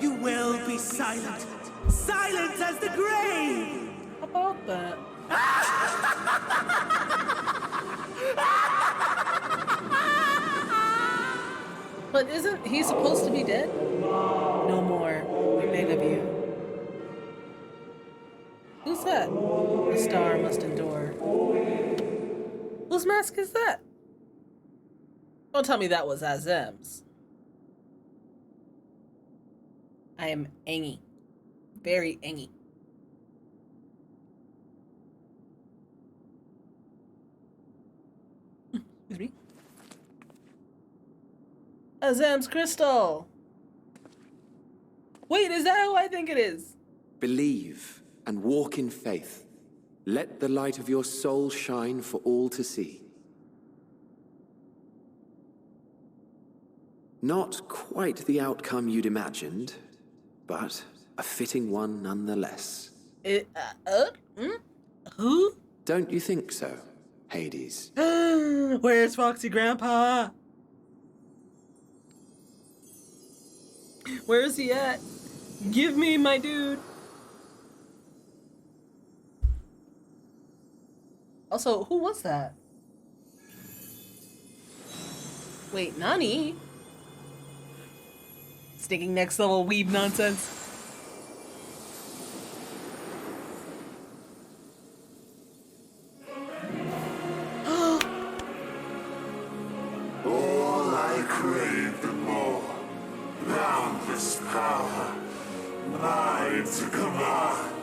You will be silent. Silent as the grave! How about that? But isn't he supposed to be dead? No more, we beg of you. Who's that? The star must endure. Whose mask is that? Don't tell me that was Azem's. I am angy. Very angy. Excuse me. Azem's crystal! Wait, is that who I think it is? Believe and walk in faith. Let the light of your soul shine for all to see. Not quite the outcome you'd imagined, but a fitting one nonetheless. Who? Don't you think so, Hades? Where's Foxy Grandpa? Where is he at? Give me my dude. Also, who was that? Wait, Nani? Sticking next level weeb nonsense. All I craved and more. Boundless power. Mine to command.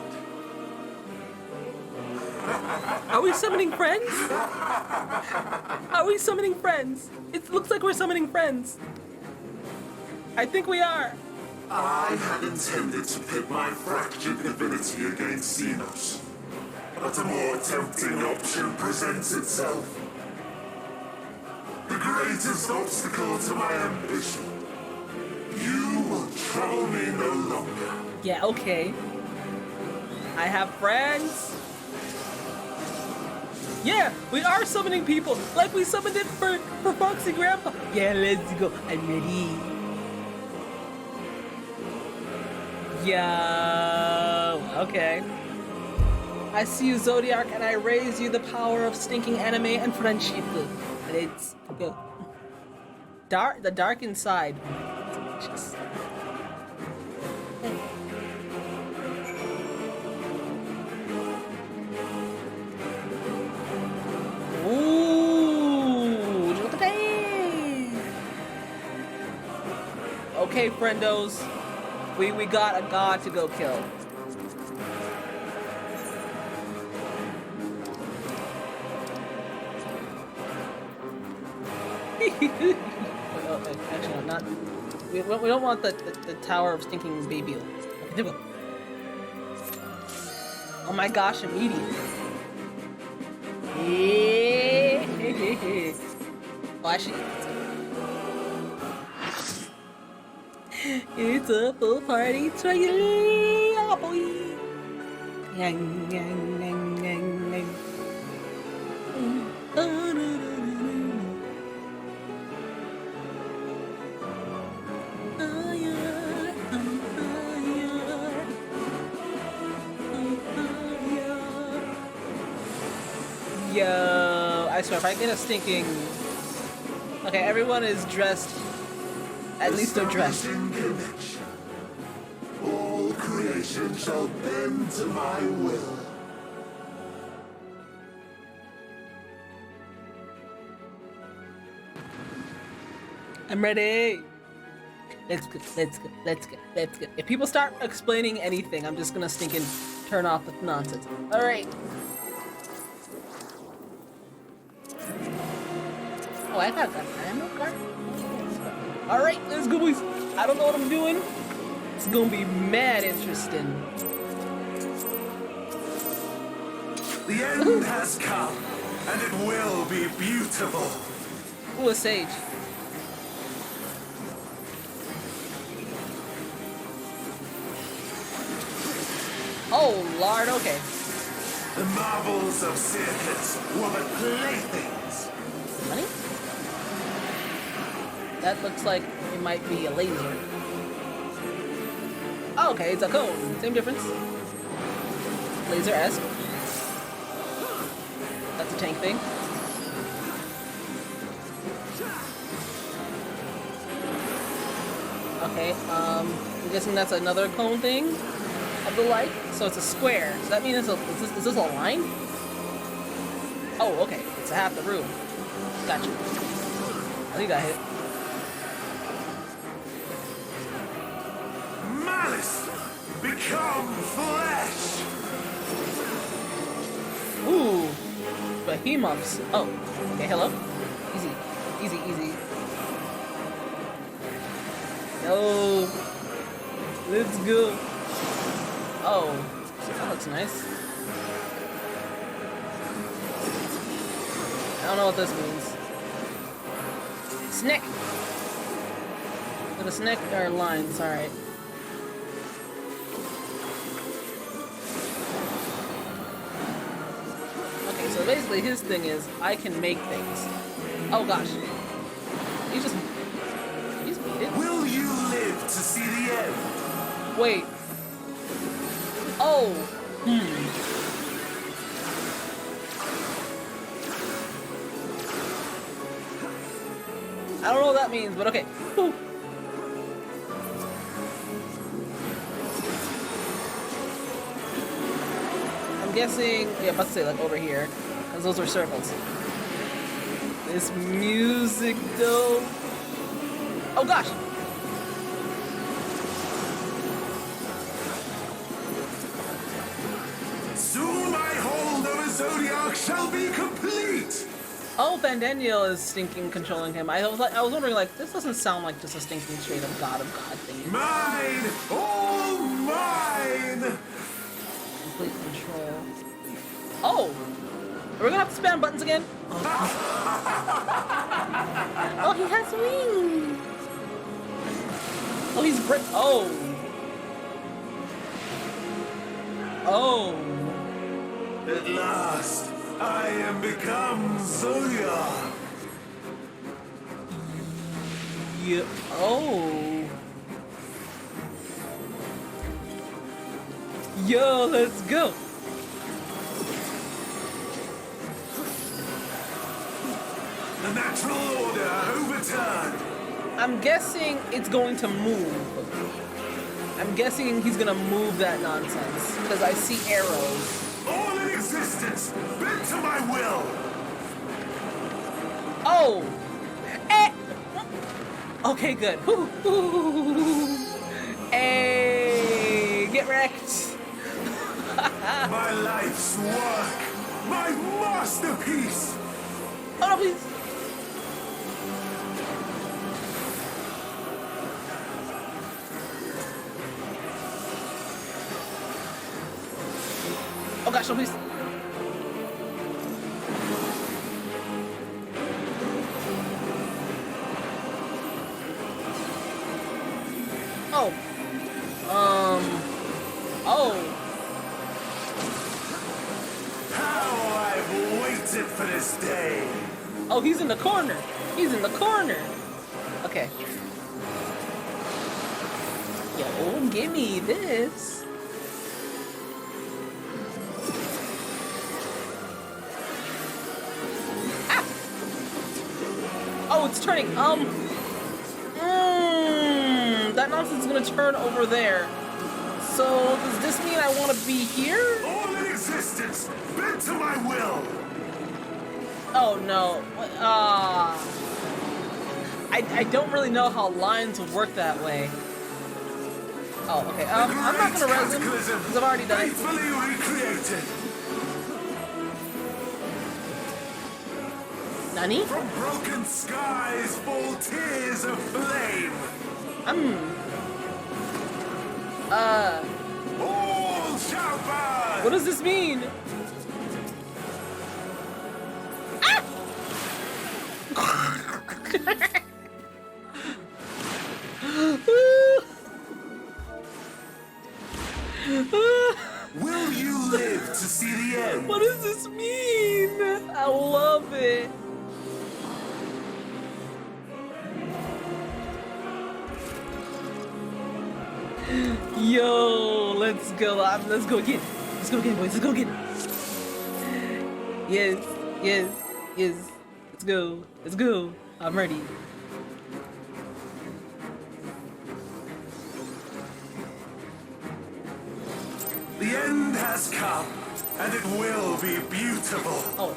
Are we summoning friends? Are we summoning friends? It looks like we're summoning friends. I think we are. I had intended to pit my fractured divinity against Xenos, but a more tempting option presents itself. The greatest obstacle to my ambition. You will trouble me no longer. Yeah, okay. I have friends. Yeah, we are summoning people like we summoned it for Foxy Grandpa. Yeah, let's go. I'm ready. Yo, okay. I see you, Zodiac, and I raise you the power of stinking anime and friendship. Let's go. The dark inside. Just... Ooh, okay, friendos. We got a god to go kill. Actually, no, not. We don't want the Tower of Stinking Baby. Okay, there we go. Oh my gosh, immediately. Oh, actually, it's a full party trailer, boy. Yang, yang, yang, yang, yang. Yo, I swear, if I get a stinking... Okay, everyone is dressed. At least they're dressed. All creation shall bend to my will. I'm ready. Let's go, let's go, let's go, let's go. If people start explaining anything, I'm just gonna stinking turn off the nonsense. Alright. Oh, I got that ammo card. Alright, let's go, boys. I don't know what I'm doing. It's gonna be mad interesting. The end has come, and it will be beautiful. Ooh, a sage. Oh, Lord, okay. The marvels of circus were but playthings. Money? That looks like it might be a laser. Oh, okay, it's a cone. Same difference. Laser-esque. That's a tank thing. Okay, I'm guessing that's another cone thing of the light. So it's a square. Does that mean is this a line? Oh, okay. It's half the room. Gotcha. I think that hit. Malice, become flesh. Ooh, behemoths. Oh, okay. Hello. Easy, easy, easy. Yo, let's go. Oh, that looks nice. I don't know what this means. Snack! Got a snack or lines, alright. Okay, so basically his thing is, I can make things. Oh gosh. He's beat it. Will you live to see the end? Wait. Oh. I don't know what that means, but okay. Whew. I'm guessing, yeah, I'm about to say like over here, because those are circles. This music though. Oh gosh. Soon my hold over Zodiac shall be complete. Oh, Daniel is stinking controlling him. I was wondering, like, this doesn't sound like just a stinking straight up God of God thing. Mine, all mine. Complete control. Oh, we're gonna have to spam buttons again. Oh, he has wings. Oh, he's brick. Oh. Oh. At last, I am become Zodiac. Yeah. Oh. Yo, let's go. The natural order overturned. I'm guessing it's going to move. I'm guessing he's gonna move that nonsense because I see arrows. All in existence, bent to my will. Oh! Eh! Okay, good. Hey! Get wrecked! My life's work, my masterpiece. Oh no, please! Action, please. Oh. Oh. How I've waited for this day. Oh, he's in the corner. He's in the corner. Okay. Yo, give me this. Ah! Oh, it's turning. That nonsense is gonna turn over there. So, does this mean I want to be here? All in existence, bent to my will. Oh no. I don't really know how lines work that way. Oh, okay. I'm not gonna res him because I've already done it. Faithfully recreated. Nani? From broken skies fall tears of flame. All shall burn. What does this mean? Ah! Will you live to see the end? What does this mean? I love it. Yo, let's go. Let's go again. Let's go again, boys. Let's go again. Yes, yes, yes. Let's go. Let's go. I'm ready. The end has come, and it will be beautiful. Oh,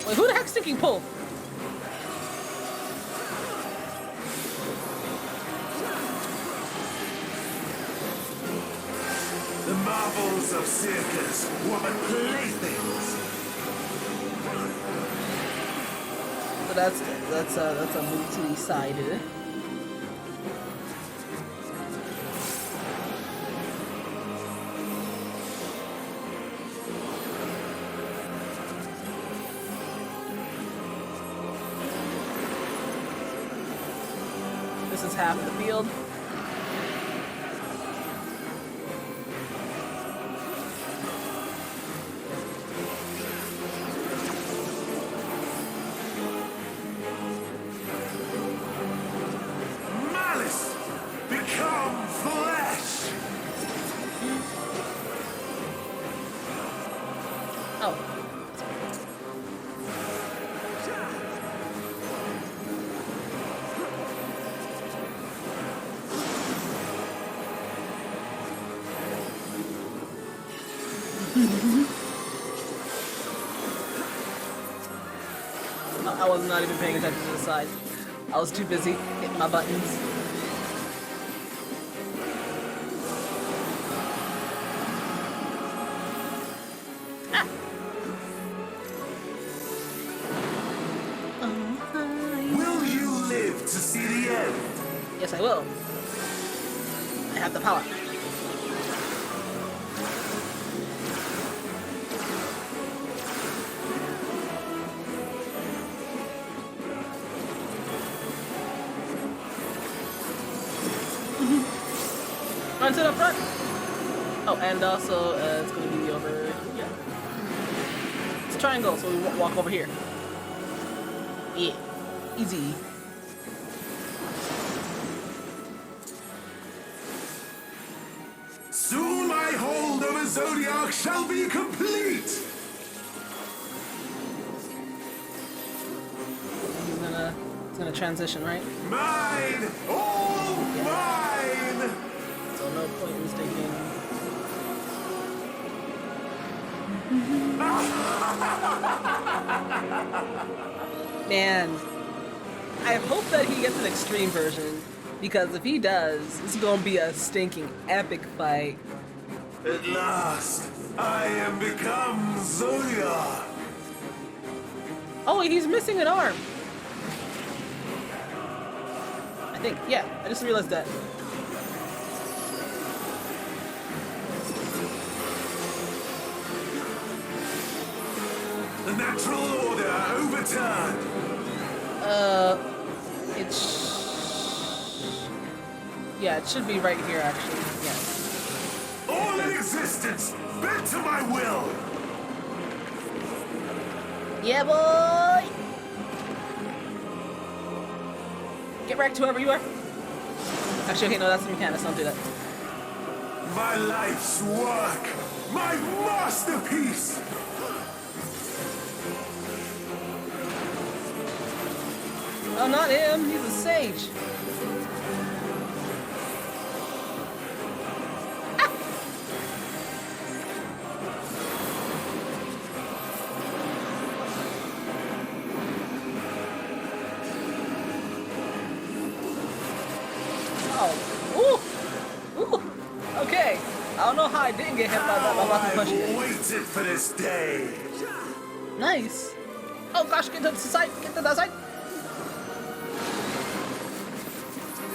wait, who the heck's thinking pull? The marvels of circus were but playthings. So that's a move to the side. This is half the field. Malice become flesh. Oh. I was not even paying attention to the side. I was too busy hitting my buttons. Ah! Will you live to see the end? Yes, I will. I have the power. Run to the front. Oh, and also it's gonna be over. Yeah, it's a triangle, so we walk over here. Yeah, easy. Soon my hold over Zodiac shall be complete. It's gonna transition, right? Mine, all mine. So no point in sticking. Man, I hope that he gets an extreme version, because if he does, it's gonna be a stinking epic fight. At last, I am become Zodiac. Oh, wait, he's missing an arm. I think, yeah, I just realized that. Natural order overturned. Yeah, it should be right here, actually. Yeah. All in existence, bent to my will. Yeah, boy! Get wrecked, whoever you are. Actually, okay, no, that's the mechanics. Don't do that. My life's work. My masterpiece. Oh, not him. He's a sage. Okay, I don't know how I didn't get hit by that. I'm about to push it. Waited for this day. Nice. Oh gosh, get to the side. Get to the side.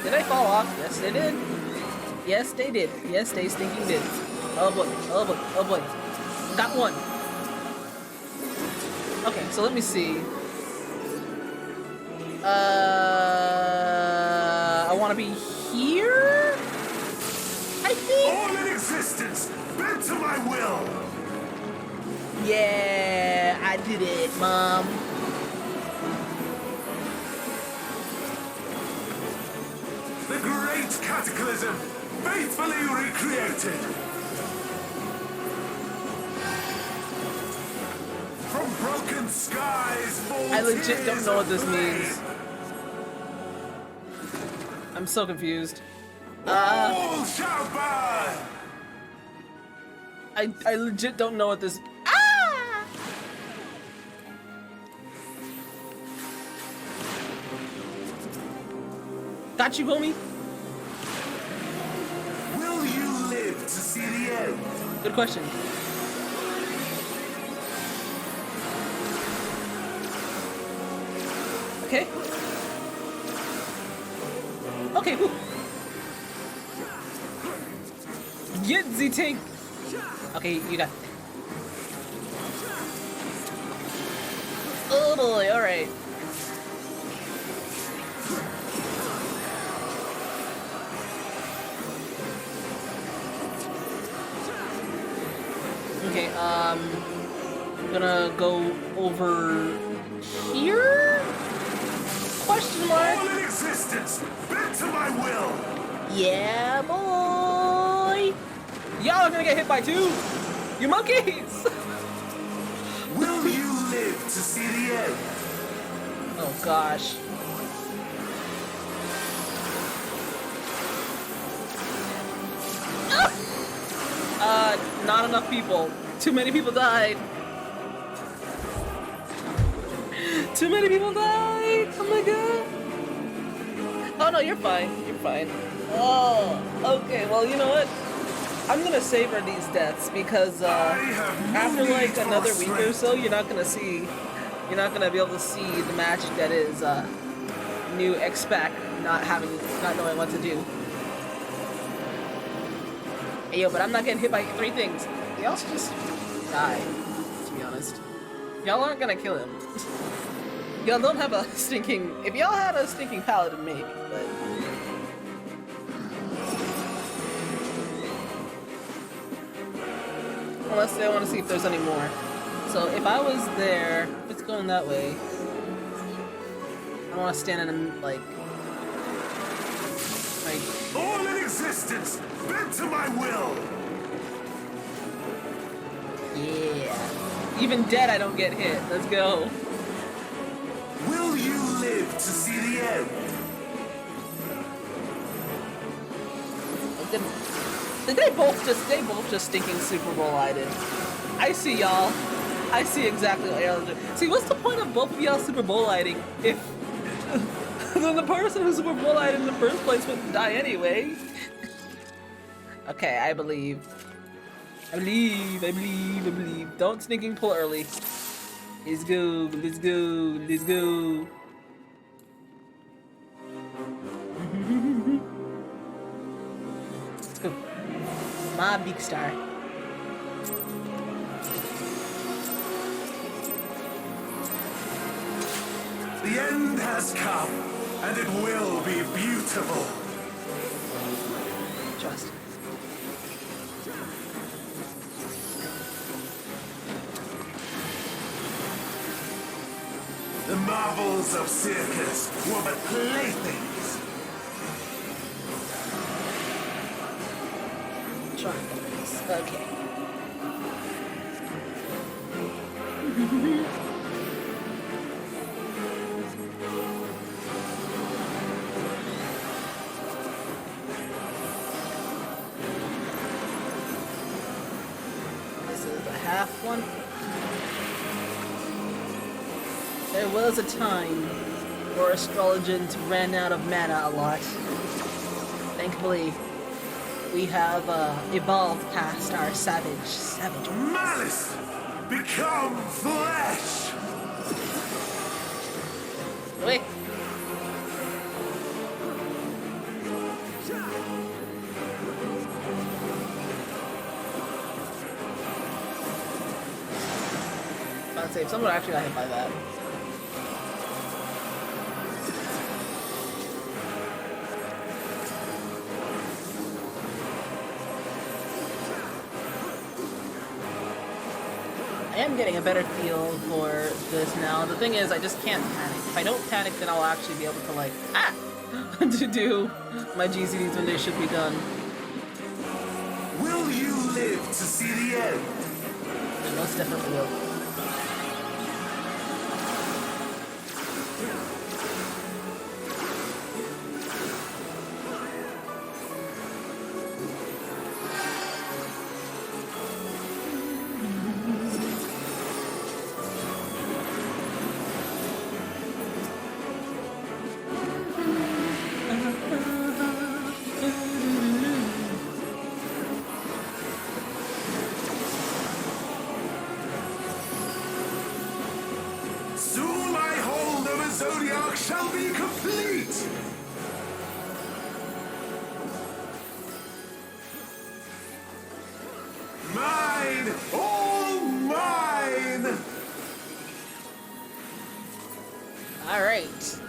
Did they fall off? Yes, they did. Yes, they did. Yes, they stinking did. Oh boy. Oh boy. Oh boy. Got one. Okay, so let me see. I want to be here. I think. All in existence, bent to my will. Yeah, I did it, Mom. The great cataclysm, faithfully recreated. From broken skies fall I legit don't know what this tears of means. I'm so confused. All shall burn. I legit don't know what this. Got you, homie. Will you live to see the end? Good question. Okay. Okay, whew. Get the tank. Okay, you got. Oh boy, alright. Okay, I'm gonna go over here? Question mark? All in existence, bent to my will. Yeah, boy! Y'all are gonna get hit by two! You monkeys! Will you live to see the end? Oh gosh. Not enough people. Too many people died. Too many people died! Oh my god! Oh no, you're fine. You're fine. Oh, okay. Well, you know what? I'm gonna savor these deaths because after like another week or so, you're not gonna be able to see the magic that is new X-Pac not knowing what to do. Hey, yo, but I'm not getting hit by three things. Y'all should just die, to be honest. Y'all aren't gonna kill him. Y'all don't have a stinking... If y'all had a stinking paladin, maybe, but... Unless they want to see if there's any more. So if I was there, if it's going that way, I want to stand in, like... All in existence, bent to my will. Yeah. Even dead, I don't get hit. Let's go. Will you live to see the end? Did they both just stinking Super Bowl-lighted? I see y'all. I see exactly what y'all are doing. See, what's the point of both of y'all Super Bowl-lighting if then the person who Super Bowl-lighted in the first place wouldn't die anyway? Okay, I believe. I believe. Don't sneaking pull early. Let's go. Let's go. Let's go. My big star. The end has come, and it will be beautiful. Trust. The marvels of circus were but playthings. Trust. Okay. This is the half one. There was a time where astrologers ran out of mana a lot. Thankfully, we have evolved past our savage. Malice! Become flesh! Wait. I'd say if someone actually got hit by that. I am getting a better feel for this now. The thing is, I just can't panic. If I don't panic, then I'll actually be able to, like, to do my GCDs when they should be done. Will you live to see the end? I most definitely will. Soon my hold of a zodiac shall be complete! Mine! All mine! Alright.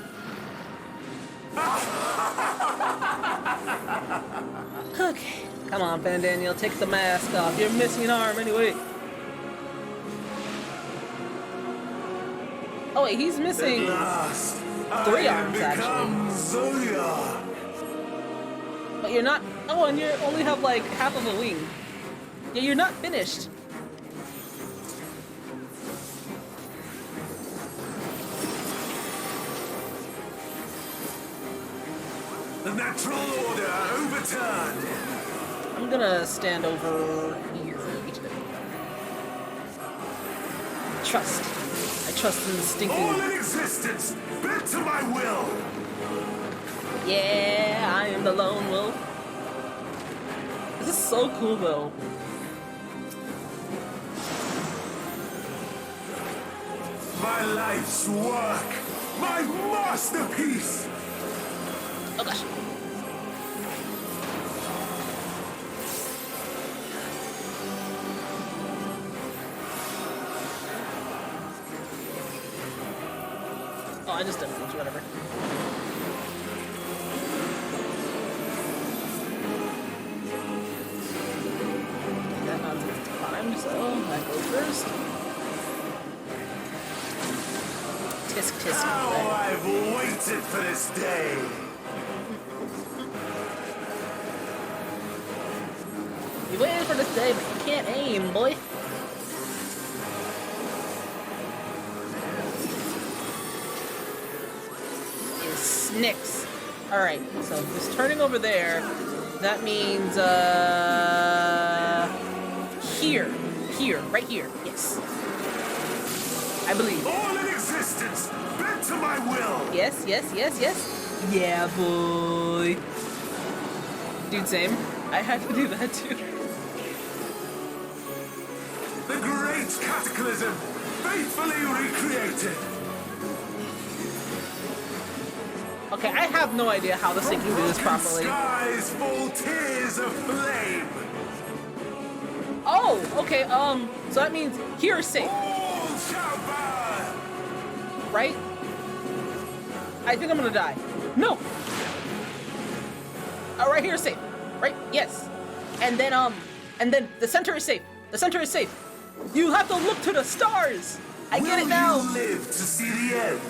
Okay. Come on, Van Daniel, take the mask off. You're missing an arm anyway. Oh wait, he's missing 3 arms actually. Zodiac. But you're not. Oh, and you only have like half of a wing. Yeah, you're not finished. The natural order overturned. I'm gonna stand over here. Trust. I trust in the stinking. All in existence, bent to my will. Yeah, I am the lone wolf. This is so cool though. My life's work, my masterpiece. Oh gosh. Oh, I just did it. Whatever. That nonsense climbed, so I go first. Tisk tisk. How I've waited for this day. You waited for this day, but you can't aim, boy. Snicks. Alright, so this turning over there, that means, here. Here, right here, yes. I believe. All in existence, bent to my will. Yes, yes, yes, yes. Yeah, boy. Dude, same. I had to do that too. The great cataclysm, faithfully recreated. Okay, I have no idea how this thing can do this properly. Skies fall tears of flame. Oh, okay, so that means here is safe. All shall burn. Right? I think I'm gonna die. No! Right here is safe. Right? Yes. And then the center is safe. The center is safe. You have to look to the stars! I get it now! Will you live to see the end?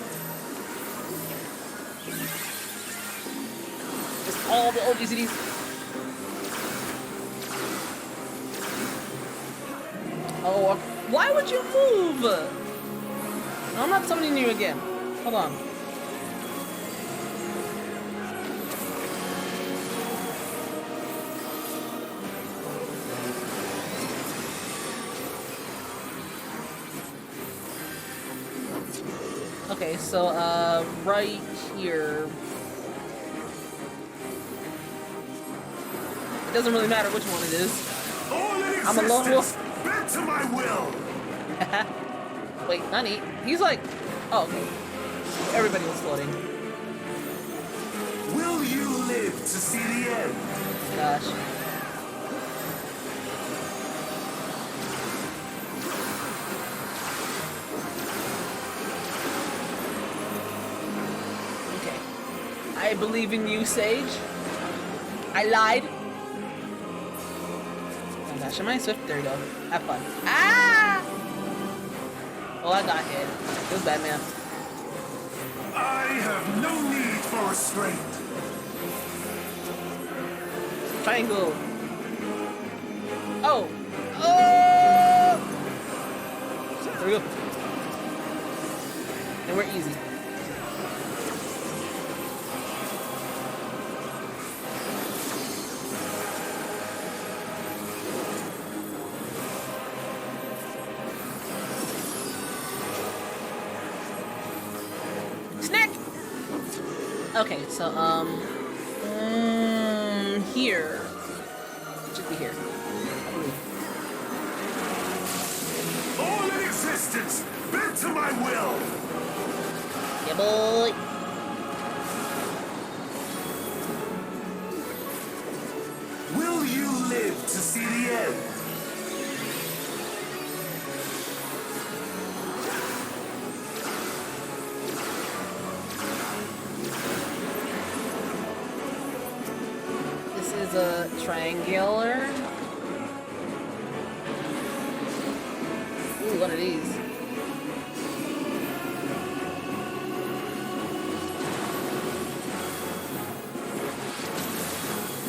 Just all the OGCDs. Oh, why would you move? No, I'm not summoning you again. Hold on. Okay, so, right here. It doesn't really matter which one it is. I'm a lone wolf. Bent to my will. Wait, Nani? He's like... Oh, okay. Everybody was floating. Will you live to see the end? Gosh. Okay. I believe in you, Sage. I lied. Oh gosh, am I swift? There you go. Have fun. Ah! Oh, I got hit. It was bad, man. I have no need for restraint. Triangle. Oh. Oh! There we go. And we're easy. Snack! Okay, so, here. It should be here. I believe. All in existence, bent to my will. Yeah, boy. Will you live to see the end? This is a triangular. Ooh, one of these.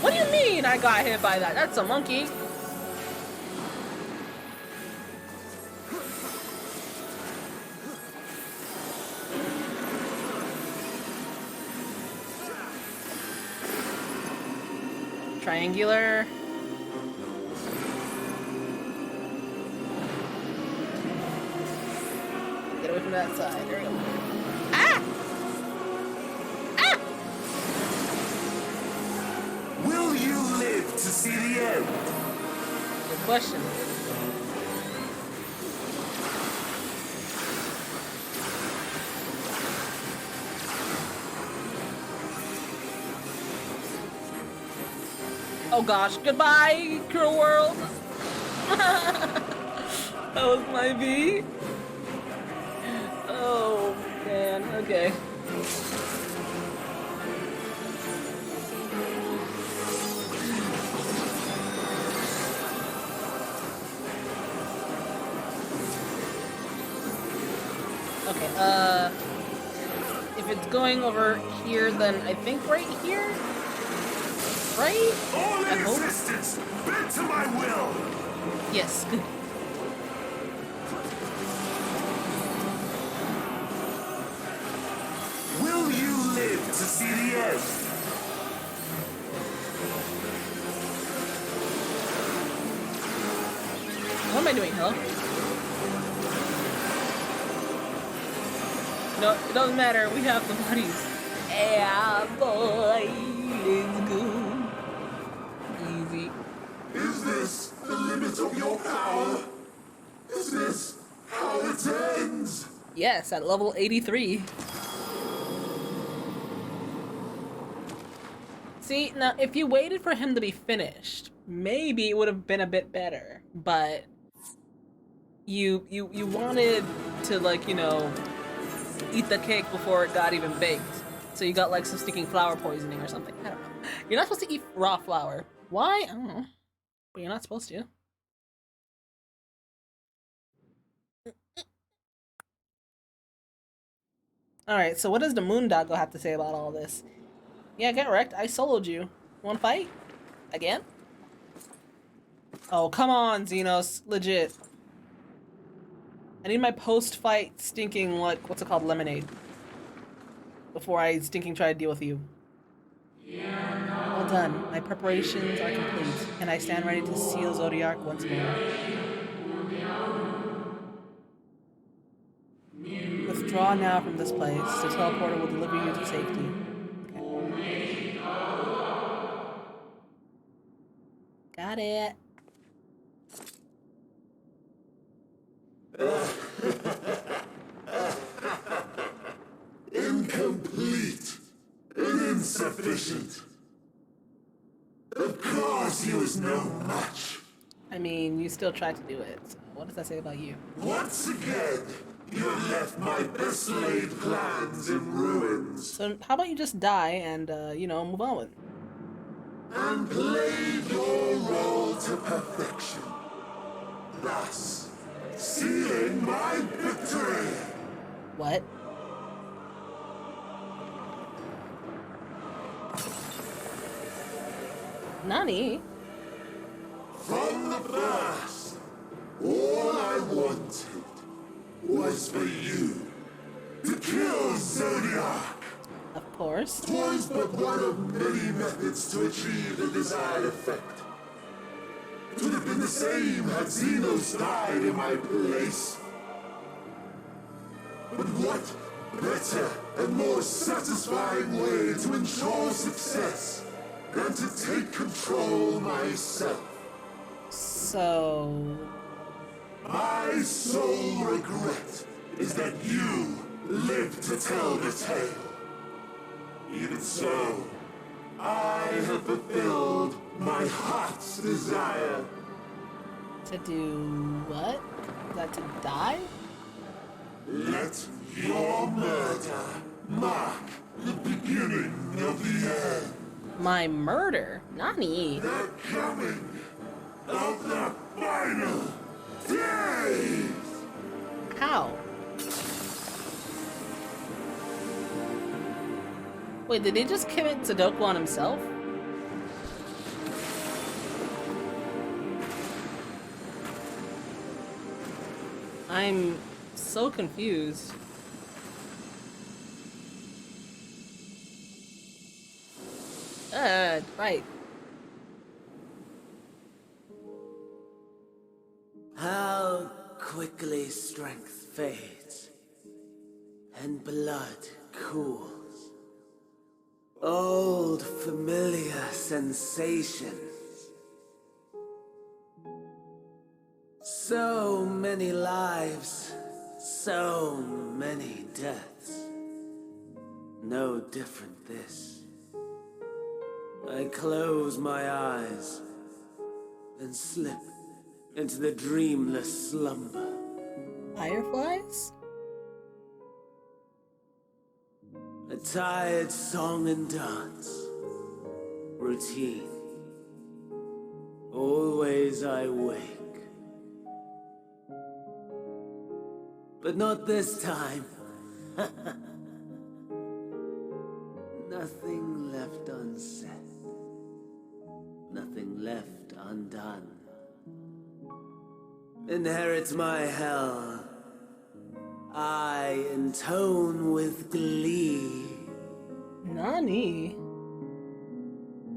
What do you mean I got hit by that? That's a monkey. Triangular. Get away from that side. There we go. Ah! Ah! Will you live to see the end? Good question. Oh gosh, goodbye, cruel world. That was my V. Oh man, okay. Okay, if it's going over here, then I think right here? Right? All I in hope. existence, bent to my will. Yes, good. Will you live to see the end? What am I doing? Hello? No, it doesn't matter. We have the bodies. Yeah, boy. Let's go. Easy. Is this the limit of your power? Is this how it ends? Yes, at level 83. See, now if you waited for him to be finished, maybe it would have been a bit better. But you wanted to, like, you know, eat the cake before it got even baked. So you got like some stinking flower poisoning or something. I don't know. You're not supposed to eat raw flour. Why? I don't know. But you're not supposed to. Alright, so what does the moon doggo have to say about all this? Yeah, get wrecked. I soloed you. Wanna fight? Again? Oh, come on, Xenos. Legit. I need my post-fight stinking, like, what's it called? Lemonade. Before I stinking try to deal with you. Well done. My preparations are complete, and I stand ready to seal Zodiac once more. Withdraw now from this place. The teleporter will deliver you to safety. Okay. Got it. Incomplete and insufficient. Of course he was no match. I mean, you still tried to do it. So what does that say about you? Once again, you left my best laid plans in ruins. So how about you just die and, you know, move on? And played your role to perfection. Thus, sealing my victory. What? Nani? From the first, all I wanted was for you to kill Zodiac. Of course. Twas but one of many methods to achieve the desired effect. It would have been the same had Xenos died in my place. But what better and more satisfying way to ensure success than to take control myself? So... My sole regret is that you live to tell the tale. Even so, I have fulfilled my heart's desire. To do what? Is that to die? Let your murder mark the beginning of the end. My murder? Nani? The coming of the final days! How? Wait, did he just commit Sudoku on himself? I'm so confused. Right. How quickly strength fades and blood cools. Old familiar sensations. So many lives, so many deaths. No different this. I close my eyes and slip into the dreamless slumber. Fireflies? A tired song and dance. Routine. Always I wake. But not this time. Nothing left unsaid. Nothing left undone. Inherit my hell. I intone with glee. Nani?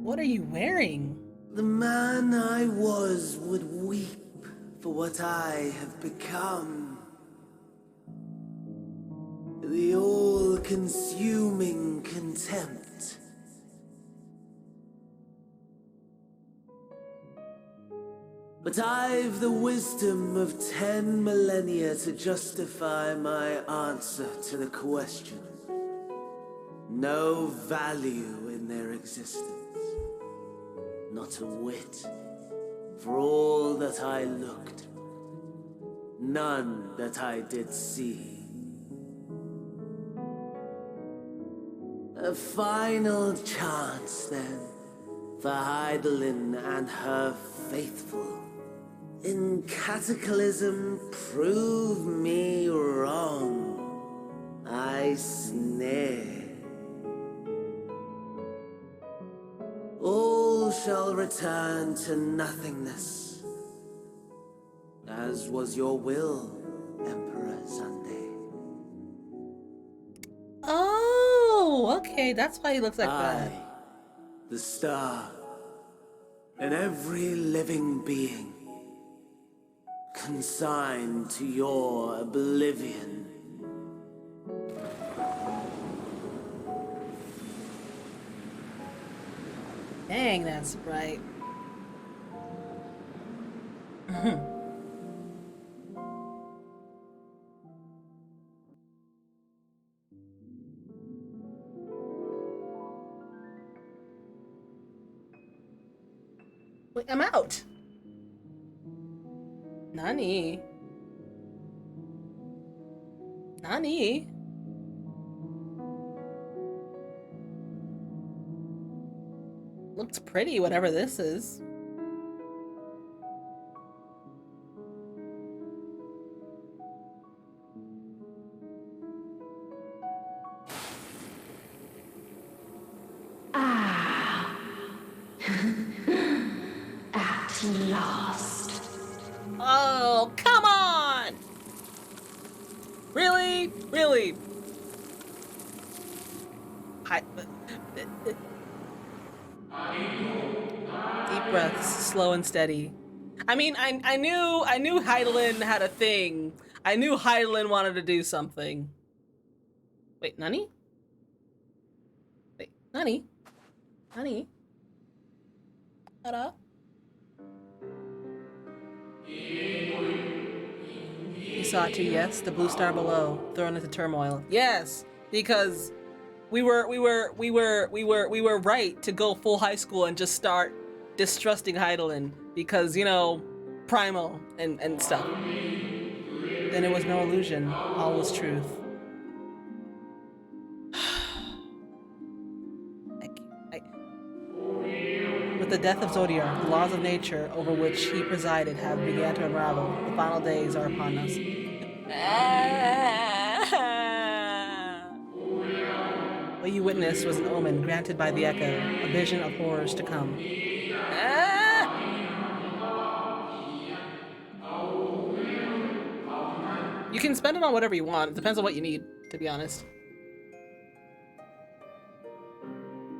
What are you wearing? The man I was would weep for what I have become. The all-consuming contempt. But I've the wisdom of 10 millennia to justify my answer to the question. No value in their existence. Not a whit. For all that I looked. None that I did see. A final chance, then, for Heidelin and her faithful. In Cataclysm, prove me wrong. I snare. All shall return to nothingness, as was your will, Emperor Sunday. Oh, okay, that's why he looks like that. The star, and every living being, consigned to your oblivion. Dang, that's bright. Wait, I'm out. Nani? Nani? Looks pretty, whatever this is. Ah. At last. Oh, come on! Really? Really? Deep breaths, slow and steady. I mean, I knew Heidelin had a thing. I knew Heidelin wanted to do something. Wait, Nani? Wait, Nani? Nani? Ara? You saw it too, yes? The blue star below, thrown into turmoil. Yes, because we were right to go full high school and just start distrusting Heidelin because, you know, primal and stuff. Then it was no illusion, all was truth. With the death of Zodiac, the laws of nature over which he presided have began to unravel. The final days are upon us. What you witnessed was an omen granted by the echo, a vision of horrors to come. You can spend it on whatever you want. It depends on what you need, to be honest.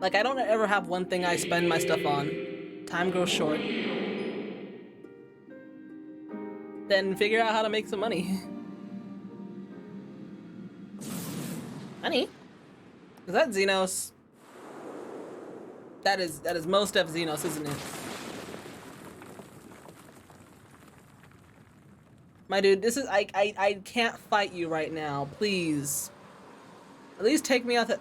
Like, I don't ever have one thing I spend my stuff on. Time grows short. Then figure out how to make some money. Money? Is that Xenos? That is most of Xenos, isn't it? My dude, this is I can't fight you right now. Please. At least take me out the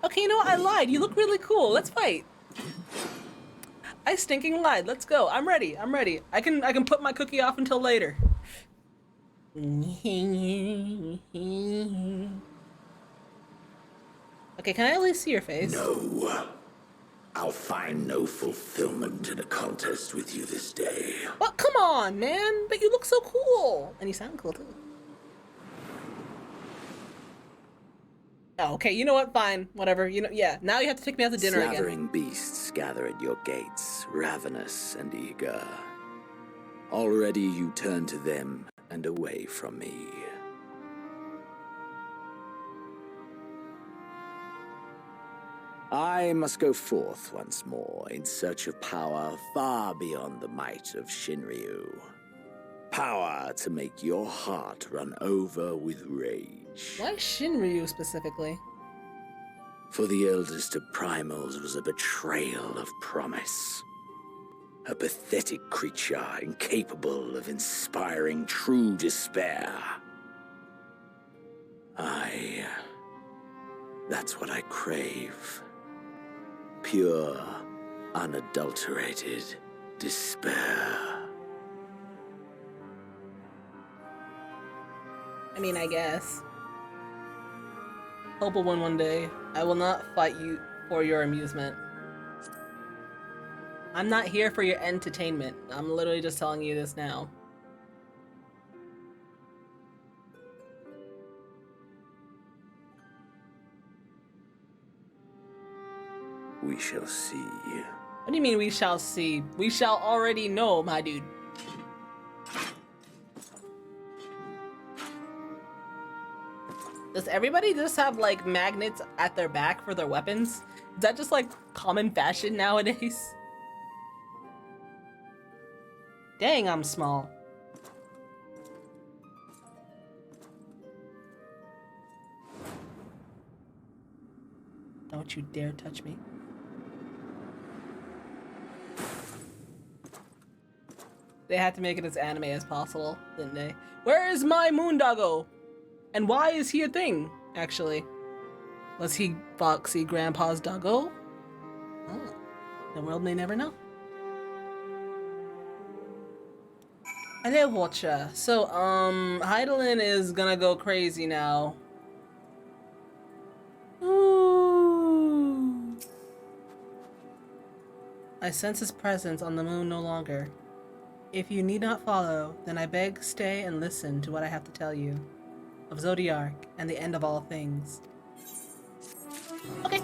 Okay, you know what? I lied. You look really cool. Let's fight. I stinking lied. Let's go. I'm ready. I'm ready. I can put my cookie off until later. Okay, can I at least see your face? No. I'll find no fulfillment in a contest with you this day. Well, come on, man. But you look so cool. And you sound cool, too. Oh, okay, you know what? Fine. Whatever. You know, yeah. Now you have to take me out to dinner again. Slavering beasts gather at your gates, ravenous and eager. Already you turn to them and away from me. I must go forth once more in search of power far beyond the might of Shinryu. Power to make your heart run over with rage. Why Shinryu specifically? For the eldest of primals was a betrayal of promise. A pathetic creature incapable of inspiring true despair. That's what I crave. Pure, unadulterated despair. I mean, I guess. Hope will win one day. I will not fight you for your amusement. I'm not here for your entertainment. I'm literally just telling you this now. We shall see. What do you mean we shall see? We shall already know, my dude. Does everybody just have like magnets at their back for their weapons? Is that just like common fashion nowadays? Dang, I'm small. Don't you dare touch me. They had to make it as anime as possible, didn't they? Where is my moon doggo? And why is he a thing, actually? Was he Foxy Grandpa's doggo? Oh, the world may never know. Hello, Watcher. So, Heidelin is gonna go crazy now. Ooh. I sense his presence on the moon no longer. If you need not follow, then I beg stay and listen to what I have to tell you. Of Zodiark and the end of all things. Okay.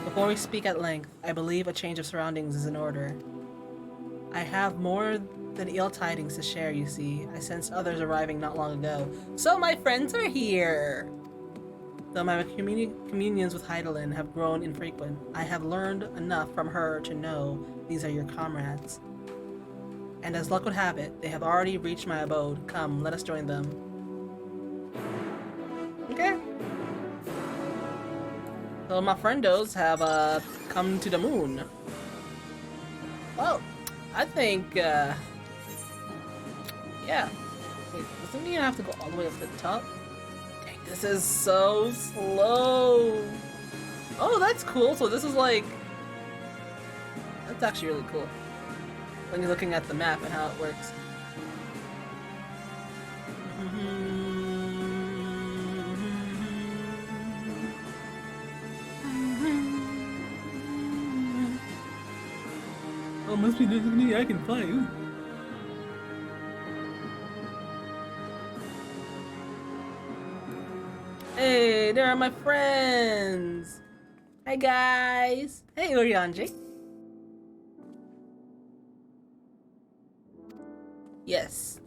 Before we speak at length, I believe a change of surroundings is in order. I have more than ill tidings to share, you see. I sensed others arriving not long ago. So my friends are here! Though my communions with Heidelin have grown infrequent, I have learned enough from her to know these are your comrades. And as luck would have it, they have already reached my abode. Come, let us join them. Okay. So my friendos have come to the moon. Well, I think yeah. Wait, doesn't mean I have to go all the way up to the top? Dang, this is so slow. Oh, that's cool. So this is like, that's actually really cool. When you're looking at the map and how it works. Oh, must be me. I can fly. Ooh. Hey, there are my friends. Hi guys. Hey, Orianji. Yes.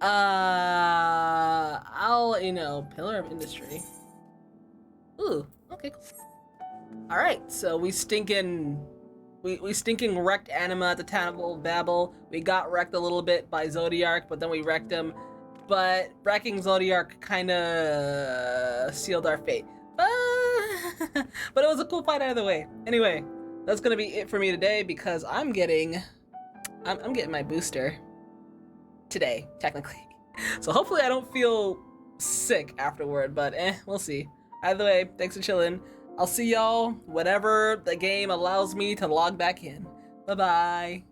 I'll let you know. Pillar of Industry. Ooh, okay, cool. Alright, so we stinking wrecked Anima at the town of Old Babel. We got wrecked a little bit by Zodiark, but then we wrecked him. But wrecking Zodiark kinda sealed our fate. But it was a cool fight either way. Anyway, that's gonna be it for me today because I'm getting my booster today, technically. So hopefully I don't feel sick afterward, but we'll see. Either way, thanks for chilling. I'll see y'all whenever the game allows me to log back in. Bye-bye.